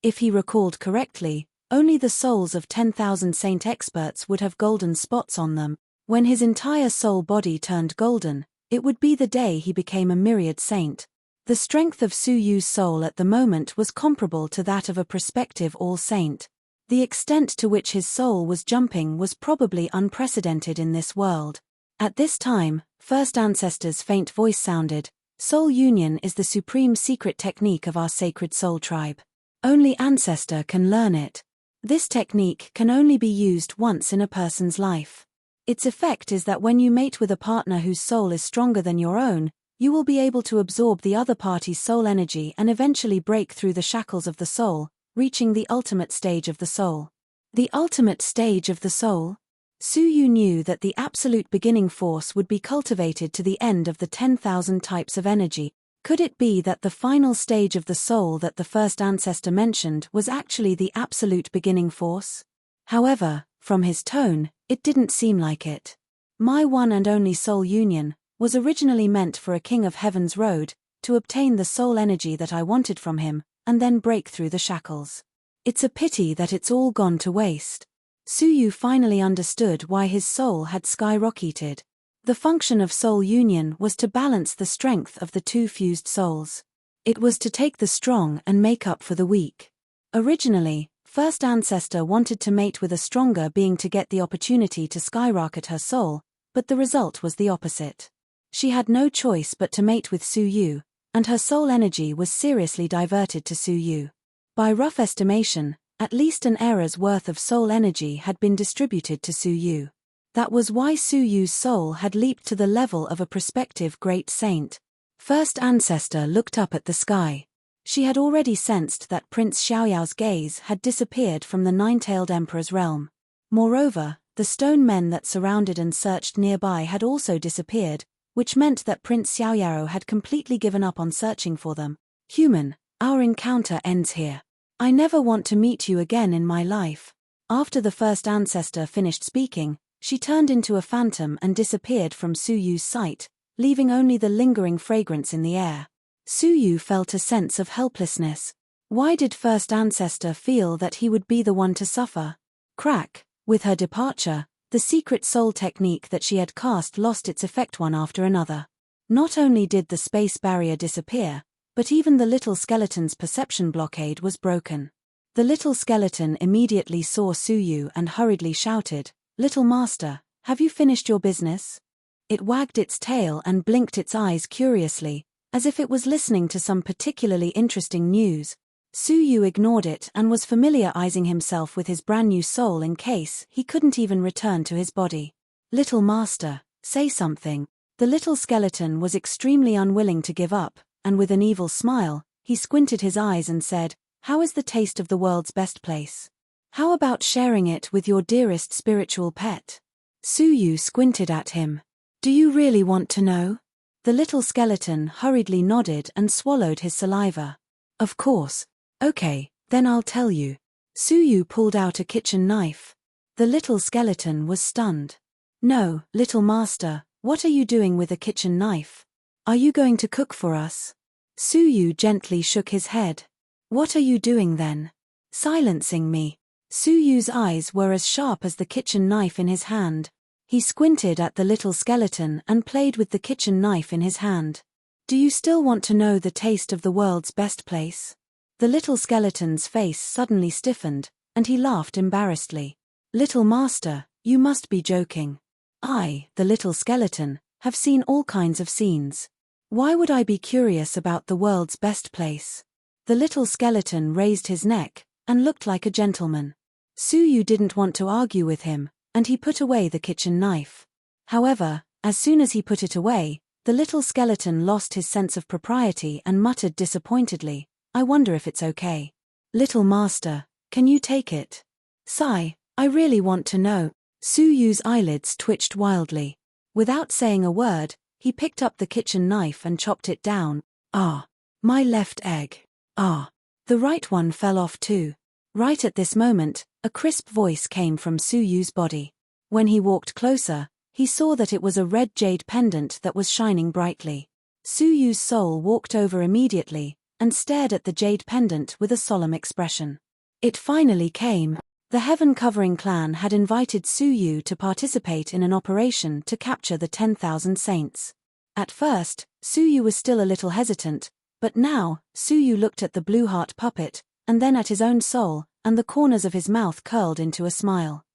If he recalled correctly, only the souls of 10,000 saint experts would have golden spots on them. When his entire soul body turned golden, it would be the day he became a myriad saint. The strength of Su Yu's soul at the moment was comparable to that of a prospective all-saint. The extent to which his soul was jumping was probably unprecedented in this world. At this time, first ancestor's faint voice sounded, "Soul union is the supreme secret technique of our sacred soul tribe. Only ancestor can learn it. This technique can only be used once in a person's life. Its effect is that when you mate with a partner whose soul is stronger than your own, you will be able to absorb the other party's soul energy and eventually break through the shackles of the soul, reaching the ultimate stage of the soul." The ultimate stage of the soul? Su Yu knew that the absolute beginning force would be cultivated to the end of the 10,000 types of energy. Could it be that the final stage of the soul that the first ancestor mentioned was actually the absolute beginning force? However, from his tone, it didn't seem like it. My one and only soul union was originally meant for a king of heaven's road, to obtain the soul energy that I wanted from him, and then break through the shackles. It's a pity that it's all gone to waste. Su Yu finally understood why his soul had skyrocketed. The function of soul union was to balance the strength of the two fused souls. It was to take the strong and make up for the weak. Originally, first ancestor wanted to mate with a stronger being to get the opportunity to skyrocket her soul, but the result was the opposite. She had no choice but to mate with Su Yu, and her soul energy was seriously diverted to Su Yu. By rough estimation, at least an era's worth of soul energy had been distributed to Su Yu. That was why Su Yu's soul had leaped to the level of a prospective great saint. First Ancestor looked up at the sky. She had already sensed that Prince Xiaoyao's gaze had disappeared from the nine-tailed emperor's realm. Moreover, the stone men that surrounded and searched nearby had also disappeared, which meant that Prince Xiaoyao had completely given up on searching for them. Human, our encounter ends here. I never want to meet you again in my life. After the first Ancestor finished speaking, she turned into a phantom and disappeared from Su Yu's sight, leaving only the lingering fragrance in the air. Su Yu felt a sense of helplessness. Why did First Ancestor feel that he would be the one to suffer? Crack. With her departure, the secret soul technique that she had cast lost its effect one after another. Not only did the space barrier disappear, but even the little skeleton's perception blockade was broken. The little skeleton immediately saw Su Yu and hurriedly shouted, "Little master, have you finished your business?" It wagged its tail and blinked its eyes curiously, as if it was listening to some particularly interesting news. Su Yu ignored it and was familiarizing himself with his brand new soul in case he couldn't even return to his body. "Little master, say something." The little skeleton was extremely unwilling to give up, and with an evil smile, he squinted his eyes and said, "How is the taste of the world's best place? How about sharing it with your dearest spiritual pet?" Su Yu squinted at him. "Do you really want to know?" The little skeleton hurriedly nodded and swallowed his saliva. "Of course. Okay, then I'll tell you." Su Yu pulled out a kitchen knife. The little skeleton was stunned. "No, little master, what are you doing with a kitchen knife? Are you going to cook for us?" Su Yu gently shook his head. "What are you doing then?" "Silencing me." Su Yu's eyes were as sharp as the kitchen knife in his hand. He squinted at the little skeleton and played with the kitchen knife in his hand. "Do you still want to know the taste of the world's best place?" The little skeleton's face suddenly stiffened, and he laughed embarrassedly. "Little master, you must be joking. I, the little skeleton, have seen all kinds of scenes. Why would I be curious about the world's best place?" The little skeleton raised his neck and looked like a gentleman. Su Yu didn't want to argue with him, and he put away the kitchen knife. However, as soon as he put it away, the little skeleton lost his sense of propriety and muttered disappointedly, "I wonder if it's okay." "Little master, can you take it?" "Sigh, I really want to know." Su Yu's eyelids twitched wildly. Without saying a word, he picked up the kitchen knife and chopped it down. "Ah, my left egg. Ah." The right one fell off too. Right at this moment, a crisp voice came from Su Yu's body. When he walked closer, he saw that it was a red jade pendant that was shining brightly. Su Yu's soul walked over immediately, and stared at the jade pendant with a solemn expression. It finally came. The Heaven Covering clan had invited Su Yu to participate in an operation to capture the 10,000 saints. At first, Su Yu was still a little hesitant, but now, Su Yu looked at the blue heart puppet, and then at his own soul, and the corners of his mouth curled into a smile.